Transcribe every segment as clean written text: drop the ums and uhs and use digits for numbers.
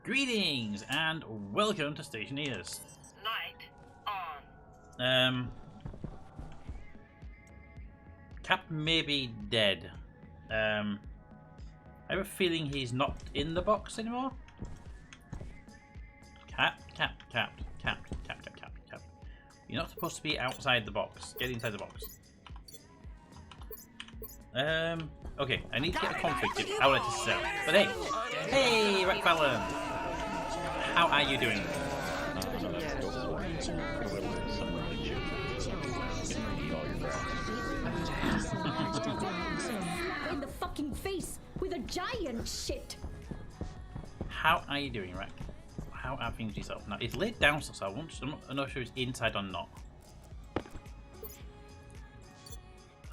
Greetings and welcome to Stationeers. Light on. Cap may be dead. I have a feeling he's not in the box anymore. Cap. You're not supposed to be outside the box. Get inside the box. Okay, I need to get a conflict if I wanted to sell. But hey, Rackfallon! How are you doing? In the fucking face with a giant shit. How are you doing, Rack? How are things yourself? Now, it's laid down, so I'm not sure it's inside or not.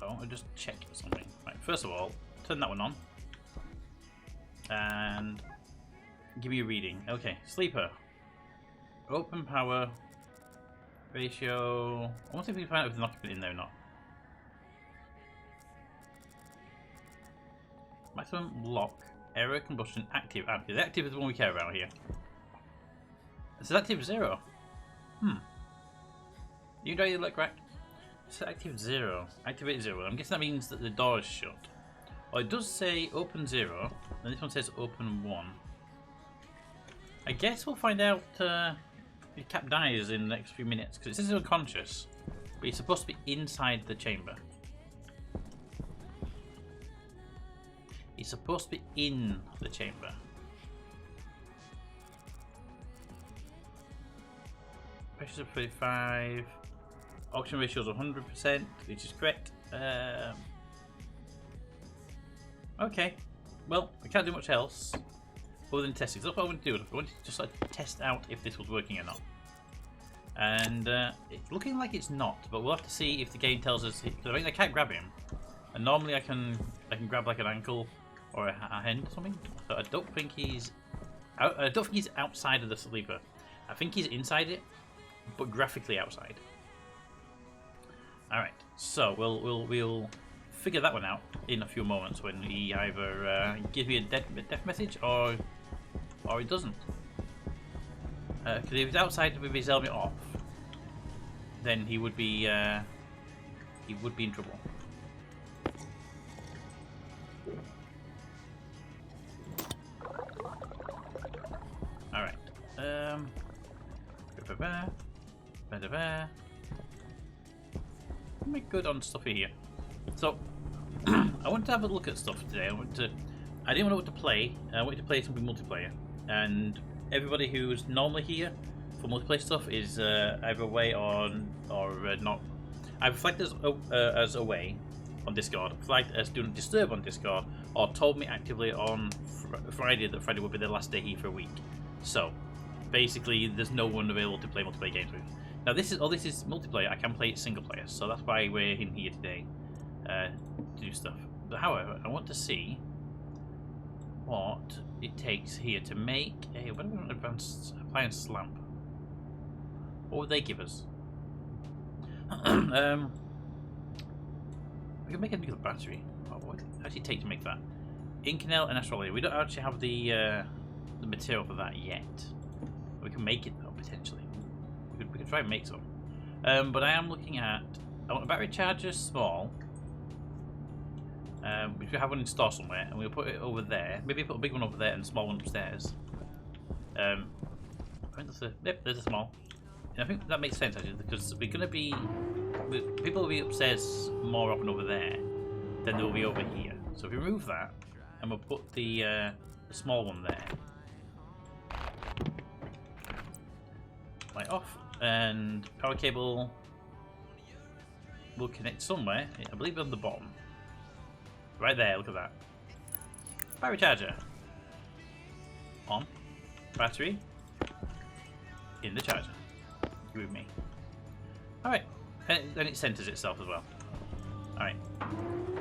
So, I'll just check something. Right, first of all, turn that one on. And give me a reading. Okay, sleeper. Open power. Ratio. I want to see if we can find out if there's an occupant in there or not. Maximum lock. Error combustion active. The active is the one we care about here. This is active 0. You ready to look, Rack? It's active 0. Activate 0. I'm guessing that means that the door is shut. Well, it does say open 0, and this one says open 1. I guess we'll find out if Cap dies in the next few minutes, because it says he's unconscious, but he's supposed to be inside the chamber. He's supposed to be in the chamber. Pressure of 35. Oxygen ratio is 100%, which is correct. Okay, well, I can't do much else other than testing. So that's what I want to do. I want to just like test out if this was working or not. And it's looking like it's not, but we'll have to see if the game tells us. Because I mean, I can't grab him, and normally I can grab like an ankle or a hand or something. So I don't think he's outside of the sleeper. I think he's inside it, but graphically outside. All right, so we'll figure that one out in a few moments when he either gives me a death message or he doesn't. Because if he's outside with his helmet off, then he would be in trouble. All right. Make good on stuff here. So I wanted to have a look at stuff today. I didn't know what to play. I wanted to play something multiplayer, and everybody who's normally here for multiplayer stuff is either away or not. I've flagged as away on Discord, flagged as do not disturb on Discord, or told me actively on Friday that Friday would be the last day here for a week. So basically, there's no one available to play multiplayer games with. Now this is multiplayer. I can play it single player, so that's why we're in here today to do stuff. But however, I want to see what it takes here to make a advanced appliance lamp. What would they give us? We can make a nuclear battery. What would it actually take to make that? Inconel and astrology. We don't actually have the material for that yet. We can make it though, potentially. We could try and make some. But I am looking at. I want a battery charger small. We should have one installed somewhere, and we'll put it over there. Maybe put a big one over there and a small one upstairs. I think there's a small. And I think that makes sense actually, because we're gonna be people will be upstairs more often over there than they'll be over here. So if we remove that, and we'll put the small one there. Light off, and power cable will connect somewhere. I believe on the bottom. Right there, look at that. Battery charger. On. Battery. In the charger. You with me. Alright. And then it centers itself as well. Alright.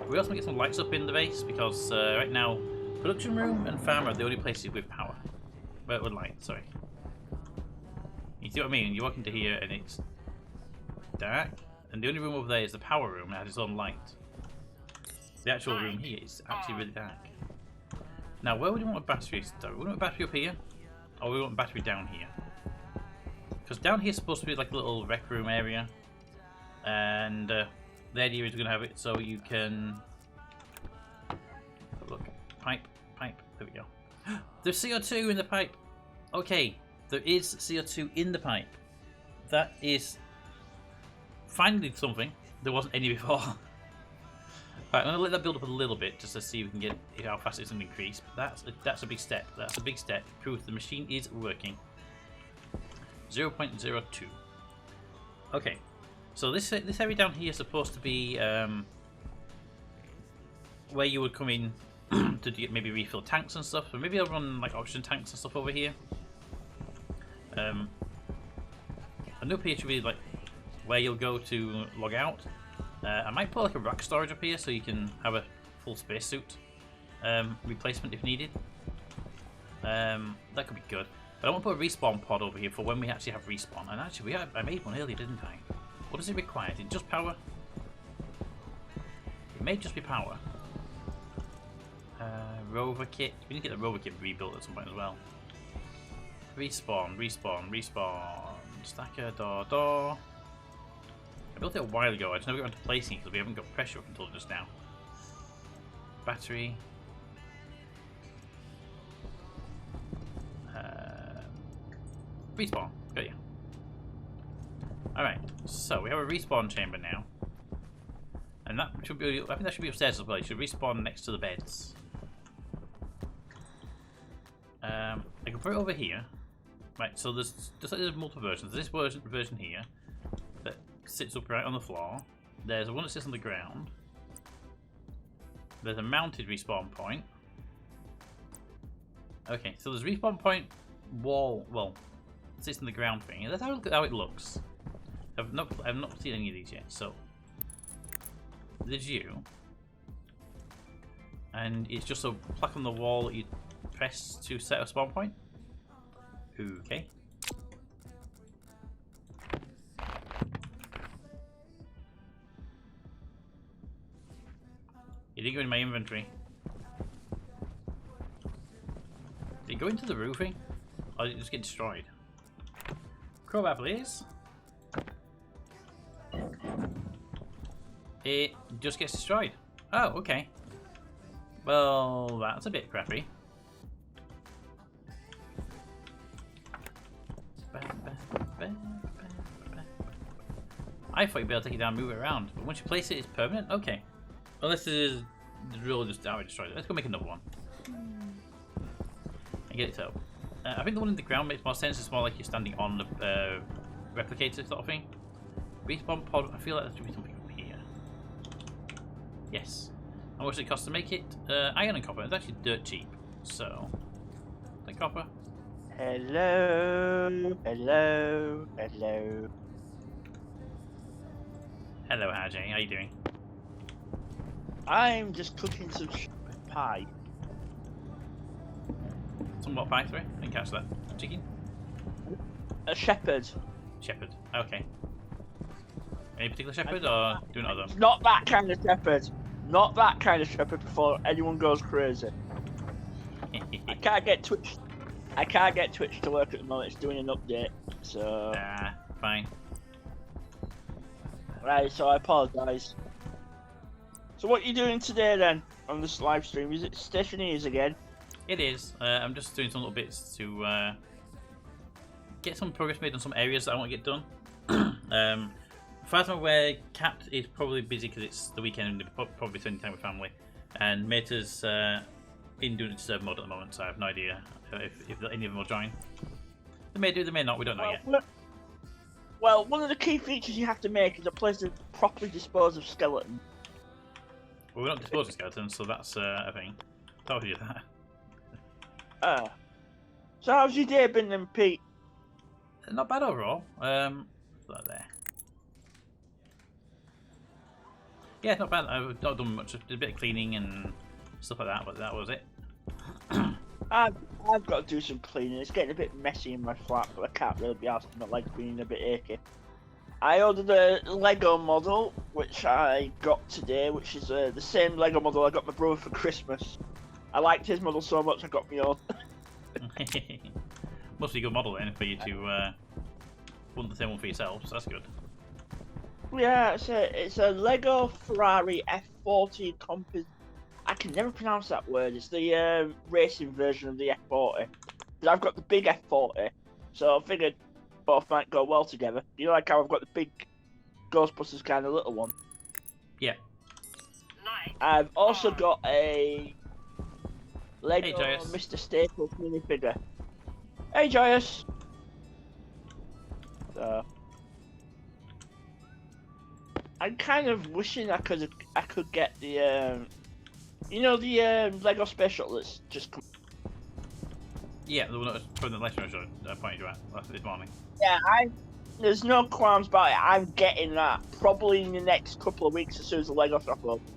We also get some lights up in the base because right now, production room and farm are the only places with power. Well, with light, sorry. You see what I mean? You walk into here and it's dark. And the only room over there is the power room that has its own light. The actual room here is actually really dark. Now, where would you want a battery? We want a battery up here, or we want battery down here. Because down here is supposed to be like a little rec room area. And the idea is we're going to have it so you can... Look, pipe, there we go. There's CO2 in the pipe! Okay, there is CO2 in the pipe. That is finally something. There wasn't any before. Right, I'm going to let that build up a little bit just to see if we can get how fast it's going to increase. But that's a big step. That's a big step. Proof the machine is working. 0.02. Okay, so this area down here is supposed to be where you would come in to get maybe refill tanks and stuff. So maybe I'll run like oxygen tanks and stuff over here. And up here should be like where you'll go to log out. I might put like a rack storage up here so you can have a full spacesuit replacement if needed. That could be good. But I want to put a respawn pod over here for when we actually have respawn. And actually, I made one earlier, didn't I? What does it require? Is it just power? It may just be power. Rover kit. We need to get the rover kit rebuilt at some point as well. Respawn. Stacker, door. I built it a while ago. I just never got into placing it because we haven't got pressure up until just now. Battery. Respawn. Got you. Alright, so we have a respawn chamber now. And that should be, I think that should be upstairs as well. It should respawn next to the beds. I can put it over here. Right, so there's multiple versions. There's this version here that sits upright on the floor. There's one that sits on the ground. There's a mounted respawn point. Okay, so there's respawn point wall, well, sits in the ground thing. Let's have a look at how it looks. I've not seen any of these yet. So there's you, and it's just a plaque on the wall that you press to set a spawn point. Okay. It didn't go in my inventory. Did it go into the roofing? Or did it just get destroyed? Crowbar, please. It just gets destroyed. Oh, okay. Well, that's a bit crappy. I thought you'd be able to take it down and move it around, but once you place it, it's permanent? Okay. Unless this is really just how it destroyed it. Let's go make another one. And get it up. I think the one in the ground makes more sense. It's more like you're standing on the replicator sort of thing. Respawn pod, I feel like there should be something up here. Yes. How much does it cost to make it? Iron and copper. It's actually dirt cheap. So, the copper. Hello. Hello, Harjay. How you doing? I'm just cooking some pie. Some what pie, sorry? I didn't catch that. Chicken? A shepherd. Shepherd. Okay. Any particular shepherd or doing other? Not that kind of shepherd. Not that kind of shepherd before anyone goes crazy. I can't get Twitch. I can't get Twitch to work at the moment. It's doing an update, so. Fine. Right, so I apologise. So what are you doing today then on this live stream? Is it Stationeers again? It is. I'm just doing some little bits to get some progress made on some areas that I want to get done. As far as I'm aware, Cat is probably busy because it's the weekend and probably spending time with family. And Meta's in doing a serve mode at the moment, so I have no idea if any of them will join. They may do, they may not, we don't know yet. Well, one of the key features you have to make is a place to properly dispose of skeletons. Well, we're not disposing skeletons, so that's a thing. How would you do that? So how's your day been then, Pete? Not bad overall. Put that there. Yeah, not bad. I've not done much. Did a bit of cleaning and stuff like that, but that was it. I've got to do some cleaning. It's getting a bit messy in my flat, but I can't really be asked. My legs being a bit achy. I ordered a Lego model, which I got today, which is the same Lego model I got my brother for Christmas. I liked his model so much I got my own. Must be a good model then for you to want the same one for yourself, so that's good. Yeah, it's a Lego Ferrari F40 composite. I can never pronounce that word. It's the racing version of the F40. But I've got the big F40, so I figured both might go well together. You know, like how I've got the big Ghostbusters kind of little one. Yeah. Light I've also on. got a Lego Hey, Joyous. Mr. Staples minifigure. Hey, Joyous. So I'm kind of wishing I could get the you know the Lego Space Shuttle that's just come. Yeah, the one that was from the Livestream show I pointed you at this morning. Yeah, there's no qualms about it. I'm getting that probably in the next couple of weeks as soon as the Lego shop opens.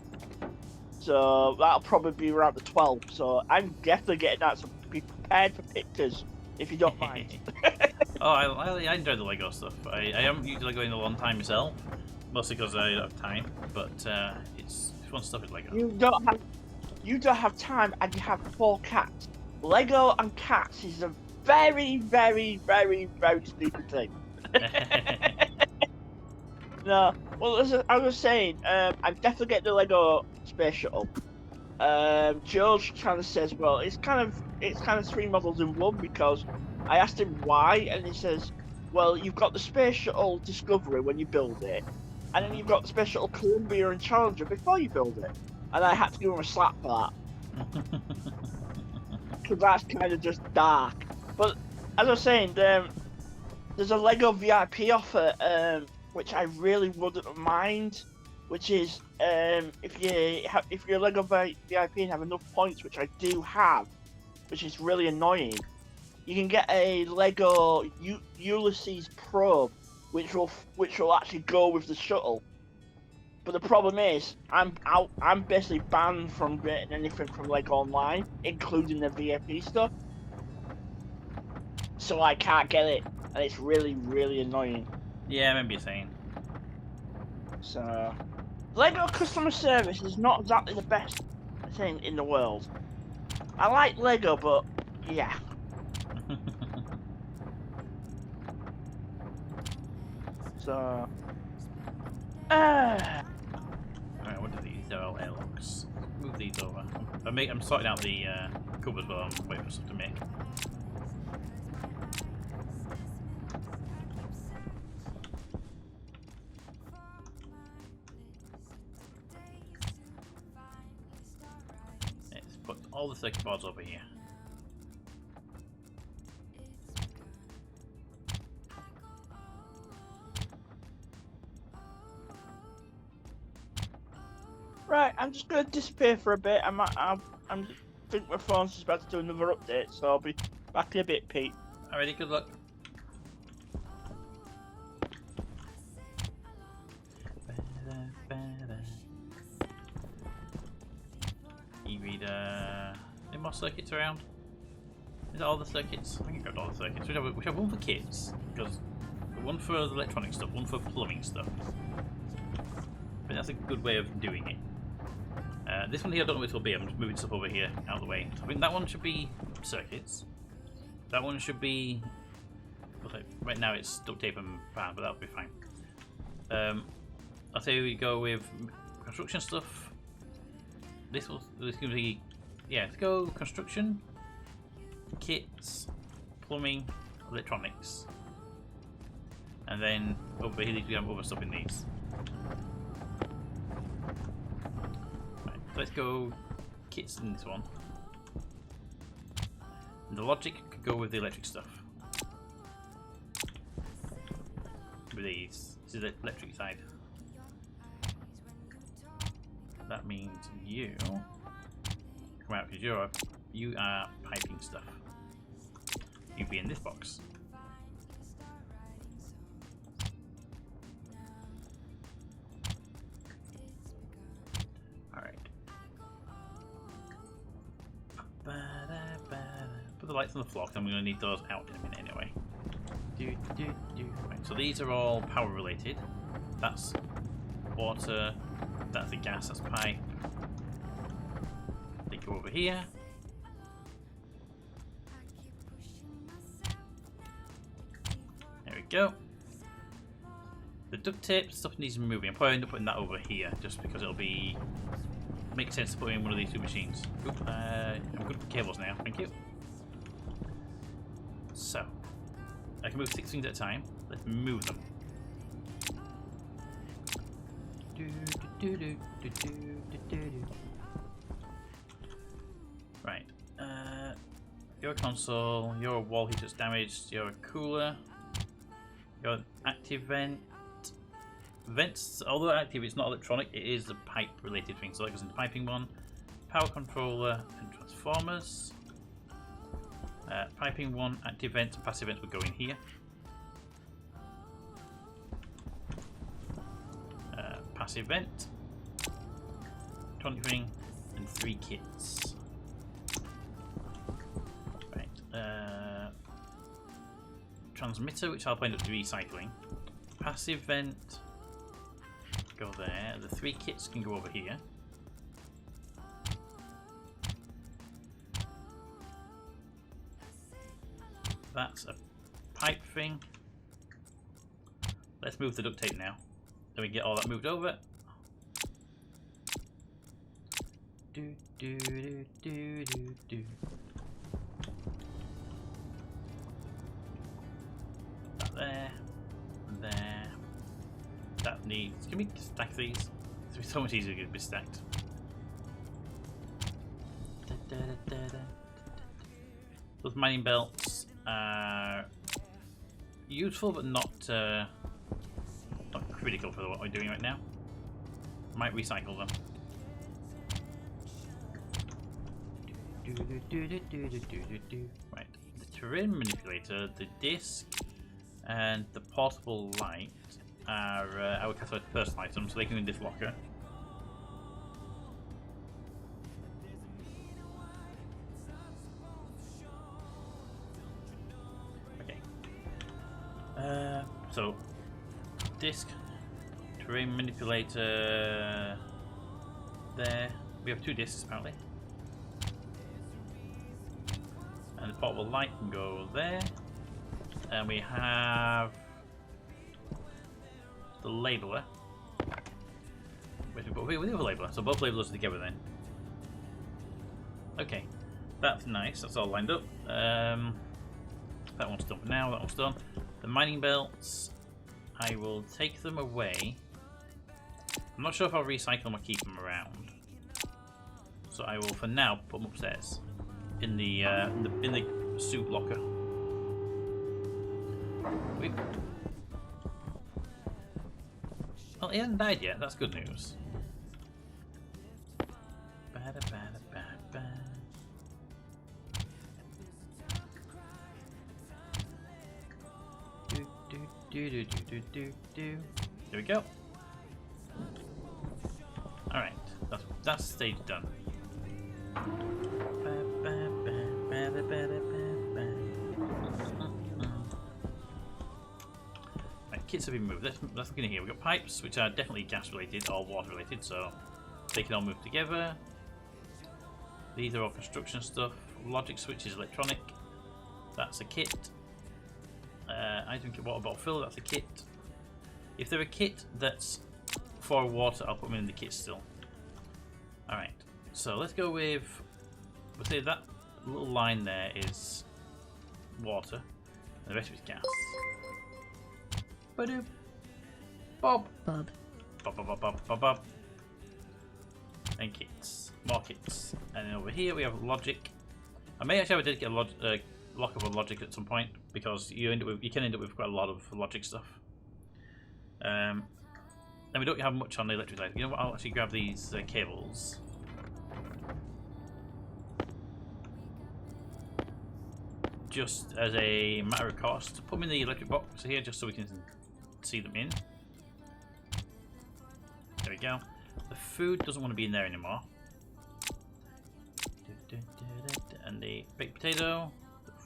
So that'll probably be around the 12th. So I'm definitely getting that. So be prepared for pictures if you don't mind. Oh, I enjoy the Lego stuff. I haven't used Lego in a long time myself, mostly because I don't have time. But it's fun stuff with Lego. You don't have time, and you have 4 cats. Lego and cats is a very, very, very, very stupid thing. No, well, as I was saying, I'm definitely getting the Lego Space Shuttle. George kind of says, well, it's kind of 3 models in one, because I asked him why, and he says, well, you've got the Space Shuttle Discovery when you build it, and then you've got the Space Shuttle Columbia and Challenger before you build it, and I had to give him a slap for that. Because that's kind of just dark. But as I was saying, there's a Lego VIP offer, which I really wouldn't mind. Which is if you're a Lego VIP and have enough points, which I do have, which is really annoying, you can get a Lego Ulysses probe, which will actually go with the shuttle. But the problem is, I'm basically banned from getting anything from Lego Online, including the VIP stuff. So I can't get it, and it's really, really annoying. Yeah, I remember you saying. So, Lego customer service is not exactly the best thing in the world. I like Lego, but yeah. So, Alright, what are these? They're all airlocks. Move these over. I'm sorting out the cupboard while I'm waiting for stuff to make. Let's put all the circuit boards over here. right, I'm just gonna disappear for a bit. I think my phone's just about to do another update, so I'll be back in a bit, Pete. Alrighty, good luck. E-reader. Any more circuits around? Is that all the circuits? I think I grabbed all the circuits. We have one for kids, because one for the electronic stuff, one for plumbing stuff. I think that's a good way of doing it. This one here I don't know what it will be. I'm just moving stuff over here out of the way. So I think that one should be circuits. That one should be. Right now it's duct tape and fan, but that'll be fine. I'll say we go with construction stuff. This can be, yeah. Let's go construction, kits, plumbing, electronics, and then over here we have other stuff in these. Right, so let's go kits in this one. And the logic could go with the electric stuff. With these, this is the electric side. That means you come out because you are piping stuff. You be in this box. Alright. Put the lights on the floor because I'm going to need those out in a minute anyway. Right, so these are all power related. That's water, that's the gas, that's pipe. They go over here. go. The duct tape stuff needs moving. I'll probably end up putting that over here just because it'll be make sense to put in one of these two machines. Oop, I'm good with cables now. Thank you. So I can move 6 things at a time. Let's move them. Right. Your console, your wall heater's damaged, your cooler, your active vent. Vents, although active, it's not electronic, it is a pipe related thing, so that goes into piping one. Power controller and transformers. Piping one, active vents and passive vents would go in here. Passive vent, electronic thing, and 3 kits. Right. Transmitter, which I'll end up recycling. Passive vent, go there. The 3 kits can go over here. That's a pipe thing. Let's move the duct tape now. Then we get all that moved over. Do do do do do do. That there, there. That needs. Can we stack these? It's so much easier to get it stacked. Those mining belts are useful, but not critical for what we're doing right now. Might recycle them. Right, the terrain manipulator, the disc, and the portable light are our catalytic personal items, so they can go in this locker. Okay. So disc, terrain manipulator. There, we have 2 discs apparently. And the portable light can go there. And we have the labeler. With the other labeler. So both labelers are together then. Okay. That's nice. That's all lined up. That one's done for now. That one's done. The mining belts, I will take them away. I'm not sure if I'll recycle them or keep them around. So I will, for now, put them upstairs in the soup locker. Well, he hasn't died yet. That's good news. There we go. All right, that's stage done. Right, kits have been moved. Let's look in here. We've got pipes, which are definitely gas related or water related, so they can all move together. These are all construction stuff. Logic switch is electronic. That's a kit. Item kit, water bottle fill. That's a kit. If they're a kit that's for water, I'll put them in the kit still. All right. So let's go with. We'll say that little line there is water, and the rest of it's gas. Ba-doop. Bob. Bob. Bob, Bob, Bob, Bob, Bob, Bob. And kits. More kits. And then over here we have logic. I may actually have a dedicated lockup on logic at some point because you can end up with quite a lot of logic stuff. And we don't have much on the electric side. You know what? I'll actually grab these cables. Just as a matter of cost, put them in the electric box here just so we can see them in. There we go. The food doesn't want to be in there anymore. And the baked potato,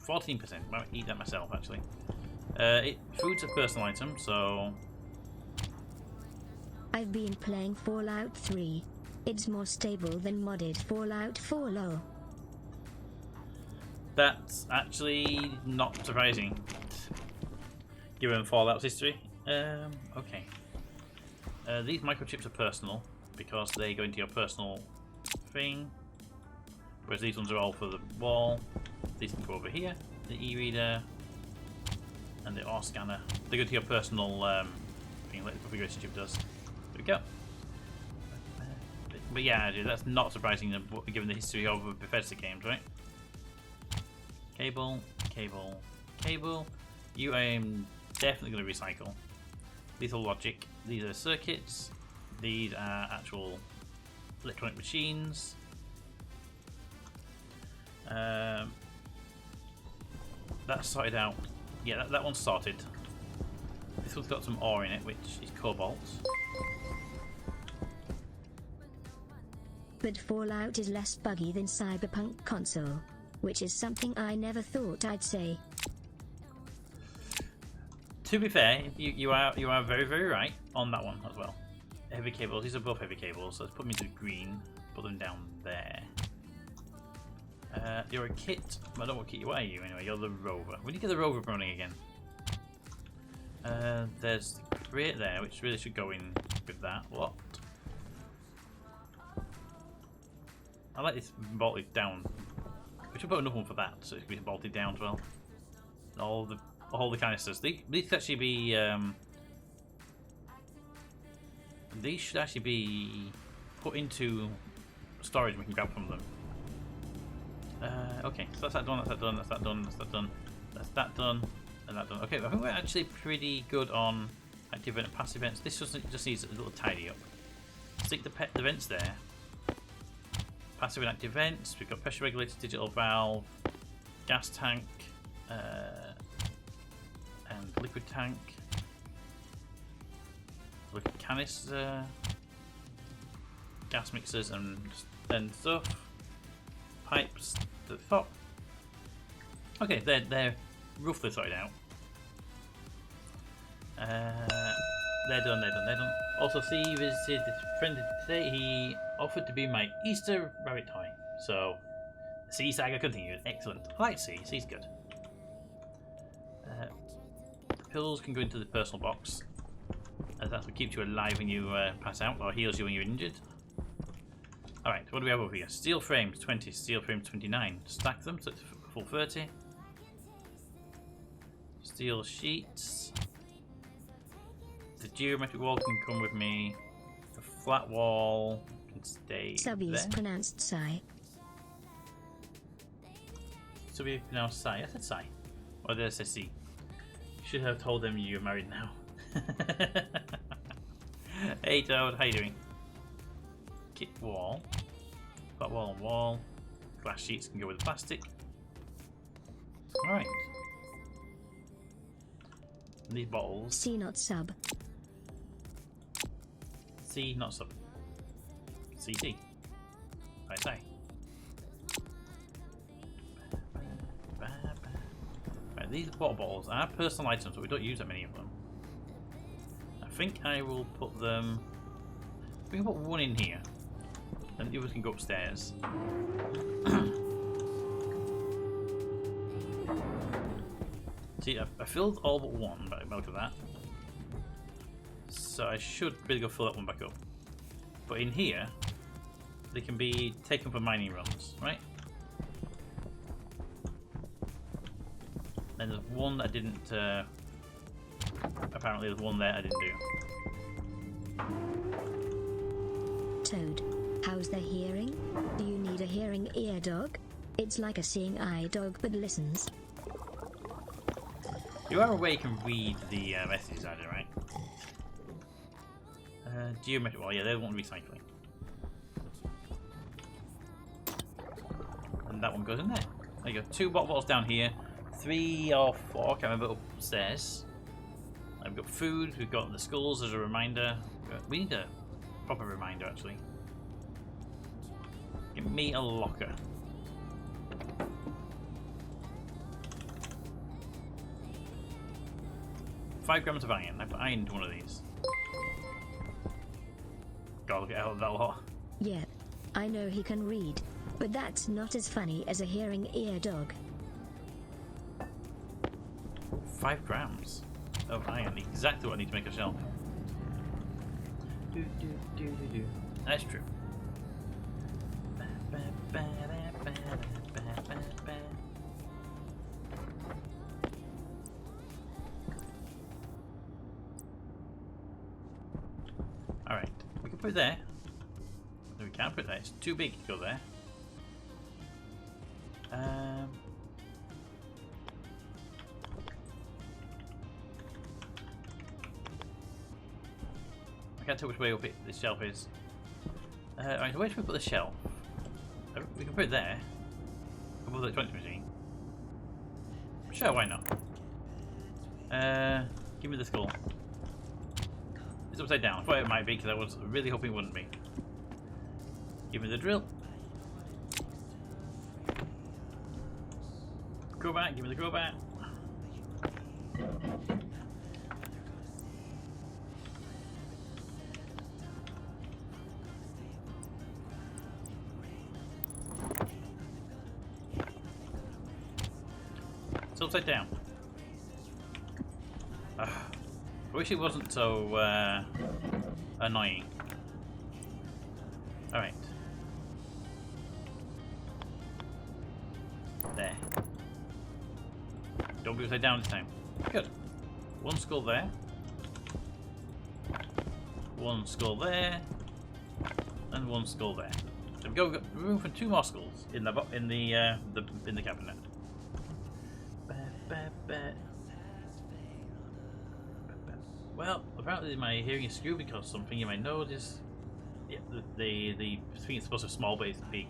14%. I might eat that myself actually. Food's a personal item, so. I've been playing Fallout 3. It's more stable than modded Fallout 4 low. That's actually not surprising. Given Fallout's history. Okay. These microchips are personal because they go into your personal thing. Whereas these ones are all for the wall. These can go over here. The e-reader and the R scanner. They go to your personal thing like the configuration chip does. There we go. But yeah, dude, that's not surprising given the history of Bethesda games, right? Cable, cable, cable. You am definitely going to recycle. These are logic. These are circuits. These are actual electronic machines. That's sorted out. Yeah, that one's sorted. This one's got some ore in it, which is cobalt. But Fallout is less buggy than Cyberpunk console, which is something I never thought I'd say. To be fair, you are very, very right on that one as well. Heavy cables, these are both heavy cables, so let's put them into green, put them down there. You're a kit, I don't know what kit you are, anyway, you're the rover. We need to get the rover running again. There's the crate there, which really should go in with that. What? I like this bolted down. We should put another one for that, so it can be bolted down as well. All the canisters. These could actually be. These should actually be put into storage. We can grab from them. Okay, so that's that done. That's that done. That's that done. That's that done. That's that done. And that done. Okay, I think we're actually pretty good on active and passive vents. This just needs a little tidy up. Stick the vents there. Passive and active vents. We've got pressure regulator, digital valve, gas tank, and liquid tank. Liquid canister, gas mixers, and stuff. Pipes to the top. Okay, they're roughly sorted out. They're done. Also, Steve visited this friend today. He offered to be my Easter rabbit toy. So, Sea Saga continued. Excellent. I like Sea. Sea's good. Pills can go into the personal box, as that's what keeps you alive when you pass out, or heals you when you're injured. Alright, what do we have over here? Steel frames 20, steel frames 29. Stack them so it's full 30. Steel sheets. The geometric wall can come with me. The flat wall can stay Subby's there. pronounced Psy. Subby pronounced Psy. I said Psy. Or did I say C? Should have told them you're married now. Hey Toad, how you doing? Kit wall. Flat wall and wall. Glass sheets can go with the plastic. Alright. And these bottles. C not sub. C, not sub. CD. I say. Right, these water bottles are personal items, but we don't use that many of them. I think I will put them. We can put one in here, and the others can go upstairs. See, I filled all but one by the look of that. So I should really go fill that one back up. But in here, they can be taken for mining runs, right? And there's one that I didn't. Apparently, there's one there I didn't do. Toad, how's the hearing? Do you need a hearing ear dog? It's like a seeing eye dog but listens. You are aware you can read the messages out of it, right? Geometric wall, yeah, they want recycling. And that one goes in there. There you go, 2 bottle bottles down here, 3 or 4, I can't remember, upstairs. We've got food, we've got the skulls as a reminder. We need a proper reminder, actually. Give me a locker. $5 grams of iron. I put iron into one of these. God, look at how that lot. Yeah, I know he can read, but that's not as funny as a hearing ear dog. 5 grams. of iron. Exactly what I need to make a shelf. That's true. Alright, we can put it there. No, we can't put it there, it's too big to go there. I can't tell which way up this shelf is. Alright, so where should we put the shelf? We can put it there. Above the electronics machine. Sure, why not? Give me the skull. It's upside down. I thought it might be because I was really hoping it wouldn't be. Give me the drill. Crowbat, give me the crowbat. It's upside down. I wish it wasn't so annoying. Alright. There. Don't be upside down this time. Good. One skull there. One skull there. And one skull there. So we've got room for 2 more skulls in the cabinet. Well, apparently my hearing is skewed because something in my nose is. Yeah, the thing is supposed to be small, but it's big,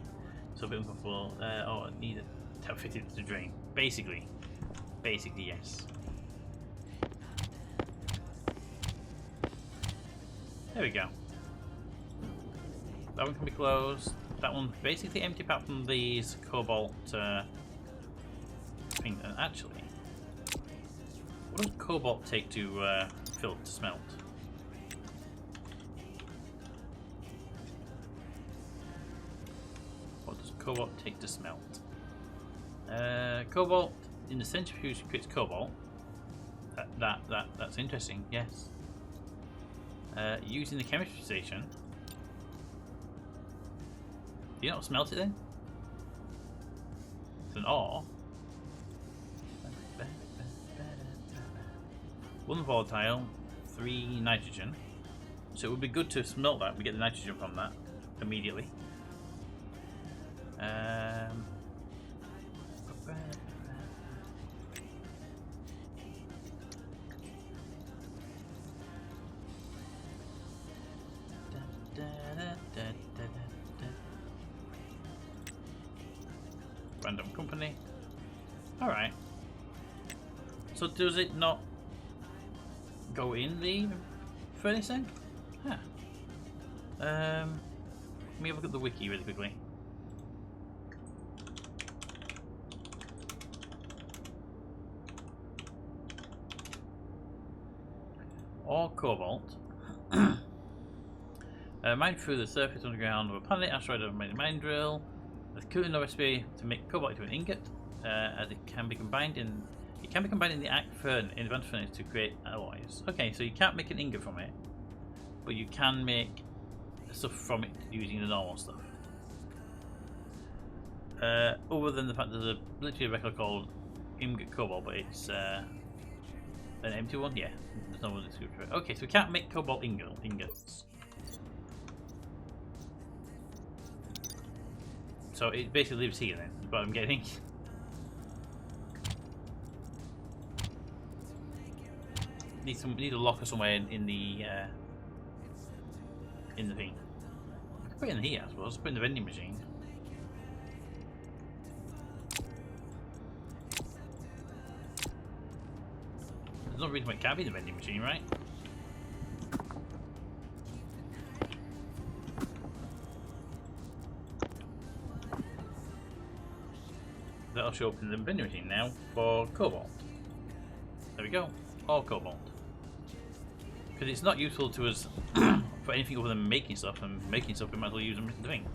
so a bit uncomfortable. Oh, I need a tap fitted to drain. Basically, yes. There we go. That one can be closed. That one basically empty apart from these cobalt things. And actually, what does cobalt take to smelt? What does cobalt take to smelt? Cobalt in the centrifuge creates cobalt. That's interesting. Yes. Using the chemistry station. Do you not smelt it then? It's an ore. 1 volatile, 3 nitrogen. So it would be good to smelt that. We get the nitrogen from that immediately. Random company. Alright. So does it not go in the furnace then? Huh. Let me have a look at the wiki really quickly. Or cobalt. Mined through the surface underground of a planet, asteroid of a mine drill. There's currently no recipe to make cobalt into an ingot, as it can be combined in the advanced furnace to create alloys. Okay, so you can't make an ingot from it, but you can make stuff from it using the normal stuff. Other than the fact there's literally a record called ingot cobalt, but it's an empty one. Yeah, there's no one description for it. Okay, so we can't make cobalt ingots. So it basically lives here then, is what I'm getting. Need a locker somewhere in the thing. Put it in here, I suppose. Put it in the vending machine. There's no reason why it can't be in the vending machine, right? That'll show up in the vending machine now for cobalt. There we go. All cobalt. Because it's not useful to us for anything other than making stuff, and making stuff we might as well use them in the thing.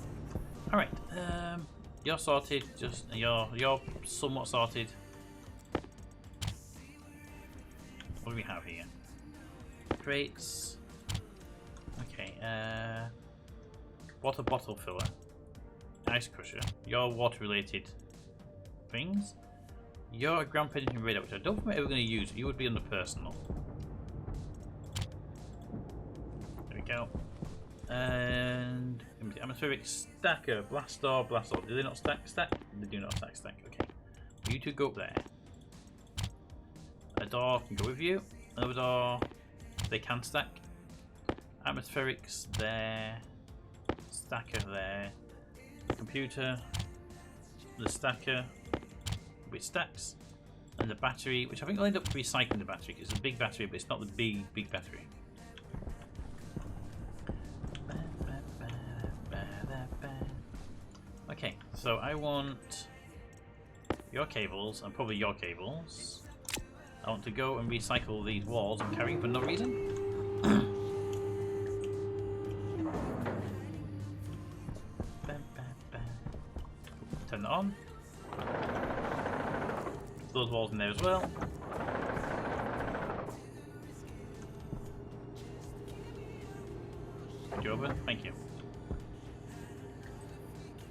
Alright, you're sorted, you're somewhat sorted. What do we have here? Crates. Okay, water bottle filler. Ice crusher. Your water related things. You're a ground penetrating radar, which I don't think we're ever going to use. You would be under personal. There we go. And atmospheric stacker. Blast door. Do they not stack? They do not stack. Okay. You two go up there. A door can go with you. Another door, they can stack. Atmospherics there. Stacker there. Computer. The stacker, which stacks. And the battery, which I think will end up recycling the battery because it's a big battery, but it's not the big battery. Okay, so I want your cables and probably your cables. I want to go and recycle these walls I'm carrying for no reason. Turn that on. Those walls in there as well. Could you open? Thank you.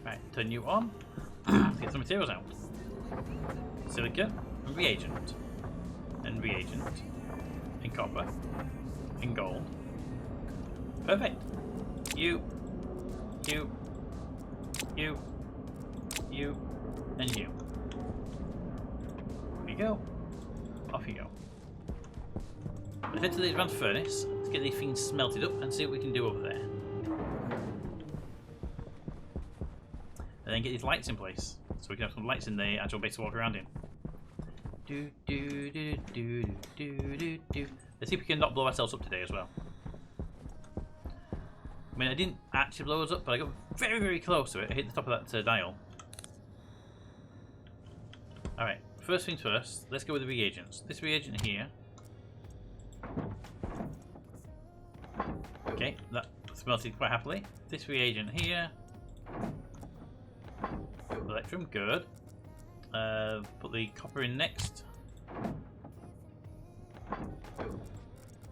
Right, turn you on. Let's get some materials out. Silicon and reagent. And reagent. And copper. And gold. Perfect. You. And you. There you go. Off you go. Let's head to the advanced furnace. Let's get these things smelted up and see what we can do over there. And then get these lights in place. So we can have some lights in the actual base to walk around in. Let's see if we can not blow ourselves up today as well. I mean, I didn't actually blow us up, but I got very, very close to it. I hit the top of that dial. Alright, first things first, let's go with the reagents. This reagent here. Okay, that smelted quite happily. This reagent here. Electrum, good. Put the copper in next.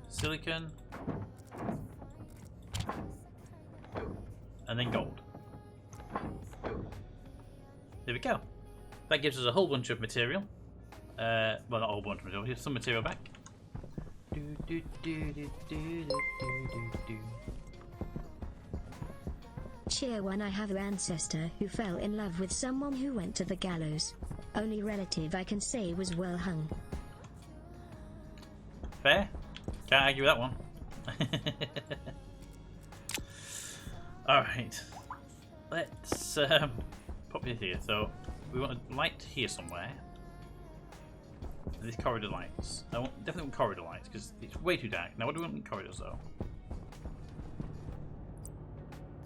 Silicon. And then gold. There we go. That gives us a whole bunch of material. Well, not a whole bunch of material. Here's some material back. Cheer one. I have an ancestor who fell in love with someone who went to the gallows. Only relative I can say was well hung. Fair. Can't argue with that one. Alright. Let's pop this here. So we want a light here somewhere. And these corridor lights. I definitely want corridor lights because it's way too dark. Now what do we want in corridors though?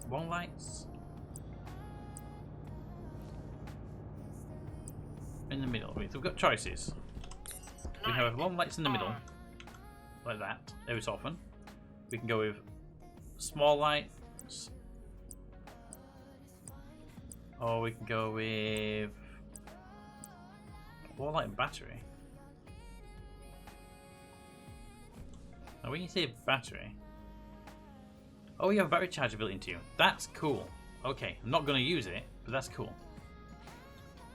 Long lights. In the middle. Wait, so we've got choices. We have long lights in the middle. Like that. Every so often. We can go with small lights. Or we can go with wall light and battery. Now when you say battery, oh, you have a battery charger built into you. That's cool. Okay, I'm not going to use it, but that's cool.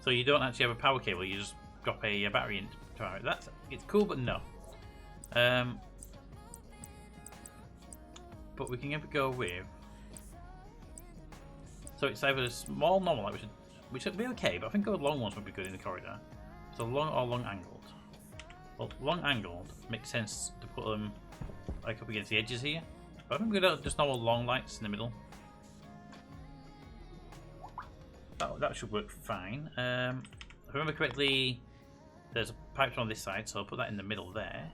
So you don't actually have a power cable. You just drop a battery into it. It's cool, but no. But we can ever go with. So it's either a small normal light, which would be okay, but I think those long ones would be good in the corridor. So long or long angled. Well, long angled makes sense to put them like up against the edges here. But I think we're going to just normal long lights in the middle. That should work fine. If I remember correctly, there's a pipe on this side, so I'll put that in the middle there.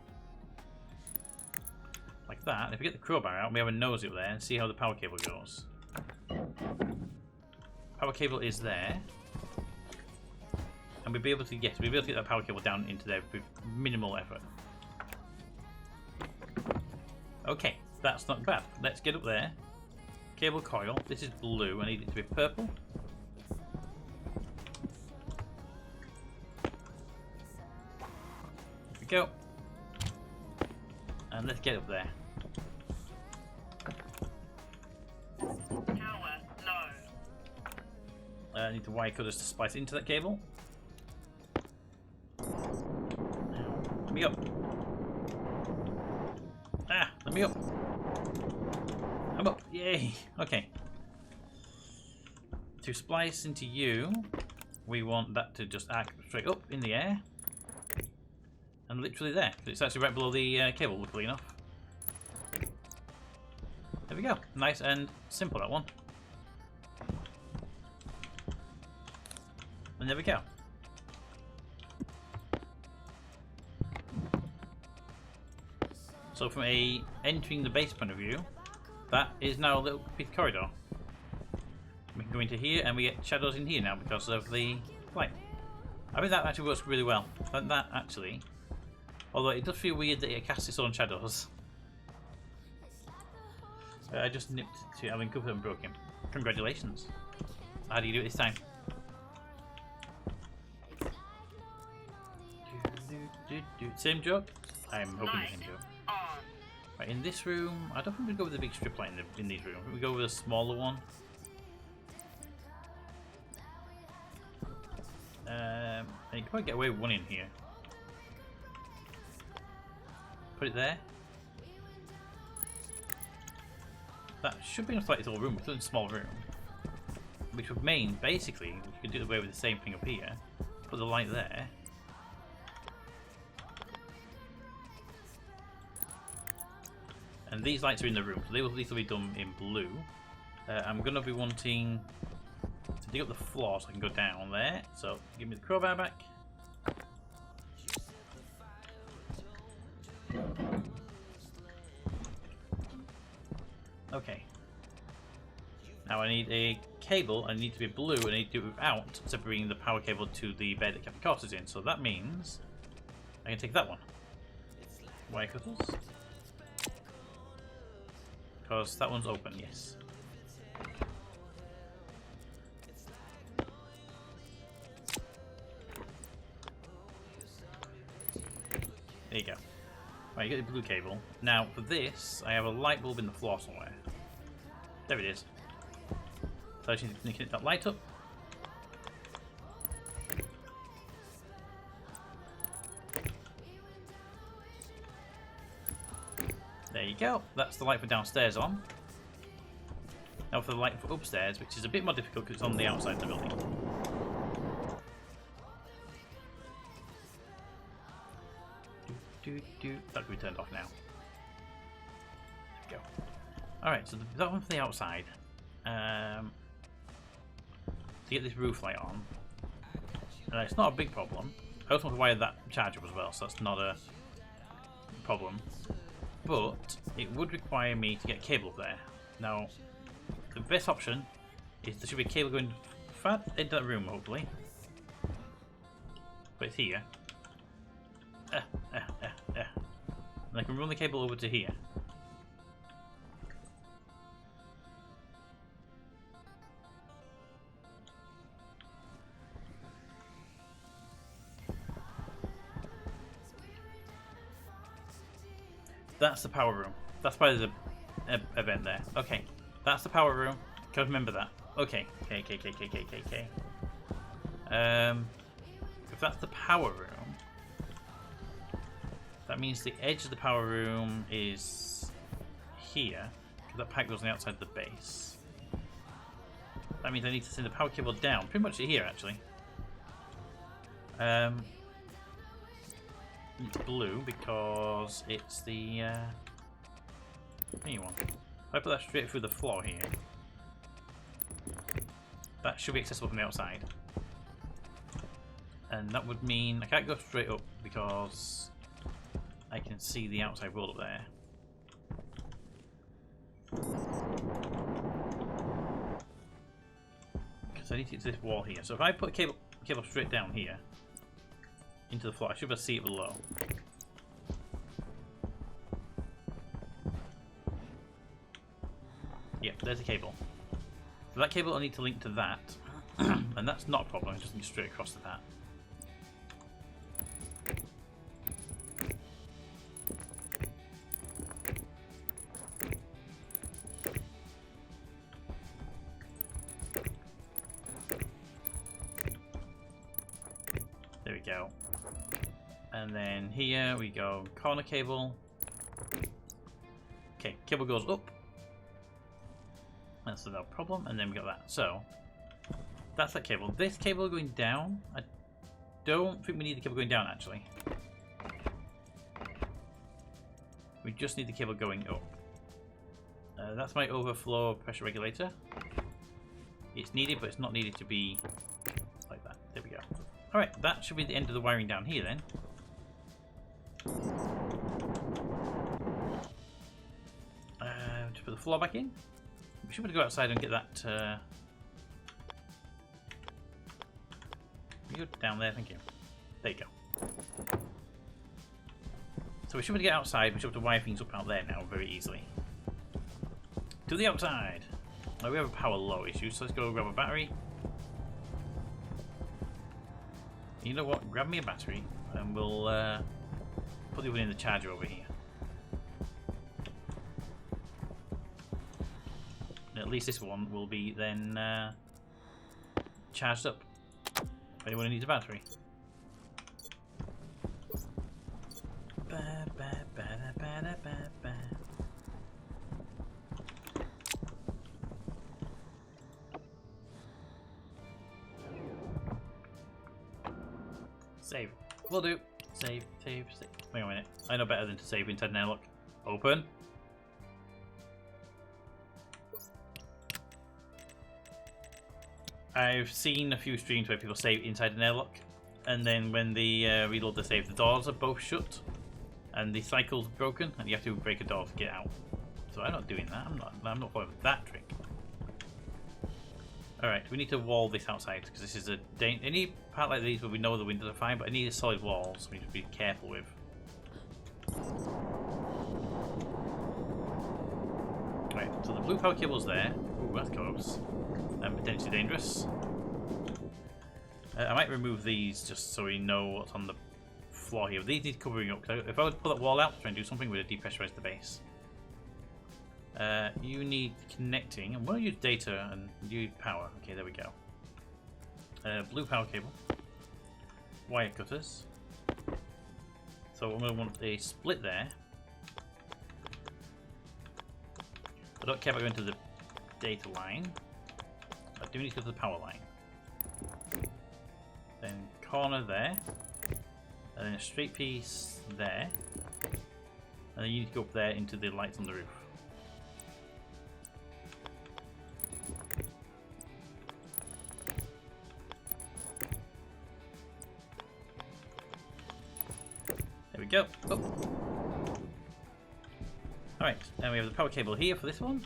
Like that. And if we get the crowbar out, we have a nose up there and see how the power cable goes. Power cable is there. And we'll be able to get that power cable down into there with minimal effort. Okay, that's not bad. Let's get up there. Cable coil. This is blue. I need it to be purple. There we go. And let's get up there. Power low. I need the wire cutters to splice into that cable. Let me up. Ah, let me up. I'm up. Yay. Okay. To splice into you, we want that to just act straight up in the air. And literally there. It's actually right below the cable, luckily enough. There we go. Nice and simple, that one. And there we go. So from a entering the base point of view, that is now a little piece of corridor. We can go into here and we get shadows in here now because of the light. I think that actually works really well. That actually, although it does feel weird that it casts its own shadows. I just nipped to having covered and broken. Congratulations. How do you do it this time? Same joke? I'm hoping the same joke. Right, in this room, I don't think we go with the big strip light in these rooms. We go with a smaller one. And you can probably get away with one in here. Put it there. That should be enough to light this whole room. It's a small room. Which would mean, basically, you could do away with the same thing up here. Put the light there. And these lights are in the room, so these will be done in blue. I'm going to be wanting to dig up the floor so I can go down there. So give me the crowbar back. Okay. Now I need a cable. I need to be blue, and I need to do it without separating the power cable to the bed that kept the cartridge in. So that means I can take that one. Wire cutters. Because that one's open, yes. There you go. Right, you get the blue cable. Now, for this, I have a light bulb in the floor somewhere. There it is. So I just need to connect that light up. There you go. That's the light for downstairs on. Now for the light for upstairs, which is a bit more difficult because it's on the outside of the building. That can be turned off now. There we go. Alright, so that one for the outside. To get this roof light on. It's not a big problem. I also want to wire that charger as well, so that's not a problem. But it would require me to get a cable up there. Now, the best option is there should be a cable going far into that room, hopefully. But it's here. And I can run the cable over to here. That's the power room. That's why there's a vent there. Okay, that's the power room. Gotta remember that. Okay. If that's the power room, that means the edge of the power room is here, because that pipe goes on the outside of the base. That means I need to send the power cable down, pretty much here actually. It's blue because it's the new one. If I put that straight through the floor here, that should be accessible from the outside. And that would mean I can't go straight up because I can see the outside world up there. Because I need to get to this wall here. So if I put a cable straight down here into the floor, I should be able to see it below. Yep, there's a cable. So that cable I need to link to that, and that's not a problem. I just need straight across to that. go. And then here we go corner cable. Okay, cable goes up. That's no problem. And then we got that. So that's that cable. This cable going down, I don't think we need the cable going down actually. We just need the cable going up. That's my overflow pressure regulator. It's needed, but it's not needed to be like that. There we go. Alright, that should be the end of the wiring down here then. Just put the floor back in. We should be able to go outside and get that. You go down there, thank you. There you go. So we should be able to get outside. We should be able to wire things up out there now very easily. To the outside. Now we have a power low issue, so let's go grab a battery. You know what? Grab me a battery, and we'll put the one in the charger over here. And at least this one will be then charged up. If anyone needs a battery. Save. Will do. Save, save, save. Wait a minute. I know better than to save inside an airlock. Open. I've seen a few streams where people save inside an airlock, and then when they reload the save, the doors are both shut, and the cycle's broken, and you have to break a door to get out. So I'm not doing that. I'm not following that trick. Alright, we need to wall this outside because this is a any part like these where we know the windows are fine, but I need a solid wall, so we need to be careful with. Right, so the blue power cable's there. Ooh, that's close. And potentially dangerous. I might remove these just so we know what's on the floor here. These need covering up. If I would pull that wall out to try and do something, we'd depressurize the base. You need connecting, and we'll use data and use power. Okay, there we go. Blue power cable, wire cutters. So I'm going to want a split there. I don't care about going to the data line. I do need to go to the power line. Then corner there, and then a straight piece there, and then you need to go up there into the lights on the roof. There we go. Oh. Alright, and we have the power cable here for this one,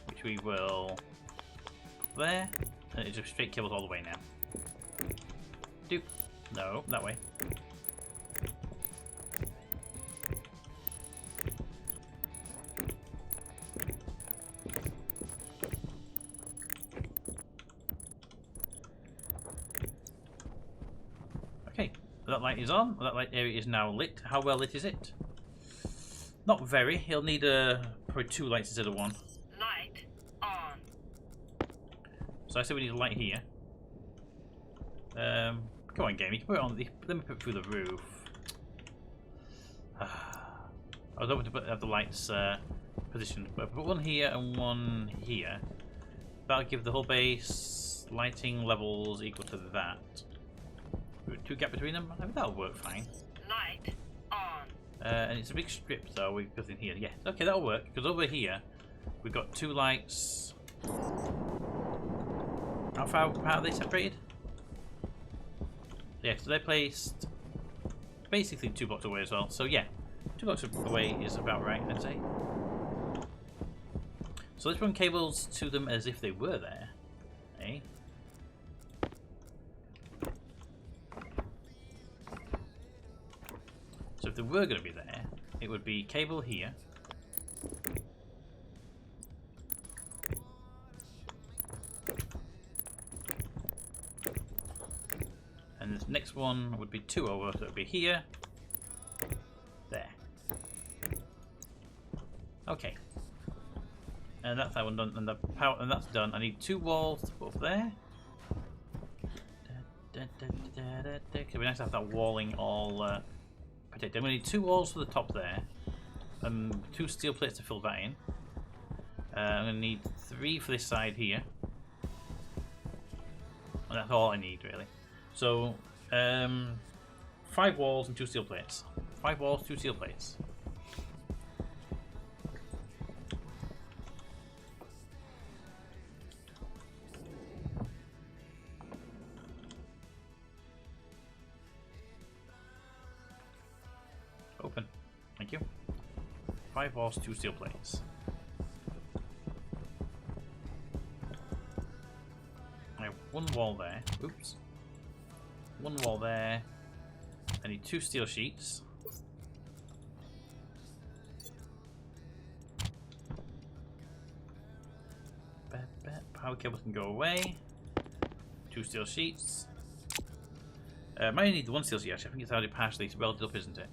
which we will put there, and it's just straight cables all the way now. Doop. No, that way. Okay, that light is on. That light area is now lit. How well lit is it? Not very. He'll need probably 2 lights instead of 1. Light on. So I said we need a light here. Come on, game. You can put it on. Let me put it through the roof. I was hoping to have the lights positioned, but put one here and one here. That'll give the whole base lighting levels equal to that. 2 gap between them. I think that'll work fine. Light on. And it's a big strip, so we've got in here. Yeah, okay, that'll work. Because over here, we've got 2 lights. How far apart are they separated? Yeah, so they're placed basically 2 blocks away as well. So yeah, 2 blocks away is about right, I'd say. So let's run cables to them as if they were there. Okay. So if they were going to be there, it would be cable here. And this next one would be 2 over, so it would be here. There. Okay. And that's that one done, and the power, and that's done. I need 2 walls to put up there. It'd be nice to have that walling all protected. I'm going to need 2 walls for the top there. 2 steel plates to fill that in. I'm going to need 3 for this side here. And that's all I need really. So 5 walls and 2 steel plates. 5 walls, 2 steel plates. Open. Thank you. 5 walls, 2 steel plates. I have 1 wall there. Oops. 1 wall there. I need 2 steel sheets. Power cables can go away. 2 steel sheets. Might need the 1 steel sheet actually. I think it's already partially welded up, isn't it?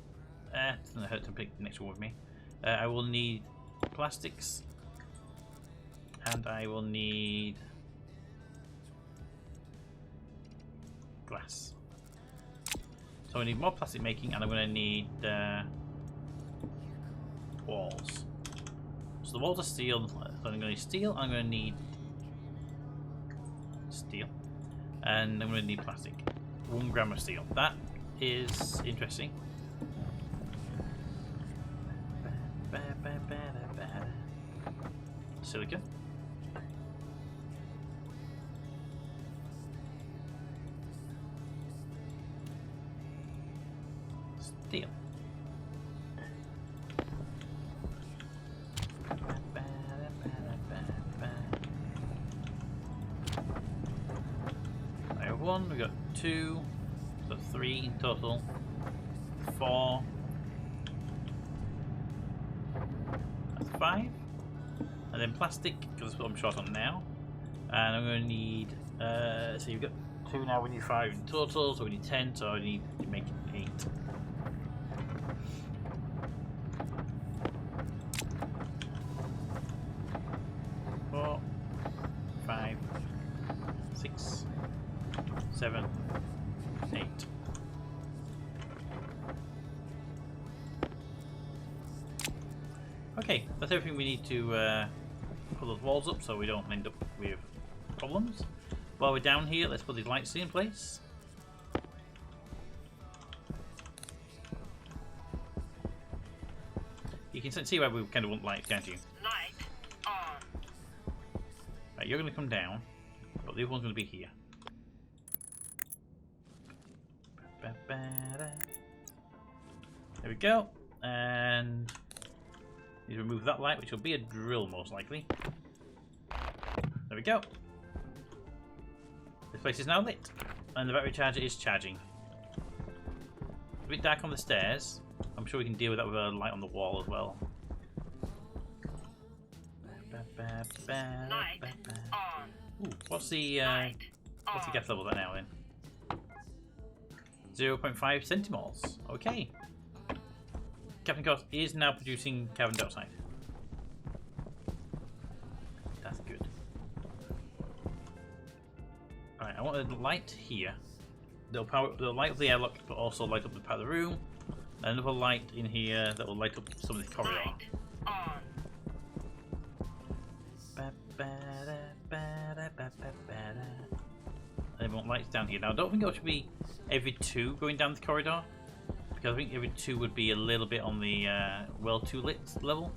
Doesn't hurt to pick the next one with me. I will need plastics. And I will need glass. So I need more plastic making, and I'm going to need walls. So the walls are steel, so I'm going to need steel, I'm going to need steel, and I'm going to need plastic. 1 gram of steel. That is interesting. Silicon. Steel. I have 1, we got 2, so 3 in total, 4, that's 5, and then plastic, because that's what I'm short on now, and I'm going to need, so you've got 2 now, we need 5 in total, so we need 10, so I need to make 8. Four, 5, 6, 7, 8. Okay, that's everything we need to put those walls up so we don't end up with problems. While we're down here, let's put these lights in place. You can see where we kind of want lights, can't you? Light on. Right, you're going to come down, but the other one's going to be here. There we go, and you remove that light, which will be a drill most likely. There we go. This place is now lit, and the battery charger is charging. A bit dark on the stairs. I'm sure we can deal with that with a light on the wall as well. Light on. Ooh, what's the Light gas level there now then? 0.5 centimoles. Okay. Captain Cost is now producing carbon dioxide. That's good. Alright, I want a light here. They'll light up the airlock, but also light up the part of the room. Another light in here that will light up some of the corridor. Light on. And we want lights down here. Now, I don't think it should be every 2 going down the corridor, because I think every 2 would be a little bit on the well too lit level.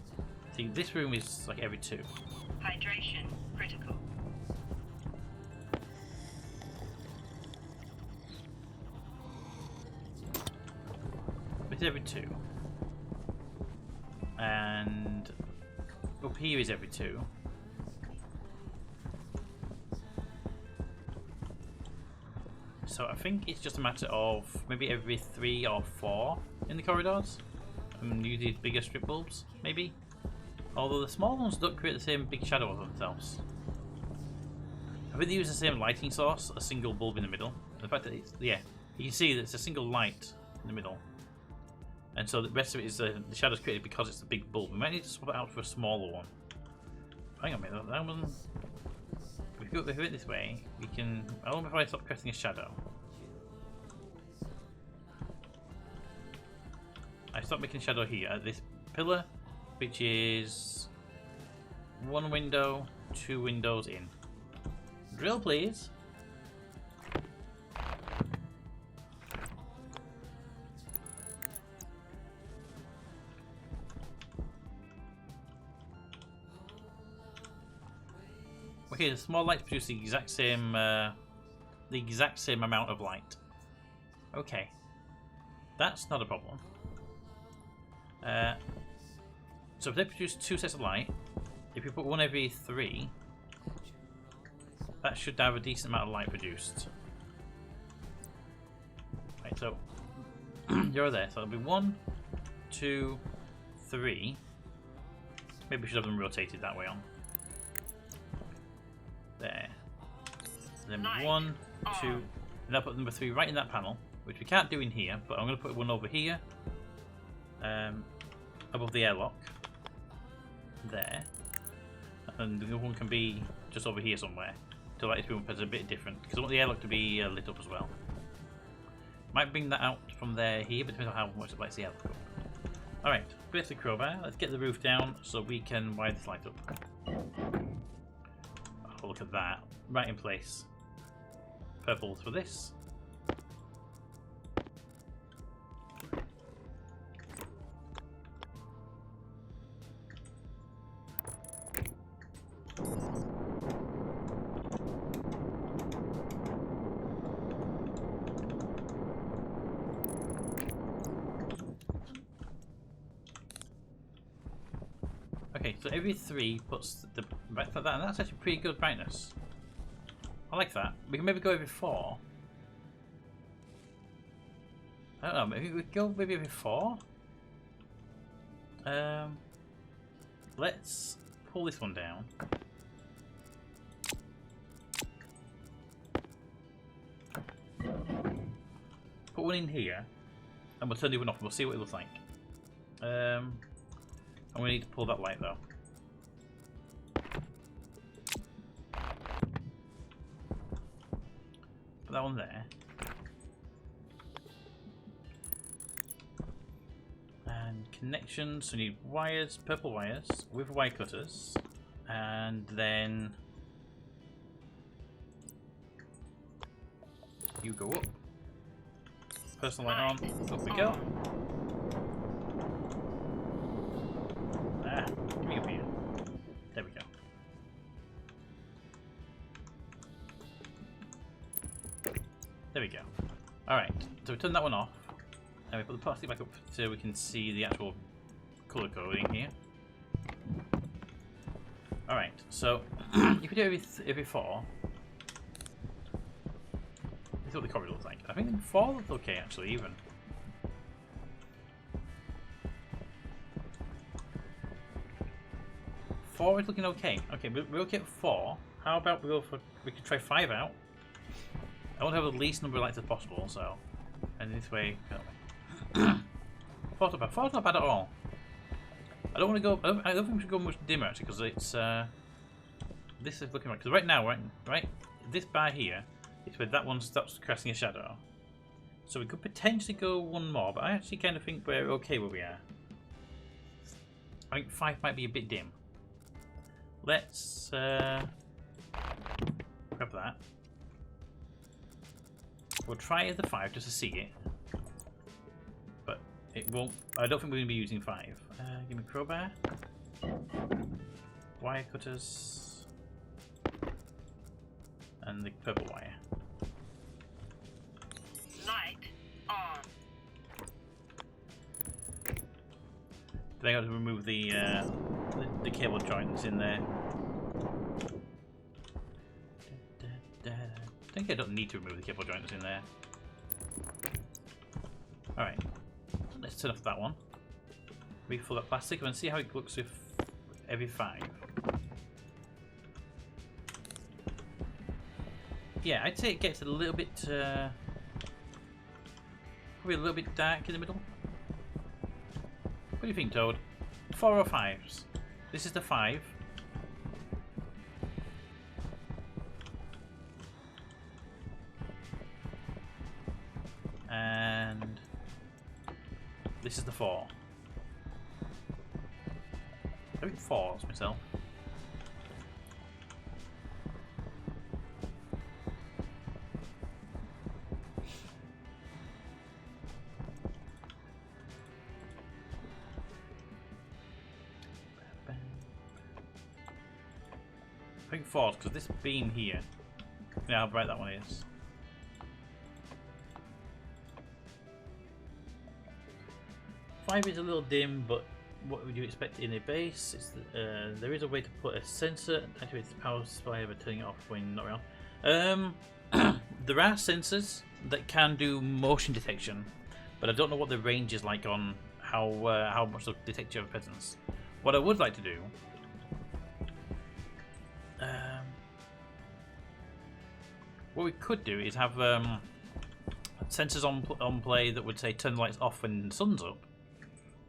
See, this room is like every 2. Hydration critical. It's every 2. And up here is every 2. So I think it's just a matter of maybe every 3 or 4 in the corridors. And use these bigger strip bulbs, maybe. Although the small ones don't create the same big shadow of themselves. I think they use the same lighting source, a single bulb in the middle. The fact that it's, yeah, you can see that it's a single light in the middle. And so the rest of it is the shadow's created because it's a big bulb. We might need to swap it out for a smaller one. Hang on a minute, if we go it this way, we can. I wonder if I stop creating a shadow. I stop making shadow here at this pillar, which is 1 window, 2 windows in. Drill, please. Okay, the small lights produce the exact same amount of light. Okay, that's not a problem. So if they produce 2 sets of light, if you put one every 3, that should have a decent amount of light produced. Right, so you're there. So it'll be 1, 2, 3. Maybe we should have them rotated that way on. There. Then 1, 2, and I'll put number 3 right in that panel, which we can't do in here, but I'm going to put one over here, above the airlock. There. And the other one can be just over here somewhere. To light this room as a bit different, because I want the airlock to be lit up as well. Might bring that out from there here, but depends on how much it lights the airlock up. Alright, with the crowbar, let's get the roof down so we can wire this light up. Oh, look at that. Right in place. Purple for this. Okay, so every 3 puts the right like that, and that's actually pretty good brightness. I like that. We can maybe go every 4. I don't know, maybe we go maybe every 4? Let's pull this one down. Put one in here, and we'll turn the one off and we'll see what it looks like. I'm going to need to pull that light though. Put that one there. And connections, so we need wires, purple wires with wire cutters. And then you go up. Personal light on, up we go. Give me up here. There we go. There we go. Alright, so we turn that one off. And we put the plastic back up so we can see the actual colour coding here. Alright, so if you do every 4, this is what the corridor looks like. I think 4 looks okay actually, even. Four is looking okay. Okay, we're okay at 4. How about we could try 5 out. I want to have the least number of lights as possible, so. And this way. 4's not bad. 4's not bad at all. I don't want to go. I don't think we should go much dimmer actually, because it's. This is looking right. Because right now, right, this bar here is where that one stops casting a shadow. So we could potentially go 1 more, but I actually kind of think we're okay where we are. I think 5 might be a bit dim. Let's grab that. We'll try the 5 just to see it, but it won't. I don't think we're going to be using 5. Give me crowbar, wire cutters, and the purple wire. Light on. Then I got to remove the cable joints in there. I think I don't need to remove the cable joints in there. Alright, let's turn off that one. Refill that plastic and see how it looks with every 5. Yeah, I'd say it gets a little bit, probably a little bit dark in the middle. What do you think, Toad? 4 or 5s? This is the 5. And This is the 4. I think 4s myself. I think 4s because this beam here. Yeah, how bright that one is. Five is a little dim, but what would you expect in a base? It's, there is a way to put a sensor and activate the power supply by turning it off when not around. There are sensors that can do motion detection, but I don't know what the range is like on how much they'll detect your presence. What I would like to do, what we could do is have sensors on play that would say turn the lights off when the sun's up.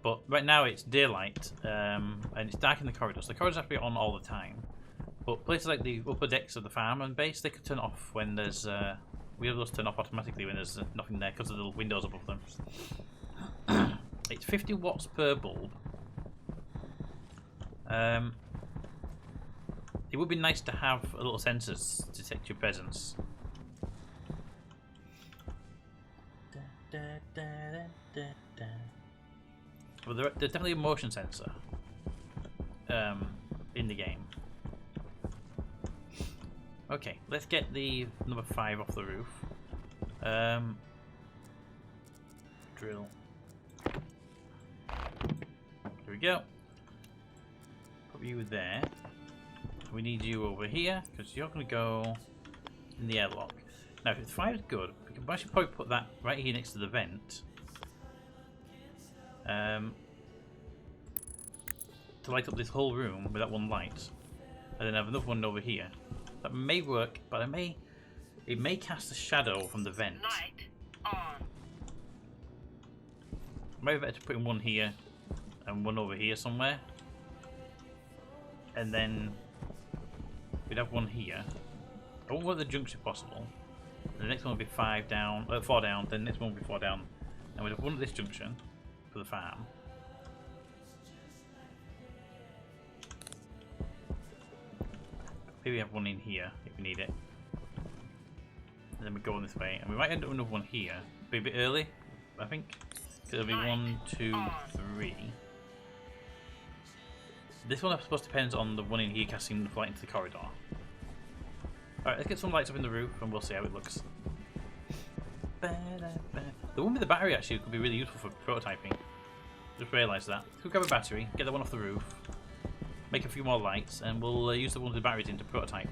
But right now it's daylight and it's dark in the corridors. The corridors have to be on all the time. But places like the upper decks of the farm and base, they could turn off when there's. We have those turn off automatically when there's nothing there because of the little windows above them. It's 50 watts per bulb. It would be nice to have a little sensors to detect your presence. Well, there's definitely a motion sensor in the game. Okay, let's get the number 5 off the roof. Drill. Here we go. Put you there. We need you over here because you're going to go in the airlock. Now, if 5 is good, we can actually probably put that right here next to the vent. To light up this whole room with that one light, and then have another one over here. That may work, but it may cast a shadow from the vent. Light on. Maybe better to put in one here and one over here somewhere, and then we'd have one here. I won't want the junction if possible. The next one will be 4 down. Then the next one will be 4 down, and we'd have one at this junction for the farm. Maybe have one in here if we need it. And then we go on this way, and we might end up with another one here. Be a bit early, I think. So it'll be 1, 2, 3. This one I suppose depends on the one in here casting the light into the corridor. Alright, let's get some lights up in the roof and we'll see how it looks. The one with the battery actually could be really useful for prototyping. Just realised that. Let's go grab a battery, get that one off the roof, make a few more lights, and we'll use the one with the batteries in to prototype.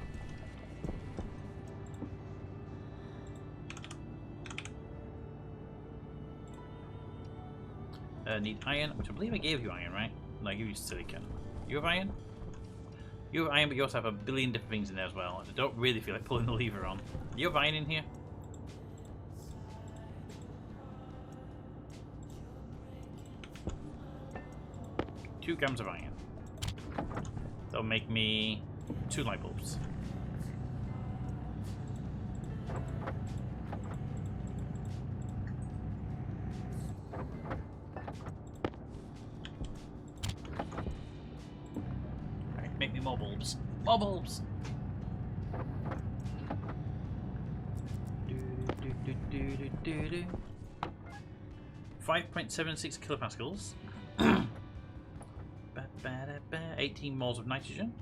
Need iron, which I believe I gave you iron, right? No, I gave you silicon. You have iron? You have iron, but you also have a billion different things in there as well. I don't really feel like pulling the lever on. Do you have iron in here? Two grams of iron. That'll make me 2 light bulbs. Alright, make me more bulbs. More bulbs! 5.76 kilopascals. 18 moles of nitrogen.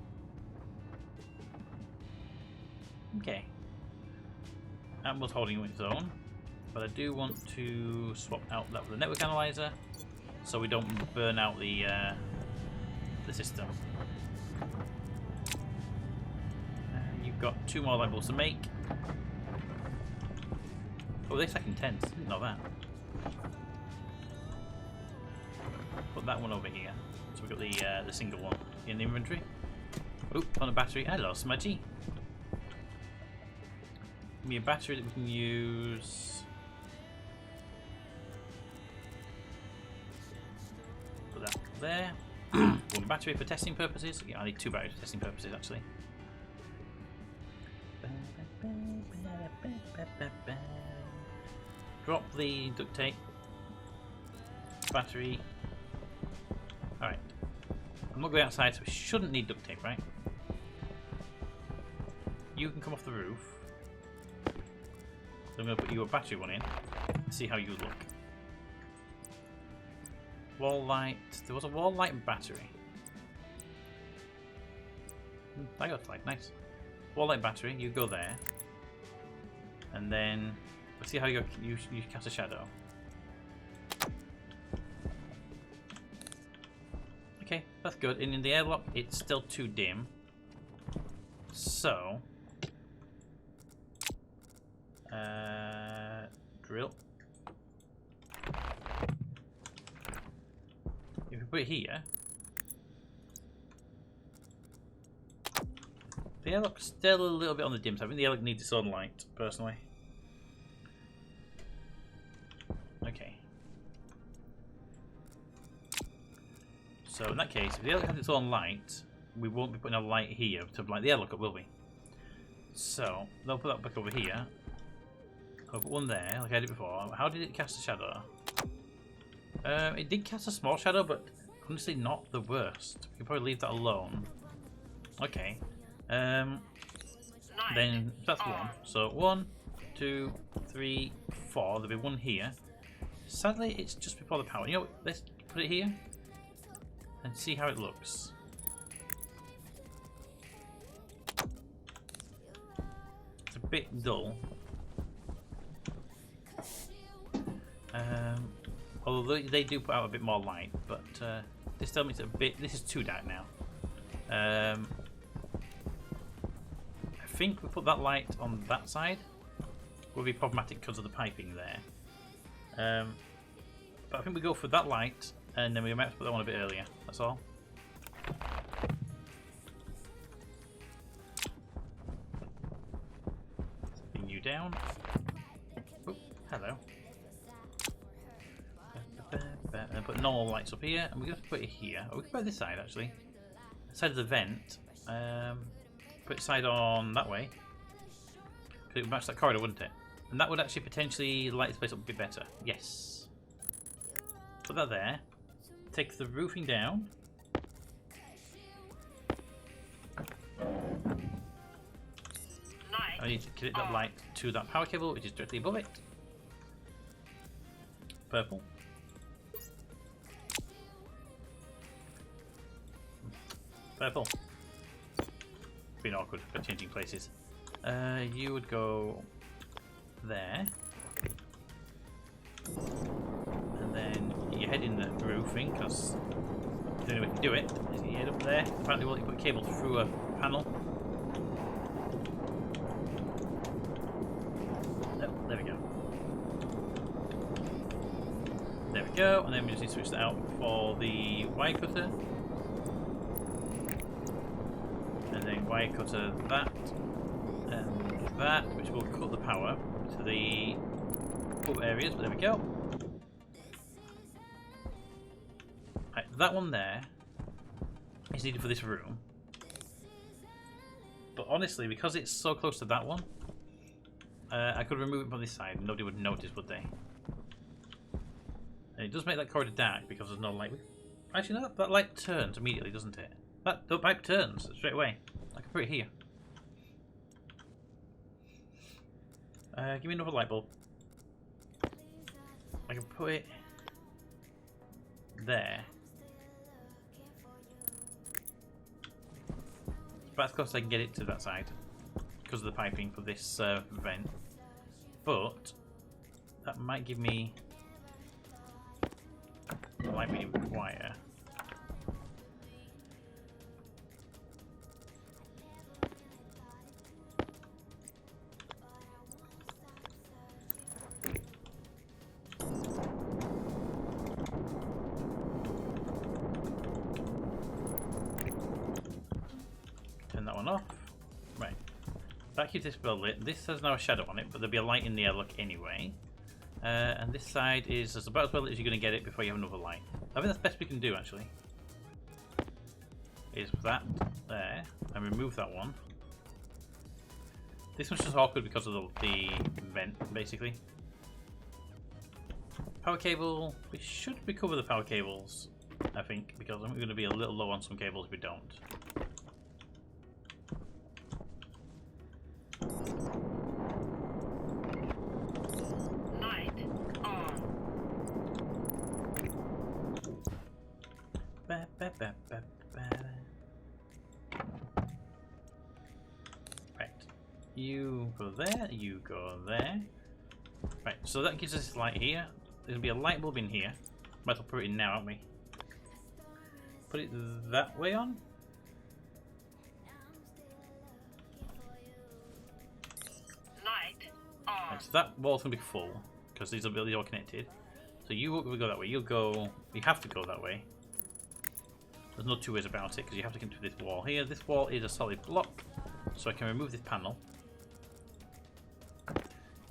Okay. That was holding its own, but I do want to swap out that with the network analyzer so we don't burn out the system. And you've got 2 more light bulbs to make. Oh, they're second tens. Didn't know that. Put that one over here. So we've got the single one in the inventory. Oh, on a battery. Hello, Smudgy. Give me a battery that we can use. Put that there. One battery for testing purposes. Yeah, I need 2 batteries for testing purposes actually. Drop the duct tape. battery. Alright. I'm not going outside, so we shouldn't need duct tape, right? You can come off the roof. So I'm going to put your battery one in. See how you look. Wall light. There was a wall light and battery. I got light. Nice. Wall light battery. You go there. And then let's see how you cast a shadow. Okay, that's good. And in the airlock, it's still too dim. So, drill. If we put it here, the airlock's still a little bit on the dim side. I think the airlock needs its own light, personally. Okay. So in that case, if the airlock has its own light, we won't be putting a light here to light the airlock up, will we? So they'll put that back over here. I'll put one there, like I did before. How did it cast a shadow? It did cast a small shadow, but honestly not the worst. We can probably leave that alone. Okay. Then that's one. So 1, 2, 3, 4. There'll be one here. Sadly, it's just before the power. You know what? Let's put it here and see how it looks. It's a bit dull. Although they do put out a bit more light, but this still makes it a bit. This is too dark now. I think we put that light on that side will be problematic because of the piping there. But I think we go for that light, and then we might have to put that one a bit earlier. That's all. Bring you down. Oh, hello. And put normal lights up here, and we're going to put it here. Oh, we can put it this side actually. The side of the vent. Put it side on that way. Because it would match that corridor, wouldn't it? And that would actually potentially light this place up a bit better. Yes. Put that there. Take the roofing down. I need to connect that light to that power cable, which is directly above it. Purple. Purple. Been awkward for changing places. You would go there. And then you head in the roofing, because the only way to do it is you head up there. Apparently, well, you put a cable through a panel. Oh, there we go. There we go, and then we just need to switch that out for the wire cutter. And then wire cutter that and that, which will cut the power to the other areas, but there we go. Right, that one there is needed for this room. But honestly, because it's so close to that one, I could remove it from this side and nobody would notice, would they? And it does make that corridor dark because there's no light. Actually, no, that light turns immediately, doesn't it? The pipe turns straight away. I can put it here. Give me another light bulb. I can put it there. But of course I can get it to that side because of the piping for this vent. But that might give me the light we require. Turn that one off. Right. That keeps this well lit. This has now a shadow on it, but there'll be a light in the airlock anyway. And this side is about as well as you're going to get it before you have another light. I think that's the best we can do actually. Is that there, and remove that one. This one's just awkward because of the vent, basically. Power cable. We should recover the power cables, I think, because I think we're going to be a little low on some cables if we don't. Light on. Ba, ba, ba, ba, ba. Right. You go there, you go there. Right, so that gives us this light here. There's going to be a light bulb in here. Might as well put it in now, aren't we? Put it that way on. Light on. Right, so that wall's going to be full, because these are all connected. So you will go that way. You'll go... You have to go that way. There's no two ways about it, because you have to get to this wall here. This wall is a solid block, so I can remove this panel.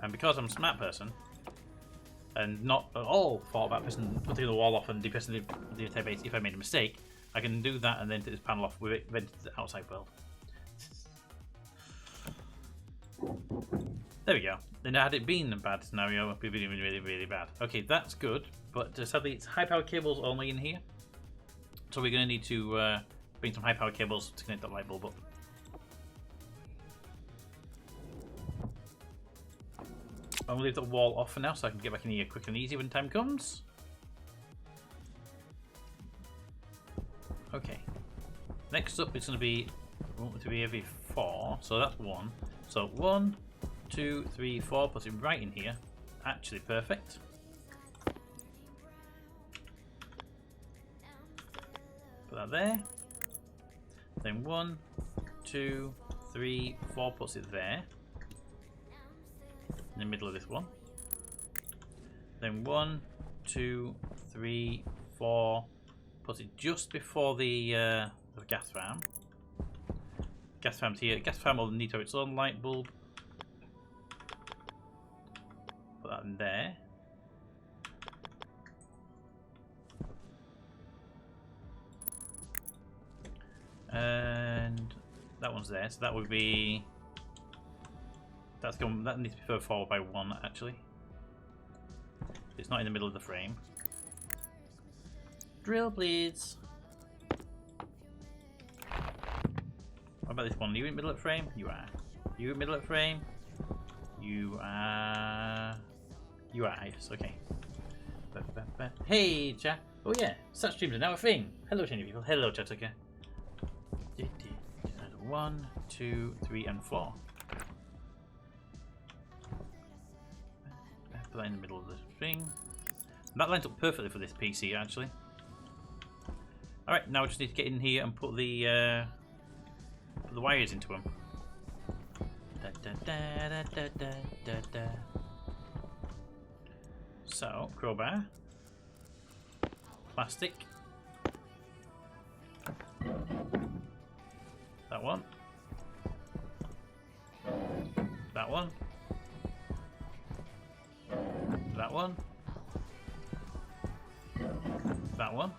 And because I'm a smart person, and not at all thought about putting the wall off and depressing the database if I made a mistake, I can do that and then take this panel off with it vented to the outside world. There we go. Then had it been a bad scenario, it would be really, really, really bad. Okay, that's good, but sadly it's high power cables only in here. So we're going to need to bring some high power cables to connect that light bulb up. I'm going to leave the wall off for now so I can get back in here quick and easy when time comes. Okay. Next up it's going to be every 4, so that's 1. So 1, 2, 3, 4, put it right in here. Actually perfect. Put that there. Then 1, 2, 3, 4 puts it there. In the middle of this one. Then 1, 2, 3, 4 puts it just before the gas farm. Gas farm's here. Gas farm will need to have its own light bulb. Put that in there. And that one's there, so that would be... that needs to be further forward by 1 actually. It's not in the middle of the frame. Drill please. What about this one? Are you in the middle of the frame? You are. You in the middle of the frame? You are. You are, yes, okay. Hey chat. Oh yeah, such streams are now a thing. Hello shiny people. Hello Chataka. 1, 2, 3 and 4. Put that in the middle of the thing. That lines up perfectly for this PC actually. Alright, now we just need to get in here and put the wires into them. So, crowbar. Plastic. That one. That one. That one. That one.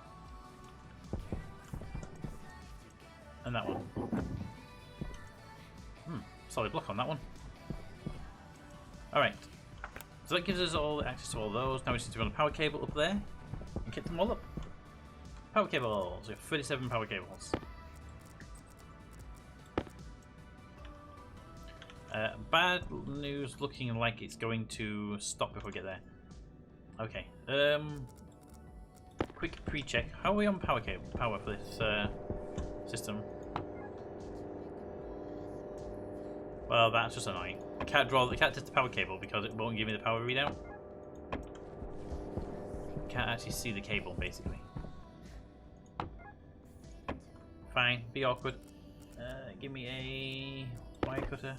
And that one. Solid block on that one. Alright. So that gives us all access to all those. Now we just need to run a power cable up there and get them all up. Power cables. We have 37 power cables. Bad news, looking like it's going to stop before we get there. Okay. Quick pre-check. How are we on power for this system? Well, that's just annoying. I can't test the power cable because it won't give me the power readout. Can't actually see the cable basically. Fine, be awkward. Give me a wire cutter.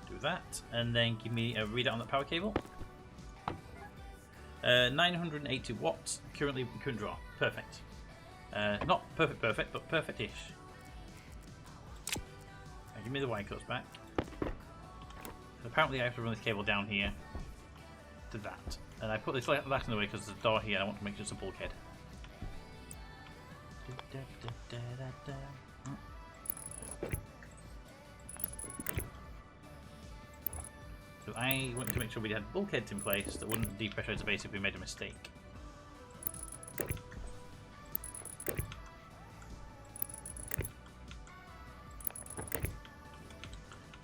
Do that, and then give me a readout on that power cable. 980 watts. Current draw. Perfect. Not perfect, but perfect-ish. Give me the wire cuts back. Apparently, I have to run this cable down here to that. And I put this last in the way because there's a door here and I want to make just a bulkhead. So I wanted to make sure we had bulkheads in place that wouldn't depressurize the base if we made a mistake. So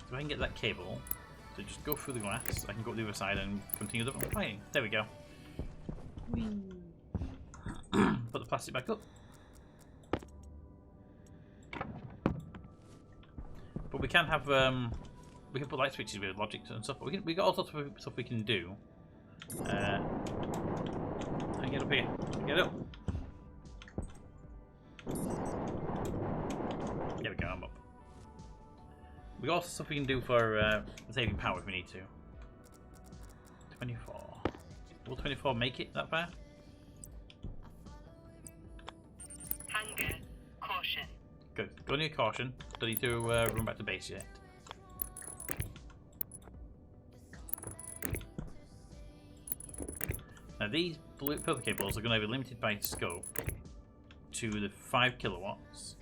if I can get that cable to just go through the glass, I can go up the other side and continue the fighting. There we go. Whee. Put the plastic back up. But we can have we can put light switches with logic and stuff. But we got all sorts of stuff we can do. I can get up here. Get up. There we go. I'm up. We got all sorts of stuff we can do for saving power if we need to. 24. Will 24 make it that far? Hunger. Caution. Good. Go near caution. Don't need to run back to base yet. Now these pollutant filter cables are going to be limited by scope to the 5 kilowatts.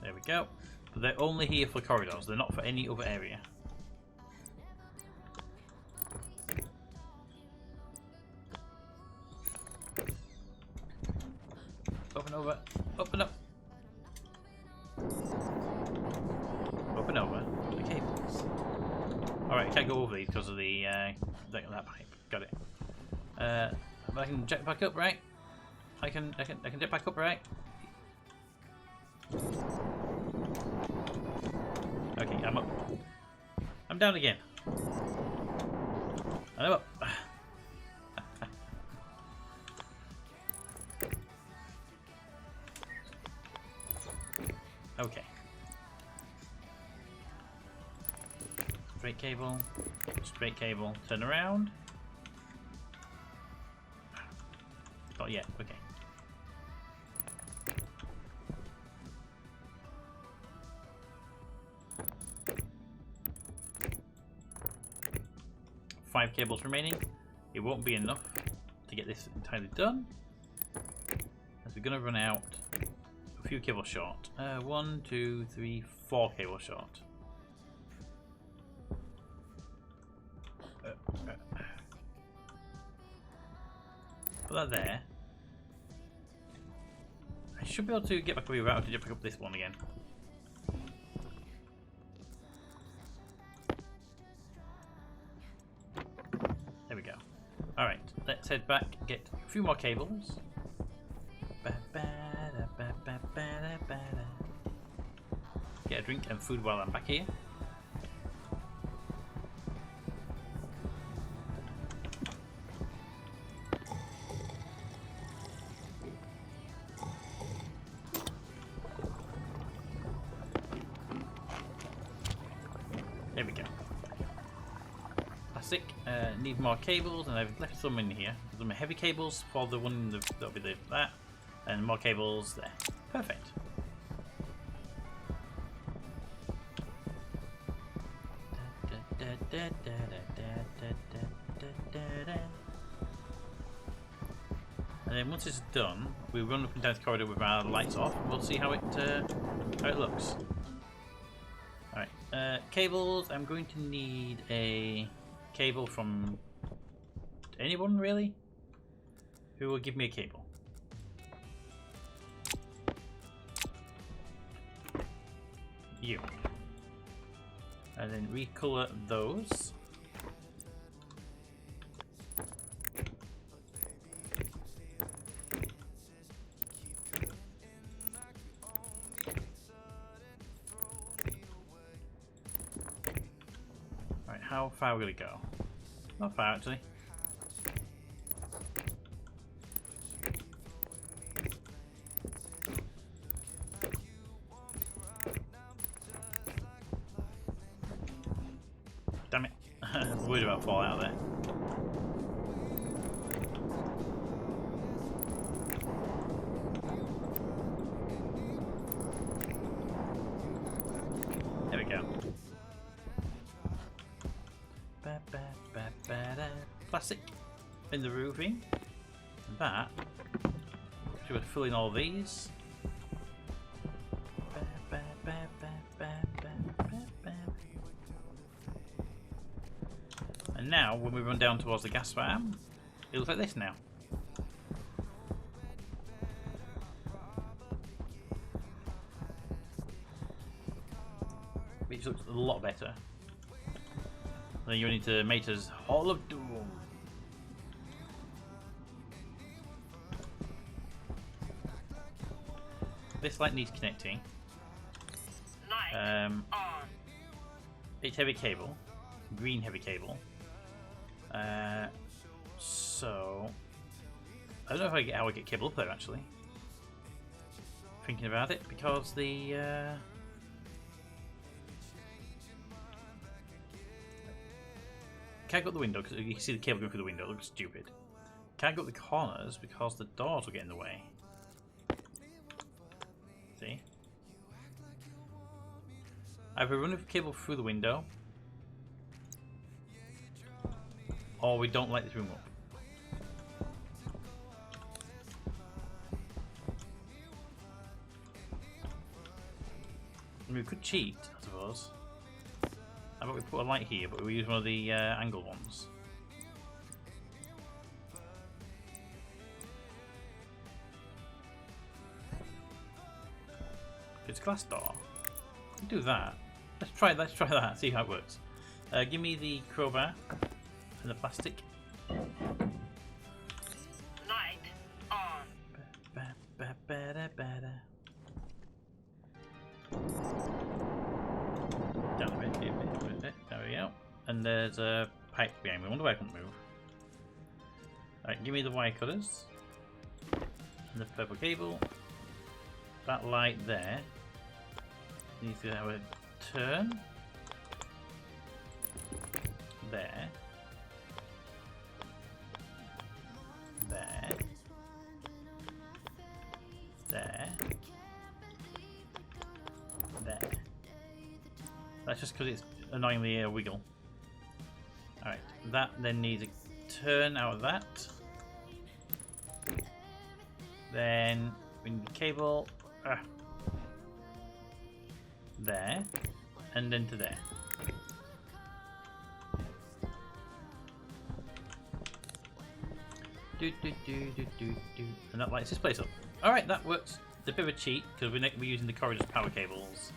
There we go. But they're only here for corridors. They're not for any other area. Open over. Open up. Open over the cables. Alright, I can't go over these because of the that pipe. Got it. I can jet back up, right? I can jet back up, right? Okay, I'm up. I'm down again. And I'm up. Okay. Straight cable, turn around. Not yet, okay. Five cables remaining. It won't be enough to get this entirely done, as we're going to run out a few cables short. 1, 2, 3, 4 cables short. Put that there. I should be able to get back up here without having to pick up this one again. There we go. Alright, let's head back, get a few more cables. Get a drink and food while I'm back here. There we go. Plastic. Need more cables, and I've left some in here. Some heavy cables for the one that'll be that, and more cables there. Perfect. And then once it's done, we run up and down the corridor with our lights off. And we'll see how it looks. Alright, cables. I'm going to need a cable from anyone really who will give me a cable. You. And then recolor those. Alright, how far are we gonna go? Not far actually. Damn it. I was worried about falling out there. There we go. plastic in the roofing. That should fill in all these. And now, when we run down towards the gas farm, it looks like this now. Which looks a lot better. Then you need to make us Hall of Doom. This light needs connecting. Light on. It's heavy cable, green heavy cable. So I don't know if how I get cable up there actually. Thinking about it, because the can't go up the window because you can see the cable going through the window. It looks stupid. Can't go up the corners because the doors will get in the way. See? Either run the cable through the window, or we don't light this room up. I mean, we could cheat, I suppose. How about we put a light here, but we use one of the angled ones. It's a glass door. Do that. Let's try that. See how it works. Give me the crowbar and the plastic. Light on. Down a bit. There we go. And there's a pipe behind me. I wonder why I can't move. Alright, give me the wire cutters. And the purple cable. That light there needs to have a turn. There. There. There. There. That's just because it's annoyingly a wiggle. Alright, that then needs a turn out of that. Then we need the cable. There. And then to there. And that lights this place up. Alright, that works. It's a bit of a cheat because we're using the corridor's power cables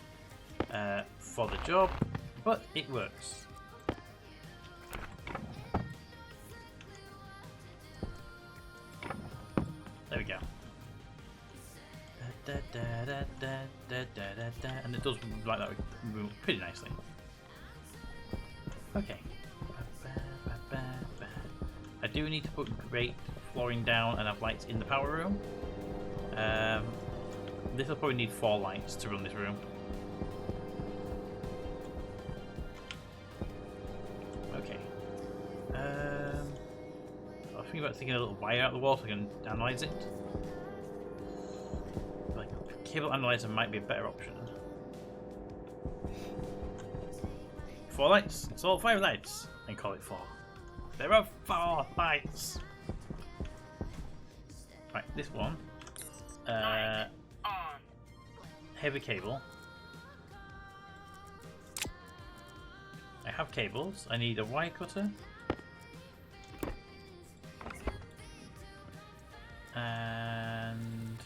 for the job, but it works. There we go. And it does light that room pretty nicely. Okay. I do need to put great flooring down and have lights in the power room. This will probably need 4 lights to run this room. Okay. I think about taking a little wire out of the wall so I can analyze it. Like a cable analyzer might be a better option. 4 lights. It's all 5 lights. And call it 4. There are 4 lights. Right, this one. Light on. Heavy cable. I have cables. I need a wire cutter. And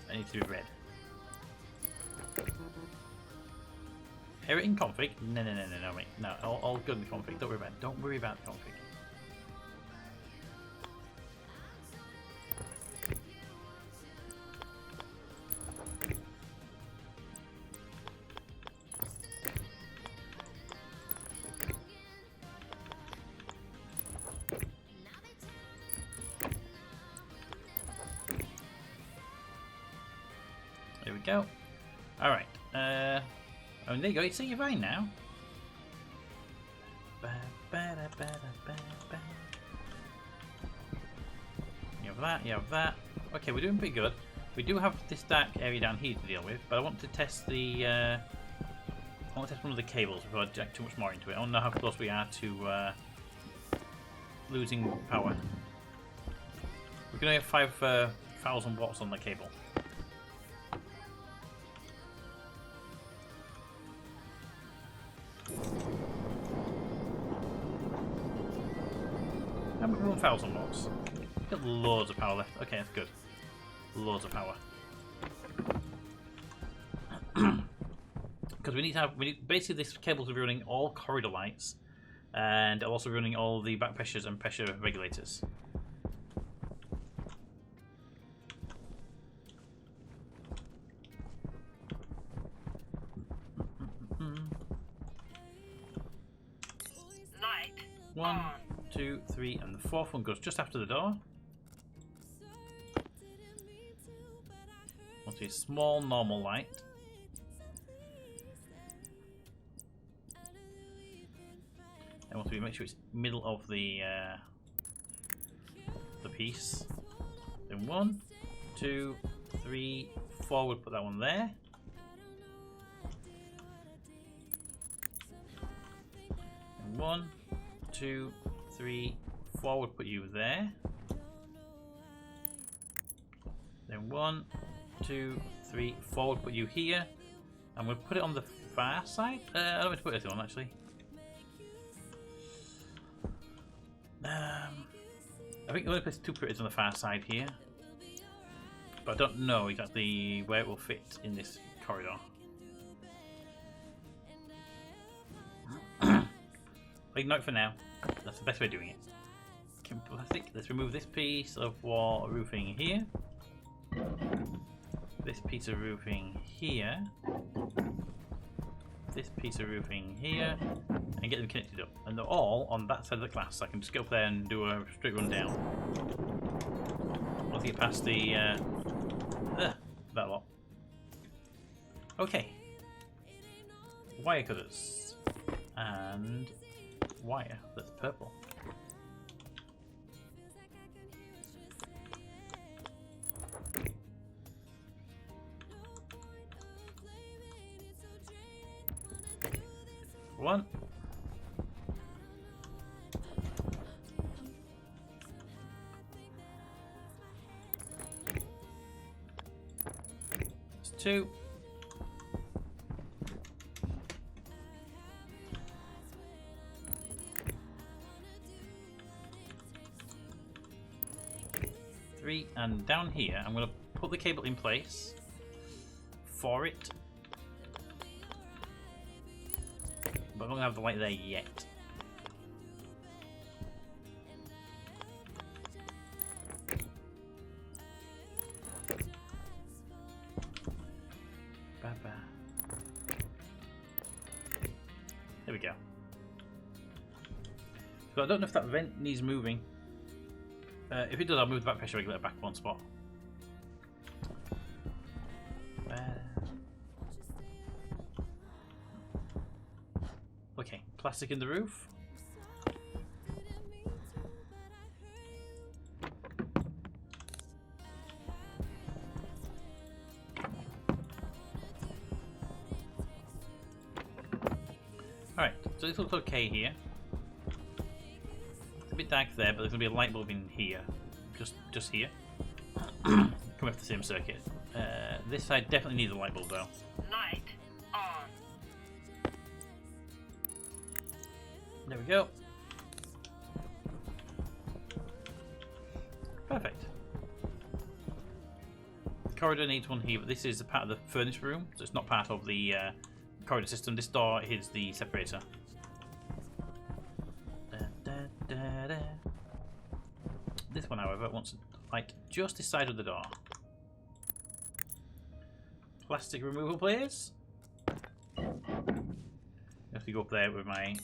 I need to be red. Everything config? No, wait. No, all good in the config. Don't worry about it. Don't worry about the config. There we go. Alright. Oh, there you go. You see, you're fine now. You have that, you have that. Okay, we're doing pretty good. We do have this dark area down here to deal with, but I want to test the I want to test one of the cables before I jack too much more into it. I don't know how close we are to losing power. We're going to have 5,000 watts on the cable. How about 1,000 watts? Got loads of power left. Okay, that's good. Loads of power. Because we need to have, basically this cable will be running all corridor lights, and it'll also be running all the back pressures and pressure regulators. Light. 1, On. 2, 3, and the fourth one goes just after the door. Want to be a small normal light. I want to make sure it's middle of the piece. Then 1, 2, 3, 4. We'll put that one there. And 1, 2, 3, 4. We'll put you there. Then 1, 2, 3, 4. We'll put you here. And we'll put it on the far side. I don't know where to put this on actually. I think the only place to put it is on the far side here, but I don't know exactly where it will fit in this corridor. Ignore it for now. That's the best way of doing it. Plastic. Let's remove this piece of wall roofing here. This piece of roofing here. This piece of roofing here, and get them connected up. And they're all on that side of the class, so I can just go up there and do a straight run down. Once I get past the that lot. Okay. Wire cutters. And wire that's purple. One. It's 2. Three, and down here I'm going to put the cable in place for it. But I don't have the light there yet. There we go. So I don't know if that vent needs moving. If it does, I'll move the back pressure regulator back one spot. Okay, plastic in the roof. Alright, so this looks okay here. It's a bit dark there, but there's going to be a light bulb in here. Just here. Coming off the same circuit. This side definitely needs a light bulb though. Light on. There we go. Perfect. The corridor needs one here, but this is a part of the furnace room, so it's not part of the corridor system. This door is the separator. This one, however, wants a light just this side of the door. Plastic removal, please. I have to go up there with my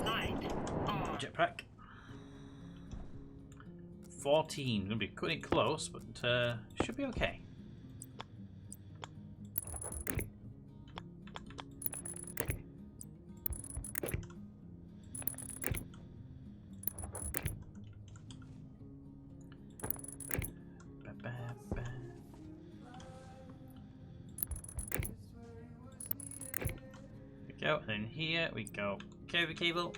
Light on. jetpack. 14. Gonna be cutting it close, but should be okay. go. And then here we go. Carry cable.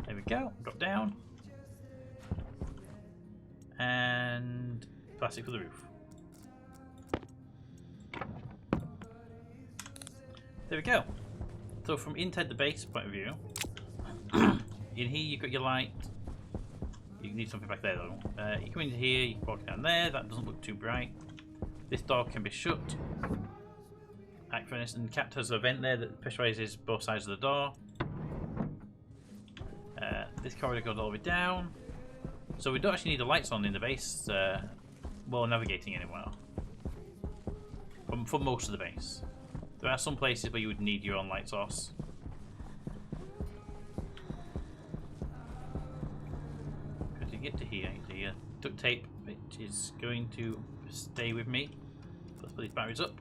There we go. Drop down. And plastic for the roof. There we go. So from inside the base point of view, in here you've got your light. You need something back there though. You come in here, you can walk down there. That doesn't look too bright. This door can be shut. Act furnace, and Cap has a vent there that pressurizes both sides of the door. This corridor goes all the way down. So we don't actually need the lights on in the base while navigating anywhere. For most of the base. There are some places where you would need your own light source. To get to here, the duct tape, which is going to stay with me. Let's put these batteries up.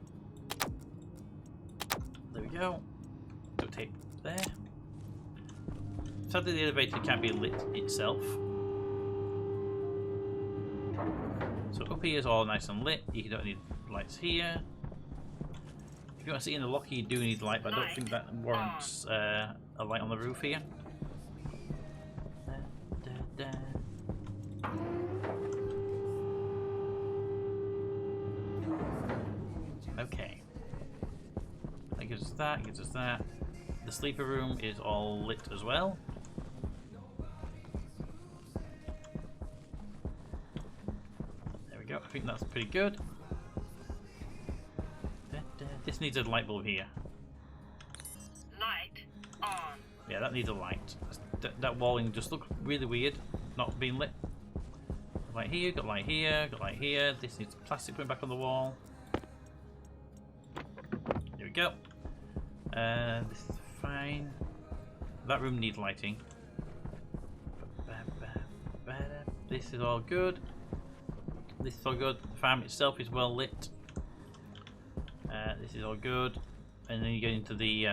There we go. Duct tape there. Sadly, the elevator can't be lit itself. So up here is all nice and lit. You don't need lights here. If you want to see in the locker, you do need light, but I don't think that warrants a light on the roof here. Okay. That gives us that, gives us that. The sleeper room is all lit as well. There we go, I think that's pretty good. This needs a light bulb here. Light on. Yeah, that needs a light. That walling just looks really weird, not being lit. Light here, got light here, got light here. This needs plastic put back on the wall. There we go. This is fine. That room needs lighting. This is all good. This is all good. The farm itself is well lit. This is all good. And then you get into the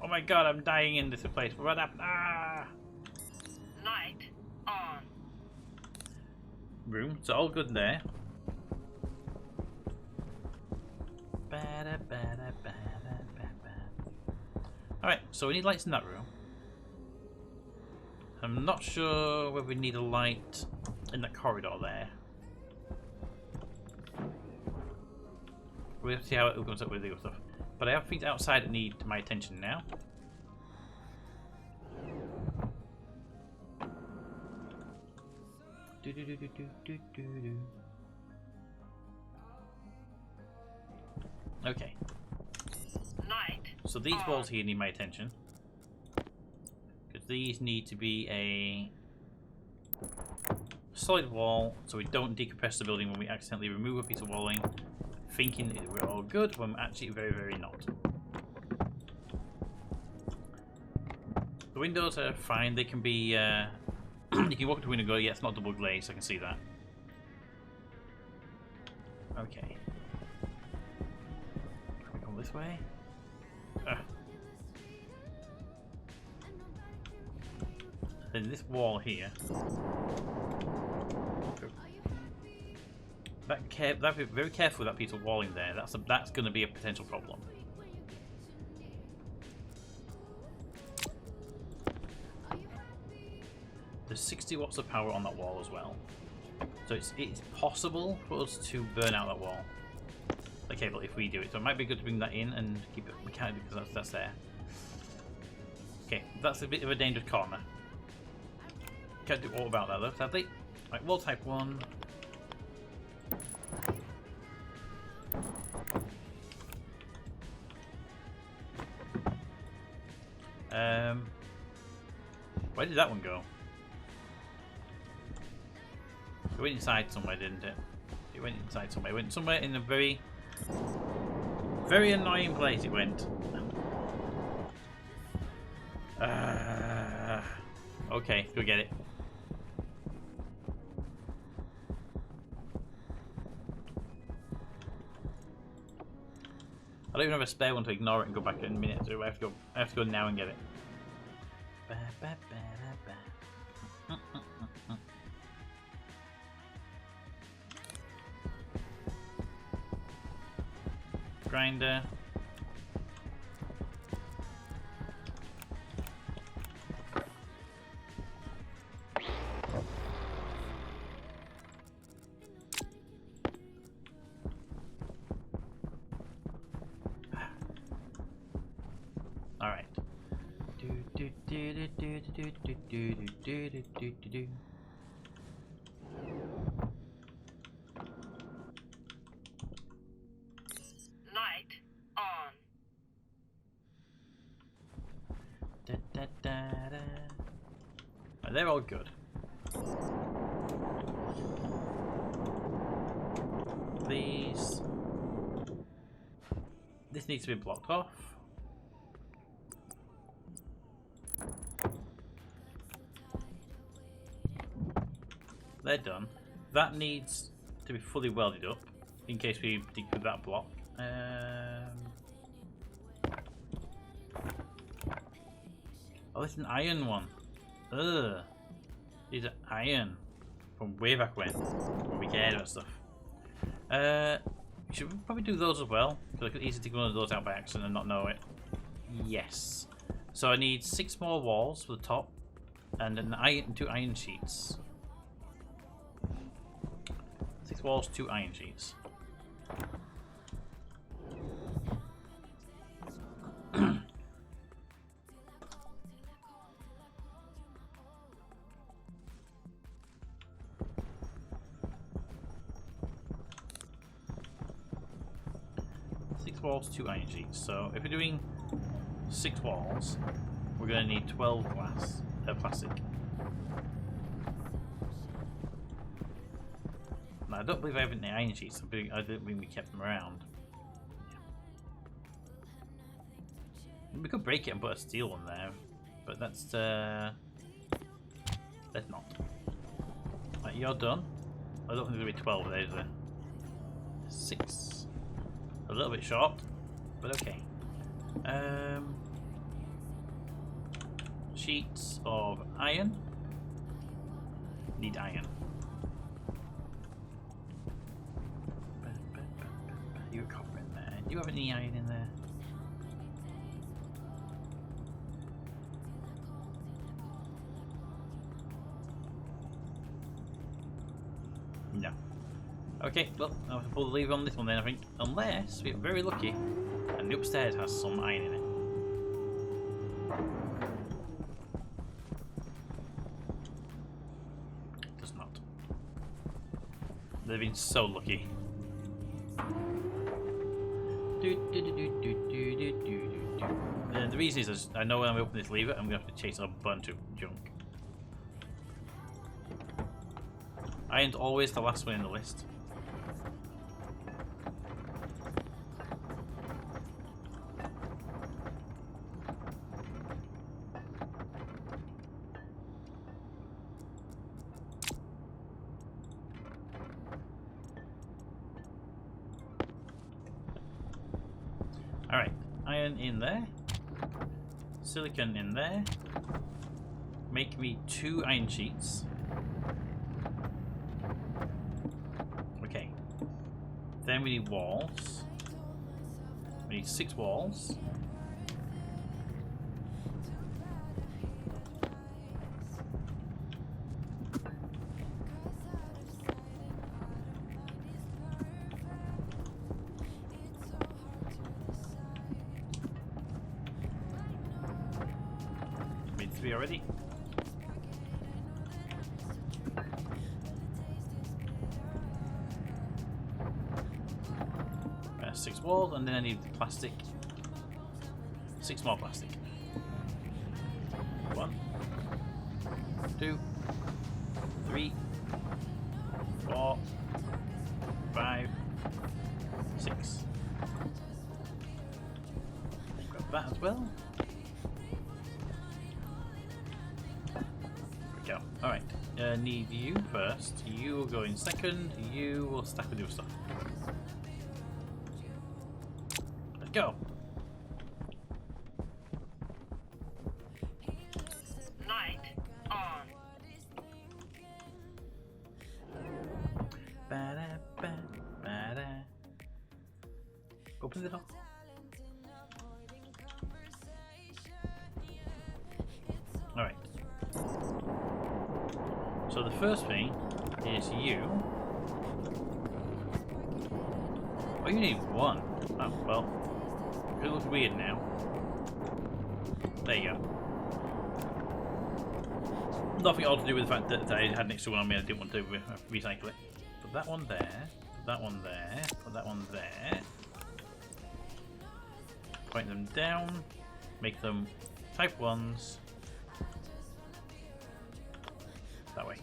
oh my god, I'm dying in this place. What happened? Ah! Light on. Room. So all good there. Alright, so we need lights in that room. I'm not sure whether we need a light in the corridor there. We'll have to see how it goes up with the other stuff. But I have things outside that need my attention now. Okay. Light. So these walls here need my attention. Because these need to be a solid wall so we don't decompress the building when we accidentally remove a piece of walling, thinking that we're all good when we're actually very, very not. The windows are fine. They can be, you can walk to the window and go, yeah, it's not double glazed, I can see that. Okay. Can we come this way? Then this wall here. That be very careful with that piece of walling there. That's going to be a potential problem. There's 60 watts of power on that wall as well, so it's possible for us to burn out that wall. The cable if we do it. So it might be good to bring that in and keep it mechanical because that's there. Okay, that's a bit of a dangerous corner. Can't do all about that though, sadly. Right, wall type 1. Where did that one go? It went inside somewhere, didn't it? It went inside somewhere. It went somewhere in a very, very annoying place. It went. Okay, go get it. I don't even have a spare one to ignore it and go back in a minute. So I have to go now and get it. Grinder. Alright. Light on. They're all good. These. This needs to be blocked off. They're done. That needs to be fully welded up in case we dig through that block. Oh, this is an iron one. Ugh. These are iron from way back when we cared about stuff. Should we probably do those as well? Because I could easily take one of those out by accident and not know it. Yes. So I need 6 more walls for the top and an iron, 2 iron sheets. 6 walls, 2 iron sheets. Walls, 2 iron sheets. So if we're doing 6 walls, we're going to need 12 glass, plastic. Now, I don't believe I have any iron sheets. I don't think we kept them around. We could break it and put a steel one there, but that's let's not. Right, you're done. I don't think there'll be 12 of those there. 6. A little bit short, but okay. Sheets of iron. Need iron. You got copper in there. Do you have any iron in there? No. Okay, well, I'll have to pull the lever on this one then, I think. Unless we're very lucky and the upstairs has some iron in it. It does not. They've been so lucky. The reason is I know when I open this lever, I'm going to have to chase a bunch of junk. Iron's always the last one in the list. Alright, iron in there, silicon in there, make me 2 iron sheets. Okay, then we need walls, we need 6 walls. Already. 6 walls, and then I need plastic. 6 more plastic. 1, 2, 3, 4, 5, 6. Grab that as well. Alright, need you first. You will go in second. You will stack with your stuff. Let's go. Light on. Open the door. Alright. So the first thing is you. Oh, you need 1. Oh, well. It looks weird now. There you go. Nothing all to do with the fact that I had an extra one on me. I didn't want to recycle it. Put that one there. Put that one there. Put that one there. Point them down. Make them type 1s. That way.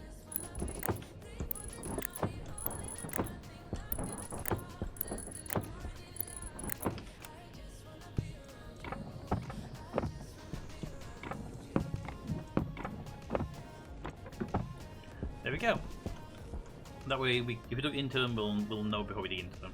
There we go. That way, if we look into them, we'll know before we dig into them.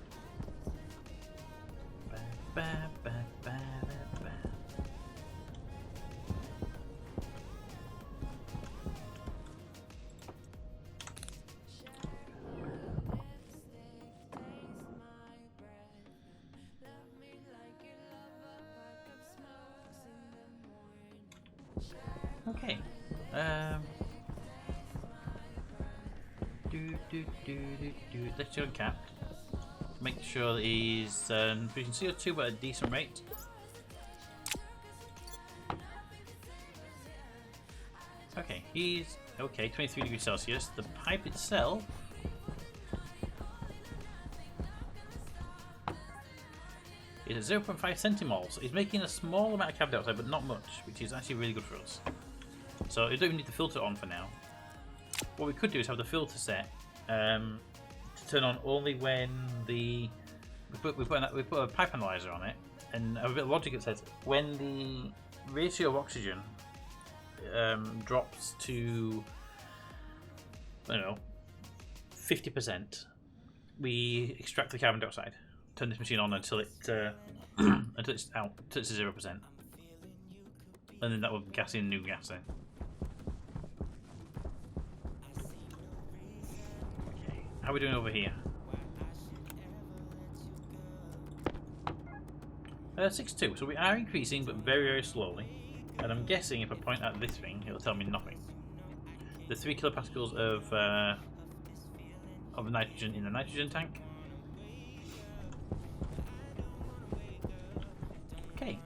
Okay. Let's go cap. Make sure that he's producing CO2 at a decent rate. Okay, he's okay. 23 degrees Celsius. The pipe itself. Is at 0.5 centimoles. He's making a small amount of carbon dioxide, but not much, which is actually really good for us. So we don't even need the filter on for now. What we could do is have the filter set to turn on only when we put a pipe analyzer on it, and have a bit of logic that says when the ratio of oxygen drops to, I don't know, 50%, we extract the carbon dioxide. Turn this machine on until it until it's out, until it's 0%, and then that will gas in new gas in. Okay, how are we doing over here? 6.2. So we are increasing, but very, very slowly. And I'm guessing if I point at this thing, it'll tell me nothing. The 3 kilopascals of nitrogen in the nitrogen tank. Okay,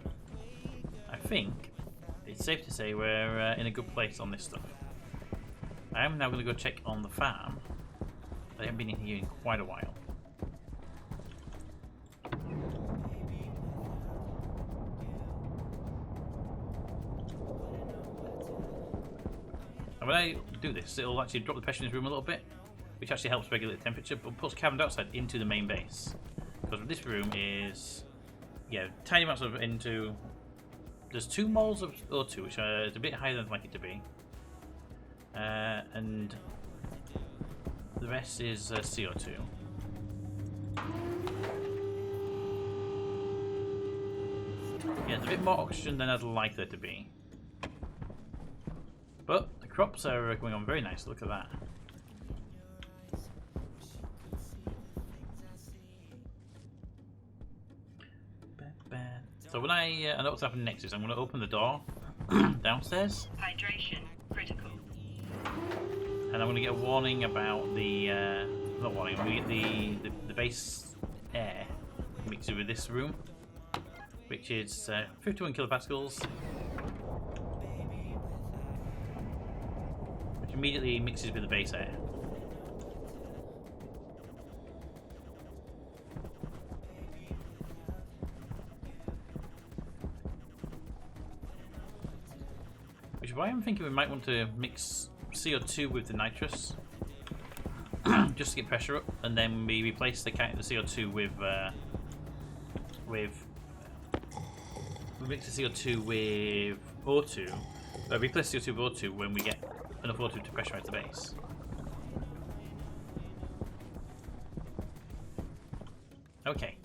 I think it's safe to say we're in a good place on this stuff. I am now going to go check on the farm. I haven't been in here in quite a while. And when I do this, it'll actually drop the pressure in this room a little bit, which actually helps regulate the temperature, but puts carbon dioxide into the main base. Because this room is... yeah, tiny amounts of into. There's 2 moles of O2, which is a bit higher than I'd like it to be, and the rest is CO2. Yeah, there's a bit more oxygen than I'd like there to be, but the crops are going on very nice. Look at that. So when I know what's happening next is I'm going to open the door downstairs. Hydration critical. And I'm going to get a warning about the not warning. I'm going to get the base air mixed with this room, which is 51 kilopascals, which immediately mixes with the base air. Which is why I'm thinking we might want to mix CO2 with the nitrous, just to get pressure up, and then we replace the CO2 with we mix the CO2 with O2. Replace CO2 with O2 when we get enough O2 to pressurize the base. Okay.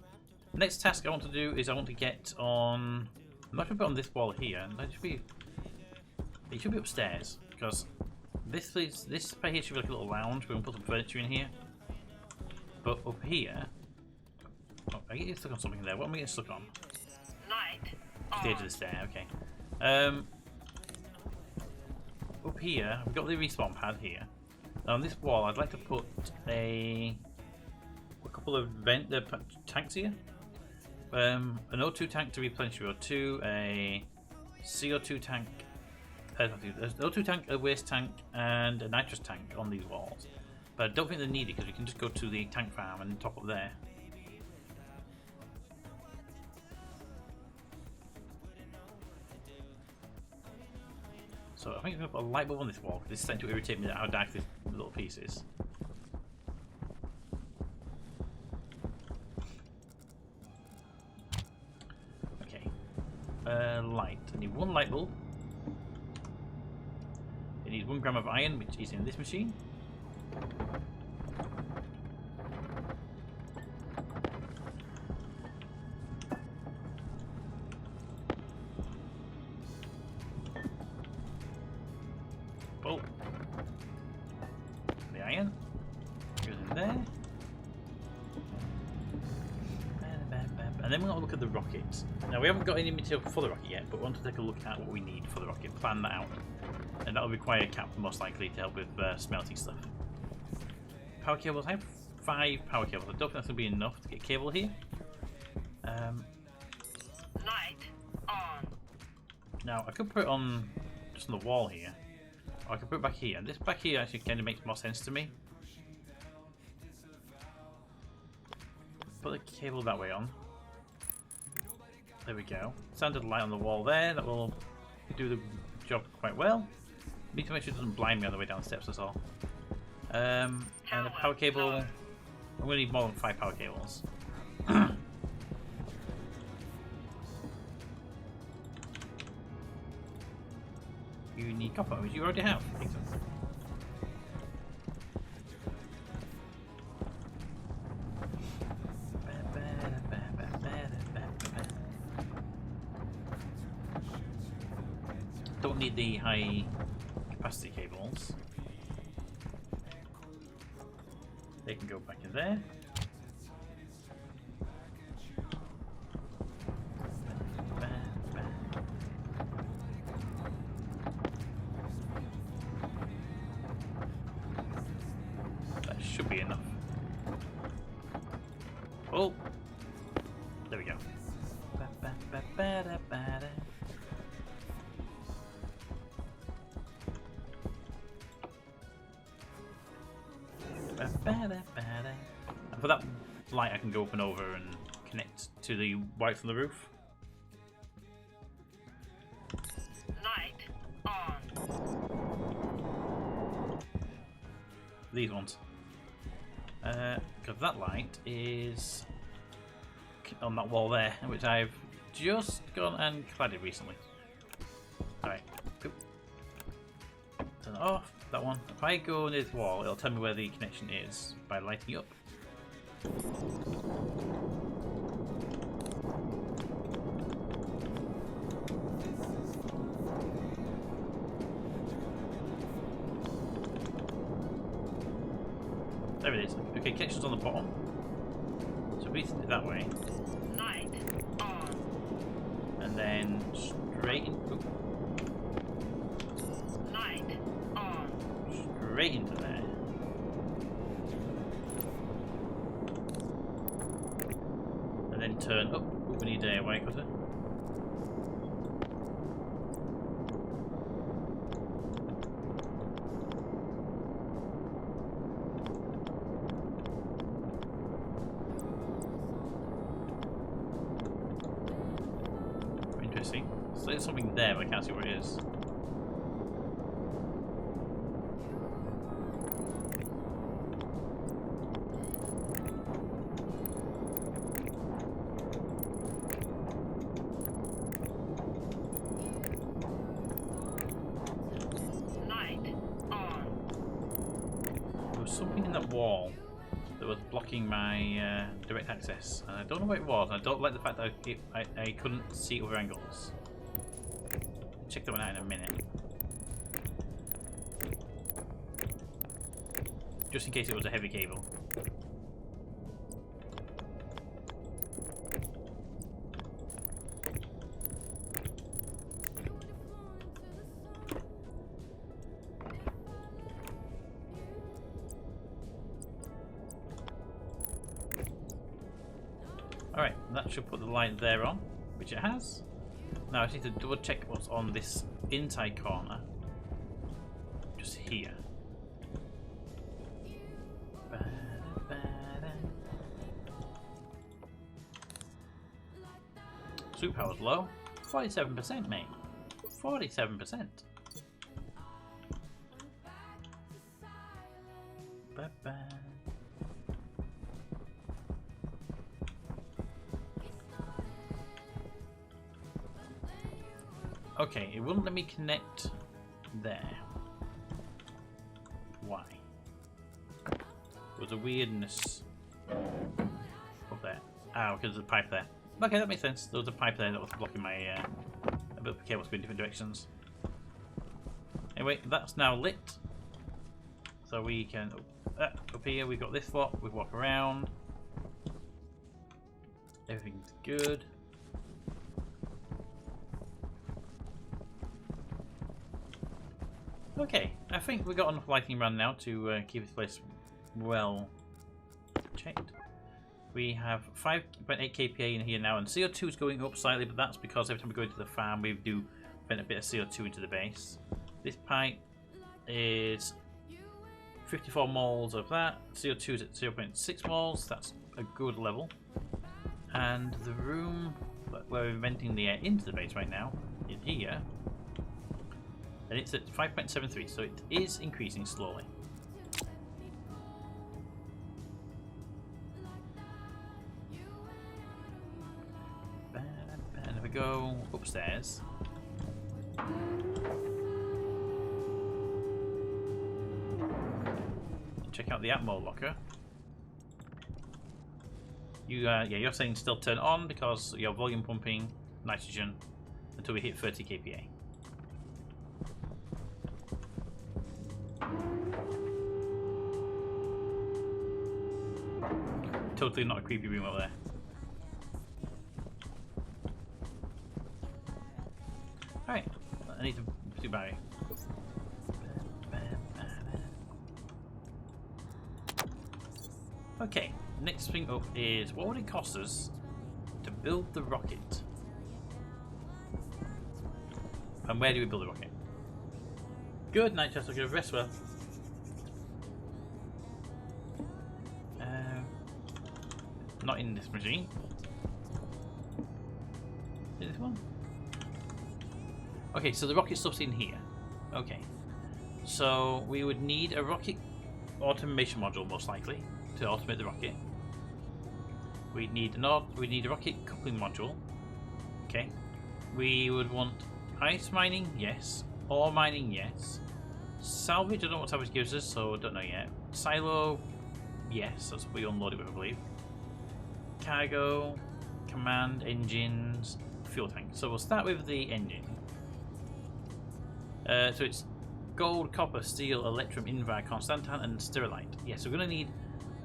Next task I want to do is I want to get on. I'm not going to put it on this wall here. It should be upstairs, because this place here should be like a little lounge. We're going to put some furniture in here. But up here, oh, I get stuck on something there. What am I getting stuck on? Light Just the edge of the stair. Okay. Up here, we've got the respawn pad here. Now on this wall, I'd like to put a couple of tanks here. An O2 tank to replenish your O2, CO2 tank, there's an O2 tank, a waste tank, and a nitrous tank on these walls. But I don't think they're needed because we can just go to the tank farm and top up there. So I think I'm going to put a light bulb on this wall because this is starting to irritate me how dark this little piece is. Okay. Light. I need one light bulb. It needs 1 gram of iron, which is in this machine. Oh, the iron goes in there. And then we're going to look at the rockets. Now we haven't got any material for the rocket yet, but we want to take a look at what we need for the rocket, plan that out. And that will require a cap most likely to help with smelting stuff. Power cables, I have 5 power cables. I don't think that's going to be enough to get cable here. Light on. Now I could put it on just on the wall here. Or I could put it back here. And this back here actually kind of makes more sense to me. Put the cable that way on. There we go. Standard light on the wall there. That will do the job quite well. Need to make sure it doesn't blind me on the way down the steps, that's all. And a power cable. I'm going to need more than 5 power cables. You need copper, which you already have. Excellent. Don't need the high capacity cables. They can go back in there. That should be enough. Oh, there we go. And for that light I can go up and over and connect to the wires from the roof. Light on. These ones. Because that light is on that wall there, which I've just gone and cladded recently. Alright. Turn it off. That one. If I go near this wall, it'll tell me where the connection is by lighting it up. There it is. Okay, connection's on the bottom. So we need to do it that way. Light on. And then straight in. Oop, Light on. straight into there. And then turn up. Ooh, we need a wire cutter. Interesting. So there's something there, but I can't see where it is. Light on. There was something in that wall that was blocking my direct access, and I don't know what it was. I don't like the fact that I couldn't see other angles. Check that one out in a minute. Just in case it was a heavy cable. Alright, that should put the light there on, which it has. Now I just need to double check what's on this inside corner. Just here. Suit power's low. 47%, mate. 47%. Bye-bye. Okay, it wouldn't let me connect there. Why? There was a weirdness up there. Ah, because there's a pipe there. Okay, that makes sense. There was a pipe there that was blocking my a bit of the cables going different directions. Anyway, that's now lit. So we can up here we've got this lot, we walk around. Everything's good. Okay, I think we got enough lighting around now to keep this place well checked. We have 5.8 kPa in here now, and CO2 is going up slightly, but that's because every time we go into the farm, we do vent a bit of CO2 into the base. This pipe is 54 moles of that. CO2 is at 0.6 moles. That's a good level. And the room where we're venting the air into the base right now is here. And it's at 5.73, so it is increasing slowly. And if we go upstairs, check out the Atmo locker. Yeah, you're saying still turn on because you're volume pumping nitrogen until we hit 30 kPa. Totally not a creepy room over there. Alright, I need to do Barry. Okay, next thing up is what would it cost us to build the rocket? And where do we build the rocket? Good night, Chester. Good rest well. Not in this machine. Is this one? Okay, so the rocket stuff's in here. Okay. So we would need a rocket automation module most likely to automate the rocket. We'd need a rocket coupling module. Okay. We would want ice mining, yes. Ore mining, yes. Salvage, I don't know what salvage gives us, so I don't know yet. Silo, yes, that's what we unload it with, I believe. Cargo, command, engines, fuel tank. So we'll start with the engine. So it's gold, copper, steel, electrum, invar, constantan, and sterilite. Yeah, so we're going to need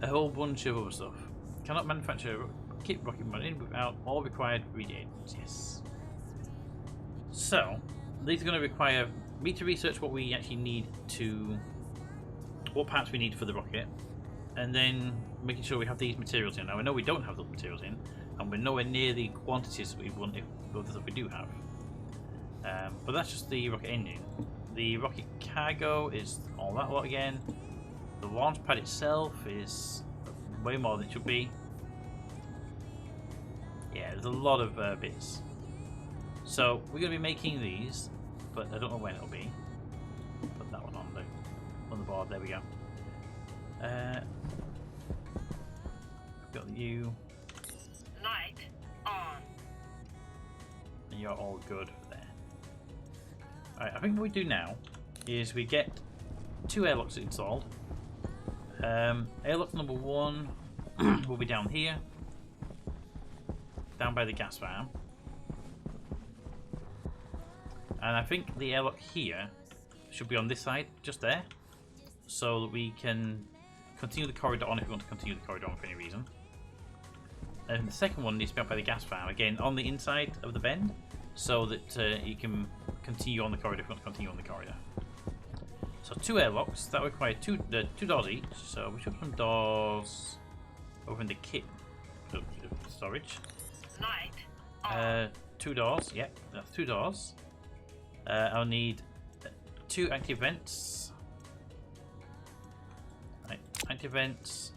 a whole bunch of other stuff. Cannot manufacture a kit rocket running without all required reagents. Yes. So these are going to require me to research what we actually need to, what parts we need for the rocket, and then making sure we have these materials in. Now I know we don't have those materials in, and we're nowhere near the quantities that we want if the stuff we do have. But that's just the rocket engine. The rocket cargo is all that lot again. The launch pad itself is way more than it should be. Yeah, there's a lot of bits. So we're going to be making these, but I don't know when it'll be. Put that one on the board. There we go. Got you. Light on. And you're all good there. Alright, I think what we do now is we get 2 airlocks installed. Airlock number 1 will be down here, down by the gas farm. And I think the airlock here should be on this side, just there, so that we can continue the corridor on if we want to continue the corridor on for any reason. And the second one needs to be up by the gas farm, again on the inside of the bend, so that you can continue on the corridor if you want to continue on the corridor. So 2 airlocks, that require two doors each, so we should put some doors over in the kit storage. Light on. 2 doors. Yep, that's 2 doors. I'll need 2 active vents. Right, active vents,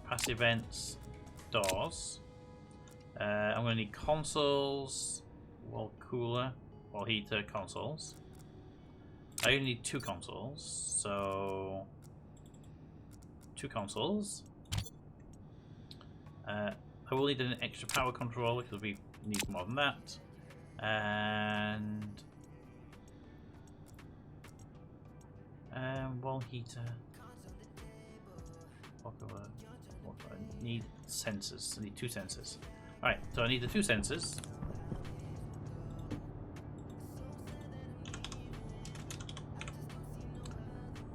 passive vents, doors. I'm going to need consoles, wall cooler, wall heater, consoles. I only need 2 consoles, so 2 consoles. I will need an extra power controller because we need more than that. And wall heater. What do I need? Sensors. I need 2 sensors. Alright, so I need the 2 sensors.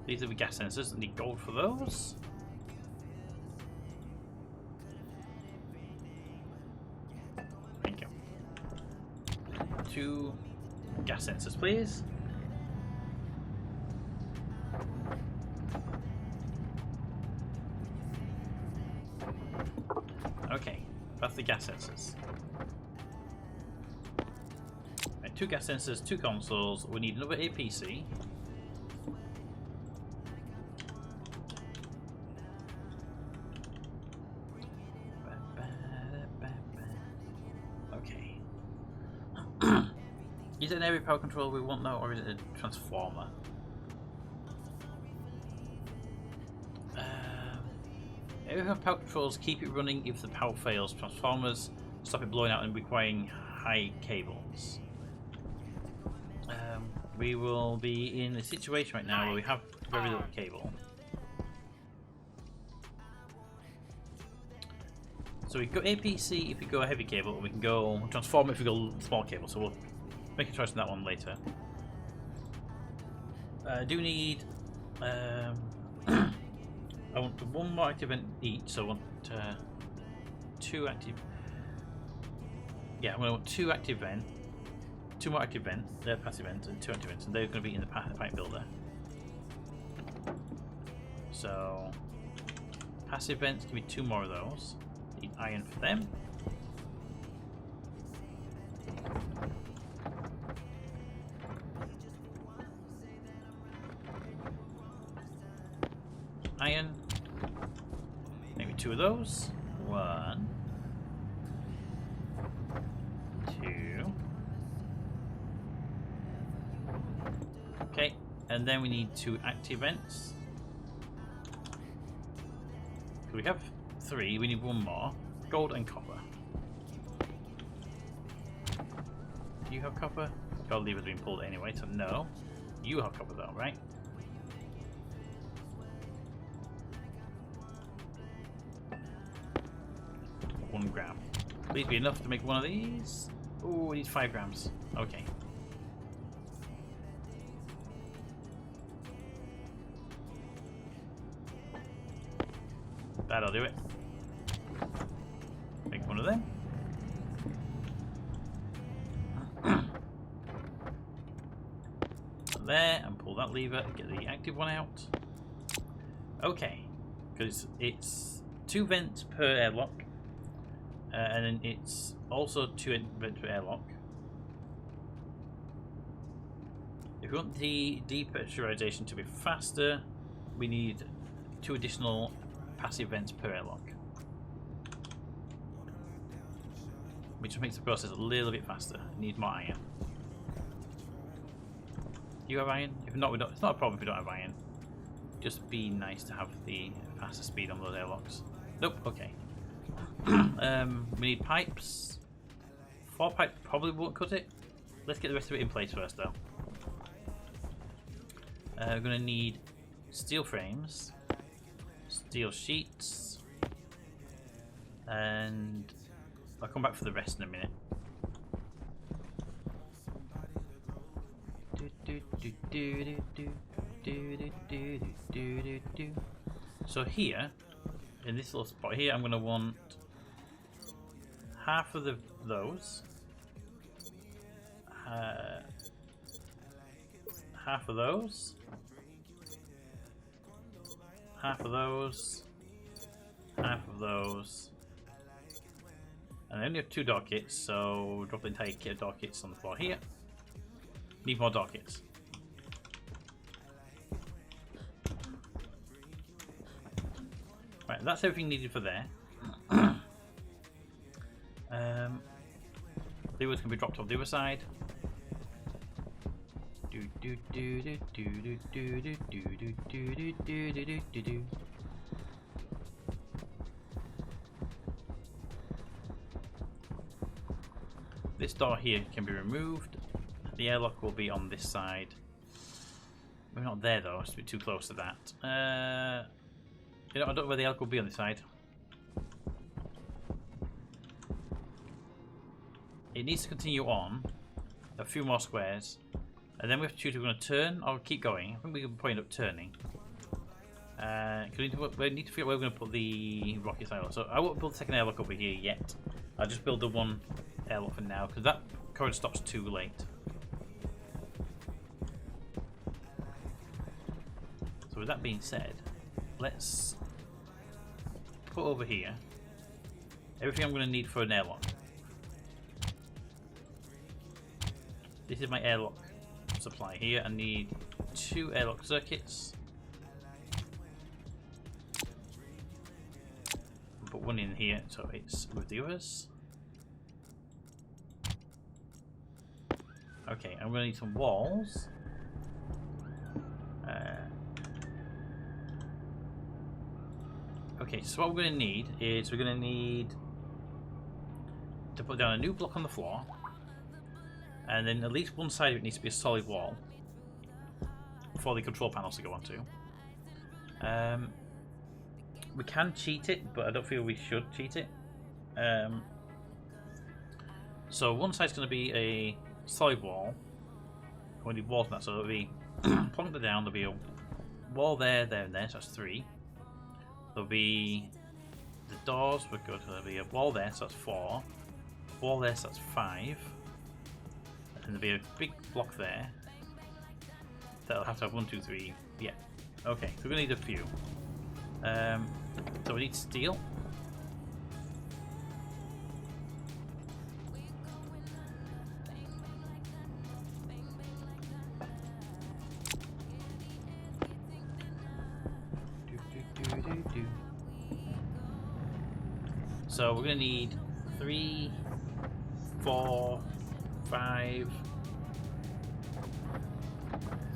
These are the gas sensors. I need gold for those. Thank you. 2 gas sensors, please. Okay, that's the gas sensors. Right, 2 gas sensors, 2 consoles. We need another APC. Okay. Is it an area power controller we want now, or is it a transformer? Area power controls keep it running if the power fails. Transformers stop it blowing out and requiring high cables. We will be in a situation right now where we have very little cable. So we go APC if we go a heavy cable, or we can go transformer if we go small cable. So we'll make a choice on that one later. I do need. I want 1 more active vent each, so I want 2 active. Yeah, I'm going to want 2 active vent, 2 more active vent, they're passive vents, and 2 active vents, and they're going to be in the pipe builder. So, passive vents, give me 2 more of those. Need iron for them. Iron. Maybe 2 of those. 1, 2. Okay, and then we need 2 active vents. So we have 3. We need 1 more. Gold and copper. Do you have copper? Gold lever's been pulled anyway, so no. You have copper though, right? Gram. Please be enough to make one of these. Oh, we need 5 grams. Okay. That'll do it. Make one of them. There, and pull that lever and get the active one out. Okay, because it's 2 vents per airlock. And then it's also 2 vents per airlock. If we want the depressurization to be faster, we need 2 additional passive vents per airlock, which makes the process a little bit faster. I need more iron. Do you have iron? If not, it's not a problem if we don't have iron. Just be nice to have the faster speed on those airlocks. Nope. Okay. We need pipes. 4 pipes probably won't cut it. Let's get the rest of it in place first, though. We're going to need steel frames, steel sheets, and I'll come back for the rest in a minute. So here, in this little spot here, I'm going to want half of those, half of those, half of those, half of those, And I only have 2 door kits, so drop the entire kit of door kits on the floor here. Need more door kits. Right, that's everything needed for there. Levers can be dropped on the other side. Do do do do do do do do do do do do do do. This door here can be removed. The airlock will be on this side. We're not there though, it's a bit too close to that. You know, I don't know where the airlock will be on this side. It needs to continue on a few more squares, and then we have to choose if we're going to turn or keep going. I think we can probably end up turning. We need to figure out where we're going to put the rocket silo. So I won't build the second airlock over here yet. I'll just build the one airlock for now, because that current stops too late. So with that being said, let's put over here everything I'm going to need for an airlock. This is my airlock supply here. I need 2 airlock circuits. Put one in here so it's with the others. Okay, I'm going to need some walls. Okay, so what we're going to need is we're going to need to put down a new block on the floor. And then at least one side of it needs to be a solid wall for the control panels to go onto. We can cheat it, but I don't feel we should cheat it. So one side's going to be a solid wall. We need walls on that, so it'll be plonk it down. There'll be a wall there, there, and there. So that's 3. There'll be the doors. We're good. There'll be a wall there, so that's 4. Wall there, so that's 5. And there'll be a big block there. That'll have to have 1, 2, 3. Yeah. Okay, so we're gonna need a few. So we need steel. So we're gonna need 3, 4, 5,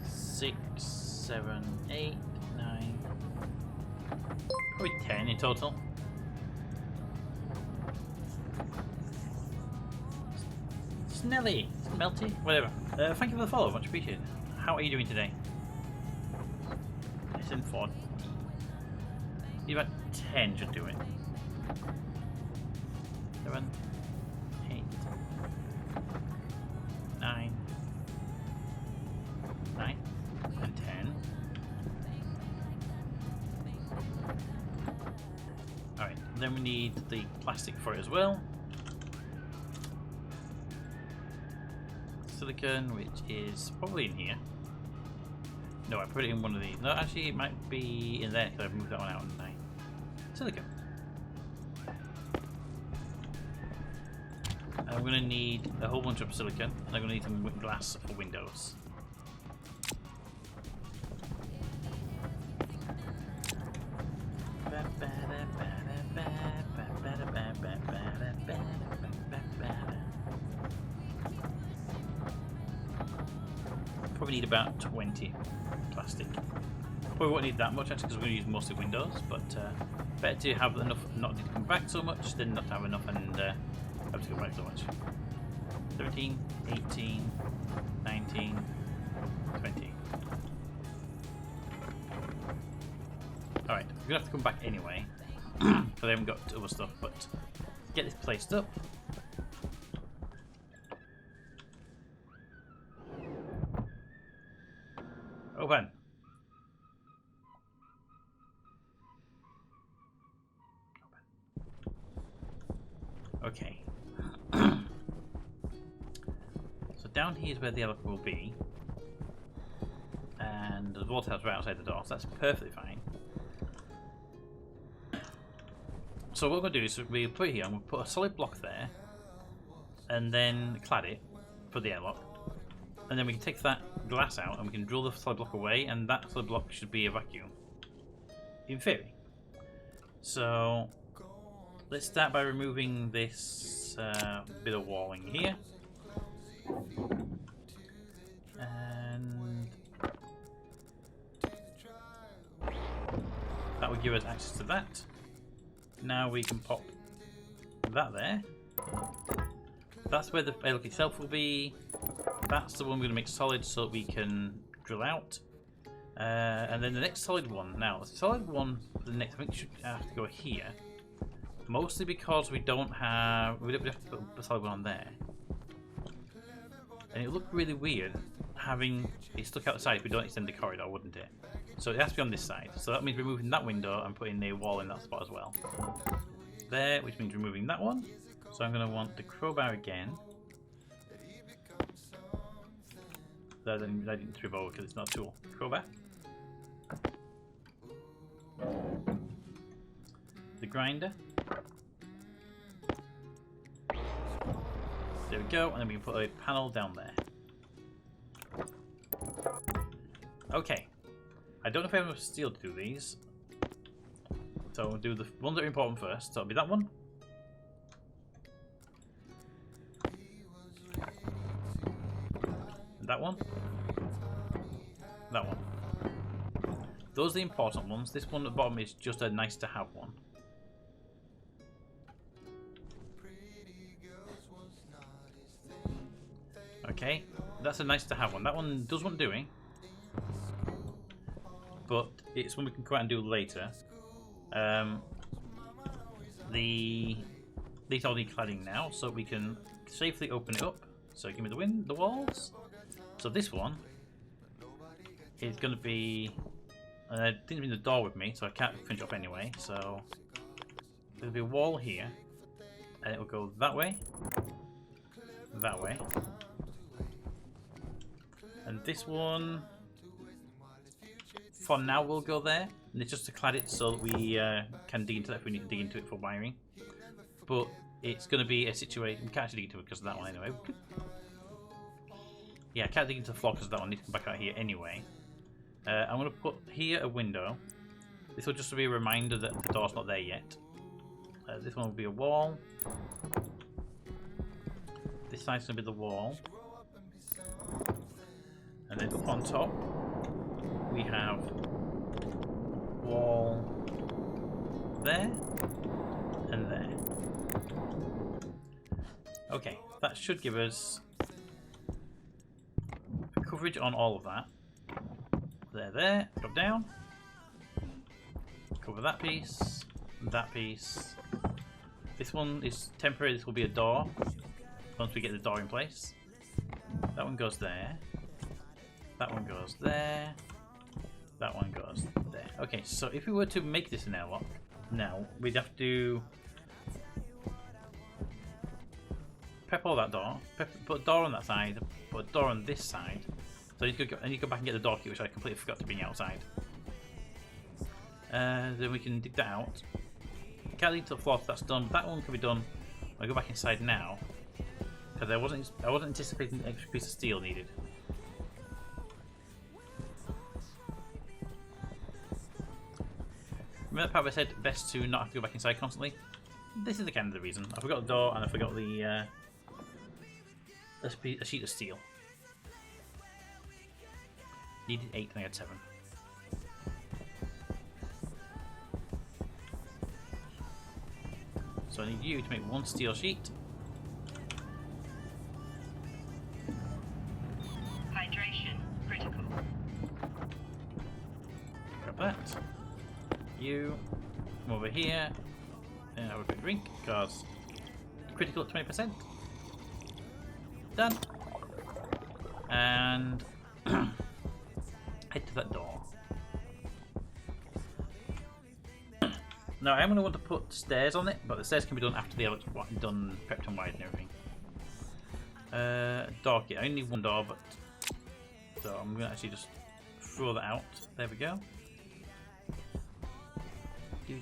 6, 7, 8, 9, probably 10 in total. Snelly, Melty, whatever. Thank you for the follow, much appreciated. How are you doing today? SN4. Need about 10 should do it. 7, 8, 9, and 10. Alright, then we need the plastic for it as well. Silicone, which is probably in here. No, I put it in one of these. No, actually it might be in there because I've moved that one out, haven't I? Silicone. I'm going to need a whole bunch of silicone, and I'm going to need some glass for windows. Probably need about 20 plastic. Probably won't need that much actually because we're going to use mostly windows, but better to have enough not to come back so much than not to have enough and have to go back so much. 17, 18, 19, 20. Alright, we're going to have to come back anyway because I haven't got other stuff, but get this placed up. Open. Okay. So down here is where the airlock will be, and the water house right outside the door, so that's perfectly fine. So what we're going to do is we put it here, and we'll put a solid block there, and then clad it for the airlock. And then we can take that glass out and we can drill the solid block away, and that solid block should be a vacuum. In theory. So let's start by removing this bit of walling here. And that will give us access to that. Now we can pop that there. That's where the airlock itself will be. That's the one we're going to make solid so that we can drill out. And then the next solid one. Now, the solid one, the next, I think should have to go here. Mostly because we don't have, we have to put a solid one on there. And it would look really weird having it stuck outside if we don't extend the corridor, wouldn't it? So it has to be on this side. So that means removing that window and putting a wall in that spot as well. There, which means removing that one. So I'm going to want the crowbar again. That didn't trip over because it's not a tool. Crowbar. The grinder. There we go, and then we can put a panel down there. Okay. I don't know if I have enough steel to do these. So we'll do the ones that are important first. So it'll be that one. That one. That one. Those are the important ones. This one at the bottom is just a nice to have one. Okay, that's a nice to have one. That one does want doing, but it's one we can come out and do later. These all need cladding now, so we can safely open it up. So give me the walls. So this one is going to be. I didn't bring the door with me, so I can't finish off anyway. So there'll be a wall here, and it will go that way, that way. And this one, for now, will go there. And it's just to clad it so that we can dig into that if we need to dig into it for wiring. But it's going to be a situation. We can't actually dig into it because of that one anyway. Yeah, I can't dig into the floor because of that one. I need to come back out here anyway. I'm going to put here a window. This will just be a reminder that the door's not there yet. This one will be a wall. This side's going to be the wall. And then up on top, we have wall there and there. Okay, that should give us coverage on all of that. There, drop down, cover that piece, that piece. This one is temporary, this will be a door once we get the door in place. That one goes there. That one goes there. That one goes there. Okay, so if we were to make this an airlock, now we'd have to prep all that door, put a door on that side, put a door on this side. So you could go back and get the door key, which I completely forgot to bring outside. Then we can dig that out. Can't lead to the floor if that's done. That one can be done. I'll go back inside now because I wasn't anticipating an extra piece of steel needed. Remember that part I said best to not have to go back inside constantly? This is the kind of the reason. I forgot the door and I forgot the a sheet of steel. Needed 8 and I had 7. So I need you to make 1 steel sheet. Hydration critical. Grab that. You come over here and have a quick drink because critical at 20%. Done. And head to that door. Now I'm going to want to put stairs on it, but the stairs can be done after the other's done, prepped and wired and everything. Door kit. I only need 1 door, but so I'm going to actually just throw that out. There we go. It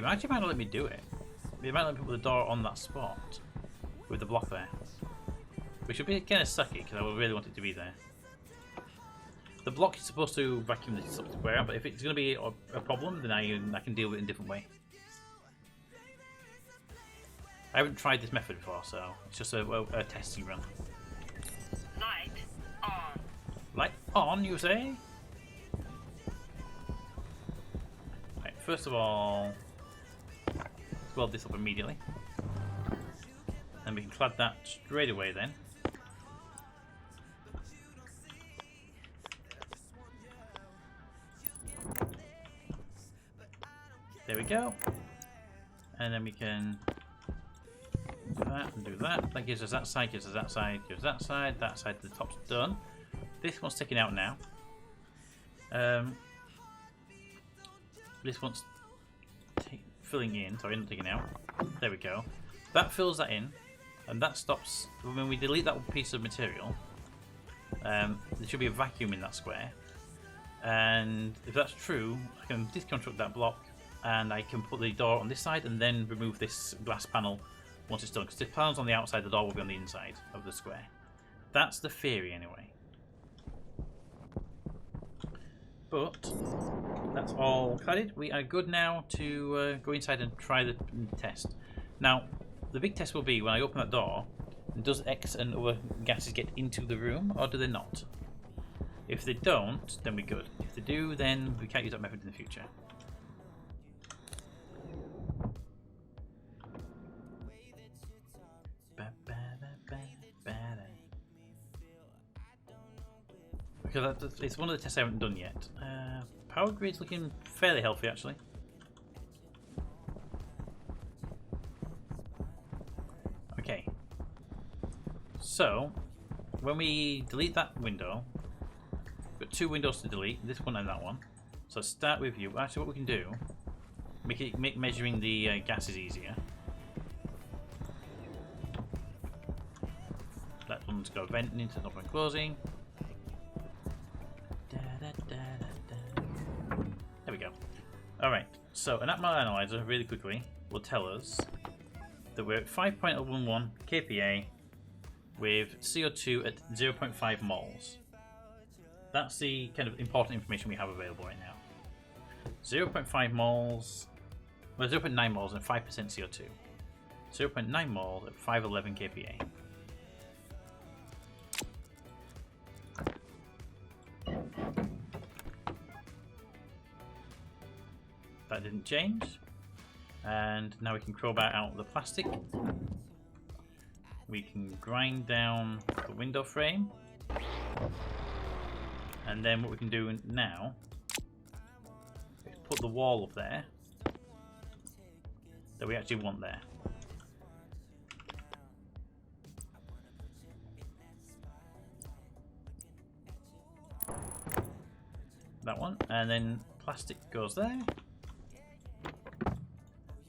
actually might not let me do it. It might let me put the door on that spot with the block there. Which would be kind of sucky because I would really want it to be there. The block is supposed to vacuum the square out, but if it's going to be a problem, then I can deal with it in a different way. I haven't tried this method before, so it's just a testing run. Light on. Light on, you say? Right, first of all, let's weld this up immediately. And we can clad that straight away then. There we go. And then we can do that and do that. That gives us that side, gives us that side, gives us that side to the top's done. This one's sticking out now. This one's filling in, sorry, not taking out. There we go. That fills that in, and that stops. When we delete that piece of material, there should be a vacuum in that square. And if that's true, I can deconstruct that block, and I can put the door on this side and then remove this glass panel once it's done. Because this panel's on the outside, the door will be on the inside of the square. That's the theory anyway. But that's all cladded. We are good now to go inside and try the test. Now, the big test will be when I open that door, does X and other gases get into the room, or do they not? If they don't, then we're good. If they do, then we can't use that method in the future. Because it's one of the tests I haven't done yet. Power grid's looking fairly healthy, actually. Okay. So, when we delete that window, we've got two windows to delete, this one and that one. So start with you. Actually, what we can do, make measuring the gases easier. That one's got venting into open and closing. There we go. Alright, so an atmospheric analyzer, really quickly, will tell us that we're at 5.011 kPa with CO2 at 0.5 moles. That's the kind of important information we have available right now. 0.5 moles, well 0.9 moles and 5% CO2. 0.9 moles at 511 kPa. That didn't change. And now we can crowbar out the plastic. We can grind down the window frame. And then what we can do now is put the wall up there that we actually want there. That one, and then plastic goes there.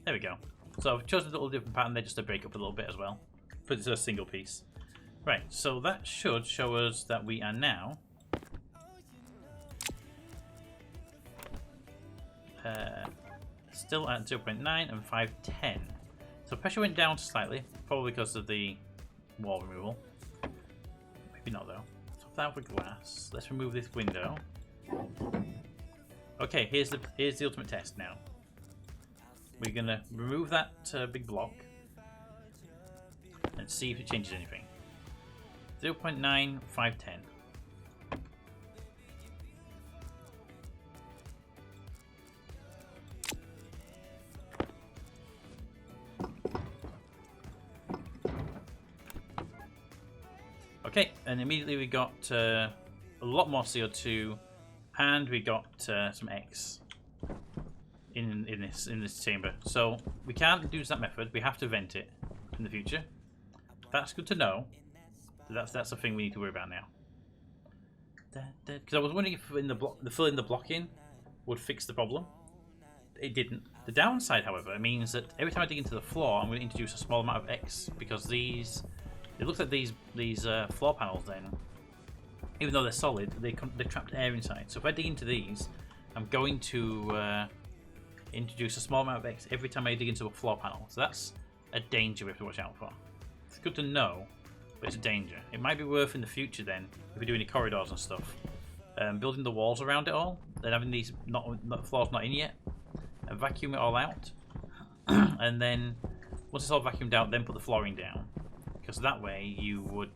There we go. So I've chosen a little different pattern there just to break up a little bit as well. Put it to a single piece. Right, so that should show us that we are now still at 0.9 and 510. So pressure went down slightly, probably because of the wall removal. Maybe not though. Top that with glass. Let's remove this window. Okay, here's the ultimate test now. We're gonna remove that big block and see if it changes anything. 0.9, 510. Okay, and immediately we got a lot more CO2, and we got some X in this chamber. So we can't use that method. We have to vent it in the future. That's good to know. That's the thing we need to worry about now. Because I was wondering if filling the block in would fix the problem. It didn't. The downside, however, means that every time I dig into the floor, I'm going to introduce a small amount of X, because it looks like these floor panels then, even though they're solid, they trapped air inside. So if I dig into these I'm going to introduce a small amount of X every time I dig into a floor panel. So that's a danger we have to watch out for. It's good to know, but it's a danger. It might be worth in the future then, if we do any corridors and stuff, building the walls around it all, then having these floors not in yet, and vacuum it all out, and then once it's all vacuumed out, then put the flooring down, because that way you would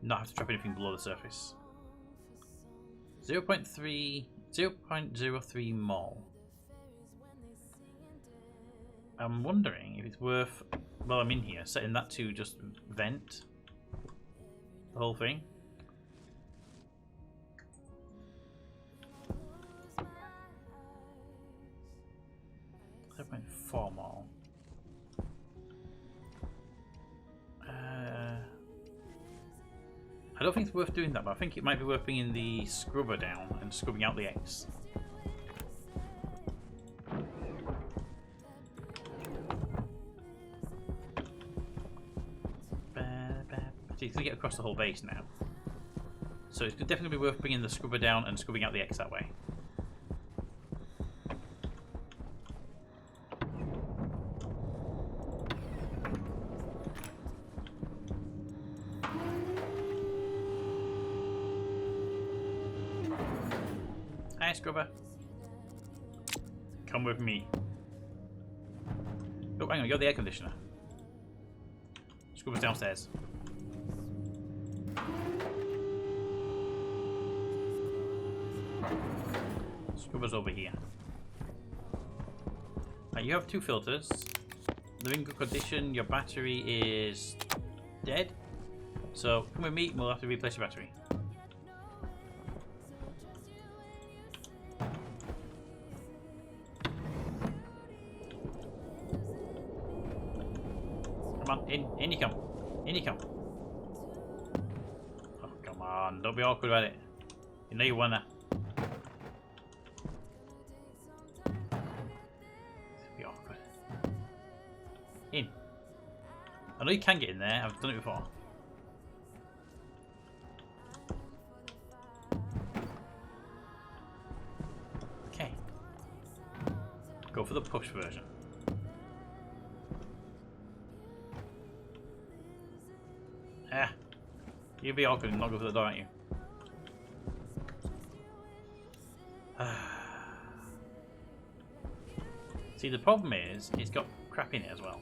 not have to trap anything below the surface. 0.03 mol. I'm wondering if it's worth, while I'm in here, setting that to just vent the whole thing. 0.4 mol. I don't think it's worth doing that, but I think it might be worth bringing the scrubber down and scrubbing out the X. It's going to get across the whole base now. So it's definitely be worth bringing the scrubber down and scrubbing out the X that way. Hi, scrubber. Come with me. Oh, hang on, you're the air conditioner. Scrubber's downstairs. Scrubber's over here. Right, you have 2 filters. They're in good condition. Your battery is dead. So come with me and we'll have to replace your battery. Come on, in you come. In you come. Oh, come on, don't be awkward about it. You know you wanna. Be awkward. In. I know you can get in there, I've done it before. Okay. Go for the push version. Ah, you'll be awkward and not go for the door, aren't you? See, the problem is, it's got crap in it as well.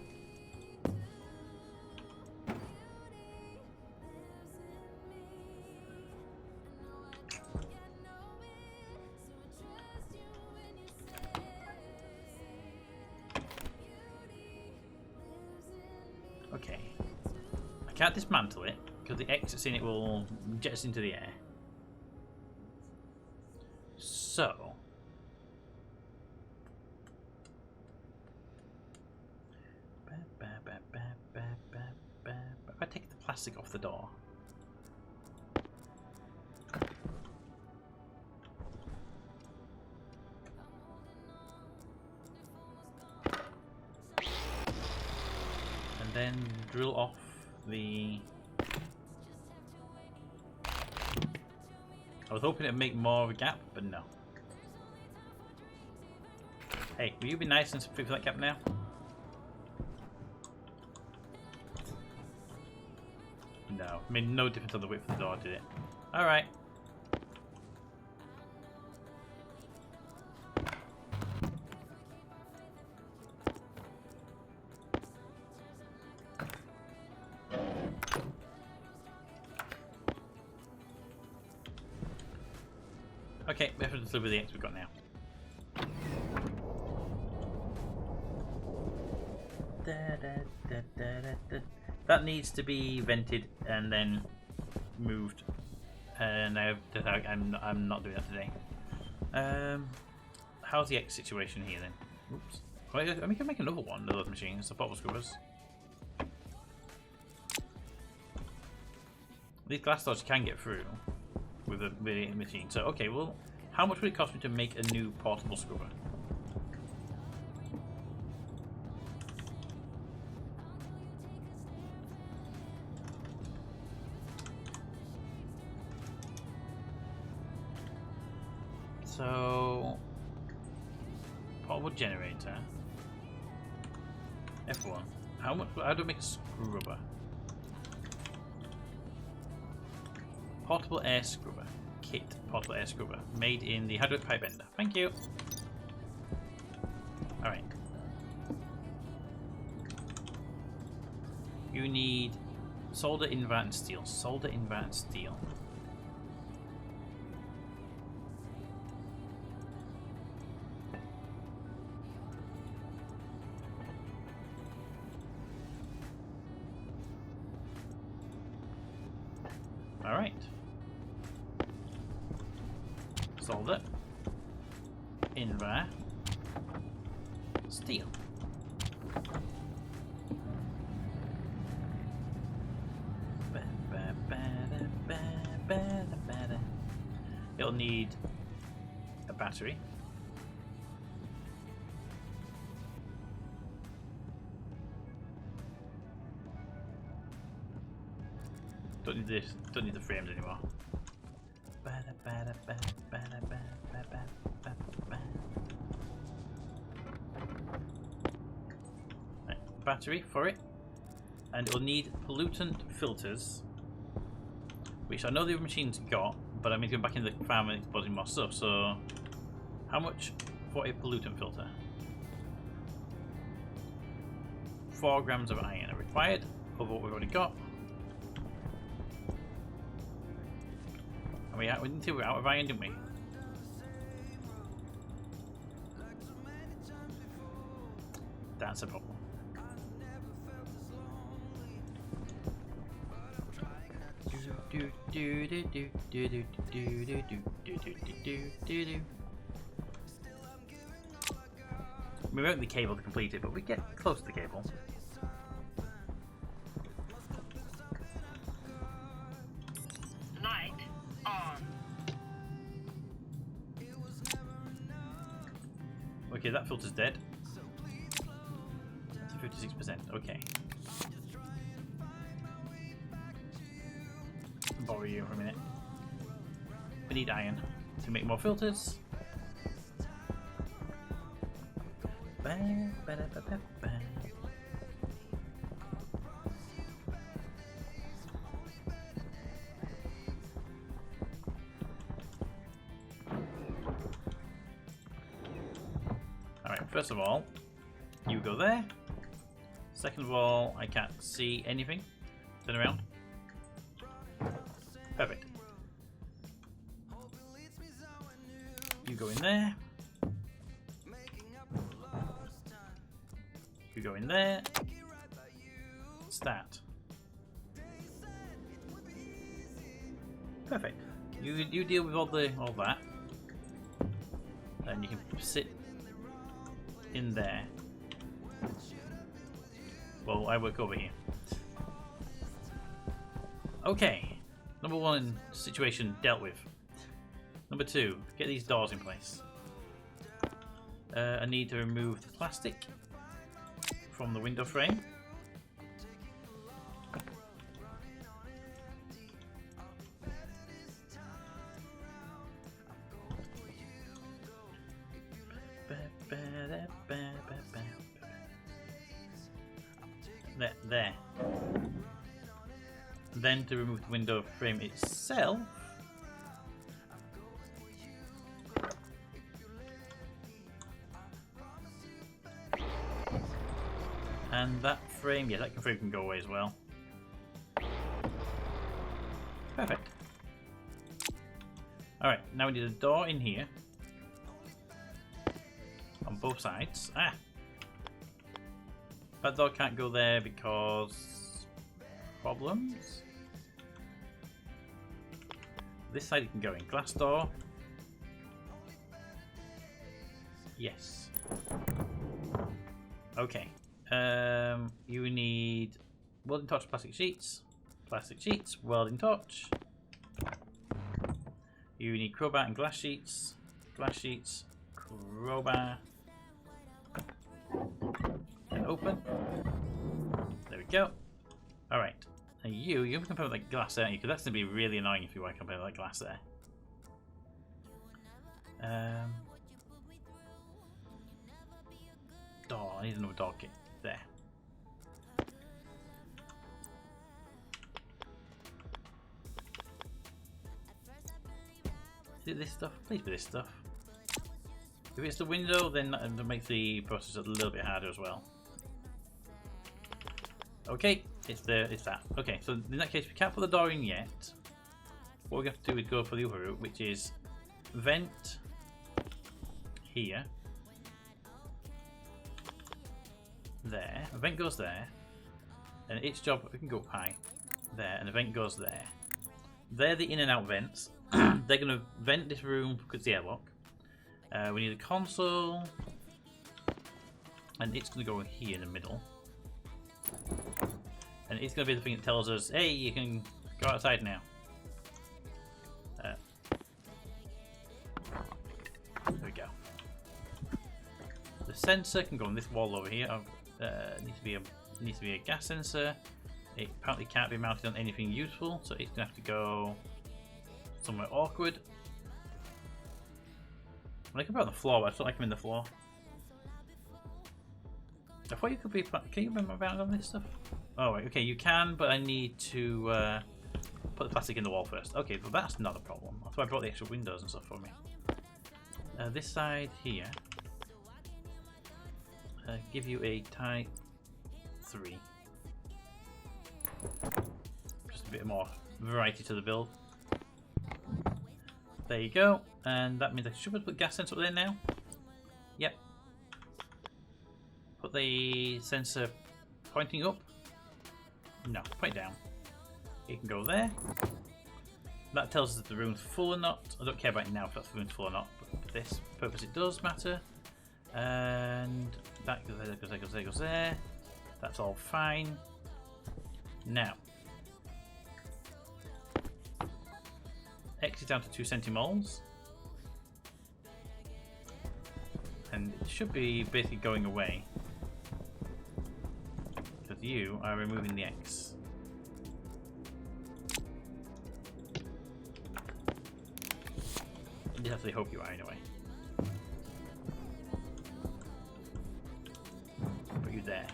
Okay. I can't dismantle it, because the exits in it will jet us into the air. So... if I take the plastic off the door... and then drill off the... I was hoping it'd make more of a gap, but no. Hey, will you be nice and fill that gap now? No, made no difference on the width of the door, did it? Alright. Okay, we have to deliver the X we've got now. That needs to be vented and then moved. And I'm not doing that today. How's the X situation here then? Oops. Well, I mean, we can make another one of those machines, the bottle scrubbers. These glass doors can get through with a machine. So, okay, well, how much would it cost me to make a new portable scrubber? So, portable generator. F1. How much? How do I make a scrubber? Portable air scrubber. Kit. Portable air scrubber. Made in the hydraulic pipe bender. Thank you. Alright. You need solder, invert, and steel. Solder, invert, and steel. Alright. Solder. Invert. Steel. It'll need a battery. Don't need this. Don't need the frames anymore. Right, battery for it, and it'll need pollutant filters, which I know the other machine's got, but I'm going to go back in the farm and exposing more stuff. So, how much for a pollutant filter? 4 grams of iron are required over what we've already got. We didn't say we were out of iron, didn't we? That's a problem. We won't the cable to complete it, but we get close to the cable. Light on. Okay, that filter's dead. That's 56%. Okay. Borrow you for a minute. We need iron to make more filters. Alright, first of all, you go there. Second of all, I can't see anything. Turn around. Perfect. You go in there. You go in there. Start. Perfect. You deal with all that, and you can sit in there. Well, I work over here. Okay. Number 1 situation dealt with. Number 2, get these doors in place. I need to remove the plastic from the window frame. There. Then to remove the window frame itself, and that frame, yeah, that frame can go away as well. Perfect. Alright, now we need a door in here on both sides. Ah! That door can't go there because problems. This side it can go in. Glass door. Yes. Okay. You need welding torch, plastic sheets, welding torch. You need crowbar and glass sheets, crowbar. And open. There we go. Alright. Now you can put that glass there, because that's going to be really annoying if you want to put that glass there. Door. I need another door kit. There. Is it this stuff? Please be this stuff. If it's the window, then that makes the process a little bit harder as well. Okay, it's that. Okay, so in that case, we can't put the door in yet. What we have to do is go for the other route, which is vent here. There. A vent goes there. And its job, we can go up high. There, and a vent goes there. They're the in and out vents. They're going to vent this room because it's the airlock. We need a console. And it's going to go here in the middle. And it's going to be the thing that tells us, hey, you can go outside now. There we go. The sensor can go on this wall over here. Needs to be a gas sensor. It apparently can't be mounted on anything useful, so it's going to have to go somewhere awkward. I can put it on the floor, but I don't like them in the floor. I thought you could be. Can you remember about on this stuff? Oh, wait, okay, you can, but I need to put the plastic in the wall first. Okay, but that's not a problem. That's why I brought the extra windows and stuff for me. This side here. Give you a type 3. Just a bit more variety to the build. There you go, and that means I should put gas sensor up there now. Yep. Put the sensor pointing up. No, point down. It can go there. That tells us if the room's full or not. I don't care about it now if that's the room's full or not, but for this purpose it does matter. And that goes there, goes there, goes there, goes there. That's all fine. Now, X is down to 2 centimoles. And it should be basically going away. Because you are removing the X. I definitely hope you are anyway. Put you there.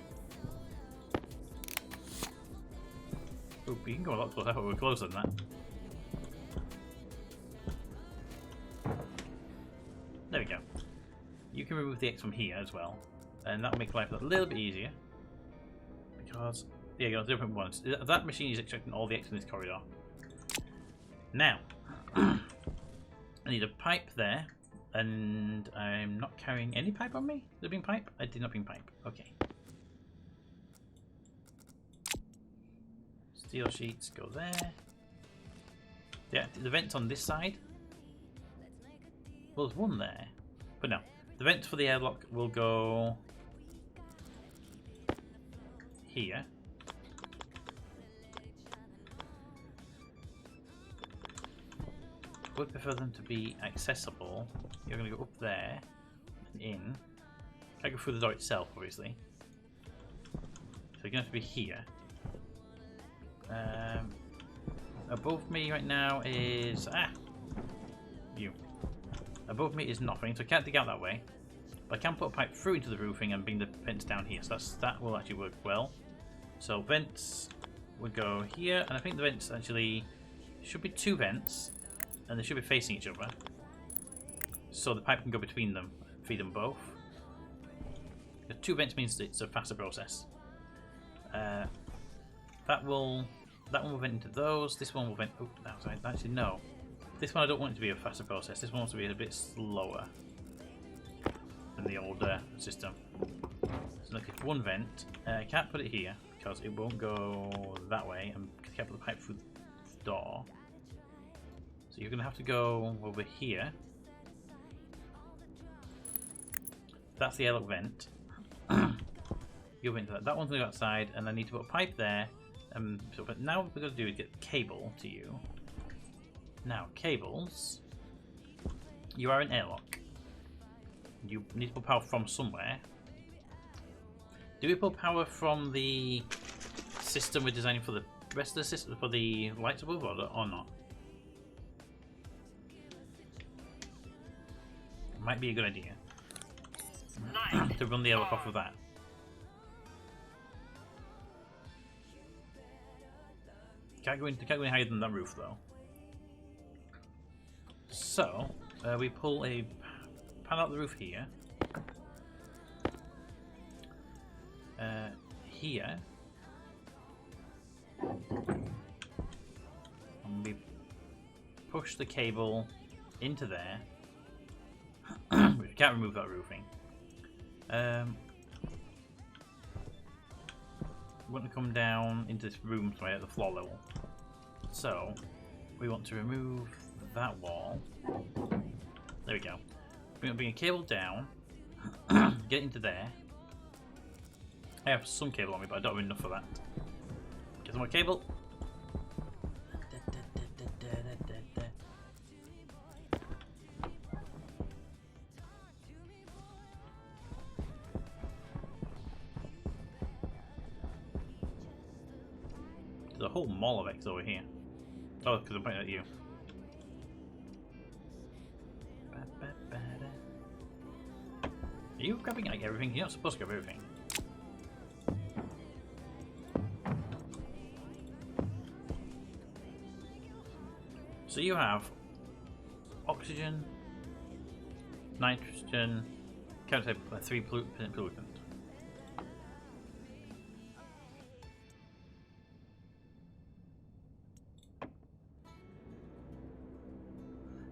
Oop, you can go a lot closer. I thought we were closer than that. There we go. You can remove the X from here as well, and that'll make life a little bit easier. Because, there you go, different ones. That machine is extracting all the X in this corridor. Now, I need a pipe there, and I'm not carrying any pipe on me. Did I bring pipe? I did not bring pipe. Okay. Steel sheets go there. Yeah, the vent's on this side. Well, there's one there. But no, the vent for the airlock will go here. Would prefer them to be accessible. You're going to go up there and in. Can't go through the door itself, obviously. So you're going to have to be here. Above me right now is you. Above me is nothing, so I can't dig out that way. But I can put a pipe through into the roofing and bring the vents down here. So that will actually work well. So vents would go here, and I think the vents actually should be 2 vents, and they should be facing each other. So the pipe can go between them, feed them both. The 2 vents means it's a faster process. That one will vent into those. This one will vent. Oh, actually no. This one I don't want it to be a faster process. This one wants to be a bit slower than the older system. So look, it's 1 vent. I can't put it here because it won't go that way, and I can't put the pipe through the door. So you're going to have to go over here. That's the airlock vent. You'll vent to that. That one's going to go outside, and I need to put a pipe there. But now what we're going to do is get the cable to you. Now, cables. You are an airlock. You need to pull power from somewhere. Do we pull power from the system we're designing for the rest of the system, for the lights above, or not? Might be a good idea Light to run the airlock off on. of that. Can't go any higher than that roof though. So we pull a pan out the roof here. Here. And we push the cable into there. We can't remove that roofing. We want to come down into this room somewhere at the floor level. So we want to remove that wall. There we go. Bring a cable down. Get it into there. I have some cable on me, but I don't have enough for that. Get some more cable. There's a whole mall of X over here. Oh, because I'm pointing at you. Are you grabbing like everything? You're not supposed to grab everything. So you have oxygen, nitrogen, count 3% pollutant.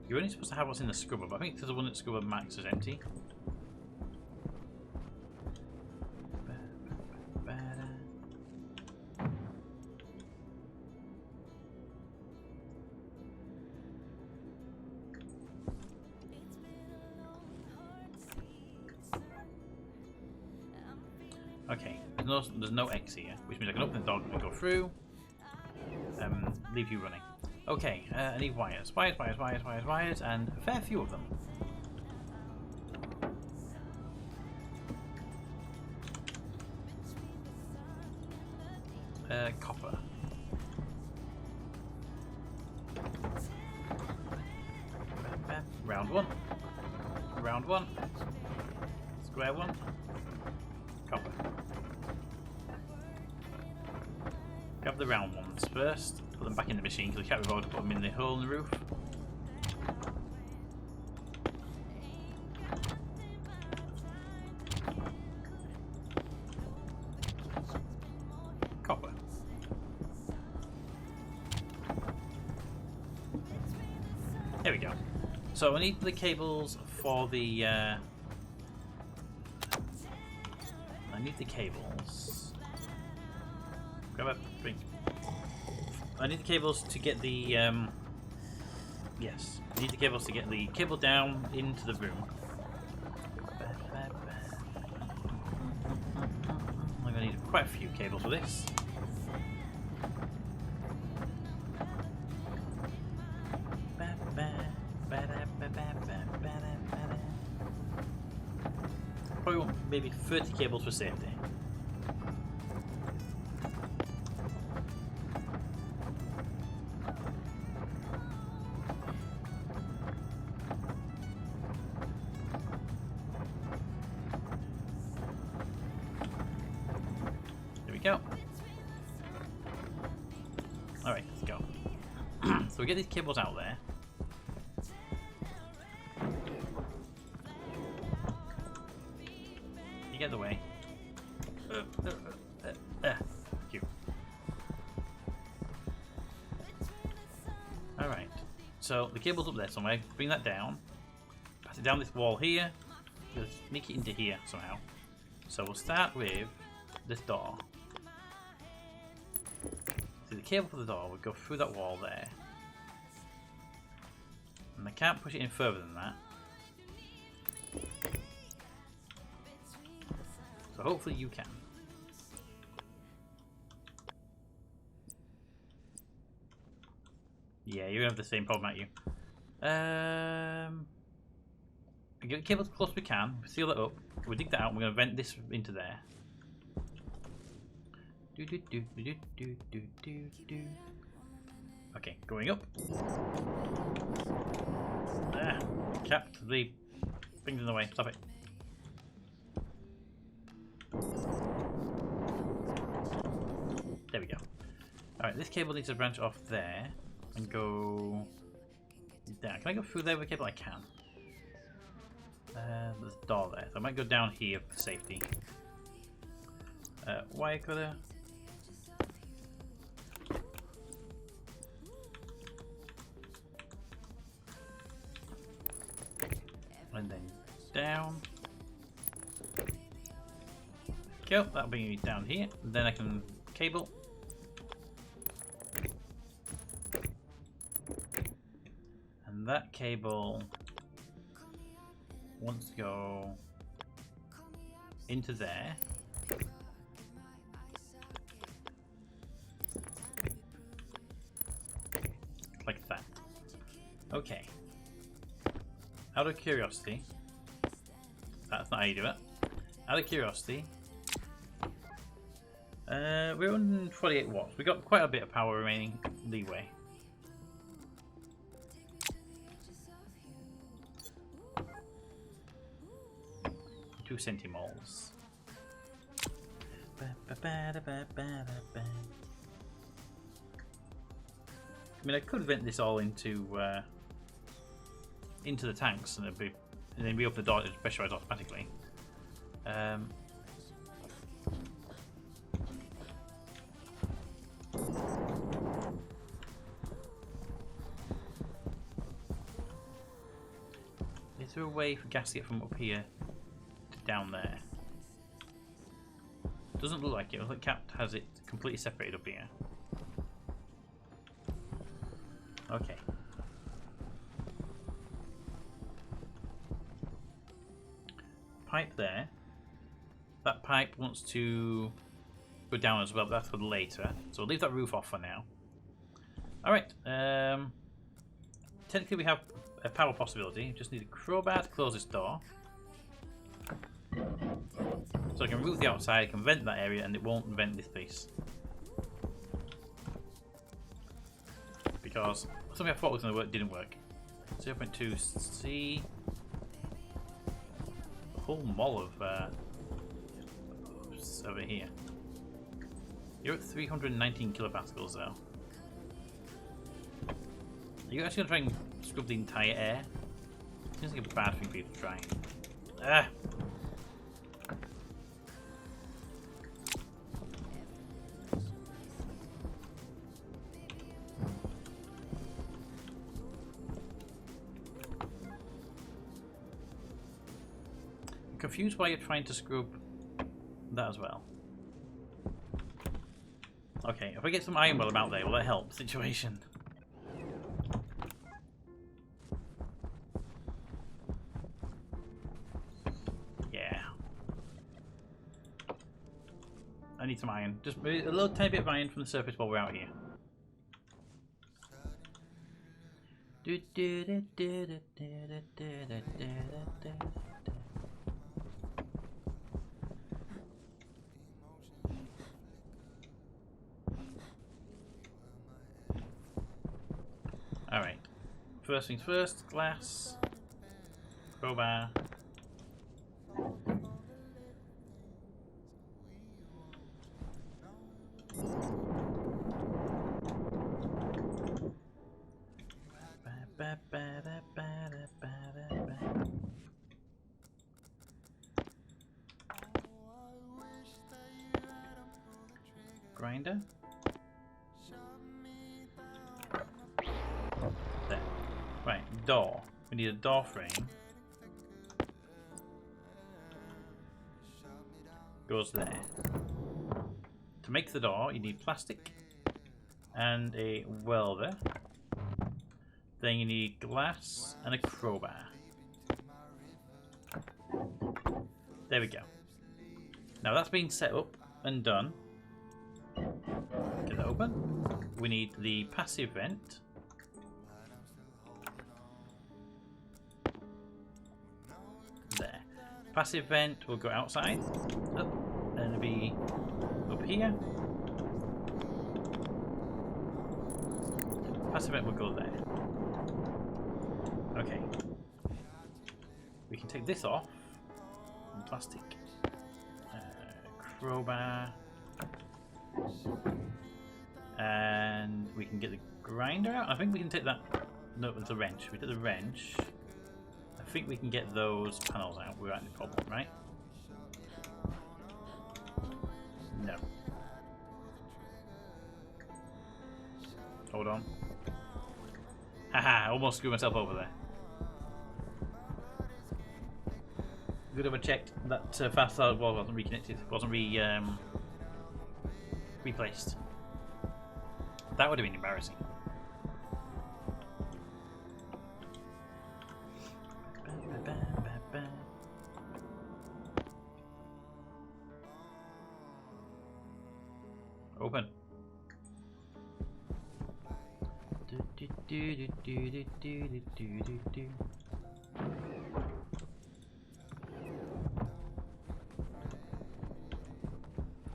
You're only supposed to have what's in the scrubber, but I think the one that scrubber max is empty. Okay, there's no X here, which means I can open the door and go through. Leave you running. Okay, I need wires, and a fair few of them. Copper. Round one. Round one. Square one. Copper. Grab the round ones first. Put them back in the machine because we can't be bothered to put them in the hole in the roof. Copper. There we go. So I need the cables for the. I need the cables. Grab a drink. I need the cables to get the. Yes, I need the cables to get the cable down into the room. I'm going to need quite a few cables for this. Probably want maybe 30 cables for safety. There we go. Alright, let's go. So we get these cables out there. You get the way. Thank you. Alright. So the cable's up there somewhere. Bring that down. Pass it down this wall here. Just sneak it into here somehow. So we'll start with this door. So the cable for the door would go through that wall there. And I can't push it in further than that. So hopefully you can. Yeah, you're gonna have the same problem, aren't you? Get the cable as close as we can. Seal it up. We dig that out. And we're gonna vent this into there. Okay, going up. Capped the Things in the way. Stop it. There we go. Alright, this cable needs to branch off there and go down. Can I go through there with a cable? I can. There's a door there. So I might go down here for safety. Wire cutter. And then down. Cool, that'll bring me down here. Then I can cable. And that cable wants to go into there. Like that. Okay. Out of curiosity, that's not how you do it. Out of curiosity, we're on 48 watts. We got quite a bit of power remaining leeway. Two centimoles. I mean, I could vent this all into the tanks, and then we open the door to pressurize automatically. Is there a way for gas to get from up here to down there? Doesn't look like it. It looks like Cap has it completely separated up here. Okay. Pipe there. That pipe wants to go down as well, but that's for later. So we'll leave that roof off for now. Alright. Technically we have a power possibility. Just need a crowbar to close this door. So I can roof the outside, I can vent that area, and it won't vent this piece. Because something I thought was going to work didn't work. 0.2 C. A whole mall of over here. You're at 319 kilopascals though. Are you actually going to try and scrub the entire air? Seems like a bad thing for you to try. Ah! Confused why you're trying to scrub that as well. Okay, if I get some iron while I'm out there, will that help the situation? Yeah. I need some iron. Just a little tiny bit of iron from the surface while we're out here. Alright. First things first, glass, crowbar. Grinder. There. Right, door. We need a door frame. Goes there. To make the door, you need plastic and a welder. Then you need glass and a crowbar. There we go. Now that's been set up and done. Get that open. We need the passive vent. There. Passive vent will go outside. Up. And it'll be up here. Passive vent will go there. Okay. We can take this off. Plastic. Crowbar. And we can get the grinder out. I think we can take that. No, it's a wrench. We did the wrench. I think we can get those panels out without any problem, right? No. Hold on. Haha, almost screwed myself over there. Good have I checked that fast solid wall wasn't reconnected, wasn't replaced. That would have been embarrassing. Open.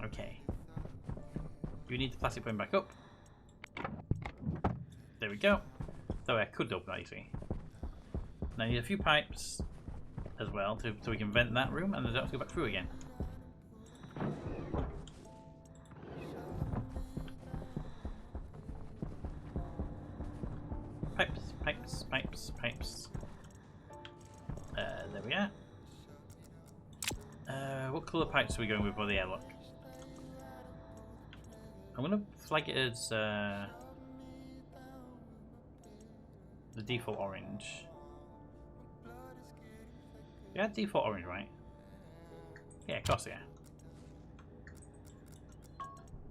Okay. You need the plastic frame back up. There we go. Though I could open that, you see. Now I need a few pipes as well so we can vent that room and then don't have to go back through again. Pipes, pipes, pipes, pipes. There we are. What colour pipes are we going with for the airlock? I'm going to flag it as the default orange. Yeah, default orange, right? Yeah, of course, yeah.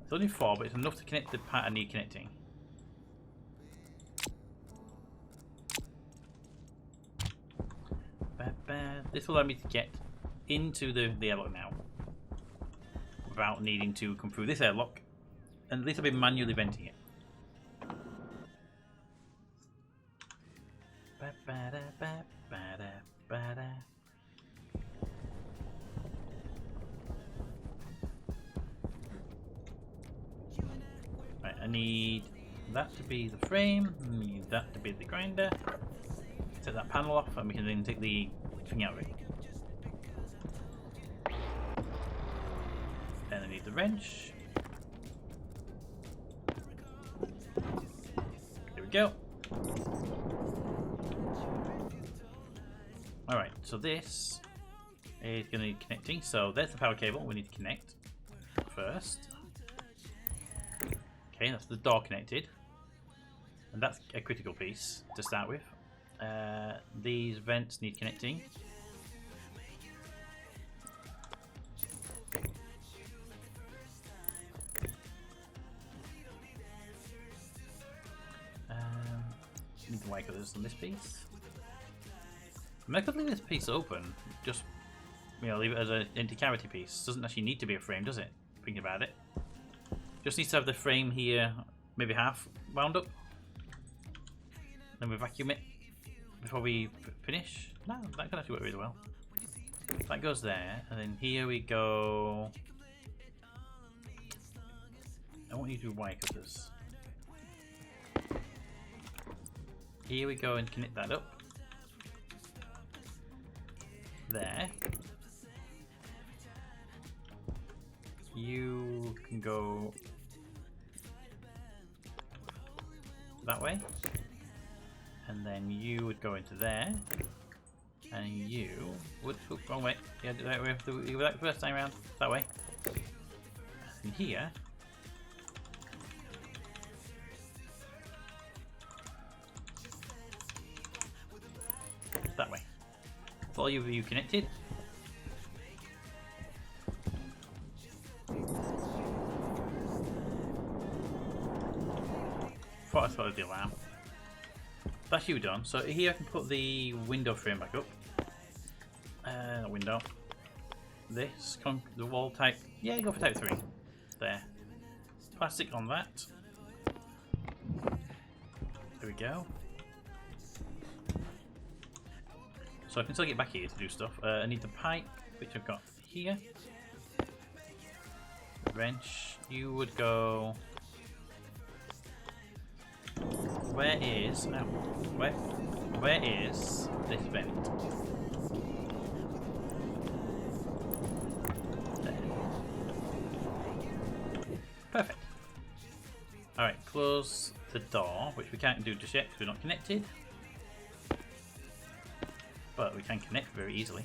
It's only 4, but it's enough to connect the part I need connecting. This will allow me to get into the airlock now without needing to come through this airlock, and at least I'll be manually venting it. Right, I need that to be the frame, I need that to be the grinder. Take that panel off and we can then take the thing out of it. Then I need the wrench. There we go. Alright, so this is going to need connecting. So there's the power cable we need to connect first. Okay, that's the door connected. And that's a critical piece to start with. These vents need connecting. Need the wire cutters on this piece. I mean, I could leave this piece open, just leave it as an empty cavity piece. Doesn't actually need to be a frame, does it? Thinking about it, just needs to have the frame here, maybe half wound up. Then we vacuum it before we finish. No, that can actually work really well. That goes there, and then here we go. I want you to do wire cutters. Here we go and connect that up. There. You can go that way. And then you would go into there. And you would... Oh, wrong way. Yeah, do that way. You that first time around. That way. And here... that way. That's all you connected. Thought I followed the alarm. That's you done. So here I can put the window frame back up. Not window. This, the wall type. Yeah, go for type 3. There. Plastic on that. There we go. So I can still get back here to do stuff. I need the pipe, which I've got here. The wrench. You would go... Where is... Oh, where is this vent? close the door, which we can't do just yet because we're not connected. But we can connect very easily.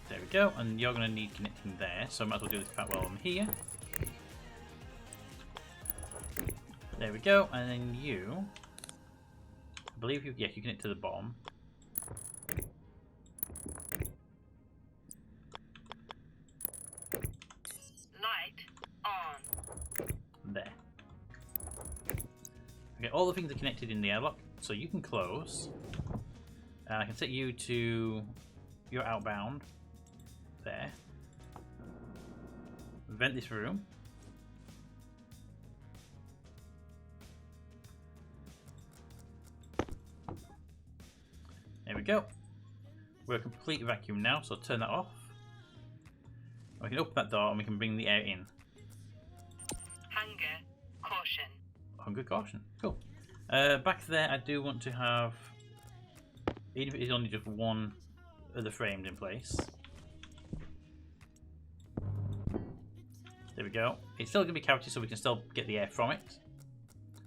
There we go, and you're going to need connecting there, so I might as well do this part while I'm here. There we go, and then you, I believe you, yeah, you connect to the bottom. Light on. There. Okay, all the things are connected in the airlock, so you can close. And I can set you to your outbound. There. Vent this room. There we go. We're a complete vacuum now, so turn that off. We can open that door and we can bring the air in. Hunger. Caution. Hunger caution. Cool. Back there, I do want to have, even if it is only just one of the frames in place. There we go. It's still going to be cavity, so we can still get the air from it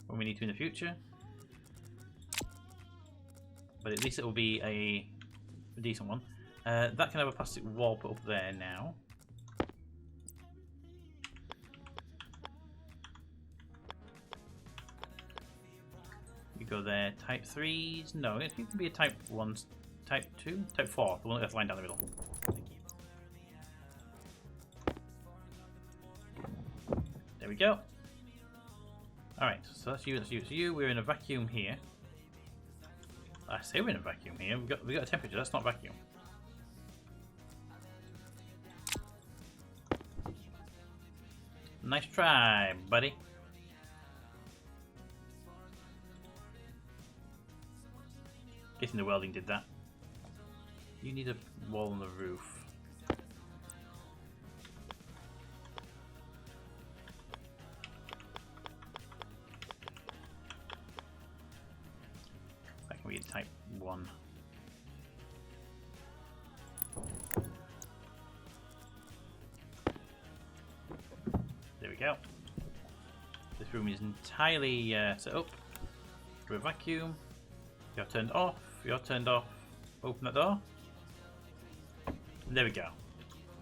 when we need to in the future. But at least it will be a decent one. That can have a plastic wall put up there now. You go there. Type 3s? No, it can be a type 1, type 2, type 4. The one that's lying down the middle. There we go. Alright, so that's you, that's you, that's you. We're in a vacuum here. I say we're in a vacuum here. We got a temperature. That's not vacuum. Nice try, buddy. Guessing the welding did that. You need a wall on the roof. We get type 1. There we go. This room is entirely set up for a vacuum. You're turned off. You're turned off. Open that door. There we go.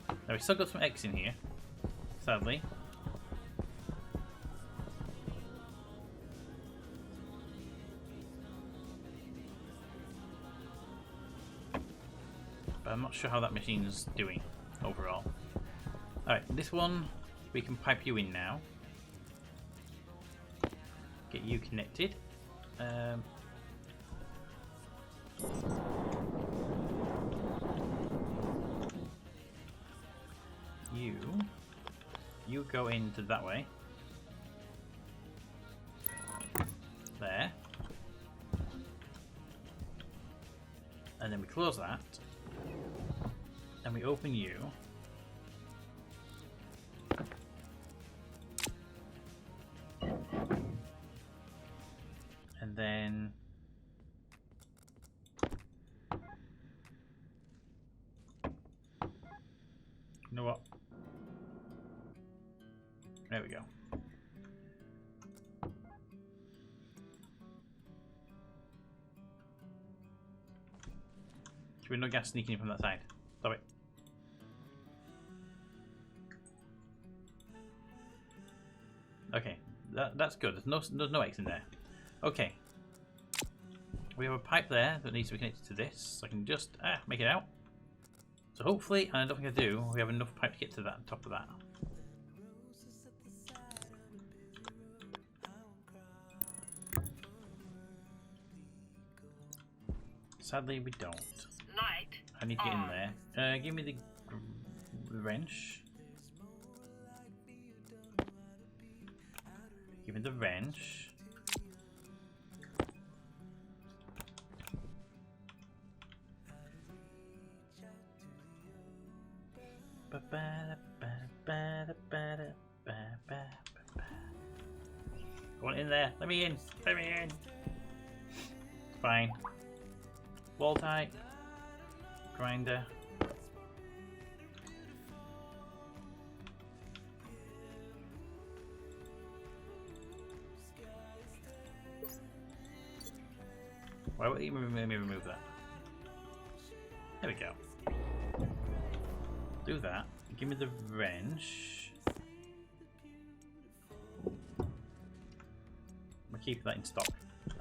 Now we've still got some X in here, sadly. But I'm not sure how that machine's doing overall. Alright, this one we can pipe you in now. Get you connected. You go into that way. There. And then we close that. And we open you. And then you know what? There we go. Should we no gas sneaking in from that side? Stop it. Okay, that's good. There's no X in there. Okay. We have a pipe there that needs to be connected to this. I can just make it out. So hopefully, and I don't think I do, we have enough pipe to get to that top of that. Sadly, we don't. Light. I need to get in there. Give me the wrench. Give me the wrench. Go on in there. Let me in. Let me in. Fine. Wall tight. Grinder. Why would you let me remove that? There we go. Do that. Give me the wrench. We'll keep that in stock.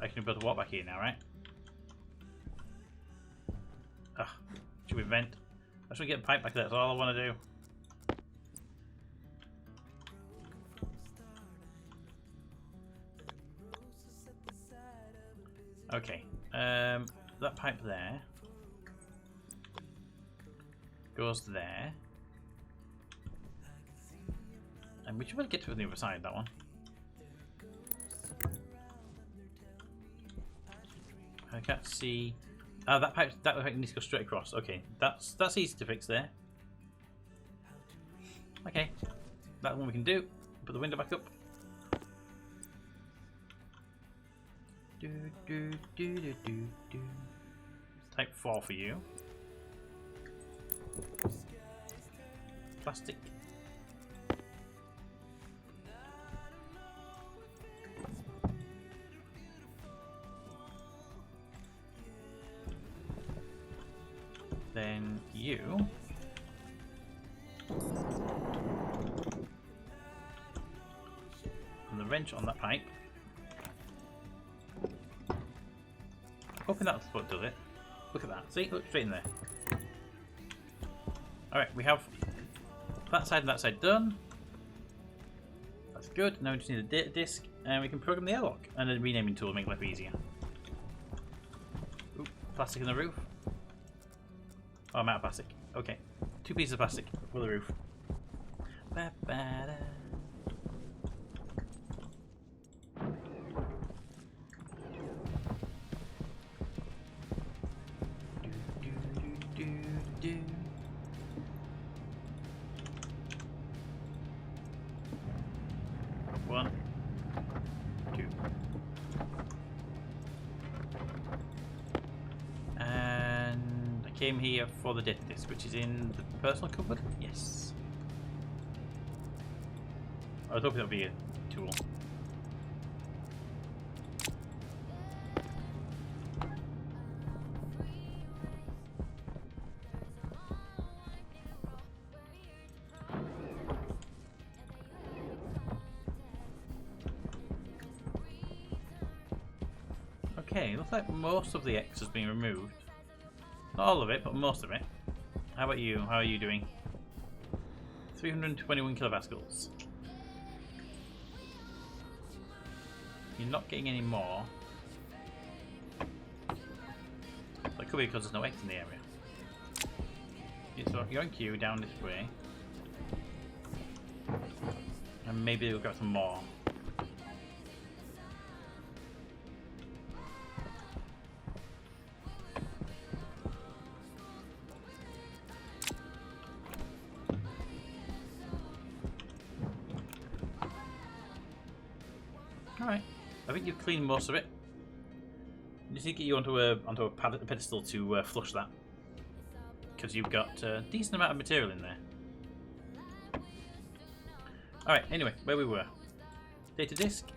I can be able to walk back here now, right? Ah, should we vent? I should get a pipe back there, that's all I want to do. Okay, that pipe there goes there, and we should be able to get to the other side. That one. I can't see. Oh, that pipe needs to go straight across. Okay, that's easy to fix there. Okay, that one we can do. Put the window back up. Type 4 for you. Plastic. Then you. And the wrench on that pipe. Hoping that's what does it. Look at that. See? Look straight in there. Alright, we have that side and that side done. That's good. Now we just need a data disk and we can program the airlock. And a renaming tool to make life easier. Ooh, plastic in the roof. Oh, I'm out of plastic. Okay. 2 pieces of plastic for the roof. Ba-ba-da. One, two. And I came here for the data disk, which is in the personal cupboard. Yes. I was hoping that would be a tool. Okay, looks like most of the X has been removed. Not all of it, but most of it. How about you? How are you doing? 321 kilopascals. You're not getting any more. That could be because there's no X in the area. So you're on queue down this way. And maybe we'll get some more. Alright, I think you've cleaned most of it. I just need to get you onto a pedestal to flush that. Because you've got a decent amount of material in there. Alright, anyway, where we were. Data disk.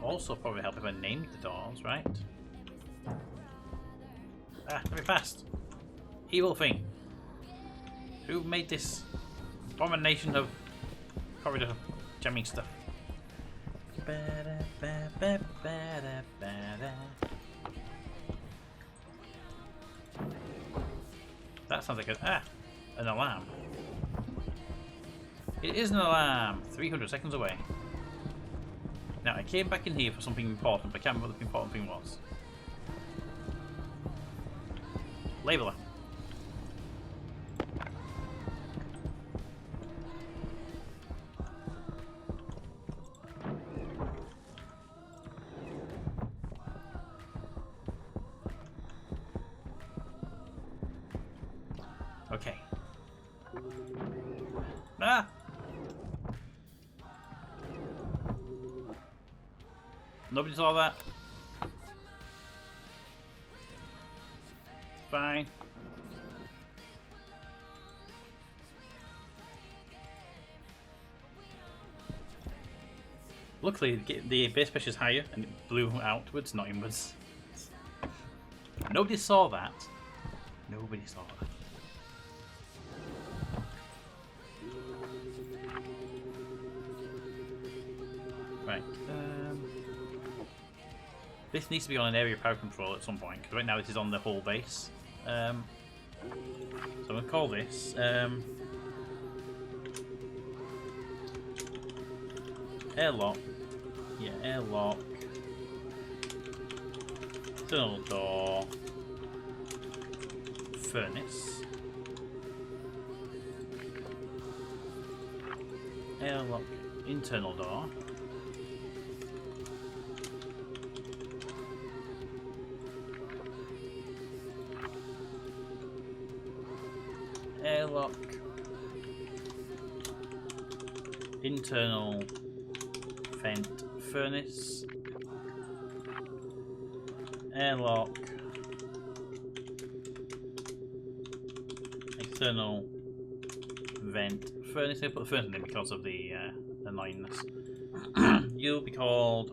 Also probably help if I named the doors, right? Ah, very fast. Evil thing. Who made this abomination of corridor jamming stuff? That sounds like an alarm. It is an alarm. 300 seconds away. Now I came back in here for something important, but I can't remember what the important thing was. Labeler. Okay. Ah! Nobody saw that. Fine. Luckily, the base pressure is higher and it blew outwards, not inwards. Nobody saw that. Nobody saw that. Right. This needs to be on an area power control at some point, because right now this is on the whole base. So I'm going to call this airlock. Yeah, airlock. Internal door. Furnace. Airlock. Internal door. Airlock. Internal vent furnace. Airlock. External vent furnace. I put the furnace in because of the annoyingness. You'll be called,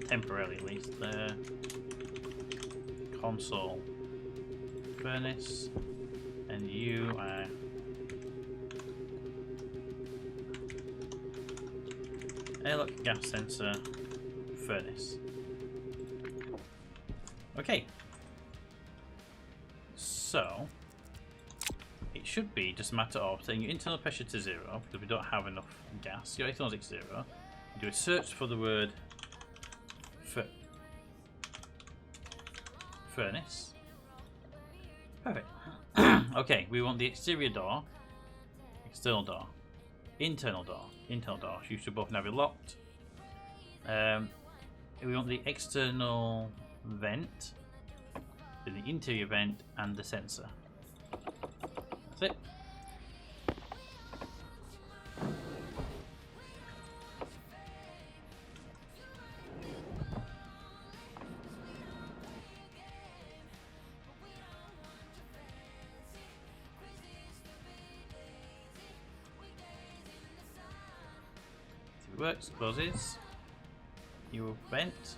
temporarily at least, the console furnace, and you are airlock gas sensor furnace. Okay, so it should be just a matter of setting your internal pressure to 0 because we don't have enough gas. Your external is 0. Do a search for the word furnace. Perfect. Okay, we want the exterior door, external door, internal door, internal door. You should both now be locked. We want the external vent, then the interior vent, and the sensor. That's it. If it works, closes. You vent.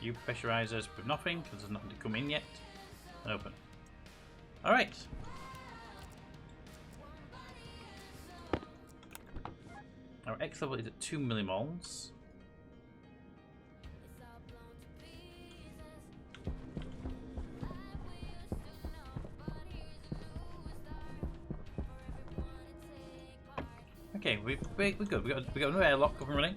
You pressurizers with nothing because there's nothing to come in yet. And open. Alright. Our X level is at 2 millimoles. Okay, we're good. We got another airlock up and running.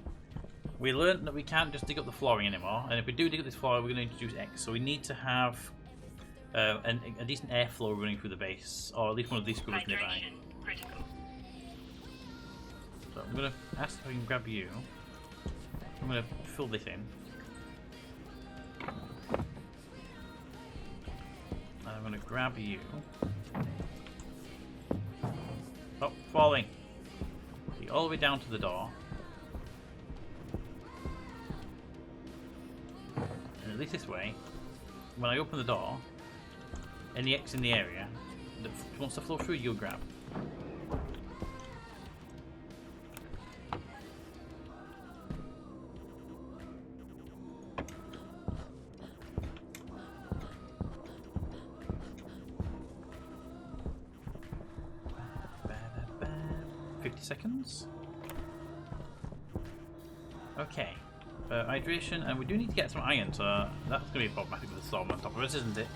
We learned that we can't just dig up the flooring anymore, and if we do dig up this flooring, we're going to introduce X. So we need to have a decent airflow running through the base, or at least one of these screws nearby. Critical. So I'm going to ask if I can grab you. I'm going to fill this in. And I'm going to grab you. Oh, falling. See, all the way down to the door. And at least this way, when I open the door, any X in the area that wants to flow through, you'll grab. Seconds. Okay. Hydration, and we do need to get some iron, so that's going to be problematic with the storm on top of us, isn't it?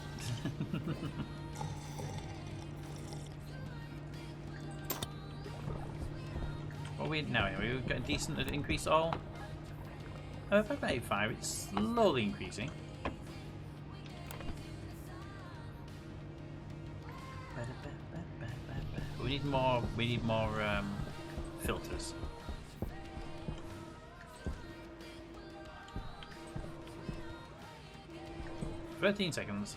What are we now? We've got a decent increase at all? 5.85, it's slowly increasing. We need more filters. "13 seconds.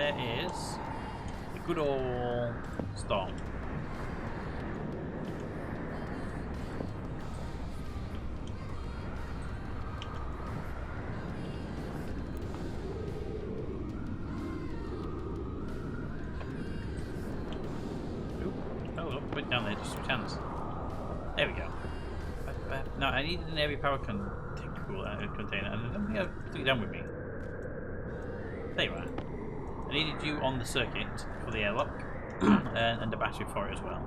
there is the good old storm. Went down there, just switch hands. There we go. No, I needed an area power container, and I don't think I took it down with me. There you are. I needed you on the circuit for the airlock, and the battery for it as well.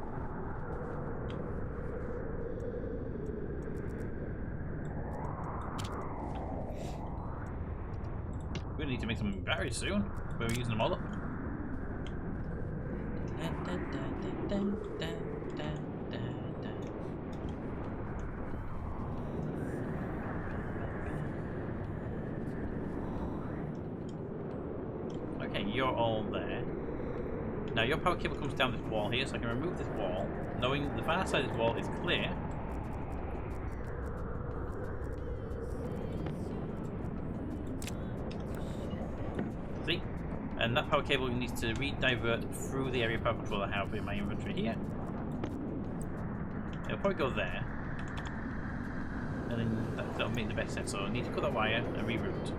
We're gonna need to make some batteries soon. We're using them all up. Okay, you're all there. Now your power cable comes down this wall here, so I can remove this wall, knowing the far side of this wall is clear. See? And that power cable needs to re-divert through the area power controller I have in my inventory here. It'll probably go there. And then that'll make the best sense. So I need to cut that wire and reroute.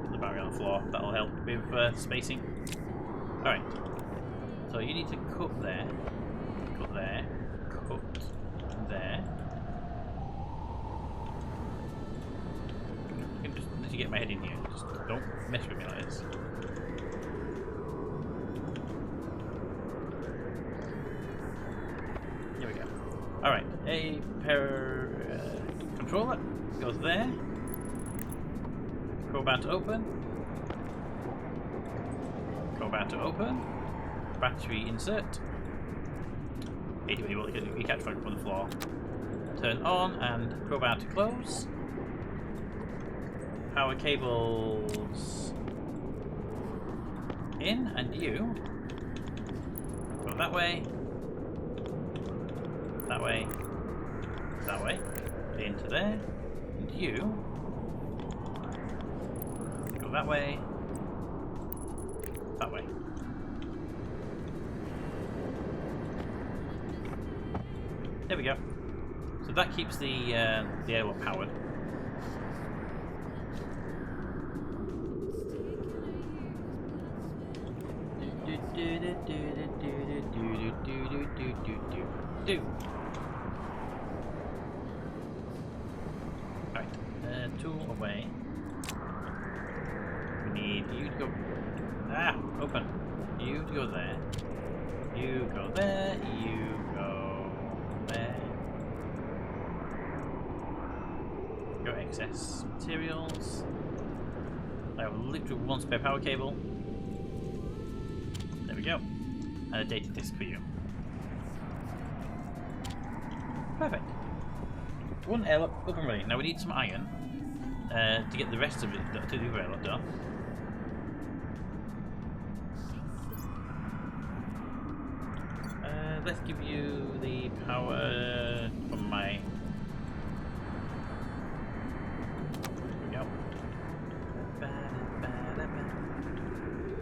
Put the barrier on the floor. That'll help with spacing. Alright. So you need to cut there. Cut there. Cut there. Just to get my head in here. Just don't mess with me like this. Here we go. Alright, a pair controller goes there. Crowbar to open. Crowbar to open. Battery insert. Anyway, you catch fire from the floor. Turn on and crowbar to close. Power cables in, and you go that way, that way, that way, into there, and you go that way, that way. There we go. So that keeps the airlock powered. Alright, tool away. We need you to go. Open. You to go there. You go there. You go there. Go excess materials. I have literally one spare power cable. There we go. And a data disk for you. Perfect. One airlock up and running. Now we need some iron to get the rest of it to the airlock done. Let's give you the power from my. There we go.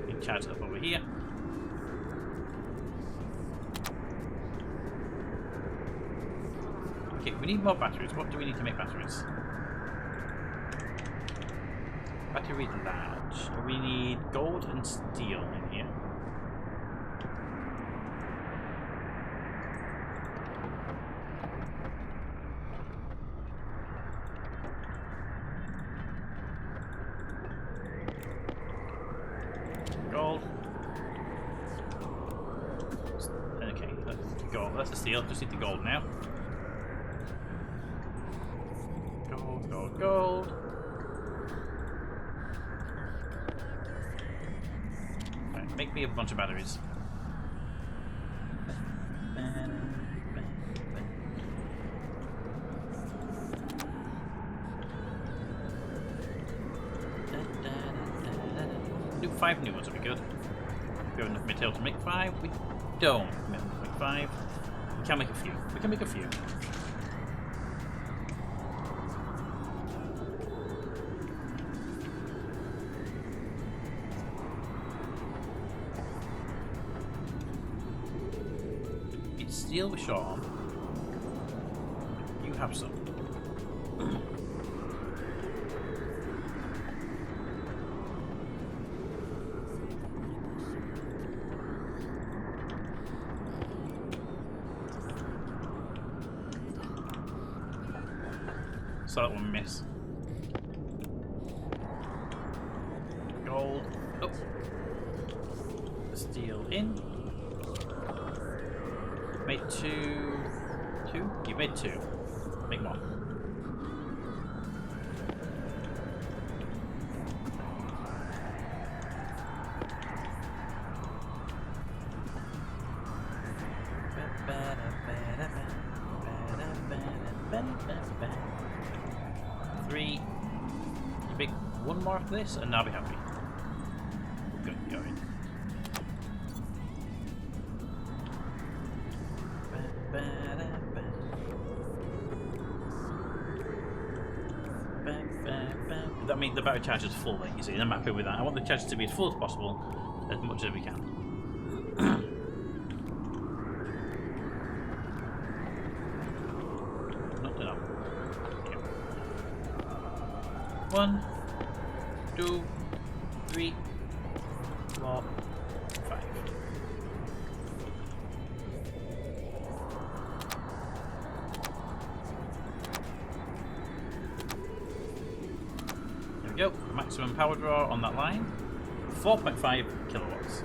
You can charge it up over here. Okay, we need more batteries. What do we need to make batteries? Battery large. We need gold and steel in here. Gold. Okay, that's gold. That's the steel. Just need the gold now. Gold. Right, make me a bunch of batteries. Do 5 new ones would be good. We have enough material to make 5. We don't make 5. We can make a few. We can make a few. steel we're short on. You have some. So that one miss. Gold. Oh. Steel in. Made two. Two? You made two. Make more. Three. You make one more of this, and I'll be happy. Good going. That means the battery charge is full, like you see, and I'm happy with that. I want the charge to be as full as possible, as much as we can. Not enough. Okay. 1, 2, 3, 4, 5. There we go. Maximum power draw on that line. 4.5 kilowatts.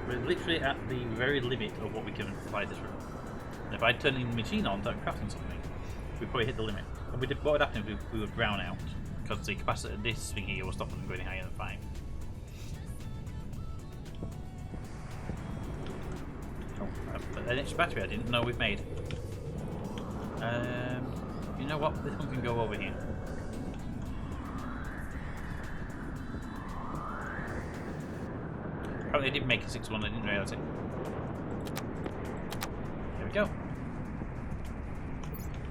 We're literally at the very limit of what we can fly this room. And if I turn the machine on, start crafting something, we'd probably hit the limit. And what would happen if we would brown out? Because the capacitor of this thing here will stop us from going any higher than 5. Oh, an extra battery I didn't know we've made. You know what? This one can go over here. Apparently I did make a 6-1, I didn't realise it. There we go.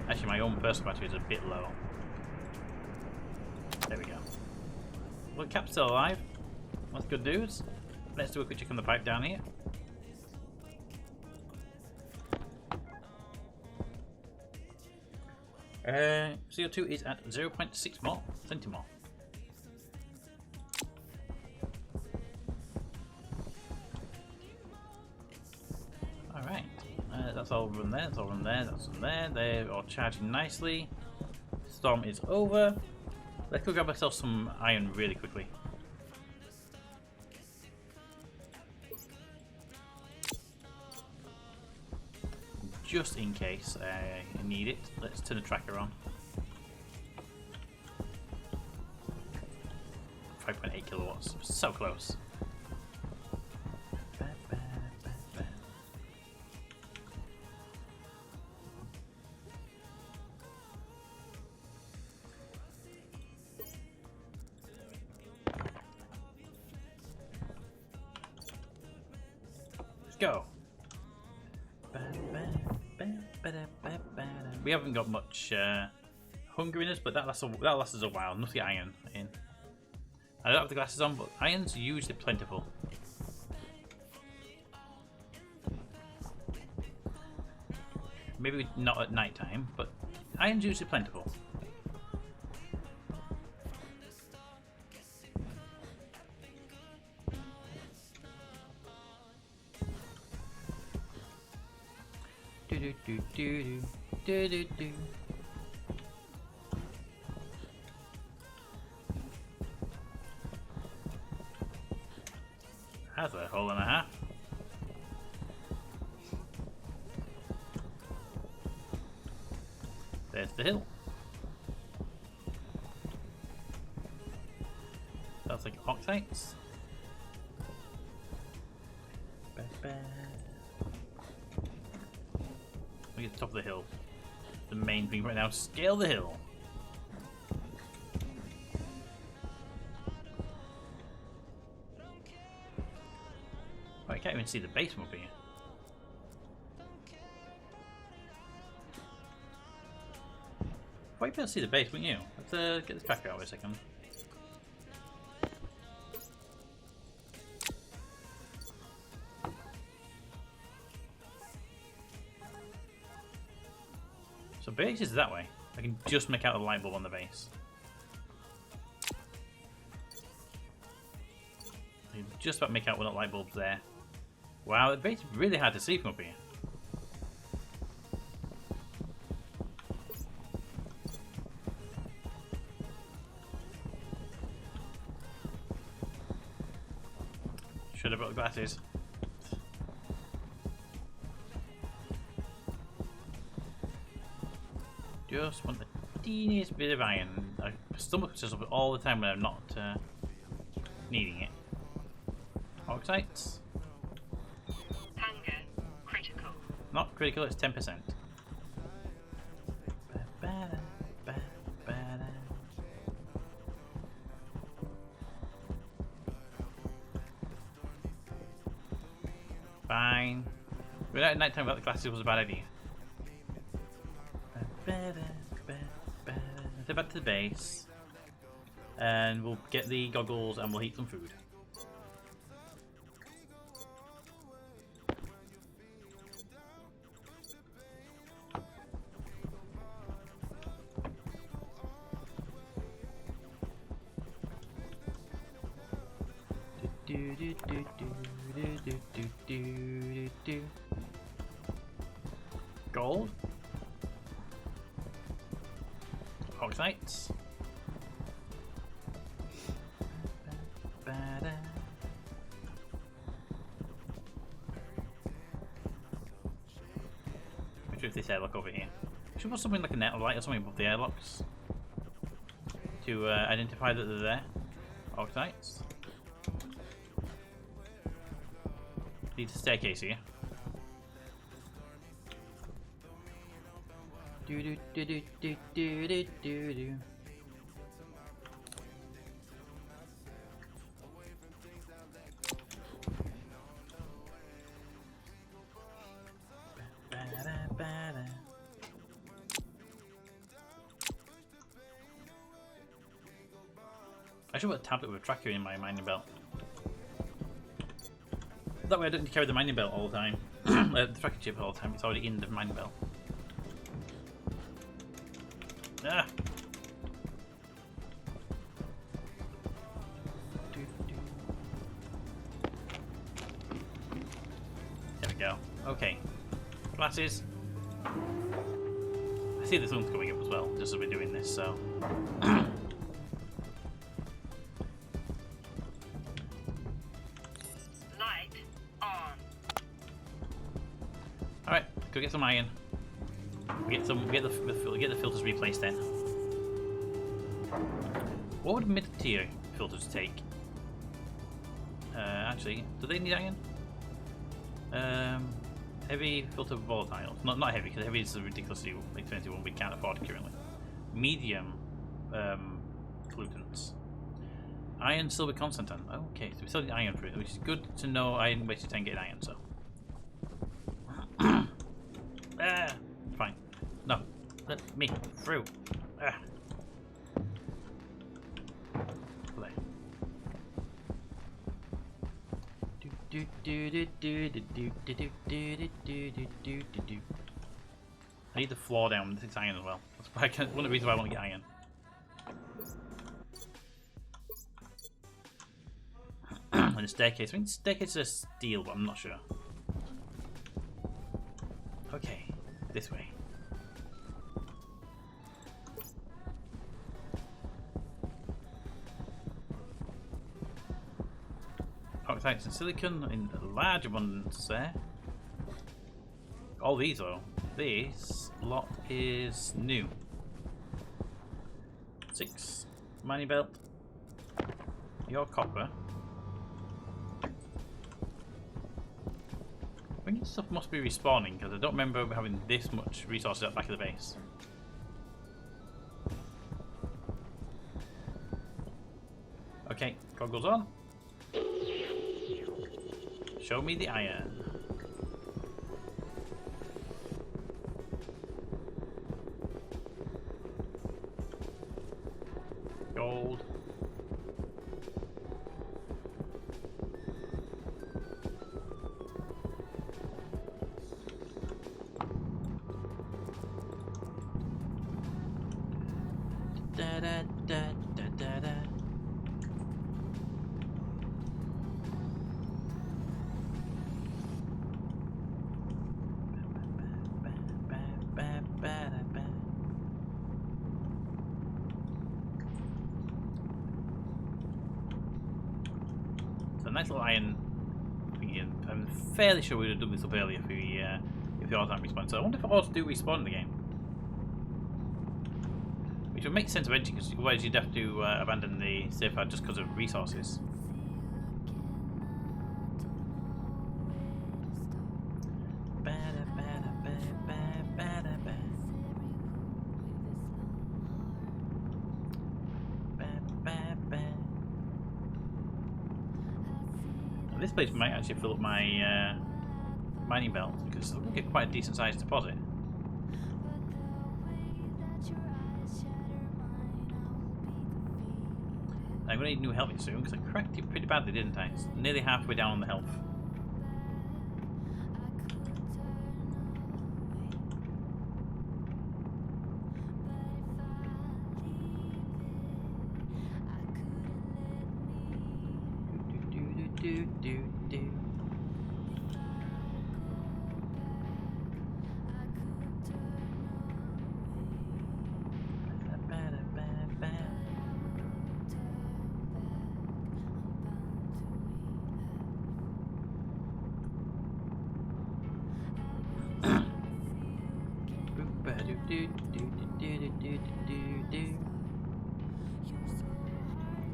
Actually, my own personal battery is a bit low. There we go. Well, Cap's still alive. That's good news. Let's do a quick check on the pipe down here. CO2 is at 0.6 more, centimole. Alright, that's all run there, that's all run there, that's run there. They're all charging nicely. Storm is over. Let's go grab ourselves some iron really quickly. Just in case I need it, let's turn the tracker on. 5.8 kilowatts, so close. Let's go. We haven't got much hunger in us, but that lasts us a while. Enough to get iron in. I don't have the glasses on, but iron's usually plentiful. Maybe not at night time, but iron's usually plentiful. Do. That's a hole and a half. There's the hill. That's like octites. We get to the top of the hill. The main thing right now, scale the hill. Oh, I can't even see the base from up here. Why you be able to see the base, wouldn't you? Let's get this tracker out for a second. So base is that way. I can just make out the light bulb on the base. I can just about make out when that light bulb's there. Wow, the base is really hard to see from up here. Should have brought the glasses. Just want the teeniest bit of iron. I stumble across this all the time when I'm not needing it. Oxides? Hunger. Critical. Not critical, it's 10%. Fine. Going out at night time without the glasses was a bad idea. Head back to the base. And we'll get the goggles and we'll eat some food. Gold. Oxides. If this airlock over here. Should put something like a net light or something above the airlocks to identify that they're there. Oxides. Needs a staircase here. Do do do do do do do do do. I should put a tablet with a tracker in my mining belt. That way I don't need to carry the mining belt all the time. The tracker chip all the time, it's already in the mining belt. Ah! There we go. Okay. Glasses. I see the sun's coming up as well, just as we're doing this, so... Alright, go get some iron. Get the filters replaced then. What would mid-tier filters take? Actually, do they need iron? Heavy filter volatile. Not heavy, because heavy is a ridiculously expensive one we can't afford currently. Medium pollutants. Iron, silver, constantan. Okay, so we still need iron for it, which is good to know. I didn't waste time getting iron, so. Fine. No. Let me through. Play. I need the floor down. This is iron as well. That's why one of the reasons why I want to get iron. And the staircase. I think the staircase is steel, but I'm not sure. Okay, this way. Oxides and silicon in large abundance there. All these though. This lot is new. 6. Mining belt. Your copper. I think stuff must be respawning because I don't remember having this much resources at the back of the base. Okay, goggles on. Show me the iron. Gold. da, da, da, da, da. So a nice little iron thingy. I'm fairly sure we would have done this up earlier if the ores aren't respawned. So I wonder if ores do respawn in the game. Which would make sense eventually, because otherwise you'd have to abandon the safe hard just because of resources. This place might actually fill up my mining belt, because we'll get quite a decent sized deposit. I'm going to need new helmet soon, because I cracked it pretty badly, didn't I? It's nearly halfway down on the health.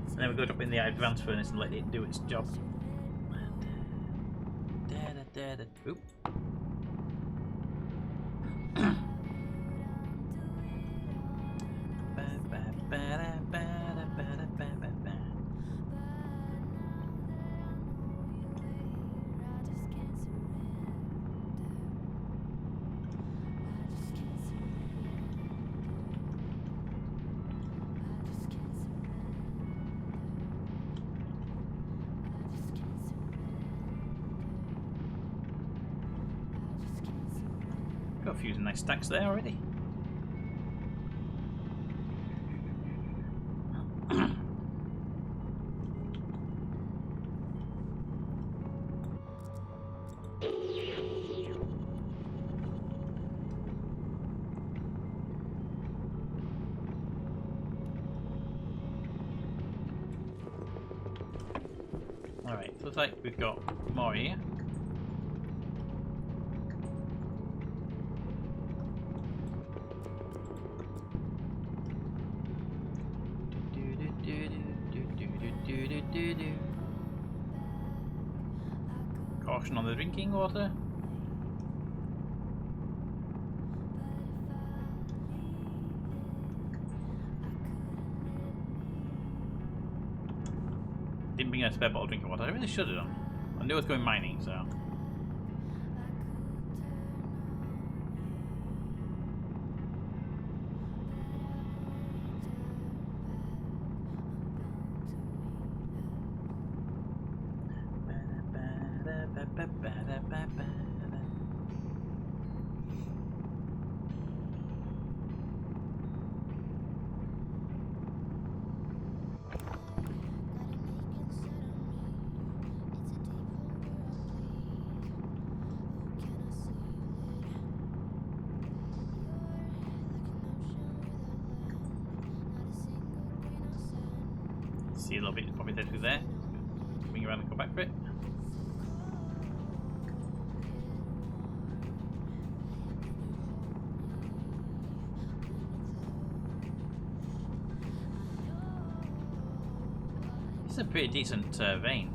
And then we go drop in the advanced furnace and let it do its job. Oop. Got a few nice stacks there already. Alright, so looks like we've got more here. Caution on the drinking water. Didn't bring a spare bottle of drinking water. I really should have done. I knew I was going mining, so. See a little bit, probably there through there. Swing around and go back for it. This is a pretty decent vein.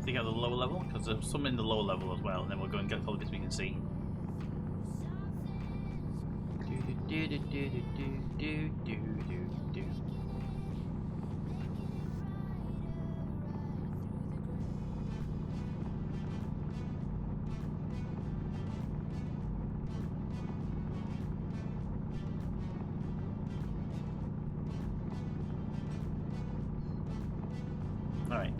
Take out the lower level, because there's some in the lower level as well, and then we'll go and get all the bits we can see. Alright.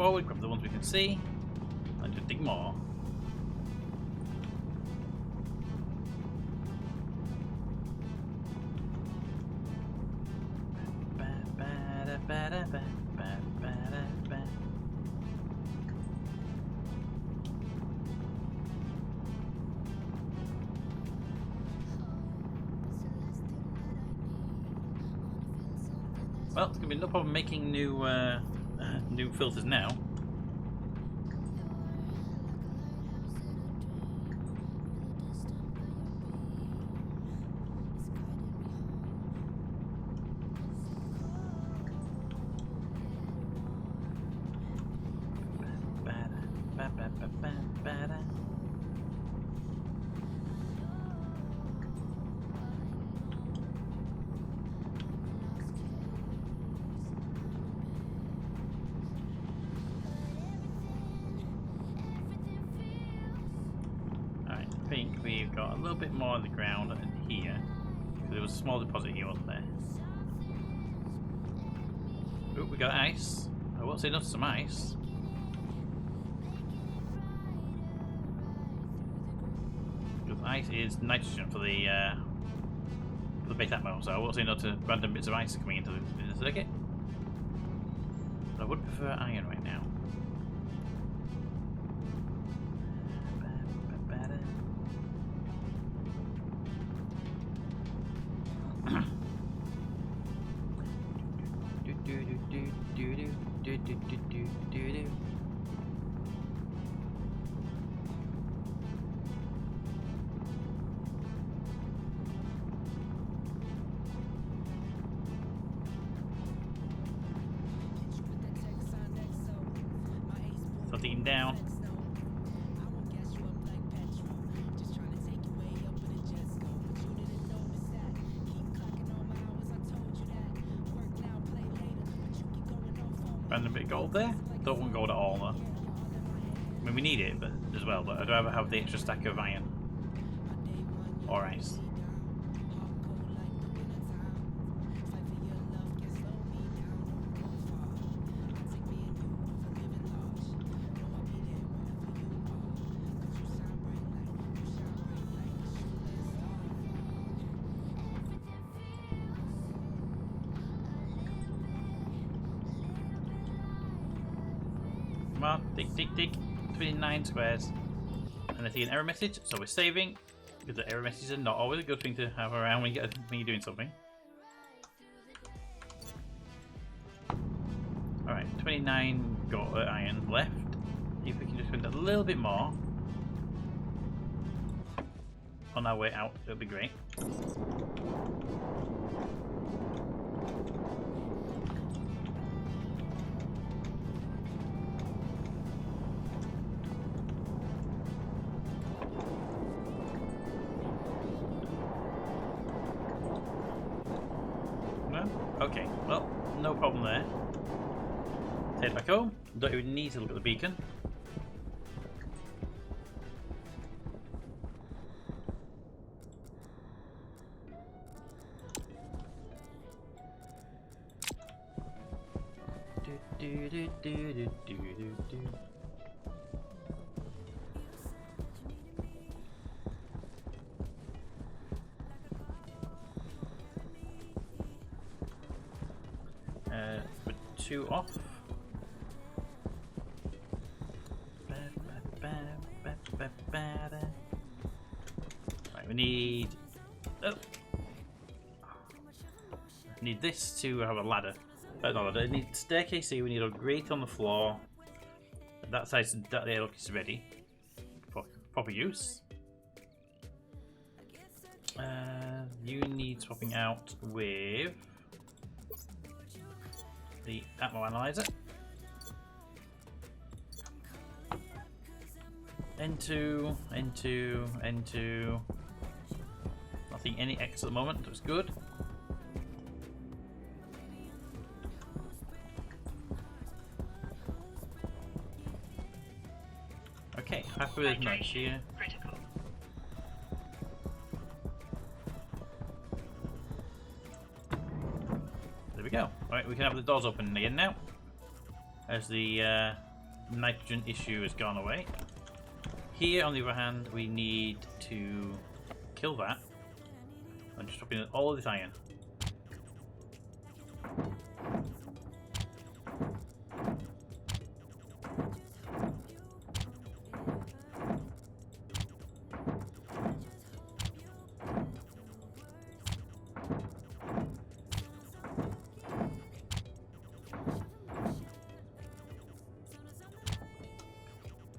forward, grab the ones we can see, and just dig more. Well, it's gonna be no problem making new new filters now. I think we've got a little bit more on the ground here. There was a small deposit here, wasn't there? Oh, we got ice. I won't say no to some ice. Because ice is nitrogen for the base atmo, so I won't say no to random bits of ice coming into the circuit. But I would prefer iron right now. Something down. Random bit of gold there. Don't want gold at all though. I mean, we need it, but as well. But I'd rather have the extra stack of iron or ice. Come on, tick, 29 squares. And I see an error message, so we're saving, because the error messages are not always a good thing to have around when you're doing something. Alright, 29 got iron left. See if we can just spend a little bit more on our way out, it'll be great. Okay, well, no problem there. Head back home. Don't even need to look at the beacon. Put 2 off. Right, we need. Oh. Need this to have a ladder. No, I need staircase here. We need a grate on the floor. That side, that the airlock is ready for proper use. You need swapping out with the Atmo analyzer. N2, N2, N2. Nothing any X at the moment, that's good. Okay, happy with much here. Critical. There we go. Alright, we can have the doors open again now. As the nitrogen issue has gone away. Here, on the other hand, we need to kill that. I'm just dropping all of this iron.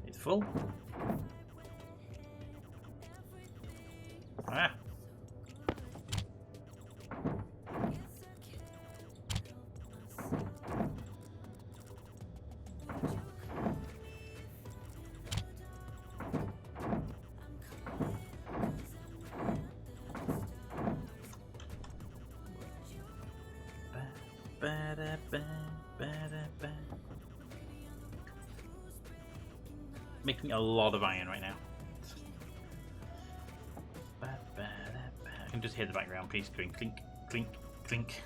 It's full. Ah. Making a lot of iron right now. I can just hear the background piece going clink, clink, clink.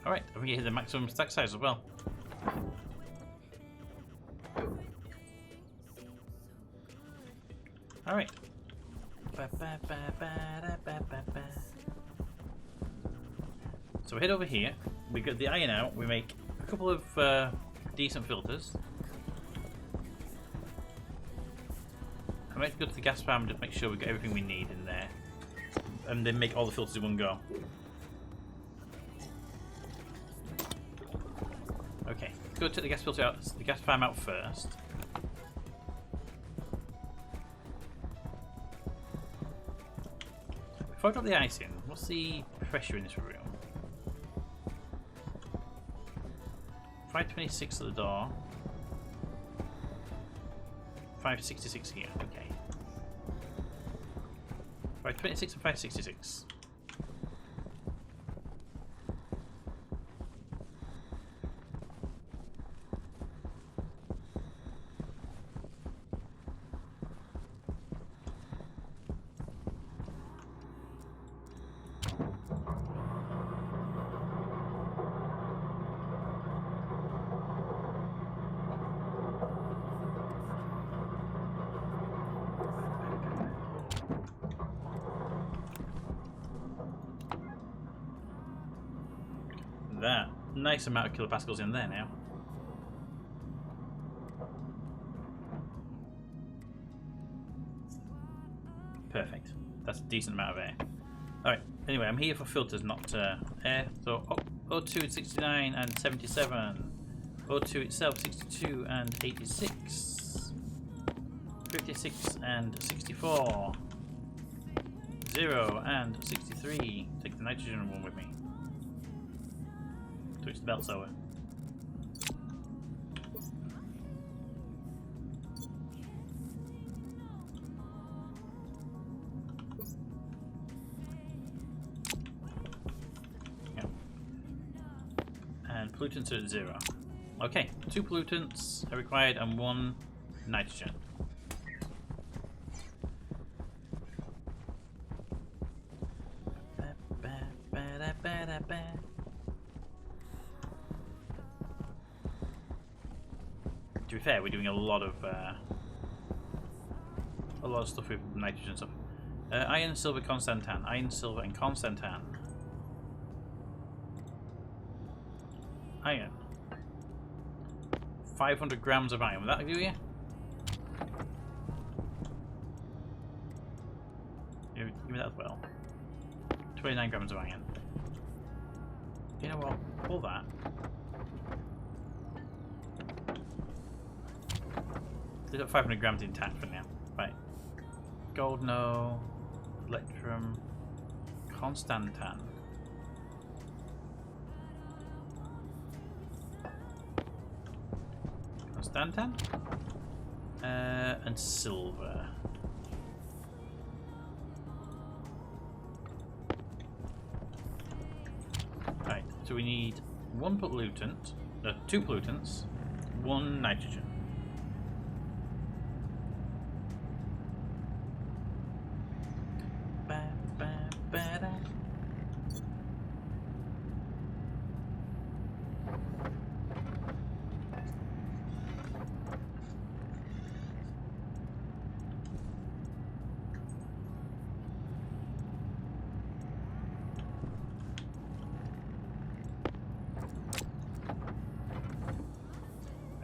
Alright, I think you hit the maximum stack size as well. Alright. So we head over here, we get the iron out, we make a couple of decent filters. I might go to the gas farm and just make sure we got everything we need in there. And then make all the filters in one go. Okay, let's go take the gas filter out, the gas farm out first. Before I drop the ice in, what's the pressure in this room? 526 at the door. 566 here, okay. 526 and 566. That nice amount of kilopascals in there now. Perfect. That's a decent amount of air. Alright, anyway, I'm here for filters, not air. So O2 is 69 and 77. O2 itself 62 and 86. 56 and 64. 0 and 63. Take the nitrogen one with me. Switch the belts over. Yeah. And pollutants are at 0. Okay, 2 pollutants are required and 1 nitrogen. To be fair, we're doing a lot of stuff with nitrogen stuff. Iron, silver, constantan. Iron, silver, and constantan. Iron. 500 grams of iron. Will that do you? Give me that as well. 29 grams of iron. You know what? Pull that. They've got 500 grams intact for now. Right. Gold, no. Electrum. Constantan. Constantan? And silver. Right, so we need 1 pollutant, no, 2 pollutants, 1 nitrogen. Ba, ba, ba, da.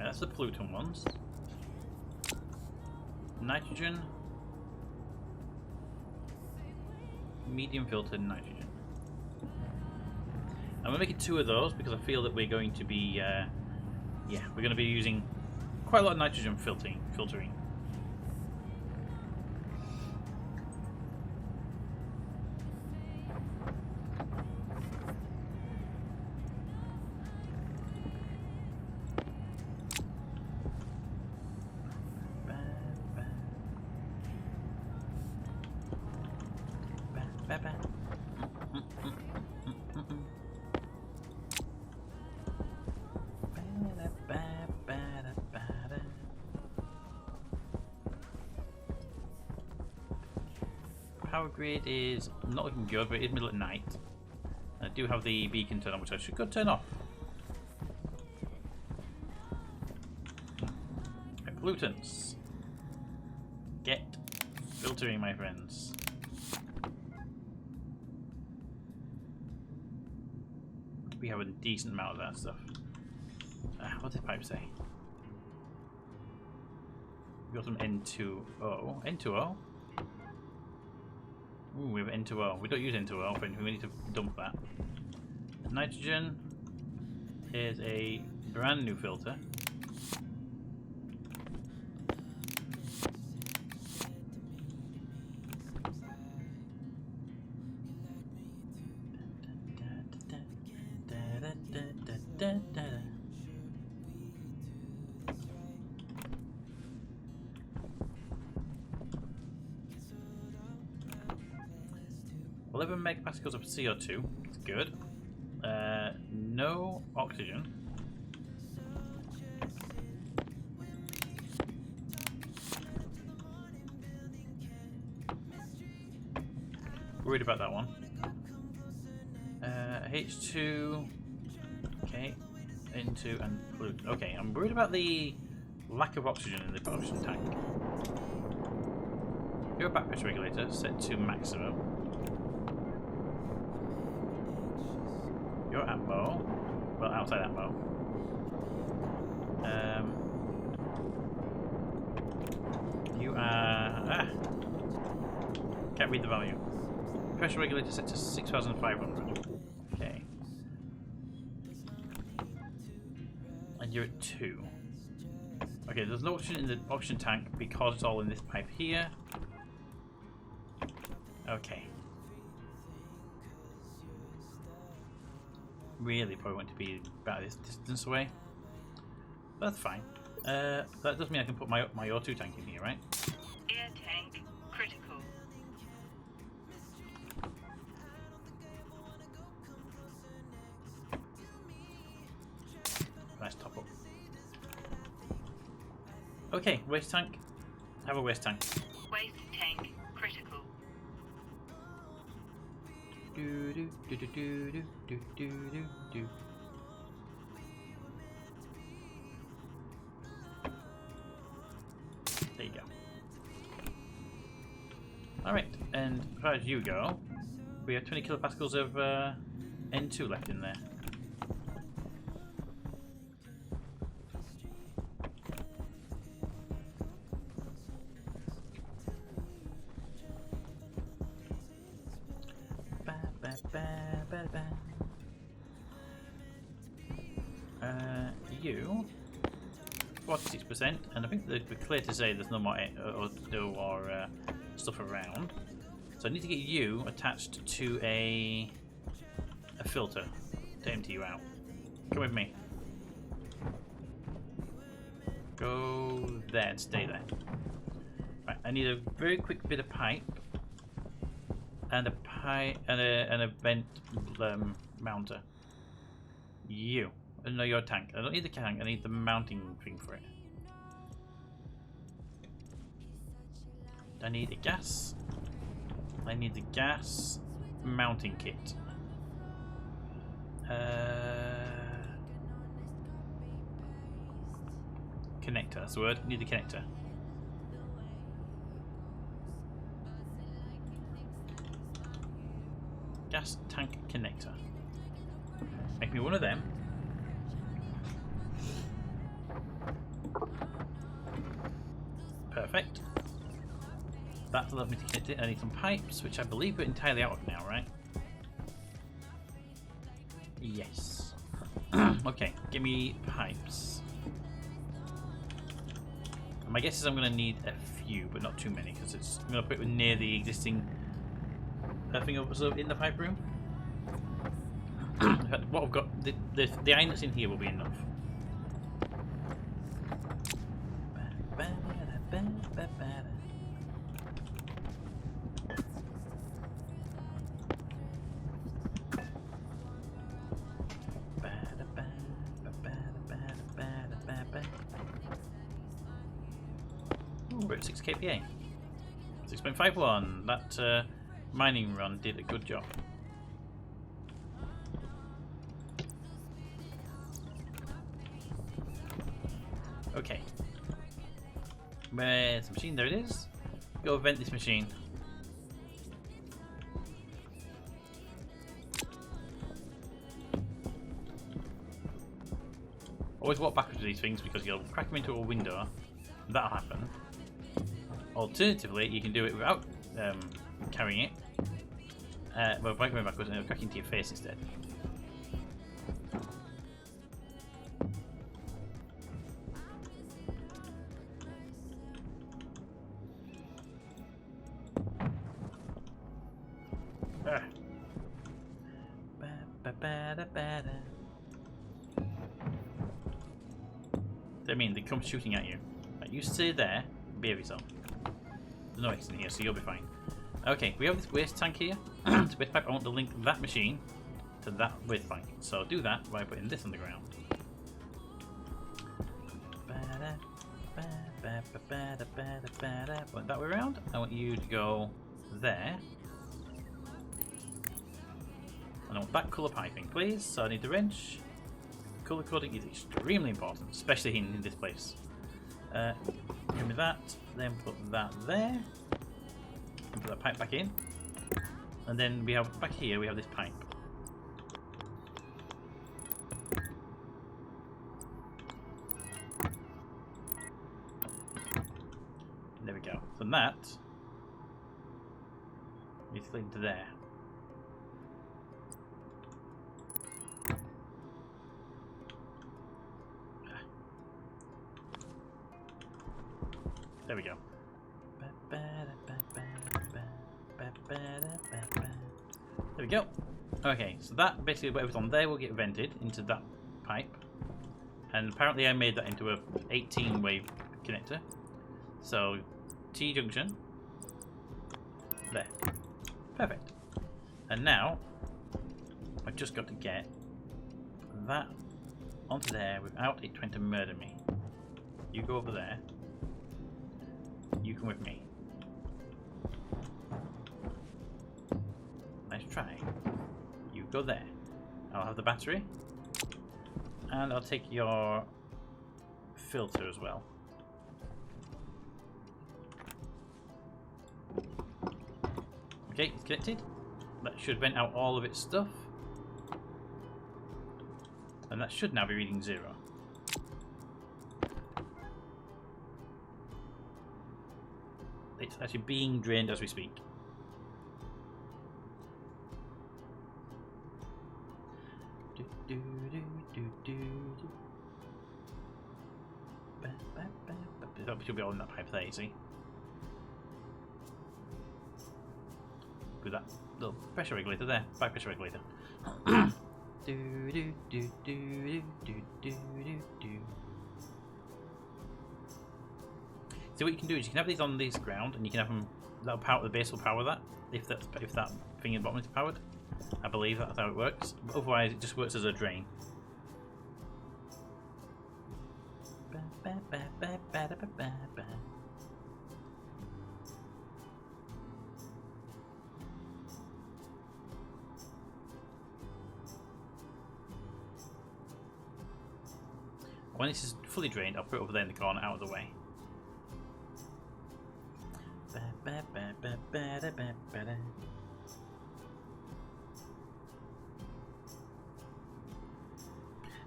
That's the pollutant ones. Nitrogen. Medium filtered nitrogen. I'm going to make it 2 of those because I feel that we're going to be, yeah, we're going to be using quite a lot of nitrogen filtering. Power grid is not looking good, but it is middle at night. I do have the beacon turned on, which I should go turn off. Pollutants. Get filtering, my friends. We have a decent amount of that stuff. What did pipe say? We got some N2O. N2O? Ooh, we have N2O. We don't use N2O, but we need to dump that. Nitrogen is a brand new filter. Megapascals of CO2. It's good. No oxygen. Worried about that one. H2. Okay. N2 and pollutant. Okay, I'm worried about the lack of oxygen in the production tank. Your back pressure regulator set to maximum. Your ammo, well, outside ammo. You are can't read the value. Pressure regulator set to 6,500. Okay. And you're at 2. Okay, there's no oxygen in the oxygen tank because it's all in this pipe here. Okay. Really probably want to be about this distance away. That's fine. That does mean I can put my O2 tank in here, right? Air tank critical. Nice top up. Okay, waste tank. Have a waste tank. Waste tank critical. Do do do do do do do do do. There you go. Alright, and as far as you go, we have 20 kilopascals of N2 left in there. You 46%, and I think we're clear to say there's no more stuff around. So I need to get you attached to a filter to empty you out. Come with me. Go there and stay there. Right, I need a very quick bit of pipe and a vent mounter. You. No, your tank. I don't need the tank. I need the mounting thing for it. I need a gas. I need the gas mounting kit. Connector, that's the word. Need the connector. Gas tank connector. Make me one of them. Perfect. That allows me to connect it. I need some pipes, which I believe we're entirely out of now, right? Yes. Okay, give me pipes. My guess is I'm going to need a few, but not too many, because I'm going to put it near the existing thing also in the pipe room. In fact, what I've got, the iron that's in here will be enough. We're at 6 kPa. 6.51. That mining run did a good job. Okay. Where's the machine? There it is. Go vent this machine. Always walk backwards with these things because you'll crack them into a window. That'll happen. Alternatively, you can do it without carrying it. Well, by going backwards and it'll crack into your face instead. I mean, they come shooting at you. Right, you stay there, behave yourself. There's no exit in here, so you'll be fine. Okay, we have this waste tank here. It's a waste pipe. I want to link that machine to that waste tank. So do that by putting this on the ground. Want that way around. I want you to go there. And I want that colour piping, please. So I need the wrench. Colour coding is extremely important, especially in this place. Give me that, then put that there. And put that pipe back in. And then we have, back here, we have this pipe. There we go. So that is linked to there. There we go. There we go. Okay, so that basically whatever's on there will get vented into that pipe. And apparently I made that into a 18 wave connector. So T junction. There. Perfect. And now I've just got to get that onto there without it trying to murder me. You go over there. You come with me. Nice try. You go there. I'll have the battery. And I'll take your filter as well. Okay, it's connected. That should vent out all of its stuff. And that should now be reading 0. It's actually being drained as we speak. That should be all in that pipe there, you see. With that little pressure regulator there, back pressure regulator. So what you can do is you can have these on this ground, and you can have them. That'll power the base will power that if that thing in the bottom is powered. I believe that's how it works. But otherwise, it just works as a drain. When this is fully drained, I'll put it over there in the corner, out of the way. I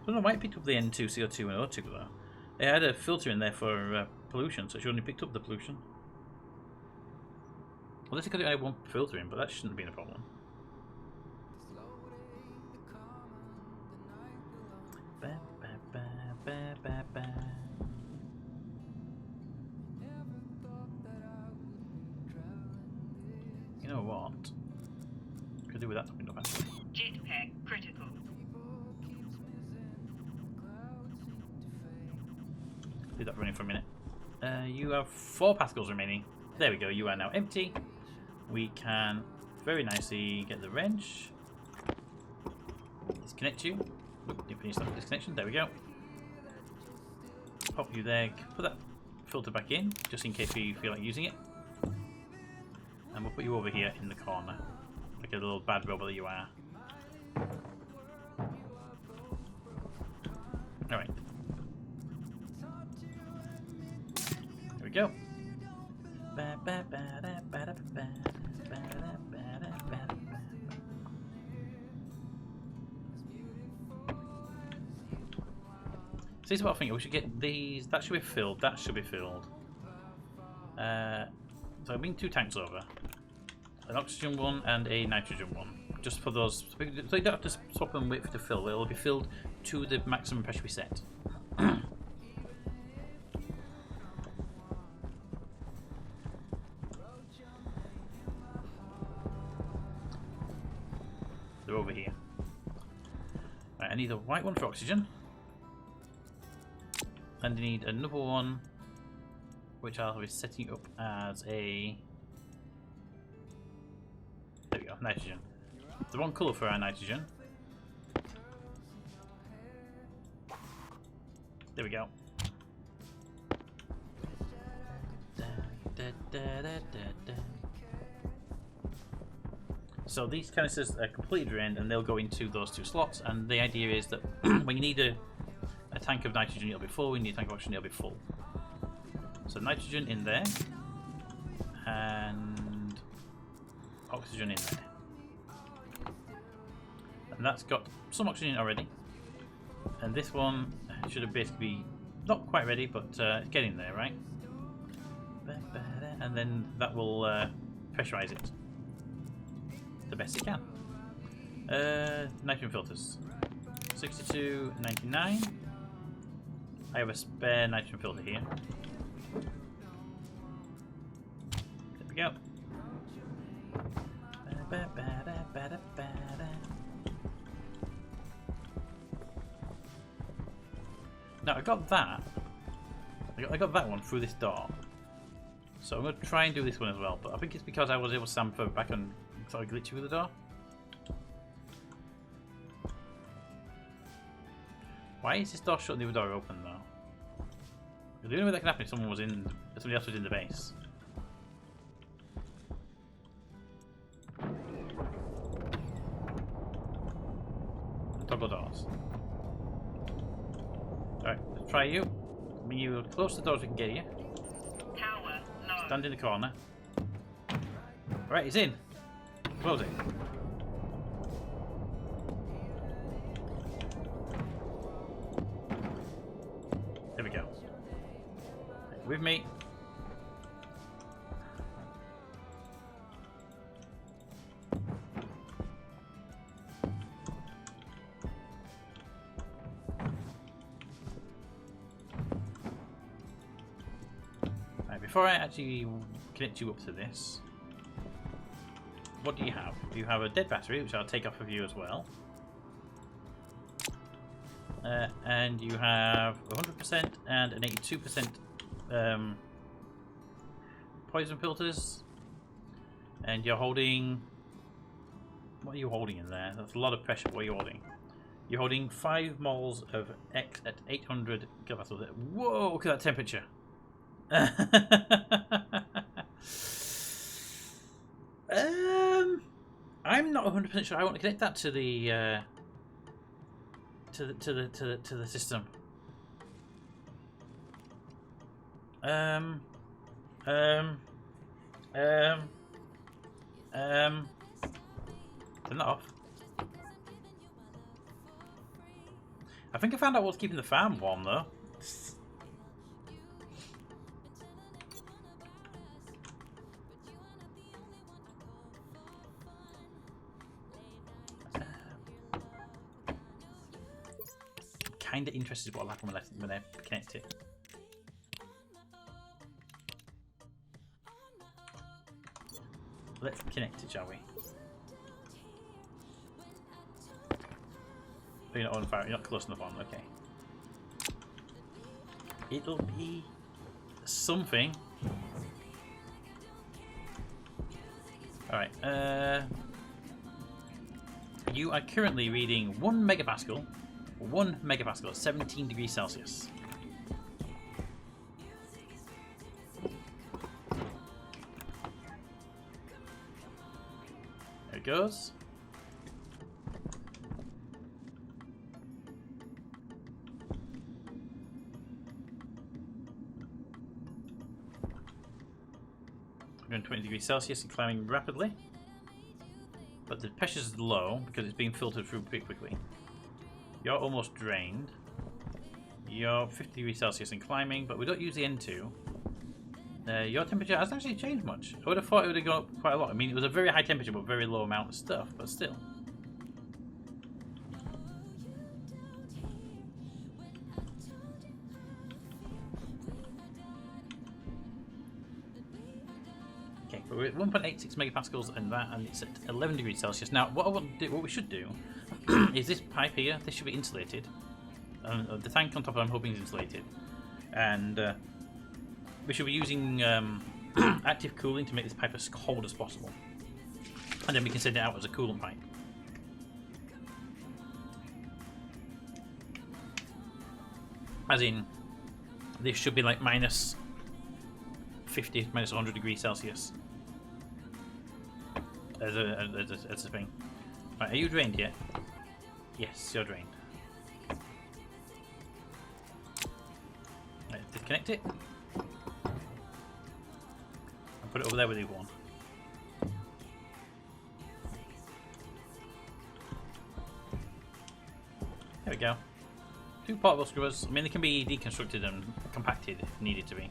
don't know why it picked up the N2, CO2 and O2 though. It had a filter in there for pollution, so it should only picked up the pollution. Well, this could have had one filter in, but that shouldn't have been a problem. You know what? Could do with that topping up actually. Jetpack critical. Leave that running for a minute. You have 4 particles remaining. There we go, you are now empty. We can very nicely get the wrench. Disconnect you. Oop, didn't finish that disconnection. There we go. Pop you there. Put that filter back in, just in case we feel like using it. And we'll put you over here in the corner, like a little bad robot that you are. Alright. There we go. So this is what I think. We should get these. That should be filled. That should be filled. So I bring 2 tanks over. An oxygen one and a nitrogen one. Just for those. So you don't have to swap them width to fill. It'll be filled to the maximum pressure we set. They're over here. Right, I need a white one for oxygen. And I need another one, which I'll be setting up as a... There we go, nitrogen. The wrong colour for our nitrogen. There we go. So these canisters are completely drained and they'll go into those 2 slots, and the idea is that when you need a tank of nitrogen it'll be full, when you need a tank of oxygen it'll be full. So nitrogen in there, and oxygen in there. And that's got some oxygen already. And this one should have basically be not quite ready, but it's getting there, right? And then that will pressurize it the best it can. Nitrogen filters. 62.99. I have a spare nitrogen filter here. There we go. Now I got that. I got that one through this door. So I'm going to try and do this one as well. But I think it's because I was able to stand further back and sort of glitchy with the door. Why is this door shut and the other door open though? The only way that can happen is somebody else was in the base. Toggle doors. Alright, let's try you. When you close the doors we can get you. Power low. Stand in the corner. Alright, he's in. Close it. There we go. With me. Right, before I actually connect you up to this, what do you have? You have a dead battery, which I'll take off of you as well. And you have 100% and an 82% poison filters. And you're holding... What are you holding in there? That's a lot of pressure. What are you holding? You're holding 5 moles of X at 800 kilopascals. Whoa, look at that temperature. I'm not 100% sure I want to connect that to the to the system. Um. Um. Um. Turn that off. I think I found out what's keeping the fan warm though. Kinda interested what will happen when I connect it. Let's connect it, shall we? Oh, you're not on fire. You're not close enough on. Okay. It'll be something. All right. You are currently reading 1 megapascal. 1 megapascal at 17 degrees Celsius. There it goes. We're 20 degrees Celsius and climbing rapidly. But the pressure is low because it's being filtered through pretty quickly. You're almost drained. You're 50 degrees Celsius and climbing, but we don't use the N2. Your temperature hasn't actually changed much. I would have thought it would have gone up quite a lot. I mean, it was a very high temperature, but very low amount of stuff, but still. Okay, but we're at 1.86 megapascals and that, and it's at 11 degrees Celsius. Now, what I want to do, what we should do, is this pipe here. This should be insulated. The tank on top, I'm hoping, is insulated, and we should be using active cooling to make this pipe as cold as possible, and then we can send it out as a coolant pipe. As in, this should be like minus 50, minus 100 degrees Celsius as a thing. Right, are you drained yet? Yes, you're drained. Right, disconnect it. And put it over there with the other one. There we go. 2 portable screwers. I mean, they can be deconstructed and compacted if needed to be.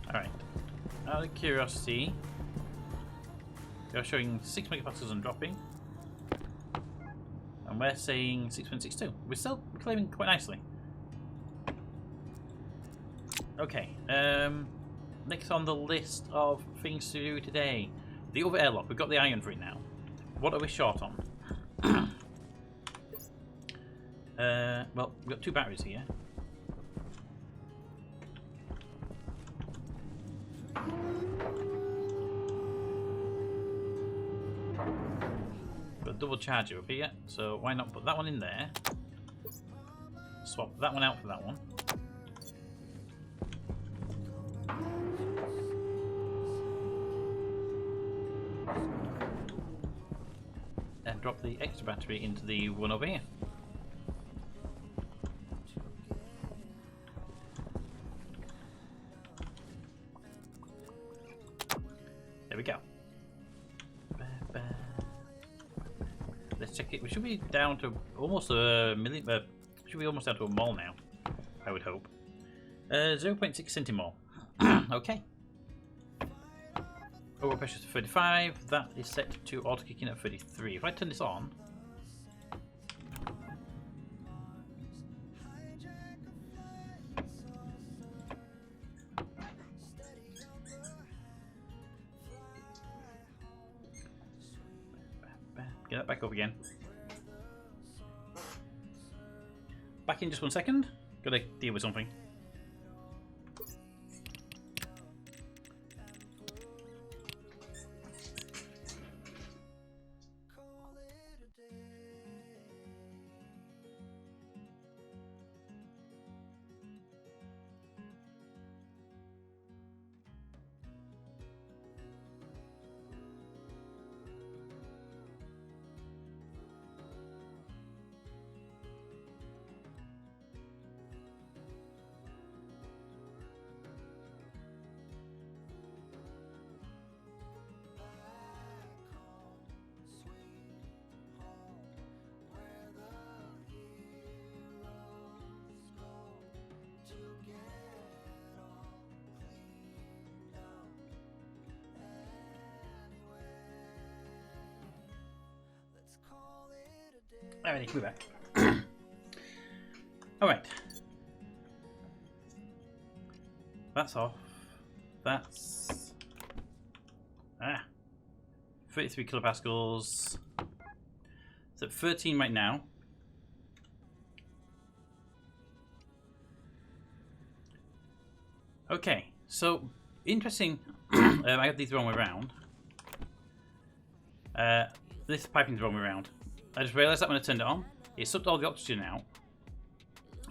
Alright. Out of curiosity, you're showing 6 megapascals and dropping. And we're saying 6.62. We're still claiming quite nicely. Okay, next on the list of things to do today. The other airlock, we've got the iron for it now. What are we short on? Well, we've got 2 batteries here. Got a double charger up here, so why not put that one in there? Swap that one out for that one. And drop the extra battery into the one over here. There we go. Let's check it. We should be down to almost a million. Should be almost down to a mole now. I would hope. 0.6 centimole. Okay. Overpressure to 35. That is set to auto kicking at 33. If I turn this on. Get that back up again. Back in just 1 second. Gotta deal with something. Alrighty, we're back. Alright. That's off. That's... 33 kilopascals. It's at 13 right now. Okay, so interesting. I got these the wrong way around. This piping's the wrong way around. I just realised that when I turned it on, it sucked all the oxygen out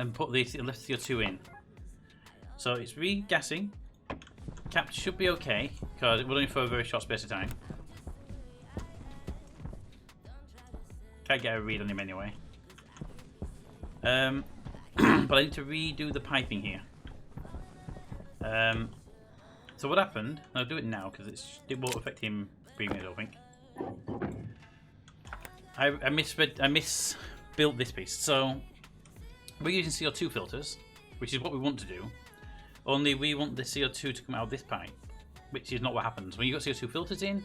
and put the left CO2 in. So it's re-gassing. Cap should be okay because it will only for a very short space of time. Can't get a read on him anyway. But I need to redo the piping here. So what happened? I'll do it now because it won't affect him breathing, I don't think. I misbuilt this piece. So we're using CO2 filters, which is what we want to do. Only we want the CO2 to come out of this pipe, which is not what happens. When you got CO2 filters in,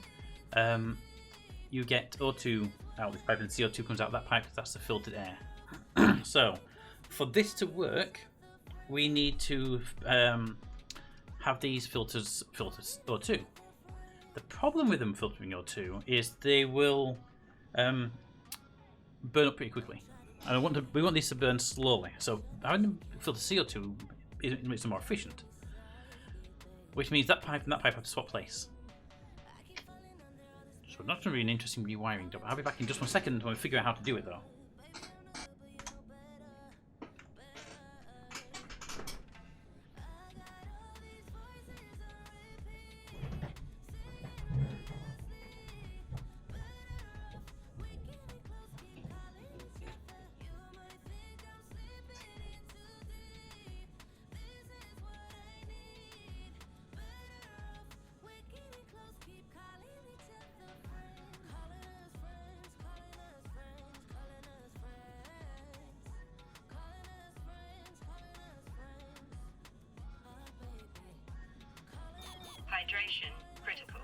you get O2 out of this pipe and CO2 comes out of that pipe because that's the filtered air. So for this to work, we need to have these filters O2. The problem with them filtering O2 is they will burn up pretty quickly. And we want these to burn slowly. So having them filter CO2 makes them more efficient. Which means that pipe and that pipe have to swap place. So that's going to be an interesting rewiring job. I'll be back in just 1 second when we figure out how to do it though. Hydration critical.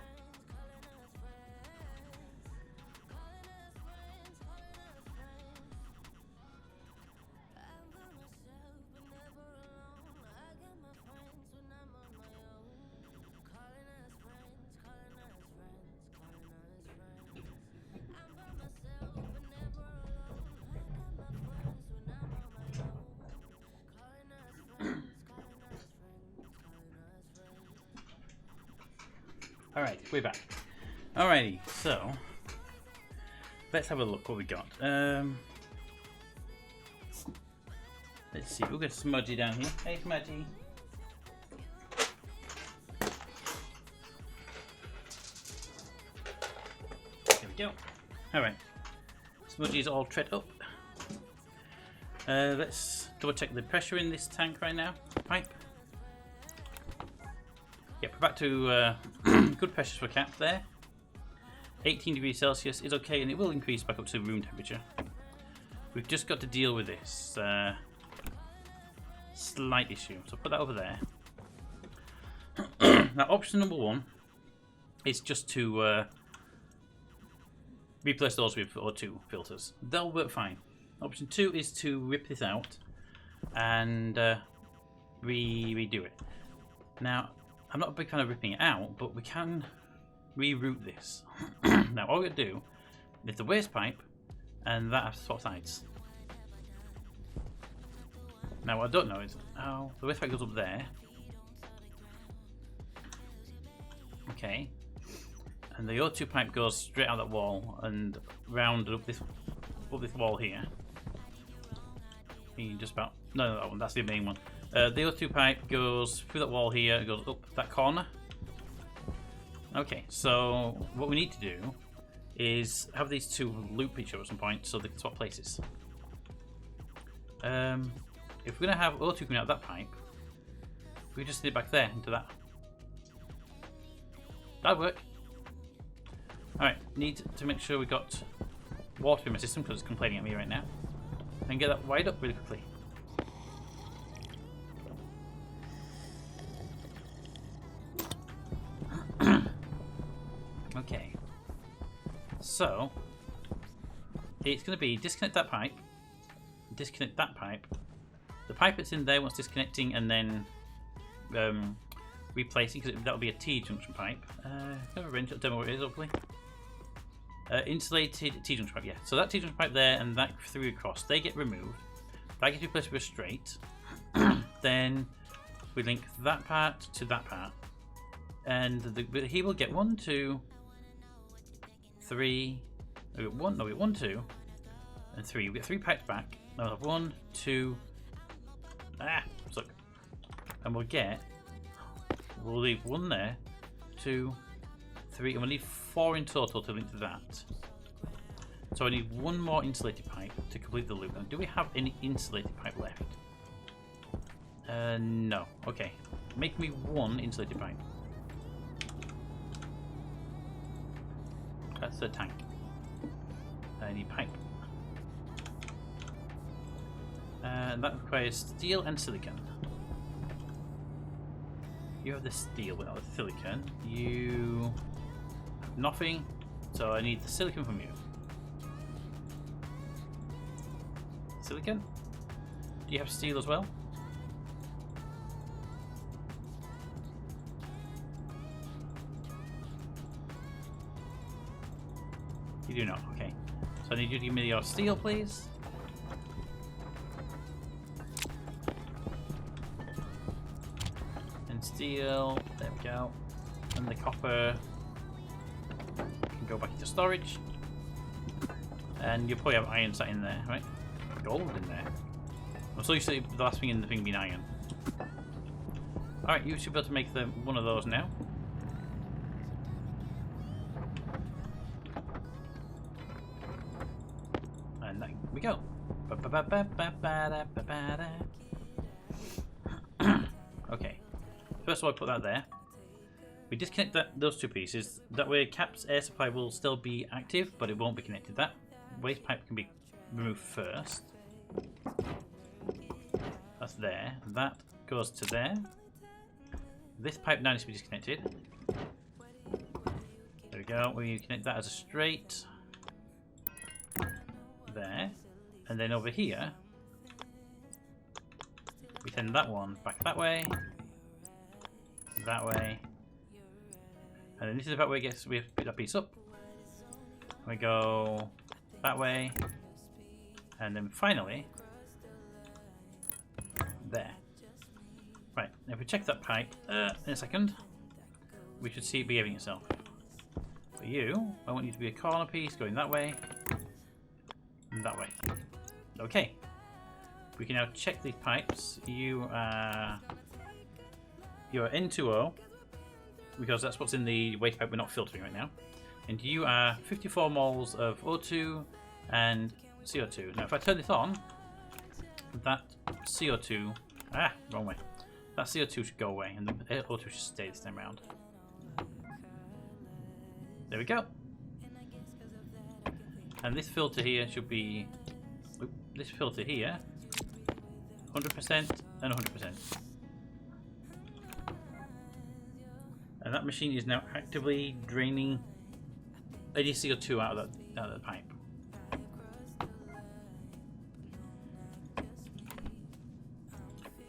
Alright, we're back. Alrighty, so let's have a look what we got. Let's see, we'll get Smudgy down here. Hey Smudgy. There we go. Alright. Smudgy's all tread up. Let's double check the pressure in this tank right now. Pipe. Yep, we're back to good pressures for cap there. 18 degrees Celsius is okay, and it will increase back up to room temperature. We've just got to deal with this slight issue, so put that over there. Now, option number 1 is just to replace those with O2 filters. They'll work fine. Option 2 is to rip this out and redo it. Now, I'm not a big fan of ripping it out, but we can reroute this. Now, all we're going to do is the waste pipe and that have to swap sides. Now, what I don't know is how the waste pipe goes up there. Okay. And the O2 pipe goes straight out that wall and round up this wall here. Just about. No, that one. That's the main one. The O2 pipe goes through that wall here, goes up that corner. Okay, so what we need to do is have these two loop each other at some point so they can swap places. If we're going to have O2 coming out of that pipe, we just stick it back there into that. That'll work. Alright, need to make sure we got water in my system because it's complaining at me right now. And get that wired up really quickly. Okay. So, it's going to be disconnect that pipe, disconnect that pipe. The pipe that's in there wants disconnecting and then replacing, because that'll be a T-junction pipe. Can I have a wrench? I don't know what it is, hopefully. Insulated T-junction pipe, yeah. So that T-junction pipe there and that through across, they get removed. That gets replaced with a straight. Then we link that part to that part. And he will get 1, 2, 3. We get 1, no, we get 1, 2, and 3. We get 3 pipes back. I'll have 1, 2. Suck. And we'll leave 1 there, 2, 3, and we'll leave 4 in total to link to that. So I need 1 more insulated pipe to complete the loop. Now, do we have any insulated pipe left? No. Okay. Make me 1 insulated pipe. That's the tank. I need pipe. And that requires steel and silicon. You have the steel but not the silicon. You have nothing, so I need the silicon from you. Silicon? Do you have steel as well? You do not, okay. So I need you to give me your steel, please. And steel, there we go. And the copper can go back into storage. And you'll probably have iron sat in there, right? Gold in there. I'm so used to the last thing in the thing being iron. Alright, you should be able to make one of those now. And there we go. Okay. First of all, I put that there. We disconnect those 2 pieces. That way, Cap's air supply will still be active, but it won't be connected. That waste pipe can be removed first. That's there. That goes to there. This pipe now needs to be disconnected. There we go. We connect that as a straight. There. And then over here, we send that one back that way. That way. And then this is about where we have to pick that piece up. We go that way. And then finally, there. Right, if we check that pipe in a second, we should see it behaving itself. For you, I want you to be a corner piece going that way and that way. Okay. We can now check these pipes. You're N2O, because that's what's in the waste pipe we're not filtering right now. And you are 54 moles of O2 and CO2. Now if I turn this on, that CO2, wrong way. That CO2 should go away and the O2 should stay this time around. There we go. And this filter here should be, this filter here, 100% and 100%. And that machine is now actively draining any CO2 out of the pipe.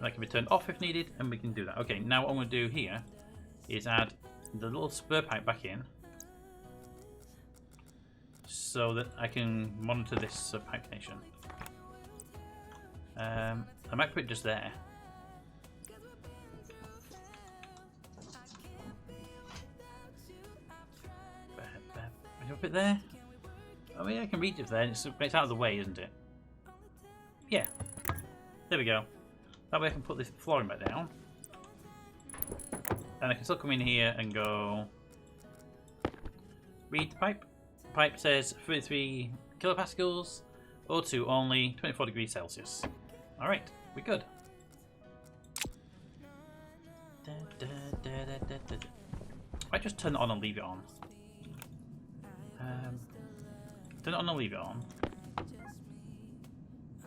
That can be turned off if needed, and we can do that. Okay, now what I'm going to do here is add the little spur pipe back in so that I can monitor this pipe connection. I might put it just there. Up it there? Oh yeah, I can reach it there. It's out of the way, isn't it? Yeah. There we go. That way I can put this flooring back down. And I can still come in here and go... Read the pipe. The pipe says 33 kilopascals, O2 only, 24 degrees Celsius. Alright, we're good. I just turn it on and leave it on. Turn it on and leave it on.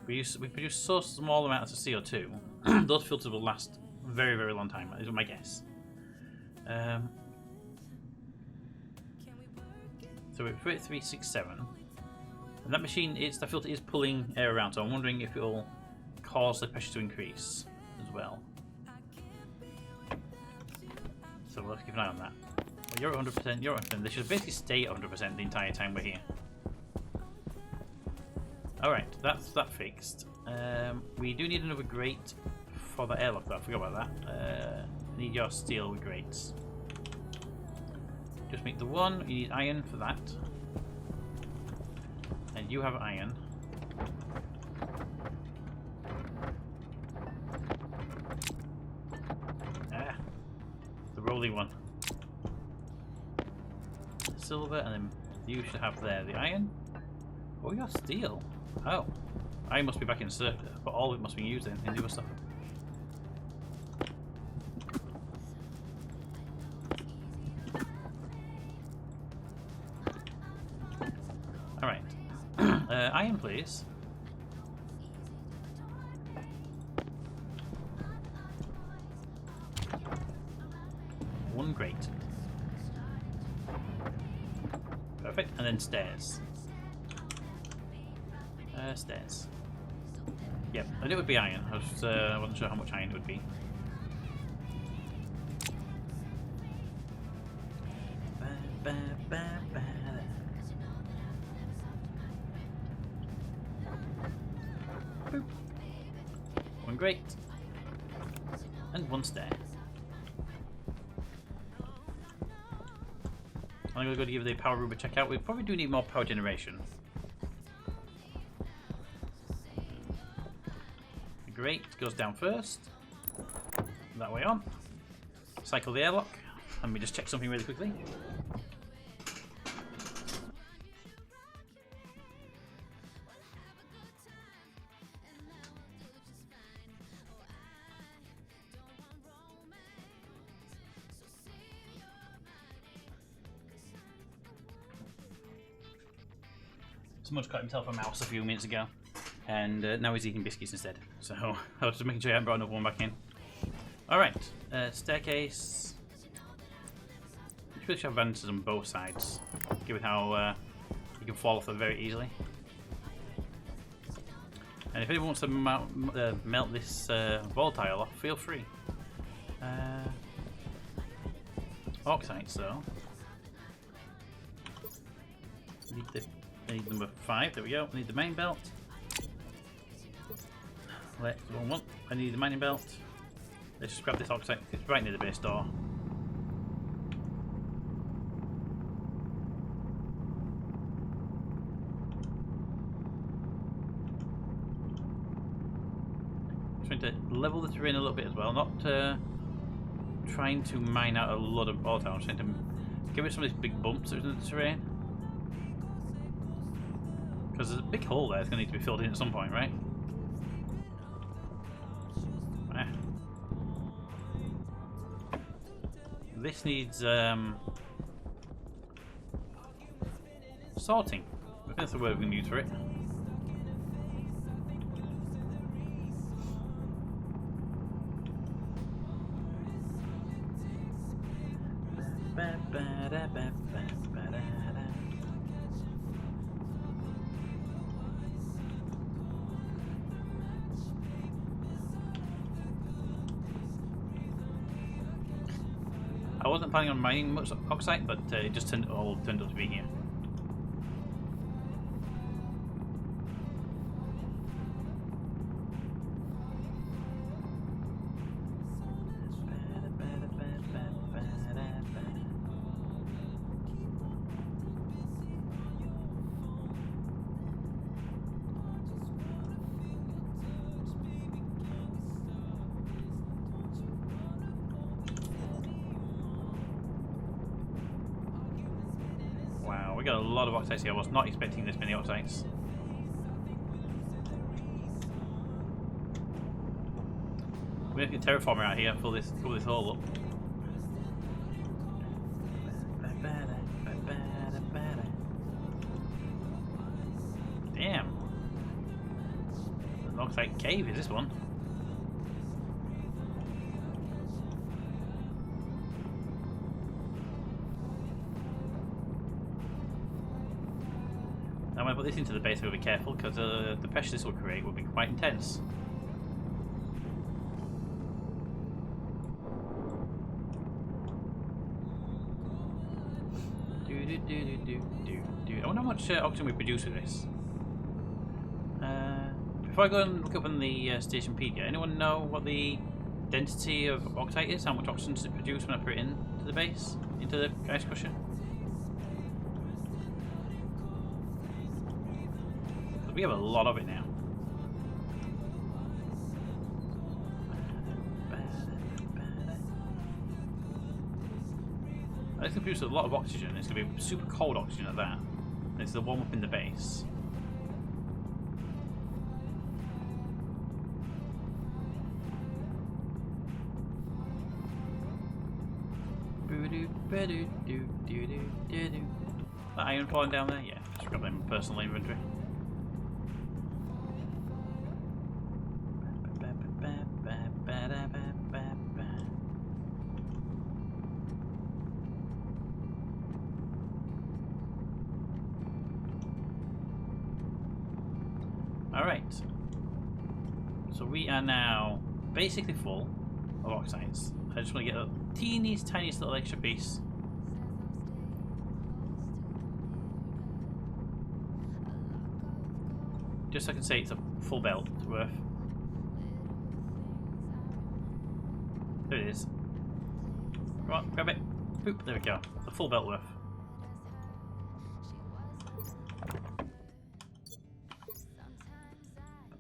We produce so small amounts of CO2, those filters will last a very, very long time, is my guess. So we're at 367. And that machine, the filter is pulling air around, so I'm wondering if it will cause the pressure to increase as well. So we'll have to keep an eye on that. Well, you're at 100%, you're at 100%. They should basically stay at 100% the entire time we're here. Alright, that's that fixed. We do need another grate for the airlock though, I forgot about that. Need your steel grates. Just make the one, you need iron for that. And you have iron. Ah, the rolling one. Silver, and then you should have there the iron. Oh, your steel. Oh, iron must be back in circuit, but all of it must be used in the other stuff. Alright. Iron, please. One grate. Perfect. And then stairs. Stairs. Yep, and it would be iron. I wasn't sure how much iron it would be. Boop. One grate. And one stair. I'm going to go to give the power room a check out. We probably do need more power generation. Great, goes down first. That way on. Cycle the airlock. Let me just check something really quickly. Someone's cut himself a mouse a few minutes ago. And now he's eating biscuits instead. So I was just making sure I haven't brought another one back in. Alright, staircase. You really should have advantages on both sides, given how you can fall off them very easily. And if anyone wants to melt this volatile off, feel free. Oxides, though. I need number 5, there we go. I need the main belt. I need the mining belt. Let's just grab this oxide. It's right near the base door. Trying to level the terrain a little bit as well. Not trying to mine out a lot of volatile. I'm trying to give it some of these big bumps that are in the terrain. Because there's a big hole there that's going to need to be filled in at some point, right? This needs sorting. I think that's the word we're going to use for it. I wasn't planning on mining much oxide, but it just all turned out to be here. Wow, we got a lot of oxides here. I was not expecting this many oxides. We're going to get a terraformer out here and fill this hole up. Damn. An oxide cave is this one. I'm going to put this into the base, we'll be careful because the pressure this will create will be quite intense. I wonder how much oxygen we produce with this. Before I go and look up on the Stationpedia, anyone know what the density of Octite is? How much oxygen does it produce when I put it into the base? Into the ice crusher? We have a lot of it now. It's going to produce a lot of oxygen. It's going to be super cold oxygen at that. And it's the warm up in the base. That iron falling down there? Yeah, just grab that in personal inventory. Alright, so we are now basically full of oxides. I just want to get a teeniest, tiniest little extra piece. Just so I can say it's a full belt worth. There it is. Come on, grab it. Boop, there we go. A full belt worth.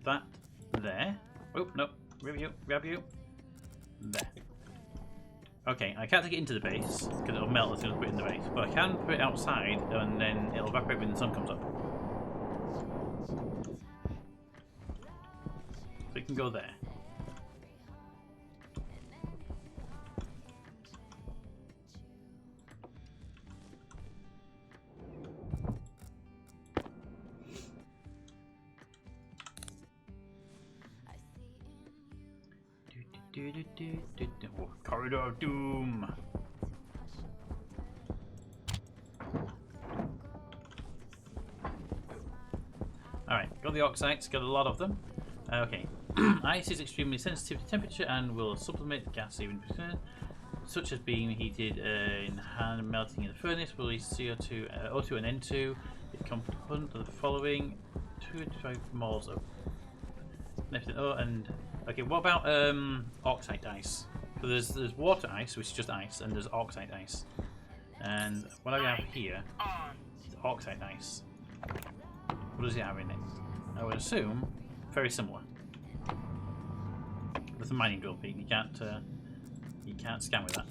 That there. Oh no, grab you. There. Okay, I can't take it into the base because it'll melt as soon as I put it in the base, but I can put it outside and then it'll evaporate when the sun comes up. So it can go there. Oh, Corridor of Doom. Alright, got the oxides, got a lot of them. Okay. Ice is extremely sensitive to temperature and will sublimate the gas even further, such as being heated in hand melting in the furnace, will release CO2, O2 and N2. It component of the following 2.5 moles of and okay, what about oxide ice? So there's water ice, which is just ice, and there's oxide ice. And what I have here is oxide ice. What does it have in it? I would assume very similar. There's a mining drill, Pete. You can't scam with that.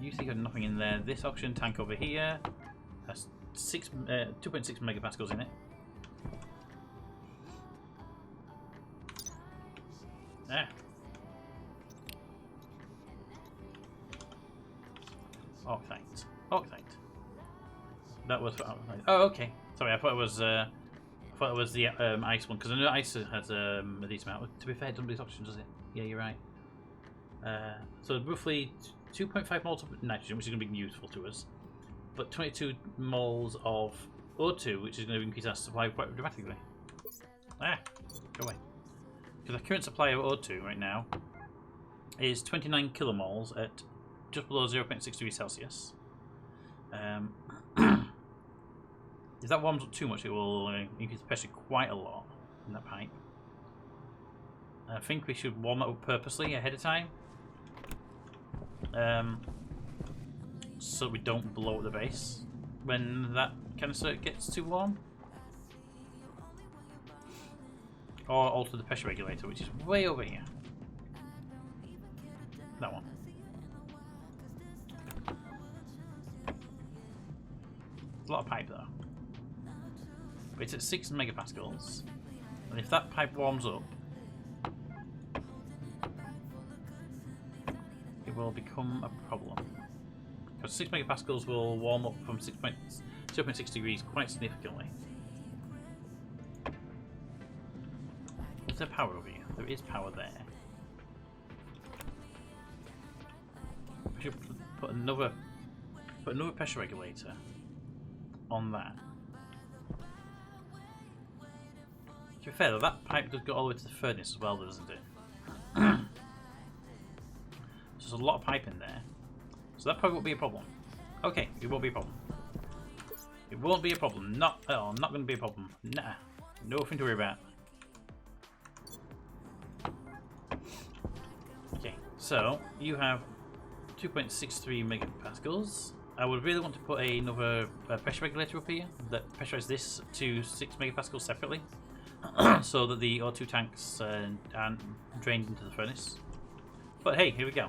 You see, got nothing in there. This oxygen tank over here has 2.6 megapascals in it. There. Octite. That was for octite. Oh, okay. Sorry, I thought it was the ice one because I know ice has a decent amount. To be fair, it doesn't produce oxygen, does it? Yeah, you're right. So roughly 2.5 moles of nitrogen, which is going to be useful to us, but 22 moles of O2, which is going to increase our supply quite dramatically. Go away. Because our current supply of O2 right now is 29 kilomoles at just below 0.6 degrees Celsius. If that warms up too much, it will increase the pressure quite a lot in that pipe. I think we should warm it up purposely ahead of time, so we don't blow up the base when that kind of circuit gets too warm. Or alter the pressure regulator, which is way over here. That one. It's a lot of pipe though. But it's at 6 megapascals. And if that pipe warms up, it will become a problem. Because 6 megapascals will warm up from 0.6 degrees quite significantly. Is there power over here? There is power there. should put another pressure regulator on that. To be fair though, that pipe does go all the way to the furnace as well, doesn't it? So there's a lot of pipe in there. So that probably won't be a problem. Okay, it won't be a problem. It won't be a problem. Not at all. Not going to be a problem. Nah. Nothing to worry about. Okay, so you have 2.63 megapascals. I would really want to put another pressure regulator up here that pressurize this to 6 megapascals separately, so that the O2 tanks aren't drained into the furnace. But hey, here we go.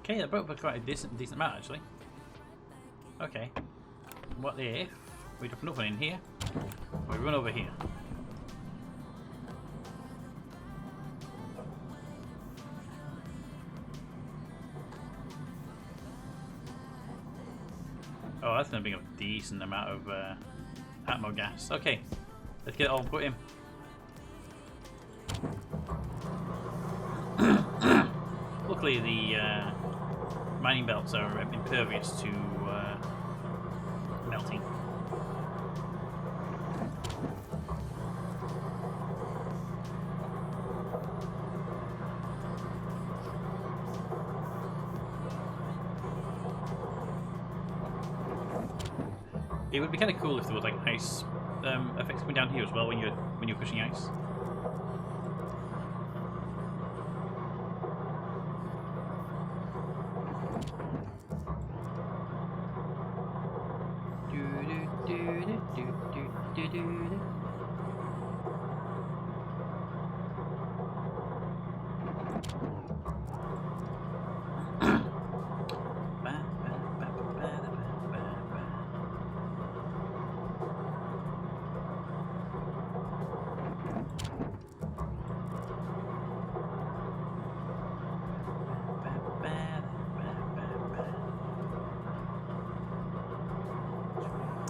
Okay, that broke by quite a decent amount actually. Okay, what if we drop another one in here? Or we run over here? Oh, that's going to bring up a decent amount of atmo gas. Okay, let's get it all put in. Luckily, the mining belts are impervious to melting. It would be kind of cool if there was like ice effects coming down here as well when you're pushing ice.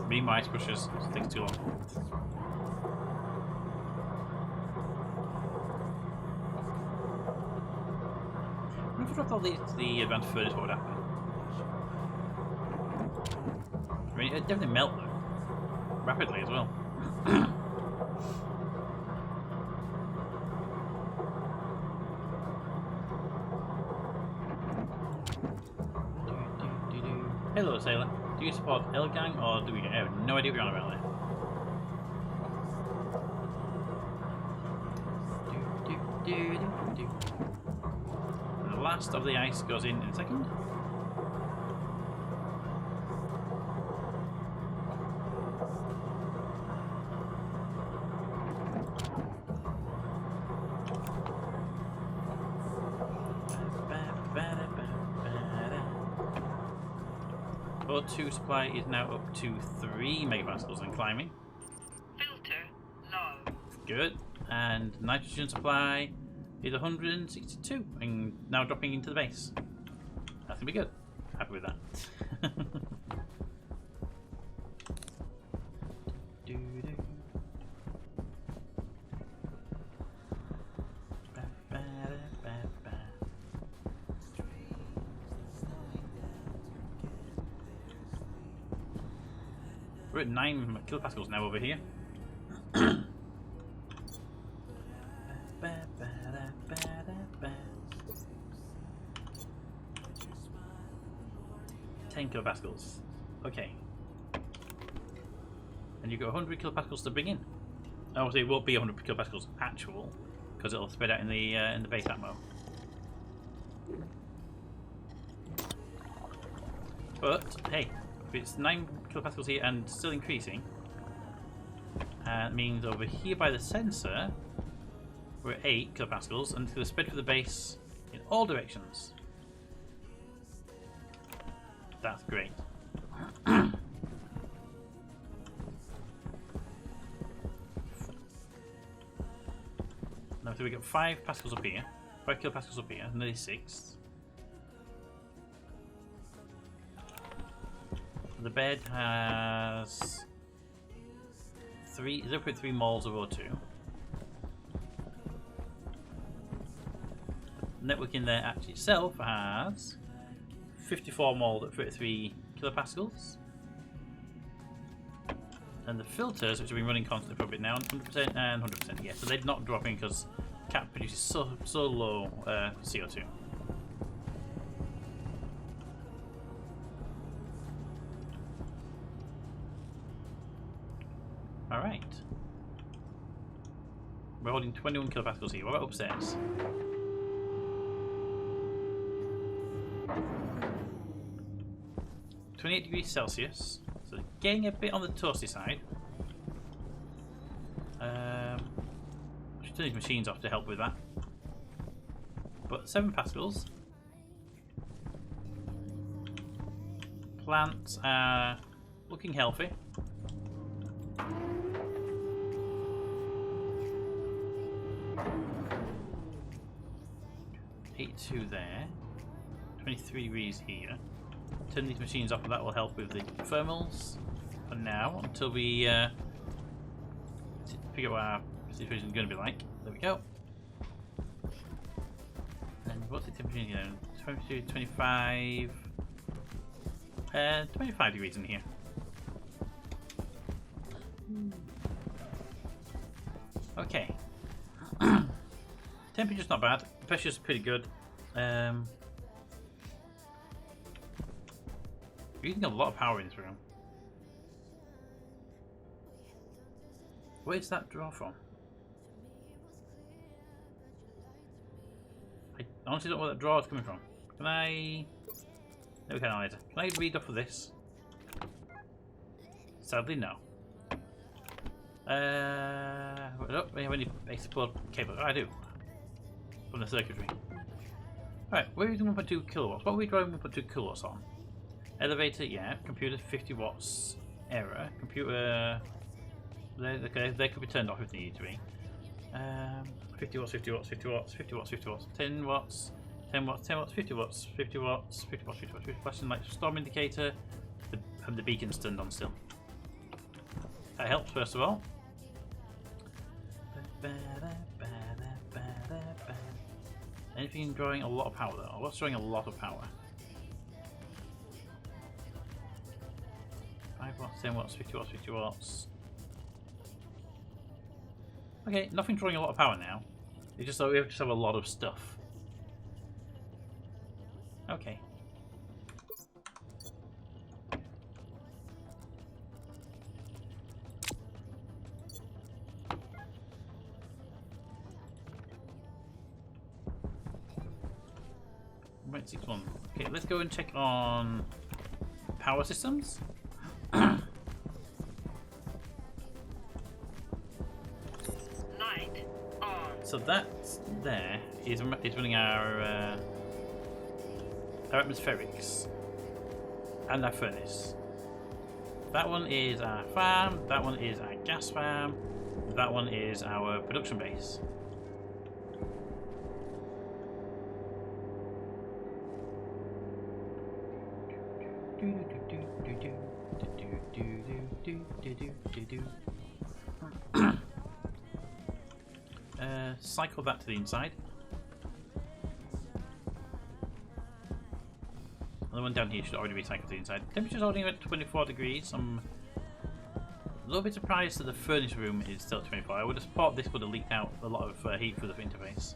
We need more ice brushes, it takes too long. If I dropped all these to the advanced furnace, what would happen? I mean, it'd definitely melt them. Rapidly as well. Hello, sailor. Do you support L-Gang or do we? I have no idea what you're on about there. And the last of the ice goes in a second. O2 supply is now up to 3 megapascals and climbing. Filter low. Good. And nitrogen supply is 162 and now dropping into the base. That's gonna be good. Happy with that. We're at 9 kilopascals now over here. 10 kilopascals. Okay. And you've got 100 kilopascals to bring in. Obviously, it won't be 100 kilopascals actual, because it'll spread out in the base atmo. But hey, if it's 9 kilopascals here and still increasing, it means over here by the sensor we're at 8 kilopascals, and it's going to spread through the base in all directions. That's great. Now, so we got 5 pascals up here. 5 kilopascals up here, nearly 6. The bed has 0.3 moles of O2. The network in there actually itself has 54 moles at 33 kilopascals. And the filters, which have been running constantly for a bit now, 100% and 100%. Yeah, so they're not dropping because cat produces so low CO2. Alright. We're holding 21 kilopascals here. What about upstairs? (28°C), so getting a bit on the toasty side. I should turn these machines off to help with that. But 7 pascals. Plants are looking healthy. 82 there. 23 degrees here. Turn these machines off, and that will help with the thermals for now until we figure out what our situation is going to be like. There we go. And what's the temperature here? 22, 25, 25 degrees in here. Okay. Temperature's not bad. Pressure's pretty good. We're using a lot of power in this room. Where's that draw from? I honestly don't know where that draw is coming from. Can I... No, we can either. Can I read off of this? Sadly, no. Oh, we have any export cable? Oh, I do. From the circuitry. Alright, we're using 1.2 kilowatts. What are we drawing 1.2 kilowatts on? Elevator, yeah. Computer, 50 watts. Error. Computer... They could be turned off if they need to be. 50 watts, 50 watts, 50 watts, 50 watts, 50 watts, 10 watts, 10 watts, 10 watts, 50 watts, 50 watts, 50 watts, 50 watts, 50 watts, like storm indicator. The beacon's turned on still. That helps, first of all. Anything drawing a lot of power though? What's drawing a lot of power? 5 watts, 10 watts, 50 watts, 50 watts. Okay, nothing drawing a lot of power now. It's just that we just have a lot of stuff. Okay. Right, 6-1. Okay, let's go and check on power systems. Light on. So that there is running our atmospherics and our furnace. That one is our farm, that one is our gas farm, that one is our production base. Cycle that to the inside. And the one down here should already be cycled to the inside. Temperature's holding at 24 degrees. I'm a little bit surprised that the furnace room is still at 24. I would have thought this would have leaked out a lot of heat through the interface.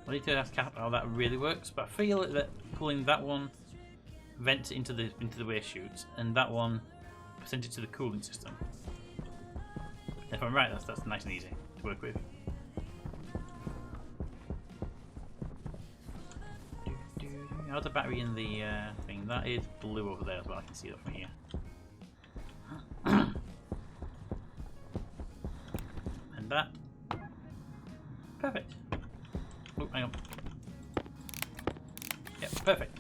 I need to ask Cap how that really works, but I feel that pulling that one vents into the waste chutes, and that one sends it to the cooling system. If I'm right, that's nice and easy to work with. How's the battery in the thing? That is blue over there as well. I can see that from here. And that. Perfect. Oh, hang on. Yep, perfect.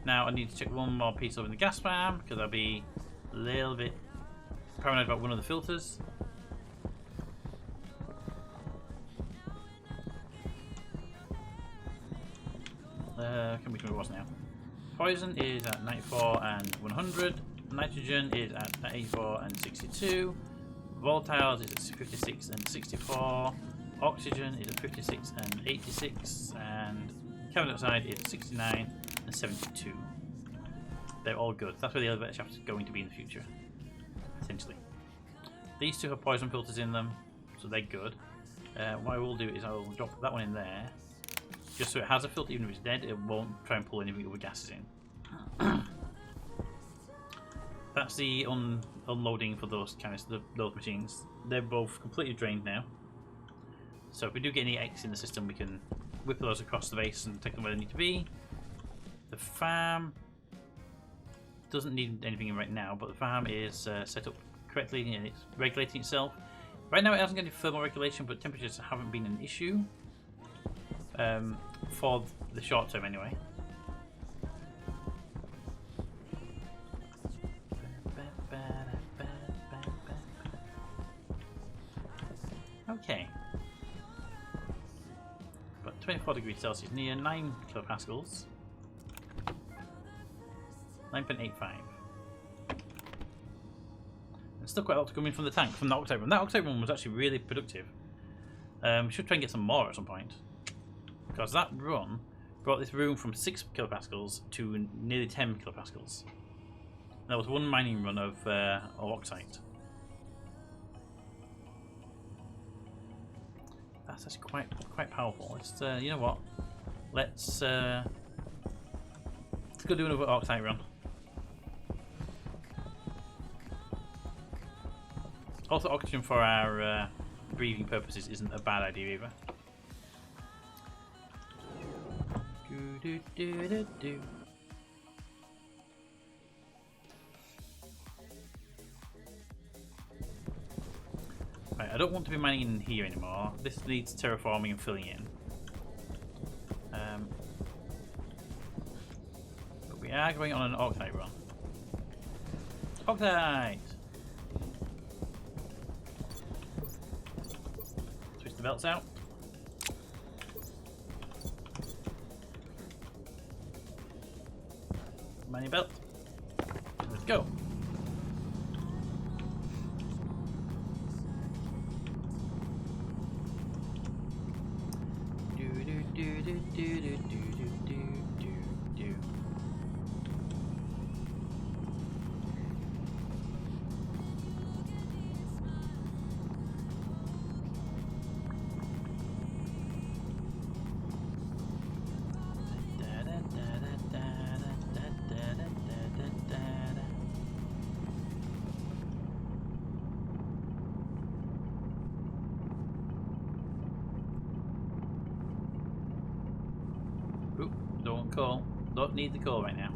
Now I need to check one more piece over in the gas farm because I'll be a little bit paranoid about one of the filters. Can we come it was now? Poison is at 94 and 100. Nitrogen is at 84 and 62. Volatiles is at 56 and 64. Oxygen is at 56 and 86. And carbon dioxide is at 69 and 72. They're all good. That's where the elevator shaft is going to be in the future, essentially. These two have poison filters in them, so they're good. What I will do is I will drop that one in there, just so it has a filter. Even if it's dead, it won't try and pull any of the other gases in. That's the unloading for those those machines. They're both completely drained now. So if we do get any X in the system, we can whip those across the base and take them where they need to be. The farm doesn't need anything in right now, but the farm is set up correctly and it's regulating itself. Right now it hasn't got any thermal regulation, but temperatures haven't been an issue for the short term anyway. Okay. But 24 degrees Celsius, near 9 kilopascals. 9.85. There's still quite a lot coming from the tank, from the octave run. That octave run was actually really productive. We should try and get some more at some point. Because that run brought this room from 6 kilopascals to nearly 10 kilopascals. And that was one mining run of bauxite. That's actually quite powerful. Let's, you know what? Let's go do another bauxite run. Also, oxygen for our breathing purposes isn't a bad idea either. Right, I don't want to be mining in here anymore. This needs terraforming and filling in. But we are going on an Octite run. Octite! Switch the belts out. Mining belt. Let's go. Oop, don't call. Don't need the call right now.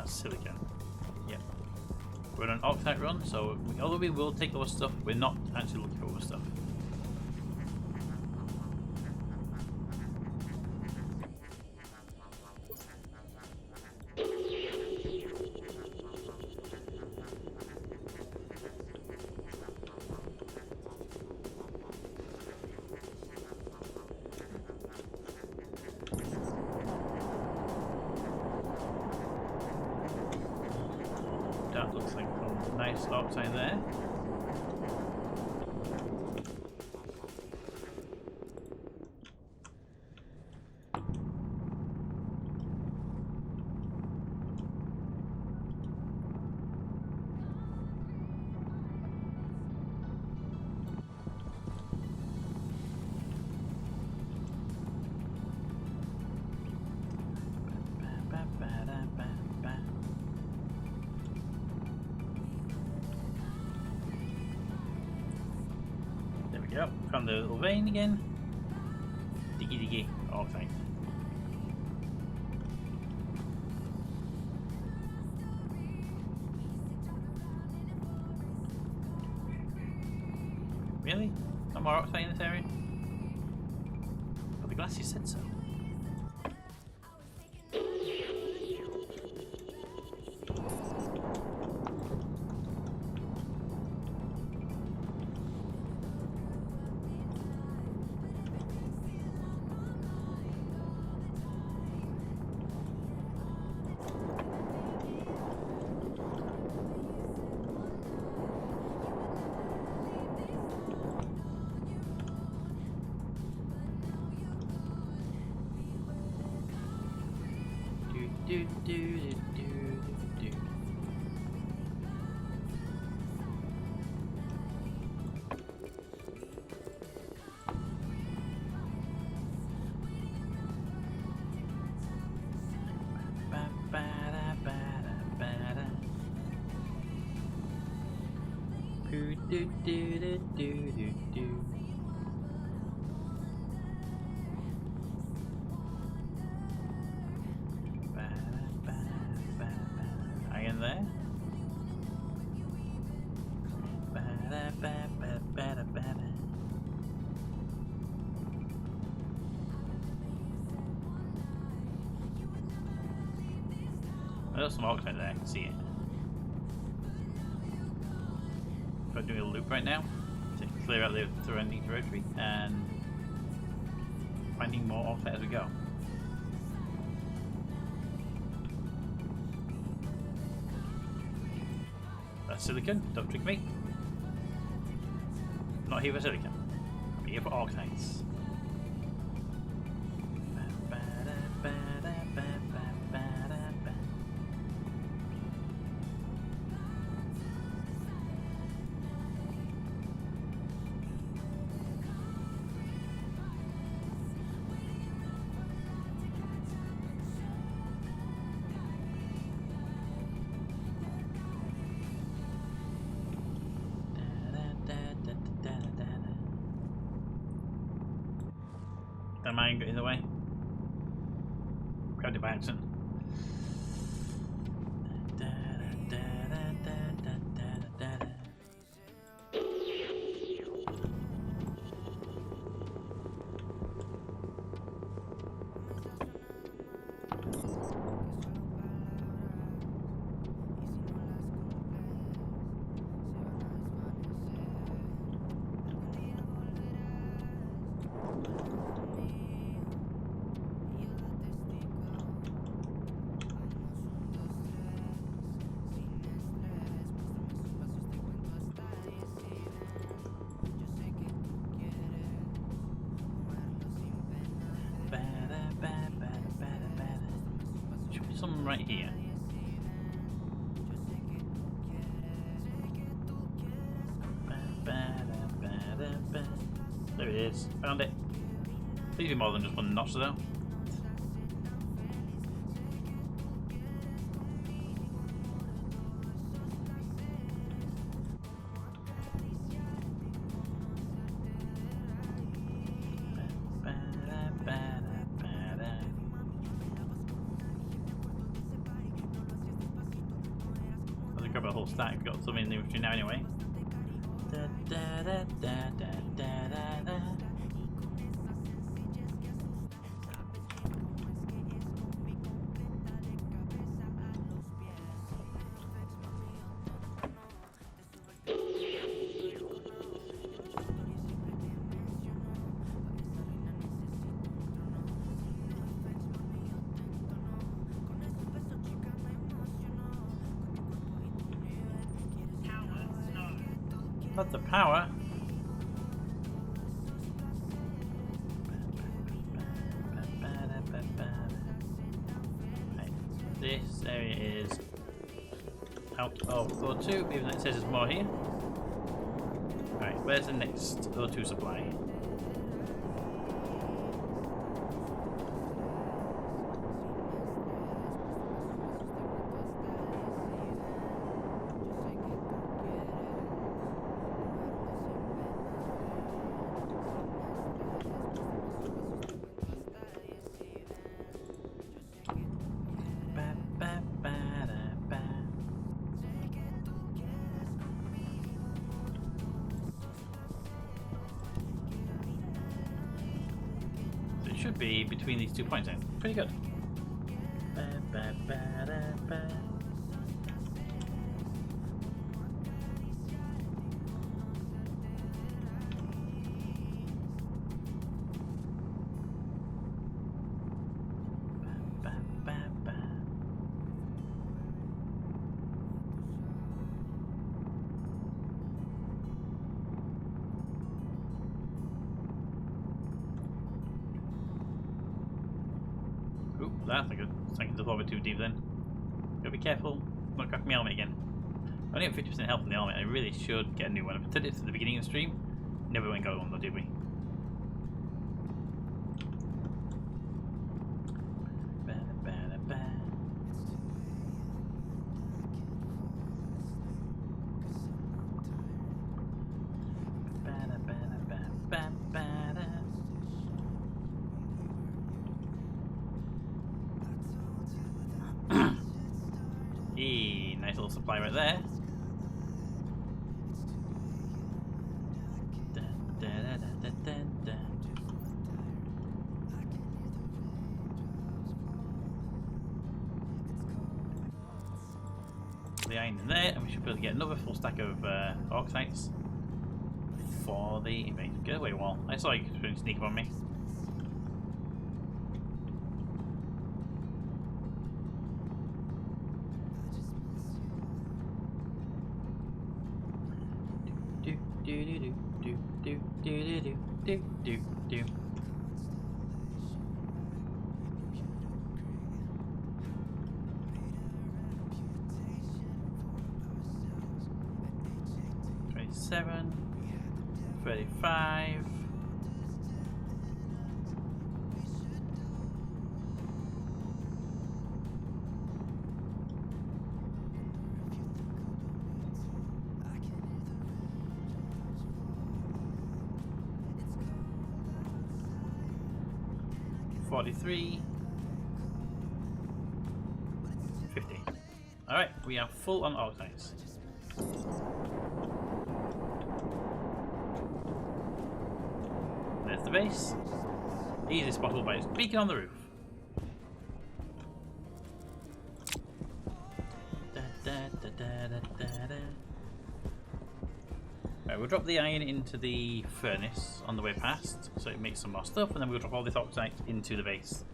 Silicon. Yep. We're on an Octite run, so although we will take over stuff, we're not actually looking for over stuff. That looks like a nice Octite there. we go. Found the little vein again. Diggy diggy. Oh, thanks. Really? No more oxide in this area? But the glasses said so. Do, do, do, do, do. Ba, ba, da, ba, da, ba, da. Do, do, do, do, do, do, do. There. There's some oxide there, I can see it. I'm doing a loop right now to clear out the surrounding territory and finding more oxide as we go. That's silicon, don't trick me. I'm not here for silicon, I'm here for oxides. Don't mind getting in the way. Grabbed it by accident. Some right here. There it is. Found it. Please be more than just one notch though. Grab a whole stack, I've got some in the inventory now anyway. Da, da, da, da, da, da, da, da. Not the power. Right. This area is out of O2, even though it says there's more here. Right, where's the next O2 supply? should be between these 2 points then. Pretty good. Ooh, that's not good. Sinking the floor a bit too deep then. Gotta be careful. Not crack my helmet again. I only have 50% health in the helmet. I really should get a new one. I said it at the beginning of the stream. Never went got one though, did we? Nice little supply right there. The iron in there, and we should be able to get another full stack of Arctites for the invasion. Get away, wall. I saw you trying to sneak up on me. Do. 27, 35. $43, $50. Alright, we are full on Arctites. There's the base. Easily spottable by its beacon on the roof. Right, we'll drop the iron into the furnace on the way past, so it makes some more stuff, and then we'll drop all this Arctite into the base.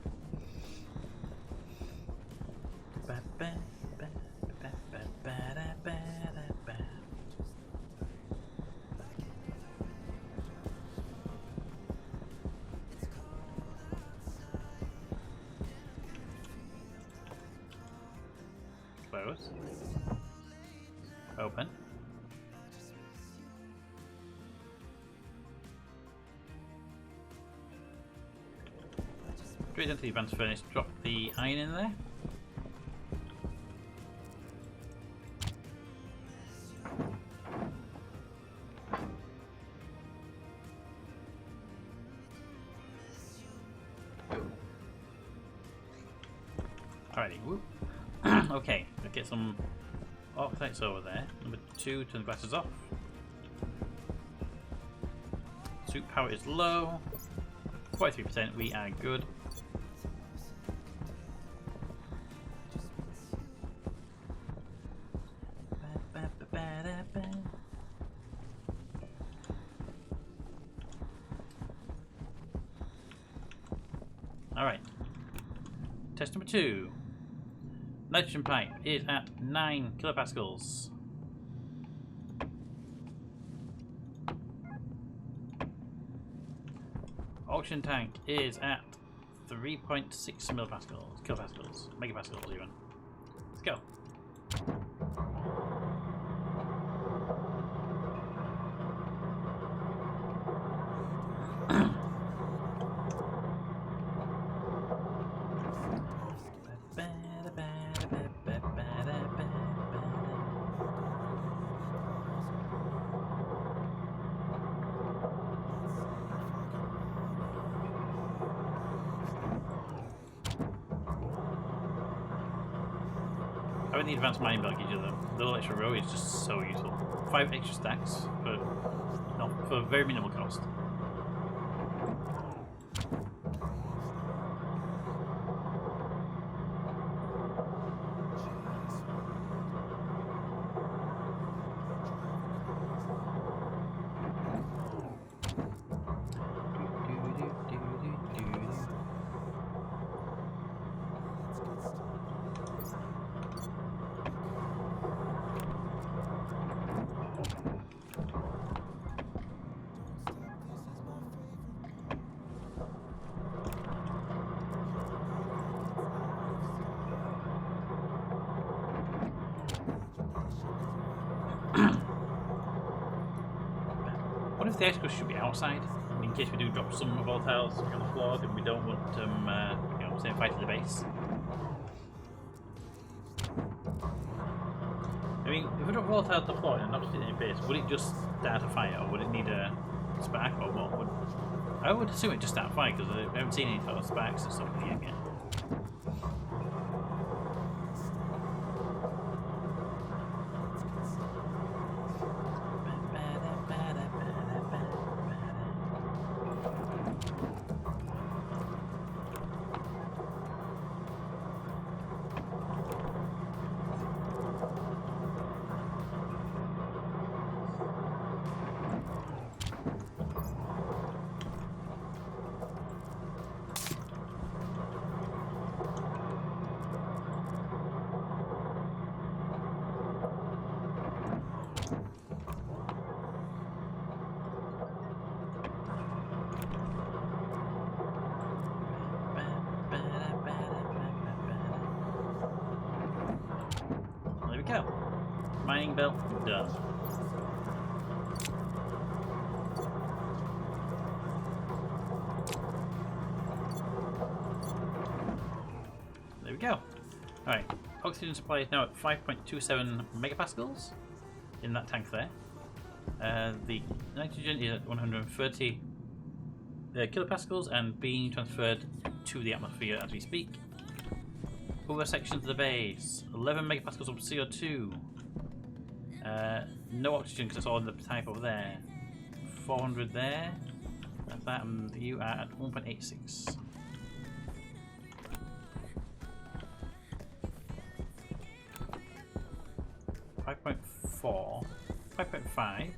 Close. Open. Straight into the advanced furnace, drop the iron in there. Alrighty, whoop. Okay, let's get some Arctites over there. Number 2, turn the glasses off. Suit power is low. 43%, we are good. Alright. Test number 2. Nitrogen pipe is at 9 kilopascals. Oxygen tank is at 3.6 kilopascals, megapascals even. Let's go. Having the advanced mining belt gives you the little extra row is just so useful. 5 extra stacks for very minimal cost. wonder if the ice crust should be outside, in case we do drop some volatiles on the floor, then we don't want them, you know, same fight at the base. I mean, if we drop volatile at the floor and not just in any base, would it just start a fire, or would it need a spark, or what? I would assume it just start a fire because I haven't seen any sort of sparks and stuff in the game yet. There we go. Mining belt done. There we go. Alright, oxygen supply is now at 5.27 megapascals in that tank there. The nitrogen is at 130 kilopascals and being transferred to the atmosphere as we speak. Other sections of the base, 11 megapascals of CO2. No oxygen because it's all in the type over there. 400 there. That's that, and you are at 1.86. .4, 5.5.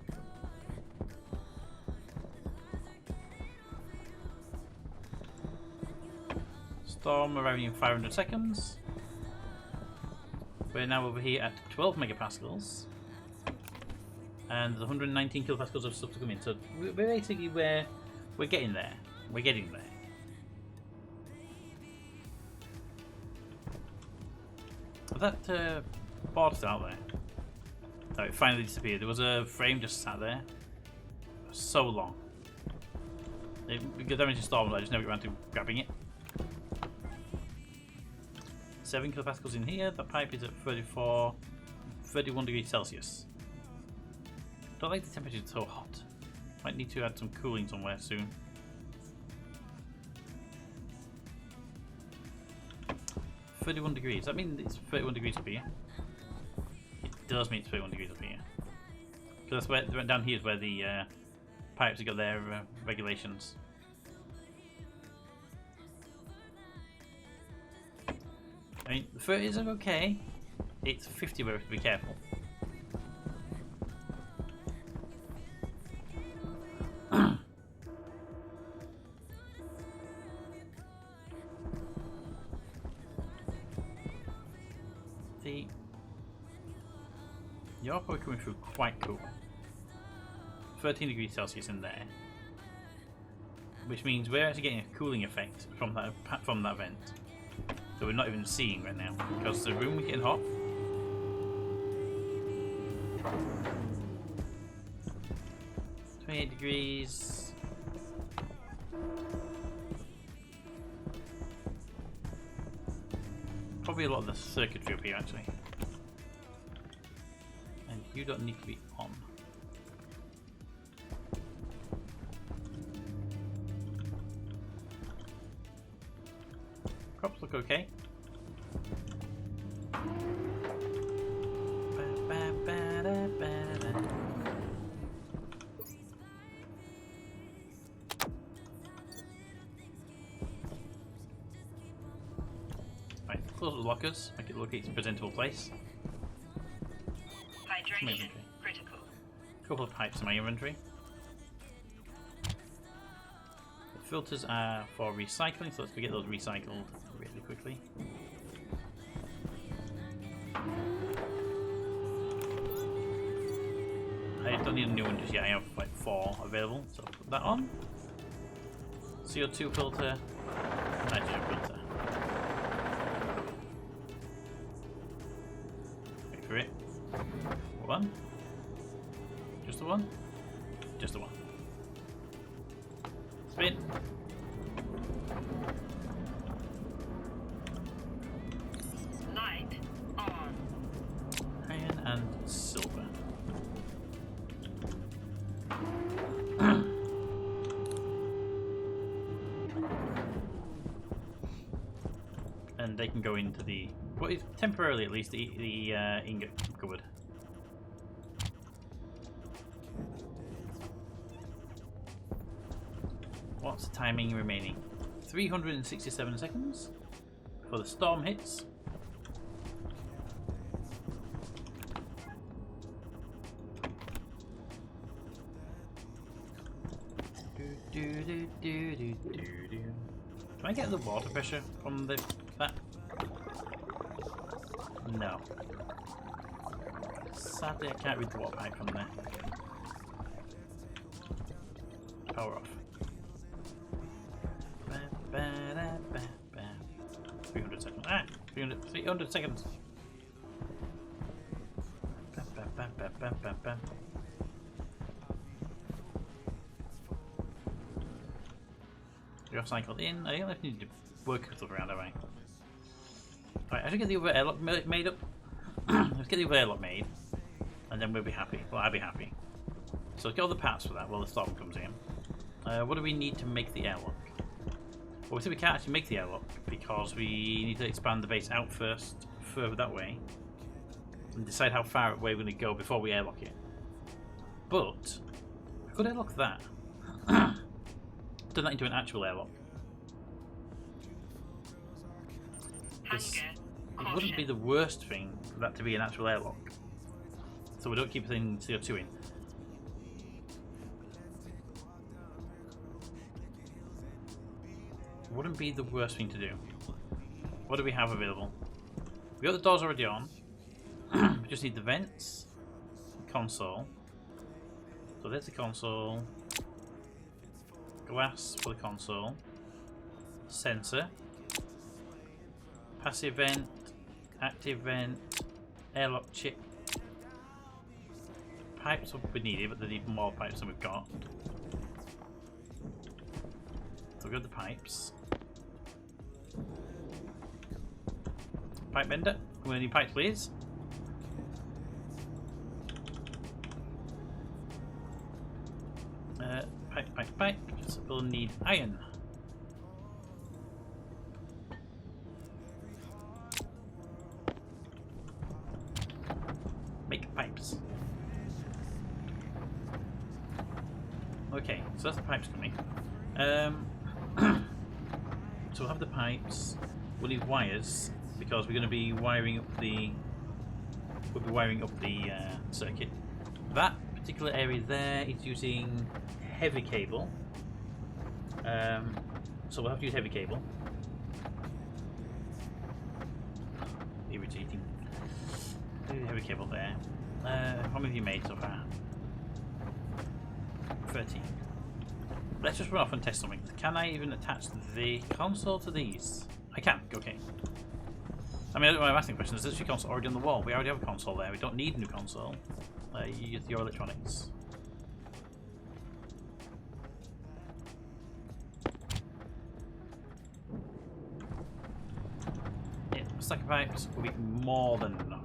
Storm arriving in 500 seconds. We're now over here at 12 megapascals. And there's 119 kilopascals of stuff to come in. So we're basically we're getting there. We're getting there. Was that board still out there? Oh, it finally disappeared. There was a frame just sat there for so long. It got damage to Storm, but I just never got around to grabbing it. 7 kilopascals in here. The pipe is at 31 degrees Celsius. Don't like the temperature so hot. Might need to add some cooling somewhere soon. .31 degrees. That means it's 31 degrees up here. It does mean it's 31 degrees up here. Because that's where down here is where the pipes have got their regulations. I mean, the 30s are okay. It's 50 where we have to be careful. You're probably coming through quite cool. 13 degrees Celsius in there, which means we're actually getting a cooling effect from that vent that we're not even seeing right now because the room is getting hot. .28 degrees. Probably a lot of the circuitry up here actually. And you don't need to be on. Crops look okay. Right, close the lockers, make it look like it's a presentable place. Hydration critical. Couple of pipes in my inventory. The filters are for recycling, so let's get those recycled really quickly. I don't need a new one just yet, I have like 4 available, so I'll put that on. CO2 filter, nitrogen filter. Wait for it. One. Just the one? Just the one. Spin. Light on. Iron and silver. And they can go into the, well, it's temporarily at least, the ingot cupboard. What's the timing remaining? 367 seconds before the storm hits. Can I get the water pressure from that? No. Sadly, I can't read the water pipe from there. Power off. 300 seconds. 300 seconds. You're cycled in. I don't need to work stuff around, have I? Right, I should get the other airlock made up. Let's get the other airlock made, and then we'll be happy. Well, I'll be happy. So let's get all the parts for that while the storm comes in. What do we need to make the airlock? Well, we said we can't actually make the airlock because we need to expand the base out first, further that way, and decide how far away we're going to go before we airlock it. But I could airlock that. Turn that into an actual airlock. It wouldn't be the worst thing for that to be an actual airlock, so we don't keep putting CO2 in. Wouldn't be the worst thing to do. What do we have available? We got the doors already on. We just need the vents, the console. So there's the console. Glass for the console. Sensor. Passive vent. Active vent. Airlock chip. Pipes will be needed, but they need more pipes than we've got. So we've got the pipes. Pipe bender. We're going to need pipes, please. Pipe. So we'll need iron. Make pipes. Okay, so that's the pipes coming. So we'll have the pipes. We'll need wires because we're going to be wiring up the. We'll be wiring up the circuit. That particular area there is using heavy cable. So we'll have to use heavy cable. Irritating. Heavy cable there. How many have you made so far? 13. Let's just run off and test something. Can I even attach the console to these? I can. Okay. I mean, I don't know why I'm asking questions. Is this your console already on the wall? We already have a console there. We don't need a new console. You use your electronics. Yeah, a stack of pipes will be more than enough.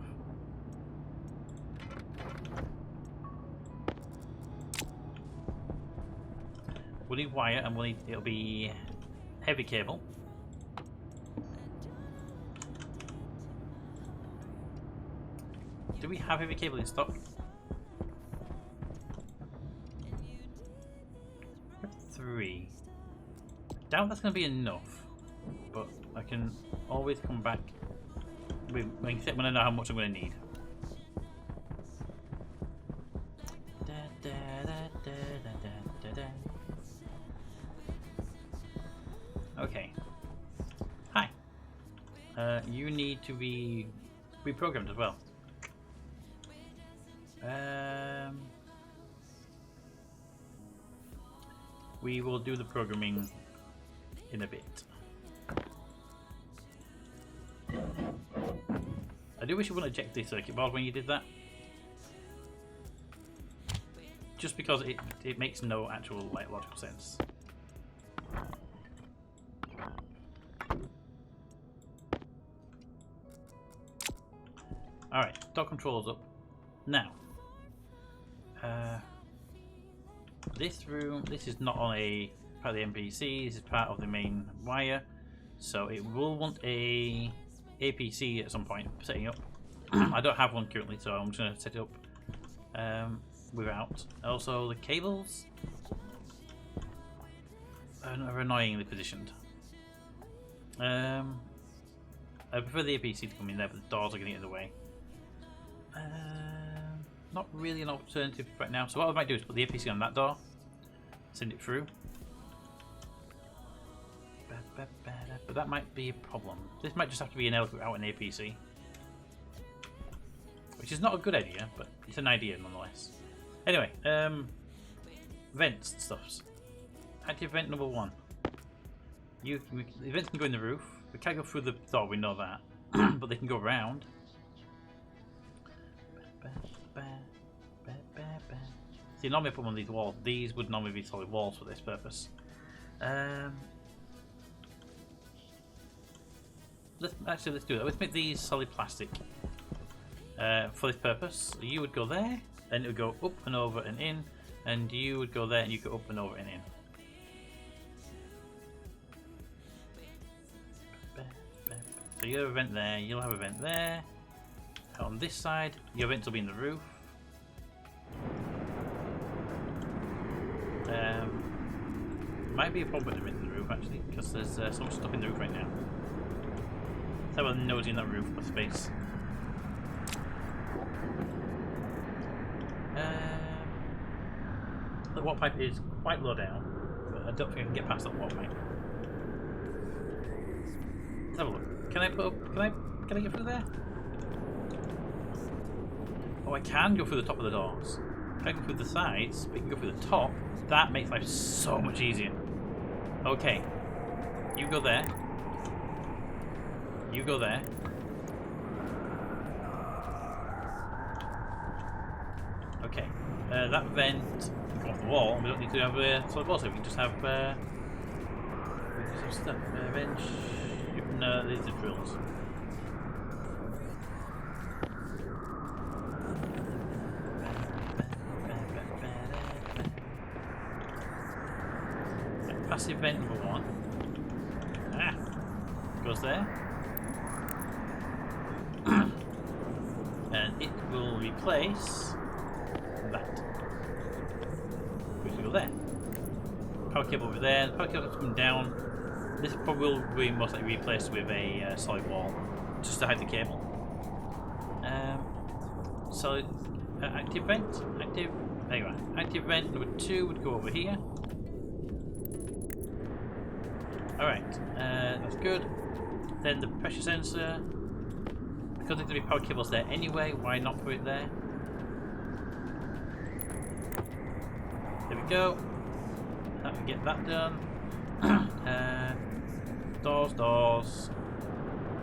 We'll need wire, and it'll be heavy cable. Do we have heavy cable in stock? 3. Doubt that's going to be enough, but I can always come back with when I know how much I'm going to need. Okay. Hi. You need to be reprogrammed as well. We will do the programming in a bit. I do wish you wouldn't eject the circuit board when you did that. Just because it makes no actual logical sense. Alright, dog controls up. Now, this room, this is not on a part of the NPC, this is part of the main wire, so it will want a APC at some point setting up. I don't have one currently, so I'm just going to set it up without. Also, the cables are annoyingly positioned. I prefer the APC to come in there, but the doors are getting in the way. Not really an alternative right now, so what I might do is put the APC on that door, send it through. But that might be a problem. This might just have to be an L without an APC. Which is not a good idea, but it's an idea nonetheless. Anyway, vents and stuffs. Active vent number 1. The vents can go in the roof. We can't go through the door, we know that. But they can go around. See, normally I put one of these walls. These would normally be solid walls for this purpose. Let's do that. Let's make these solid plastic for this purpose. You would go there, and it would go up and over and in, and you would go there and you go up and over and in. So you have a vent there, you'll have a vent there. On this side, your vents will be in the roof. Might be a problem with the vent in the roof actually, because there's so much stuff in the roof right now. Let's have a nosy in that roof for space. The water pipe is quite low down, but I don't think I can get past that water pipe. Let's have a look. Can I put up? Can I get through there? Oh, I can go through the top of the doors. I can go through the sides, but you can go through the top. That makes life so much easier. Okay, you go there. You go there. Okay, that vent can come off the wall, and we don't need to have a solid wall, so we can just have stuff. Bench. No, these are drills. Passive vent number 1. Goes there. And it will replace that. Which will go there. Power cable over there. The power cable is coming down. This probably will be most likely replaced with a solid wall, just to hide the cable. Solid active vent. Active. There you are. Active vent number 2 would go over here. Alright, that's good. Then the pressure sensor, because there's going to be power cables there anyway, why not put it there? There we go. That can get that done. Doors,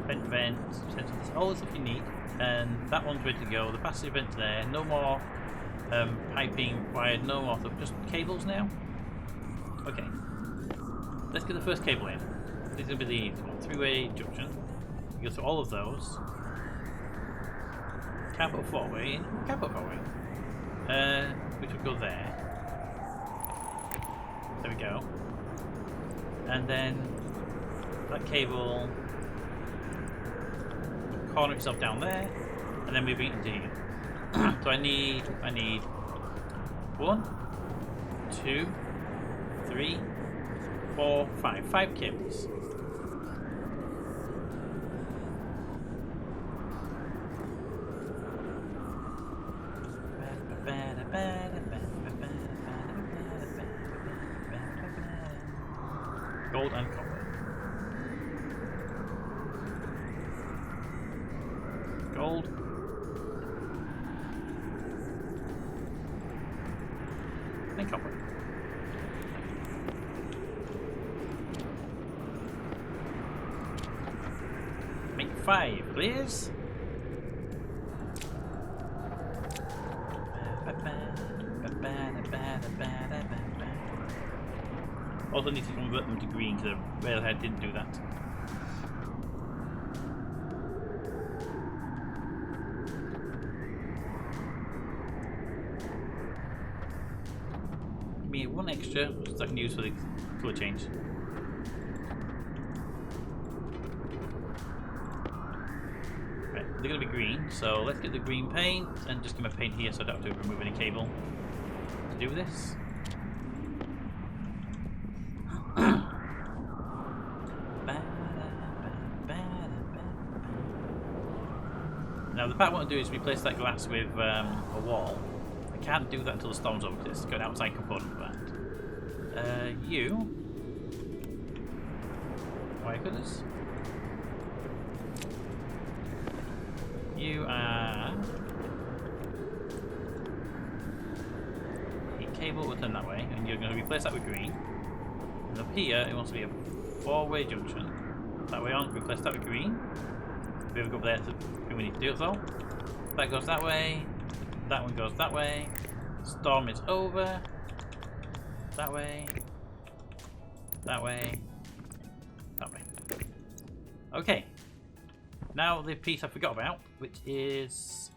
vent, sensors, all the stuff you need. And that one's ready to go. The passive vent's there. No more piping required, no more stuff. Just cables now. Okay. Let's get the first cable in. This is going to be the 3-way junction. You go through all of those. Can't put a 4-way in. Can't put a 4-way. Which would go there. There we go. And then that cable will corner itself down there, and then move it into here. So I need 1, 2, 3, 4, 5. 5 cables. Gold and copper. Gold. And copper. Make 5, please. Also need to convert them to green because the railhead didn't do that. me one extra so I can use for the colour change. Right, they're going to be green, so let's get the green paint and just get my paint here so I don't have to remove any cable to do this. Now the part I want to do is replace that glass with a wall. I can't do that until the storm's over because it's got an outside component for that. You... wire cutters. You are... a cable will turn that way, and you're going to replace that with green. And up here it wants to be a four-way junction. That way on, replace that with green. We have go up there to we need to do it though. That goes that way. That one goes that way. Storm is over. That way. That way. That way. Okay. Now the piece I forgot about, which is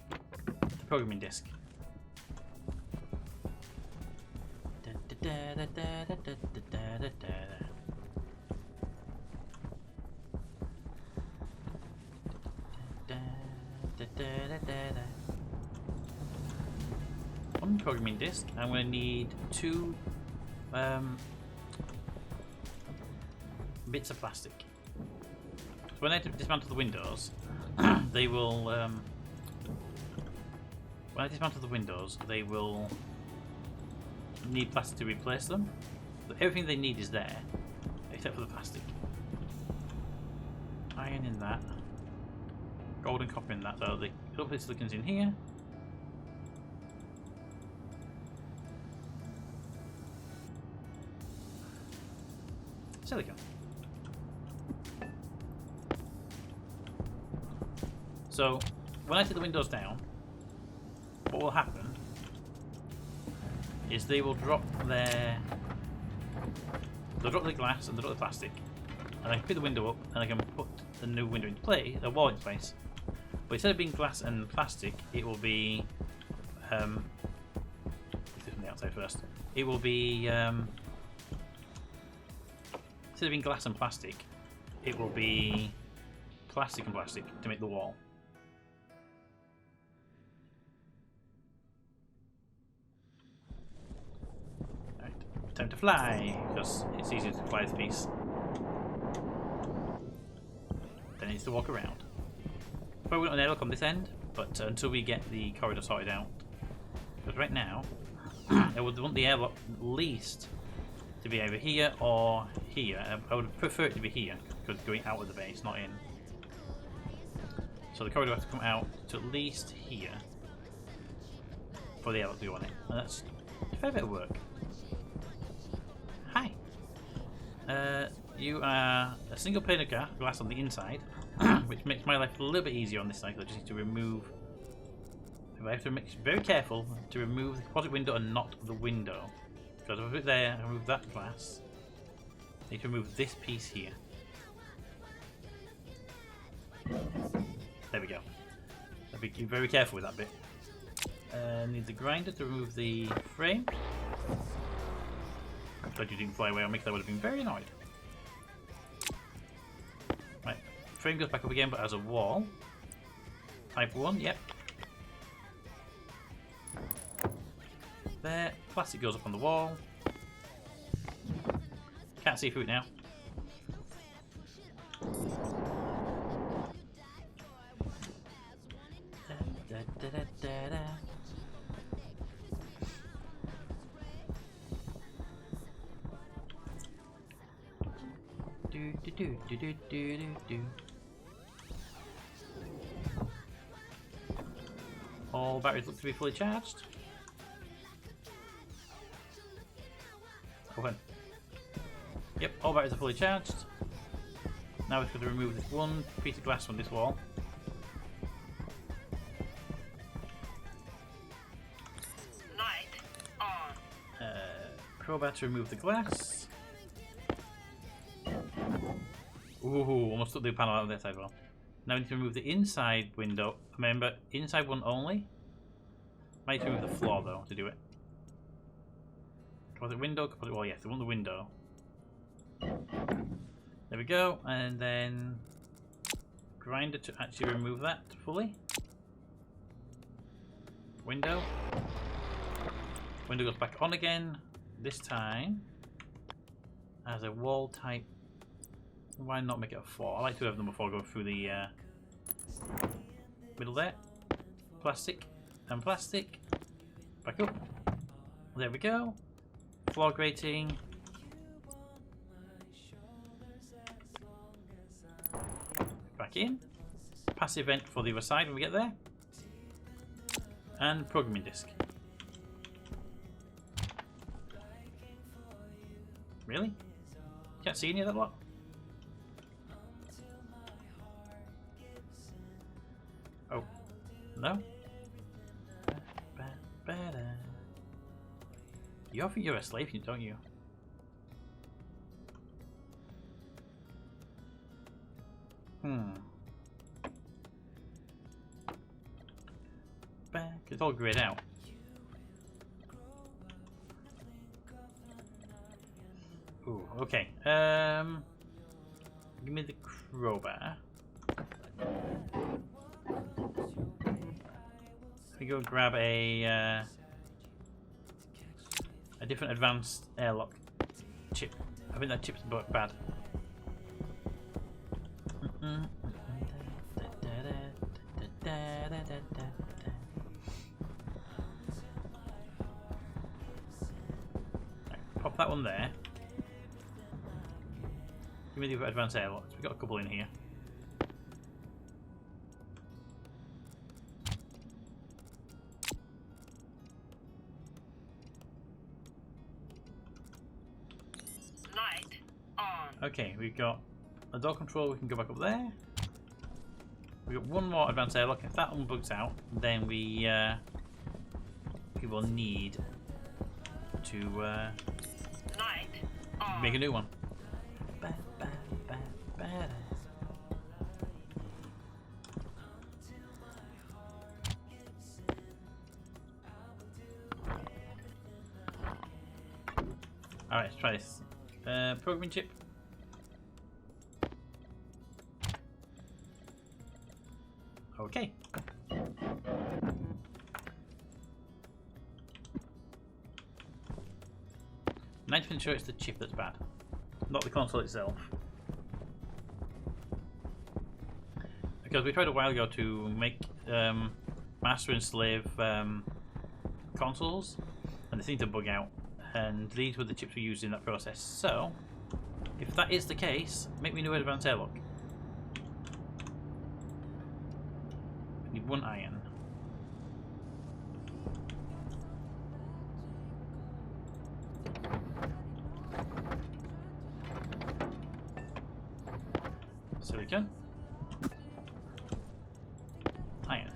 the programming disk. On the programming disk, I'm going to need two bits of plastic. When I dismantle the windows, they will. When I dismantle the windows, they will need plastic to replace them. But everything they need is there, except for the plastic. Iron in that. Gold and copper in that. So the hopefully silicon's in here. Silicon. So when I take the windows down, what will happen is they will drop their they'll drop the glass and they'll drop the plastic, and I can pick the window up and I can put the new window into place, a wall in place. But instead of being glass and plastic, it will be this is from the outside first. It will be instead of being glass and plastic, it will be plastic and plastic to make the wall. Right, time to fly, because it's easier to fly this piece. Then it needs to walk around. Probably not an airlock on this end, but until we get the corridor sorted out. Because right now, I would want the airlock at least to be either here or here. I would prefer it to be here, because it's going out of the base, not in. So the corridor has to come out to at least here for the airlock to go on it. And that's a fair bit of work. Hi! You are a single pane of glass on the inside, which makes my life a little bit easier on this side. I just need to remove. I have to make very careful to remove the composite window and not the window. Because if I put it there and remove that glass, I need to remove this piece here. There we go. I'll be very careful with that bit. Need the grinder to remove the frame. I'm glad you didn't fly away on me because I would have been very annoyed. Right, frame goes back up again, but as a wall. Type 1, yep. There, plastic goes up on the wall. Can't see through it now. All batteries look to be fully charged. Open. Yep, all batteries are fully charged. Now we're going to remove this one piece of glass from this wall. Light on. Crowbar to remove the glass. Ooh, almost took the panel out of this side as well. Now we need to remove the inside window. Remember, inside one only. Might need to remove the floor though to do it. Was it window? Well, yes, we want the window. There we go, and then grinder to actually remove that fully. Window. Window goes back on again. This time as a wall type. Why not make it a 4? I like to have them before going through the middle there. Plastic and plastic. Back up. There we go. Floor grating. Back in. Passive vent for the other side when we get there. And programming disk. Really? Can't see any of that lot? Oh. No? You often you're a slave, don't you? Back. It's all grayed out. Ooh, okay. Give me the crowbar. Let me go grab a different advanced airlock chip. I think that chip's bad. Pop that one there. Give me the advanced airlocks. We've got a couple in here. Light on. Okay, we've got a door control. We can go back up there. We've got one more advanced airlock. If that one bugs out, then we will need to Light on. make a new one. Alright, let's try this. Programming chip. Okay. 90% sure it's the chip that's bad, not the console itself. Because we tried a while ago to make master and slave consoles, and they seem to bug out. And these were the chips we used in that process. So, if that is the case, make me a new advanced airlock. I need 1 iron. Silicon. Iron.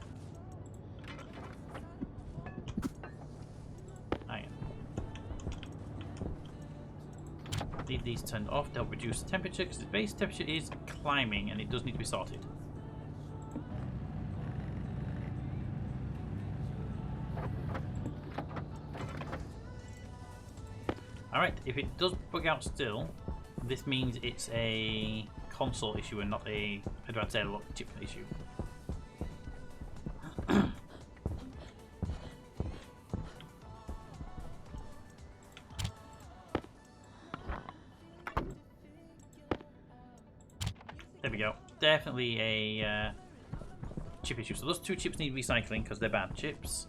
Iron. Leave these turned off to help reduce the temperature, because the base temperature is climbing and it does need to be sorted. Alright, if it does bug out still, this means it's a console issue and not a advanced airlock chip issue. There we go. Definitely a chip issue. So those 2 chips need recycling because they're bad chips.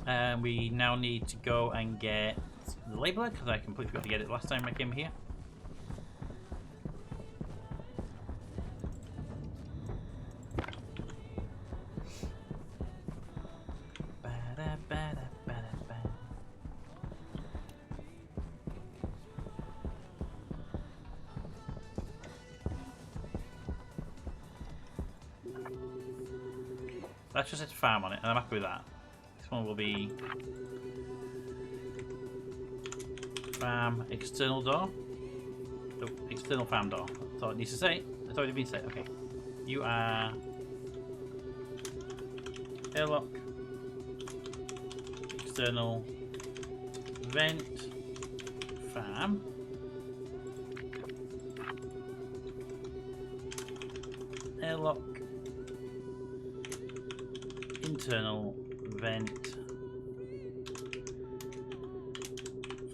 And we now need to go and get the labeler, because I completely forgot to get it last time I came here. That just says farm on it, and I'm happy with that. This one will be farm external door. No, external farm door. That's all it needs to say. That's already been said. Okay. You are airlock, external vent, Fan. Airlock. Internal vent.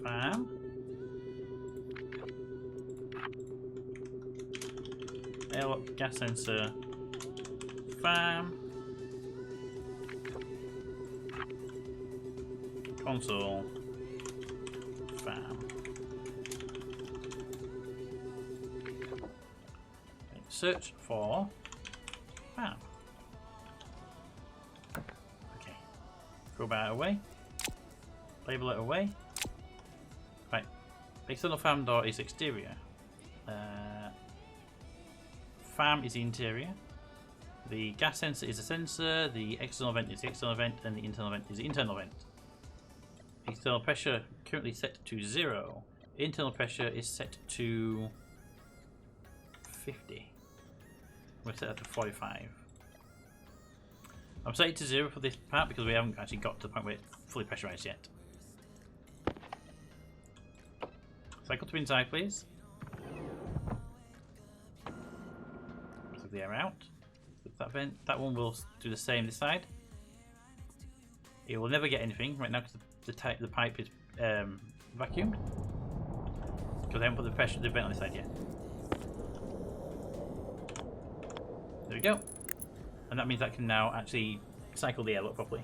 Fan. Airlock gas sensor. Fan. Console. Fan. Okay, search for fan. Okay. Throw that away. Label it away. Right. External fan door is exterior. Fan is the interior. The gas sensor is a sensor. The external vent is the external vent, and the internal vent is the internal vent. External pressure currently set to 0. Internal pressure is set to 50. We're set that to 45. I'm set it to 0 for this part because we haven't actually got to the point where it's fully pressurized yet. Cycle to inside, please. Take the air out. That vent. That one will do the same this side. It will never get anything right now because the pipe is vacuumed. Because I haven't put the vent on this side yet. There we go. And that means that can now actually cycle the airlock properly.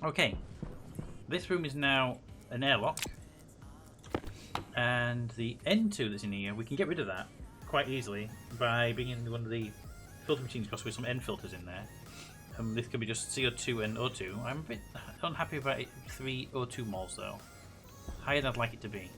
Okay. This room is now an airlock. And the N2 that's in here, we can get rid of that quite easily by bringing one of the filter machines across with some N filters in there. This could be just CO2 and O2. I'm a bit unhappy about 3 O2 moles though. Higher than I'd like it to be.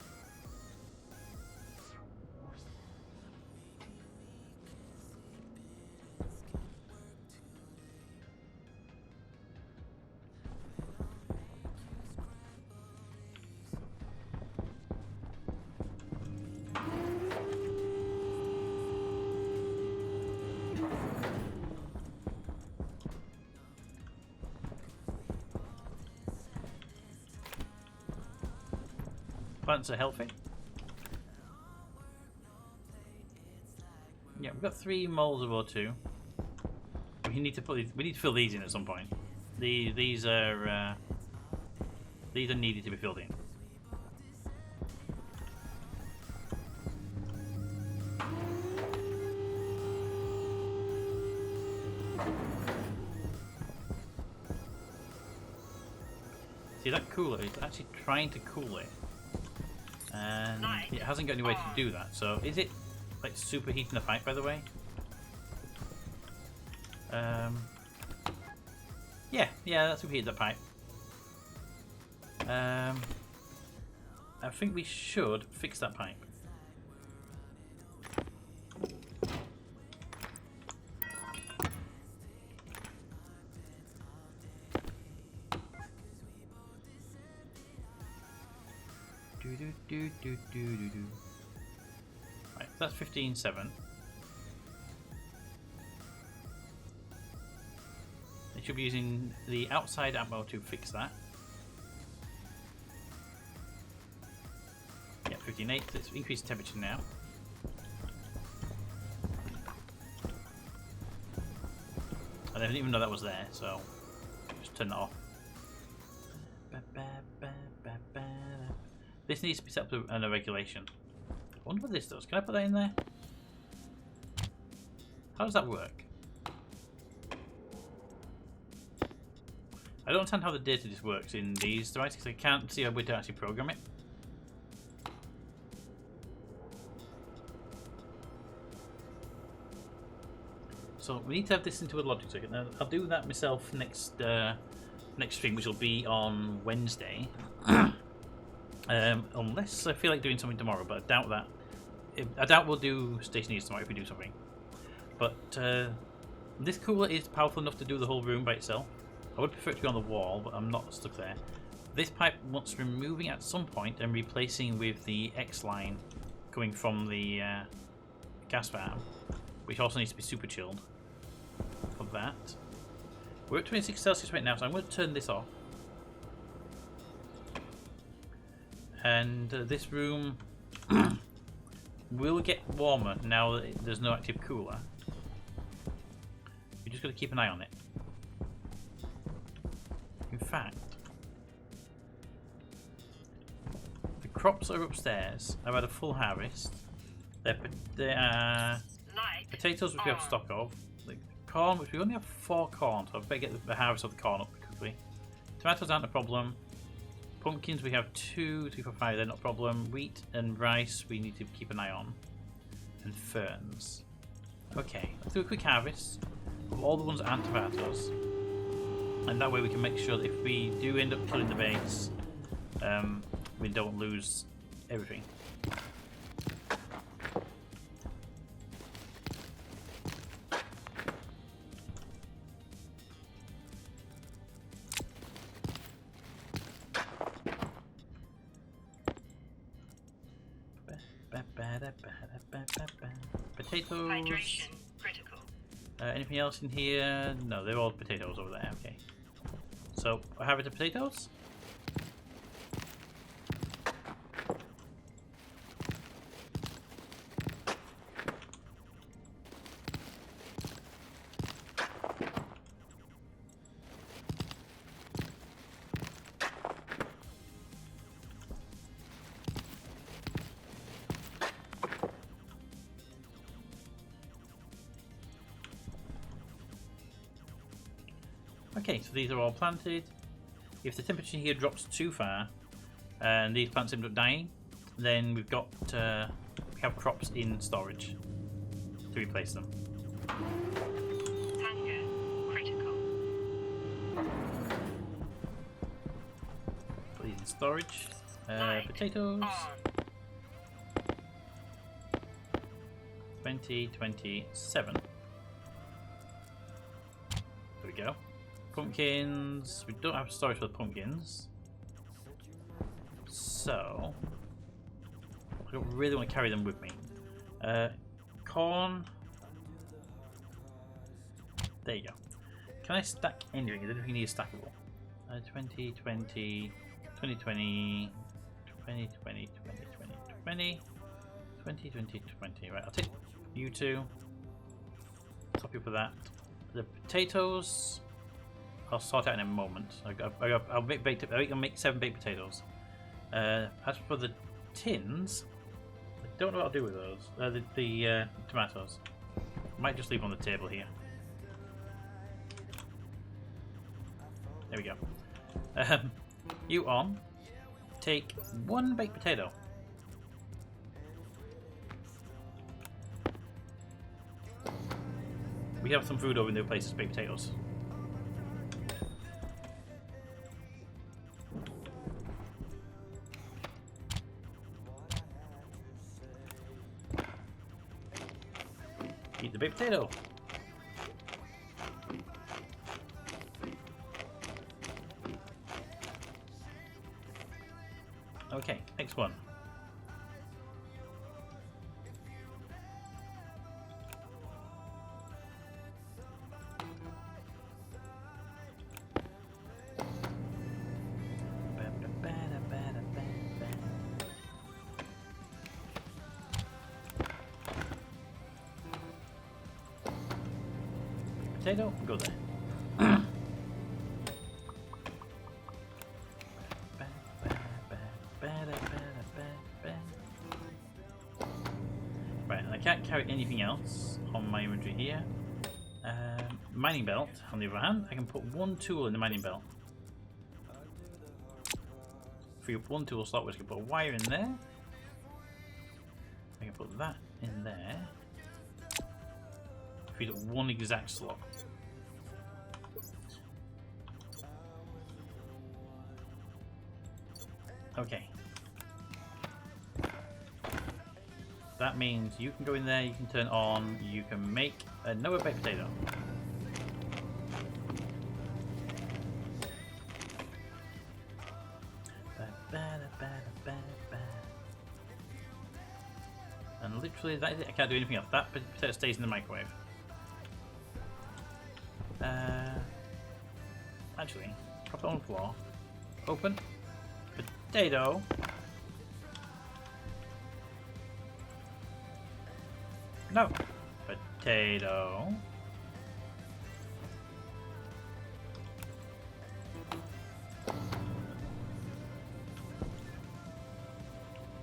Plants are healthy. Yeah, we've got 3 moles of O2. We need to fill these in at some point. These are needed to be filled in. See, that cooler is actually trying to cool it. And it hasn't got any way to do that. So is it like superheating the pipe, by the way? Yeah, that's superheated the pipe. I think we should fix that pipe. Right, that's 15.7. It should be using the outside ammo to fix that. Yeah, 15.8. Let's increase the temperature now. I didn't even know that was there, so just turn it off. This needs to be set up to a regulation. I wonder what this does. Can I put that in there? How does that work? I don't understand how the data just works in these devices because I can't see a way to actually program it. So we need to have this into a logic circuit. Now, I'll do that myself next stream, which will be on Wednesday. Unless I feel like doing something tomorrow, but I doubt that. I doubt we'll do Stationeers tomorrow if we do something. But this cooler is powerful enough to do the whole room by itself. I would prefer it to be on the wall, but I'm not stuck there. This pipe wants removing at some point and replacing with the X line coming from the gas valve, which also needs to be super chilled for that. We're at 26 Celsius right now, so I'm going to turn this off. And this room will get warmer now that there's no active cooler. You just got to keep an eye on it. In fact, the crops that are upstairs have had a full harvest. They are Light potatoes, which we have on. stock of. The corn, which we only have 4 corn, so I better get the harvest of the corn up quickly. Tomatoes aren't a problem. Pumpkins, we have 2, 3, 4, 5, they're not a problem. Wheat and rice, we need to keep an eye on. And ferns. Okay, let's do a quick harvest of all the ones that aren't tomatoes. And that way we can make sure that if we do end up killing the base, we don't lose everything. Potatoes. Hydration critical. Anything else in here? No, they're all potatoes over there. Okay. So, I have it to potatoes. Okay, so these are all planted. If the temperature here drops too far and these plants end up dying, then we have crops in storage to replace them. Hunger critical. Put these in storage. Light Potatoes. on. 2027. There we go. Pumpkins. We don't have storage for the pumpkins. So I don't really want to carry them with me. Corn. There you go. Can I stack anything? I don't think you need a stackable. 2020, 2020, 2020, 2020, 2020, 2020, 2020. Right, I'll take you two. Top you for that. The potatoes, I'll sort out in a moment. I'll make baked. I'll make 7 baked potatoes. As for the tins, I don't know what I'll do with those. The tomatoes. Might just leave them on the table here. There we go. You on. Take 1 baked potato. We have some food over in the places baked potatoes. Eat the baked potato. Okay, next one. Potato, go there. Right, and I can't carry anything else on my inventory here. Mining belt, on the other hand, I can put 1 tool in the mining belt. Free up 1 tool slot, which I can put a wire in there. I can put that in there. Free up 1 exact slot. Okay. That means you can go in there, you can turn on, you can make another baked potato. And literally that is it. I can't do anything else. That potato stays in the microwave. Actually, drop it on the floor. Open. Potato. No. Potato.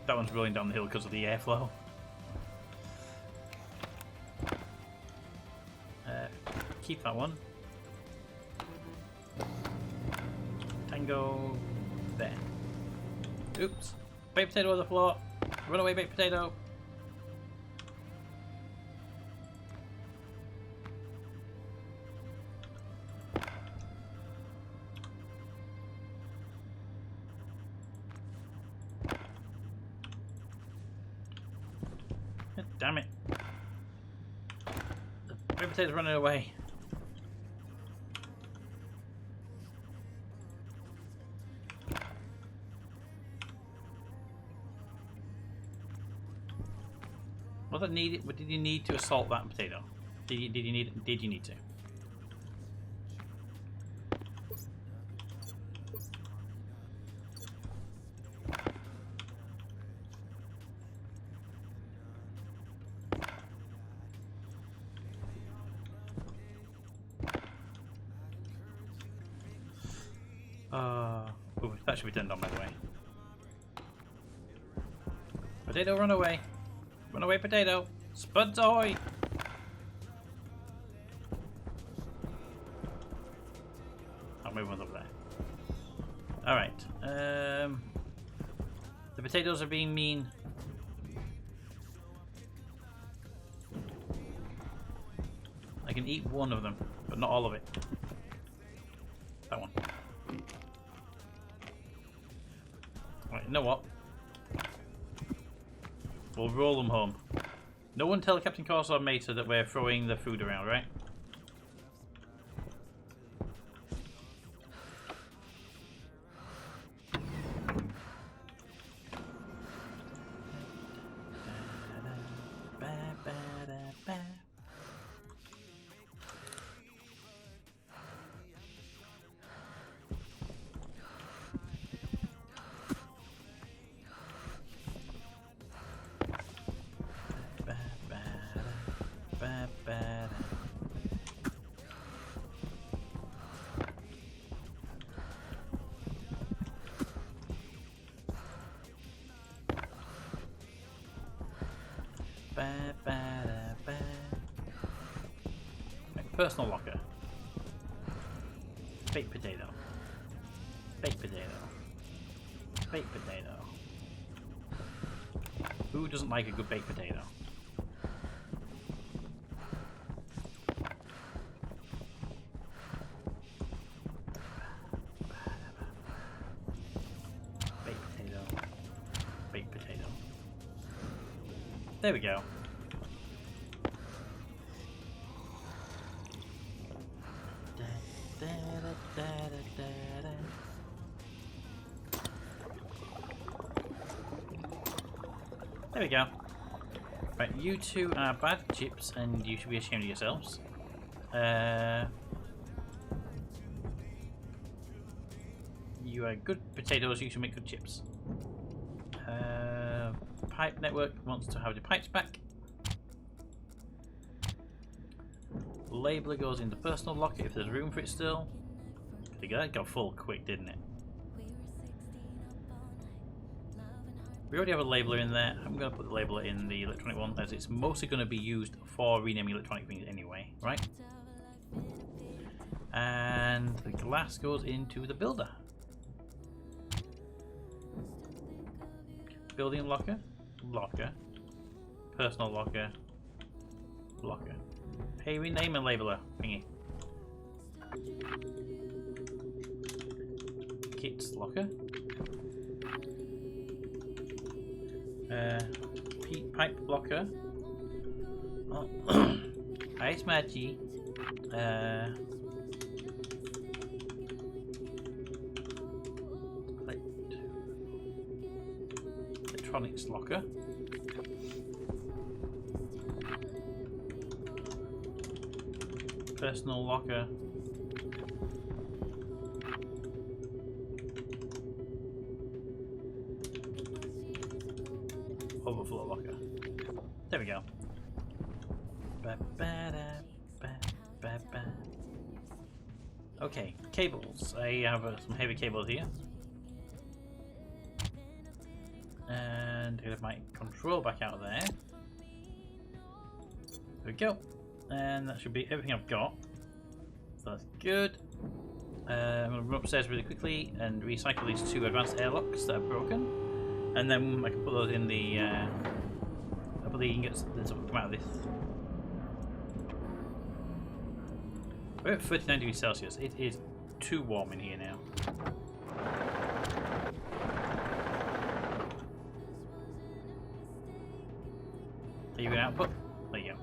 That one's rolling down the hill because of the airflow. Keep that one. Tango there. Oops. Baked potato on the floor. Run away, baked potato. Damn it. The baked potato's running away. Was that needed? What did you need to assault that potato? Did you need to? Ooh, that should be turned on, by the way. Potato, run away! Run away, potato! Spuds ahoy! I'll move on over there. Alright. The potatoes are being mean. I can eat one of them, but not all of it. That one. Right, you know what? We'll roll them home. No one tell Captain Corso or Meta that we're throwing the food around, right? Personal locker. Baked potato. Baked potato. Baked potato. Who doesn't like a good baked potato? Baked potato. Baked potato. There we go. There we go. Right, you two are bad chips and you should be ashamed of yourselves. You are good potatoes, you should make good chips. Pipe network wants to have the pipes back. Labeler goes into personal locker if there's room for it still. That got full quick, didn't it? We already have a labeler in there. I'm going to put the labeler in the electronic one as it's mostly going to be used for renaming electronic things anyway, right? And the glass goes into the builder. Building locker, locker, personal locker, locker. Hey, rename a labeler thingy. Kits locker. Pipe blocker. Oh. Ice Magi. Electronics locker. Personal locker. Overflow locker. There we go. Okay, cables. I have some heavy cables here. And I have my control back out of there. There we go. And that should be everything I've got. So that's good. I'm going to run upstairs really quickly and recycle these 2 advanced airlocks that are broken. And then I can put those in the... I'll put the ingots that come out of this. We're at 39 degrees Celsius. It is too warm in here now. Are you going to output? There you go.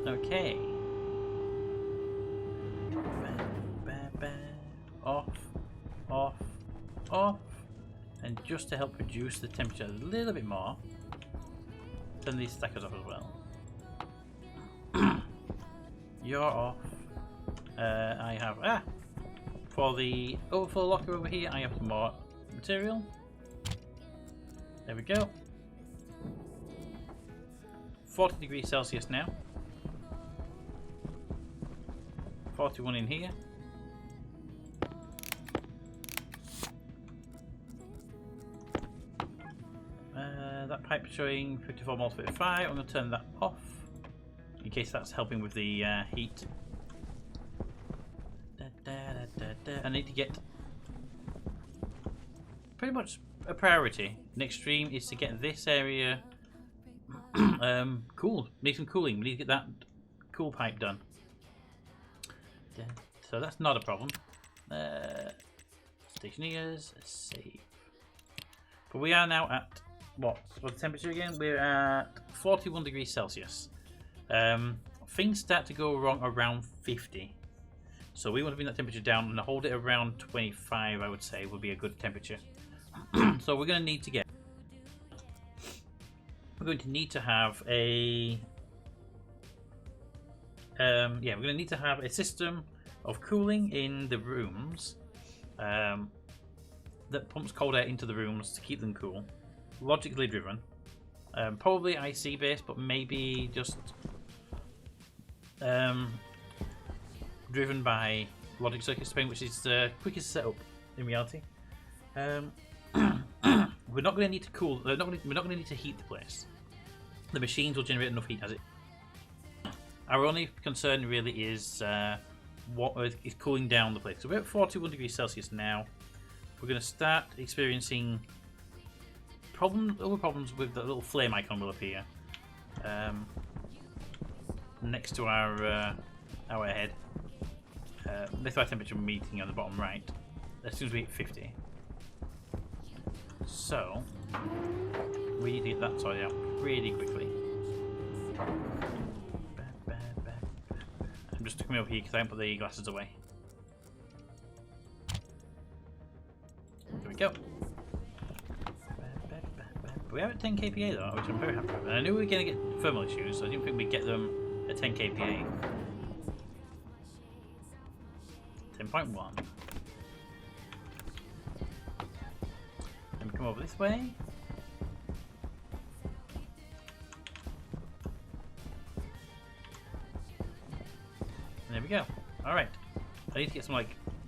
Okay. Off, off, off. And just to help reduce the temperature a little bit more, turn these stackers off as well. You're off. I have for the overflow locker over here, I have some more material. There we go. 40 degrees Celsius now. 41 in here. That pipe showing 54 moles 55. I'm going to turn that off in case that's helping with the heat. I need to get pretty much a priority. Next stream is to get this area cooled. Need some cooling. We need to get that cool pipe done. So that's not a problem. Stationeers, save. But we are now at what's the temperature again? We're at 41 degrees Celsius. Things start to go wrong around 50. So we want to bring that temperature down and hold it around 25, I would say, would be a good temperature. So we're going to need to get... We're going to need to have a... we're going to need to have a system of cooling in the rooms that pumps cold air into the rooms to keep them cool. Logically driven. Probably IC based, but maybe just driven by logic circuit spring, which is the quickest setup in reality. We're not going to need to cool. We're not going to need to heat the place. The machines will generate enough heat as it. Our only concern really is what is cooling down the place. So we're at 41 degrees Celsius now. We're going to start experiencing other problems with the little flame icon will appear next to our head. Next to our temperature meeting on the bottom right. As soon as we hit 50. So we need to get that sorted out pretty quickly. I'm just coming over here because I haven't put the glasses away. There we go. We have at 10 kPa though, which I'm very happy with. And I knew we were going to get thermal issues, so I didn't think we'd get them at 10 kPa. 10.1. Then we come over this way. And there we go. Alright. I need to get some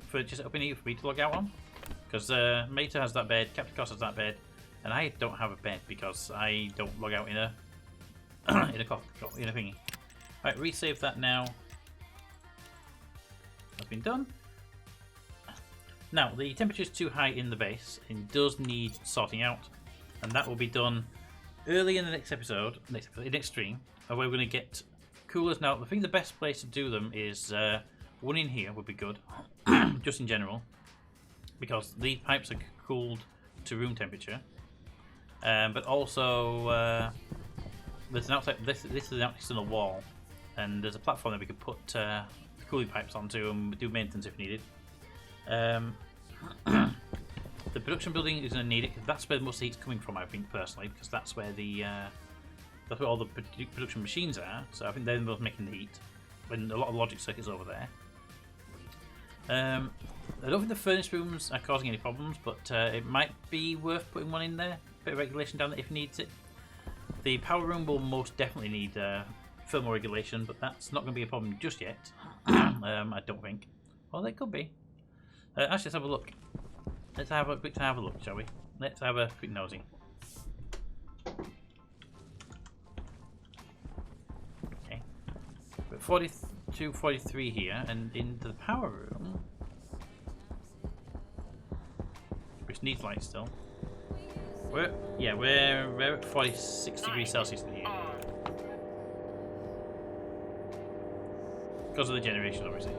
furniture set up in here for me to log out on. Because Meta has that bed, Captain Cost has that bed. And I don't have a bed because I don't log out in a in a thingy. Alright, resave that now. That's been done. Now the temperature is too high in the base and does need sorting out, and that will be done early in the next episode, next stream, where we're going to get coolers. Now I think the best place to do them is one in here would be good, just in general, because these pipes are cooled to room temperature. But also, there's an outside. This is an external wall, and there's a platform that we could put cooling pipes onto and do maintenance if needed. The production building is going to need it because that's where most of the heat's coming from. I think personally, because that's where the That's where all the production machines are. So I think they're those making the heat. And a lot of logic circuits over there. I don't think the furnace rooms are causing any problems, but it might be worth putting one in there. A bit of regulation down there if it needs it. The power room will most definitely need thermal regulation, but that's not going to be a problem just yet. I don't think. Well, they could be. Actually, let's have a look. Let's have a quick look, shall we? Let's have a quick nosy. Okay. We're 42, 43 here, and into the power room, which needs light still. We're at 46 degrees Celsius in here. Because of the generation, obviously.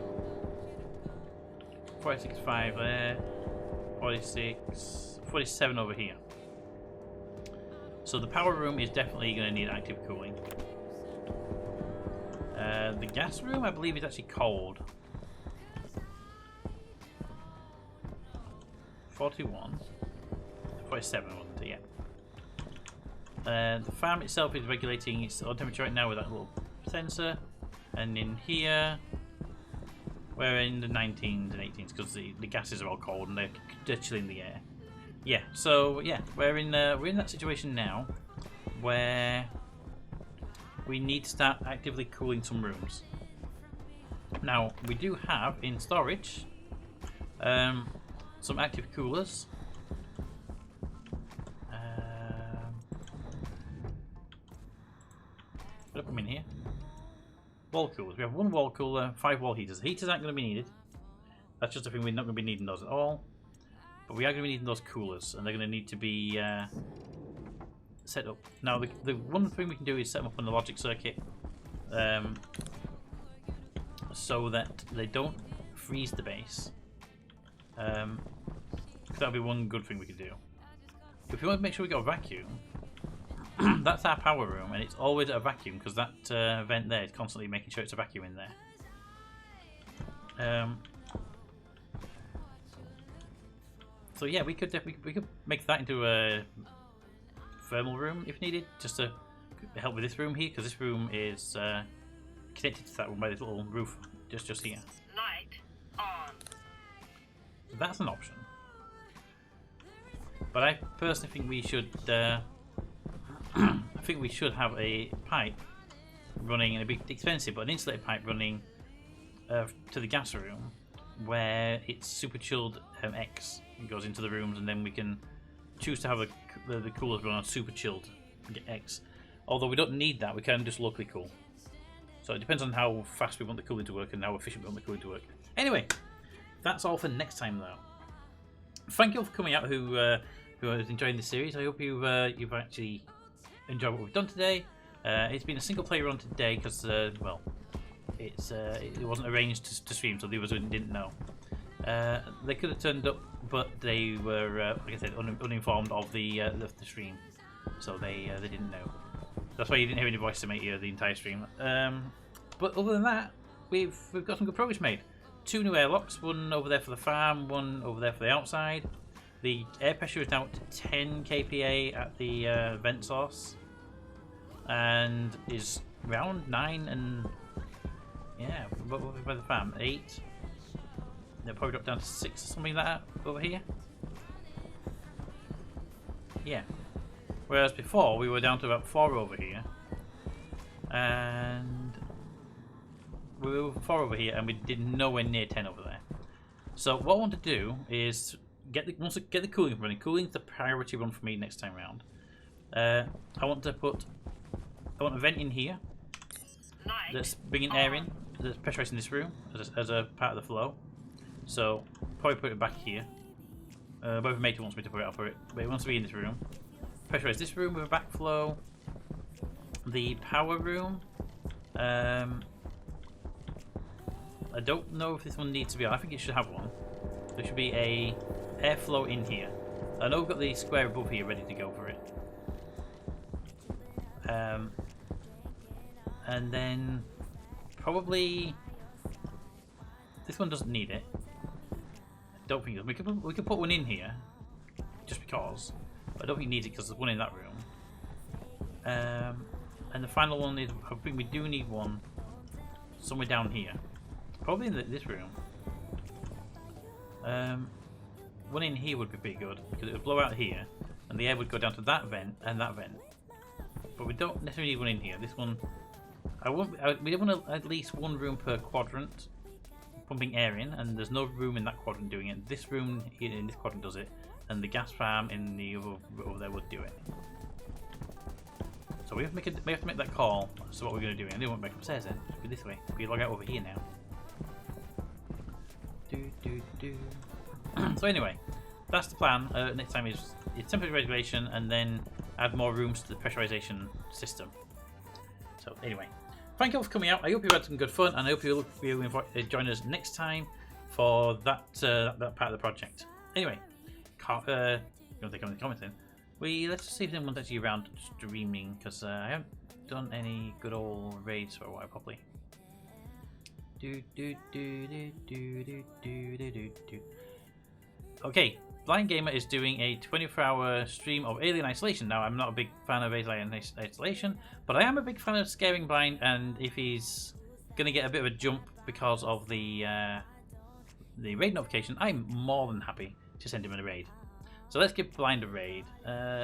46.5 there. 46, 47 over here. So the power room is definitely going to need active cooling. The gas room, I believe, is actually cold. 41. 47, wasn't it? Yeah. The farm itself is regulating its own temperature right now with that little sensor. And in here, we're in the 19s and 18s because the gases are all cold and they're chilling the air. Yeah, so yeah, we're in that situation now where we need to start actively cooling some rooms. Now we do have in storage some active coolers. Put them in here. Wall coolers. We have one wall cooler, 5 wall heaters. Heaters aren't going to be needed. That's just a thing, we're not going to be needing those at all. But we are going to be needing those coolers, and they're going to need to be set up. Now, the one thing we can do is set them up on the logic circuit so that they don't freeze the base. That'll be one good thing we could do. If we want to make sure we got a vacuum, that's our power room, and it's always a vacuum because that vent there is constantly making sure it's a vacuum in there. So yeah, we could make that into a thermal room if needed, just to help with this room here, because this room is connected to that one by this little roof just here. Light on. So that's an option. But I personally think we should. I think we should have a pipe running, and a bit expensive, but an insulated pipe running to the gas room, where it's super chilled X. It goes into the rooms, and then we can choose to have the coolers run on super chilled X. Although we don't need that, we can just locally cool. So it depends on how fast we want the cooling to work and how efficient we want the cooling to work. Anyway, that's all for next time, though. Thank you all for coming out who are enjoying this series. I hope you've actually enjoyed what we've done today. It's been a single player run today because, well, it wasn't arranged to stream, so the others didn't know. They could have turned up, but they were, like I said, uninformed of the stream, so they didn't know. That's why you didn't hear any voice to make the entire stream. But other than that, we've got some good progress made. 2 new airlocks, one over there for the farm, one over there for the outside. The air pressure is now up to 10 kPa at the vent source, and is around 9 and yeah, what by the farm 8. They'll probably drop down to 6 or something like that over here. Yeah. Whereas before we were down to about 4 over here, and we were 4 over here, and we did nowhere near 10 over there. So what I want to do is get the cooling running. Cooling is the priority run for me next time round. I want a vent in here that's bringing air in, that's pressurizing this room as a part of the flow. So probably put it back here. Whether Mater wants me to put it, I'll put it, but it wants to be in this room. Pressurize this room with a backflow. The power room. I don't know if this one needs to be on. I think it should have one. There should be a airflow in here. I know we've got the square above here ready to go for it. And then probably this one doesn't need it. I don't think we could put one in here just because. But I don't think it needs it because there's one in that room. And the final one is, I think we do need one somewhere down here. Probably in this room. One in here would be pretty good, because it would blow out here, and the air would go down to that vent and that vent. But we don't necessarily need one in here. This one, we want at least one room per quadrant pumping air in, and there's no room in that quadrant doing it. This room here in this quadrant does it, and the gas farm in the other over there would do it. So we have to make that call. So what we're going to do, and they won't make upstairs then. Just go this way. We log out over here now. So anyway, that's the plan. Next time is temperature regulation, and then add more rooms to the pressurization system. So anyway, thank you all for coming out. I hope you had some good fun, and I hope you'll join us next time for that that part of the project. Anyway, you want to take any comments in? Let's see if anyone's actually around streaming, because I haven't done any good old raids for a while properly. Okay, Blind Gamer is doing a 24-hour stream of Alien Isolation. Now, I'm not a big fan of Alien Isolation, but I am a big fan of Scaring Blind, and if he's going to get a bit of a jump because of the raid notification, I'm more than happy to send him in a raid. So let's give Blind a raid.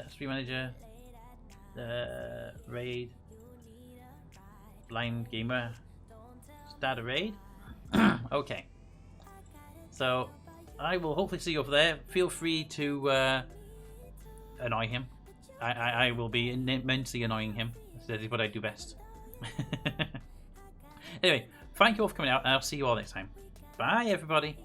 Stream Manager, raid, Blind Gamer, start a raid. Okay. So I will hopefully see you over there. Feel free to annoy him. I will be immensely annoying him. That is what I do best. Anyway, thank you all for coming out, and I'll see you all next time. Bye, everybody.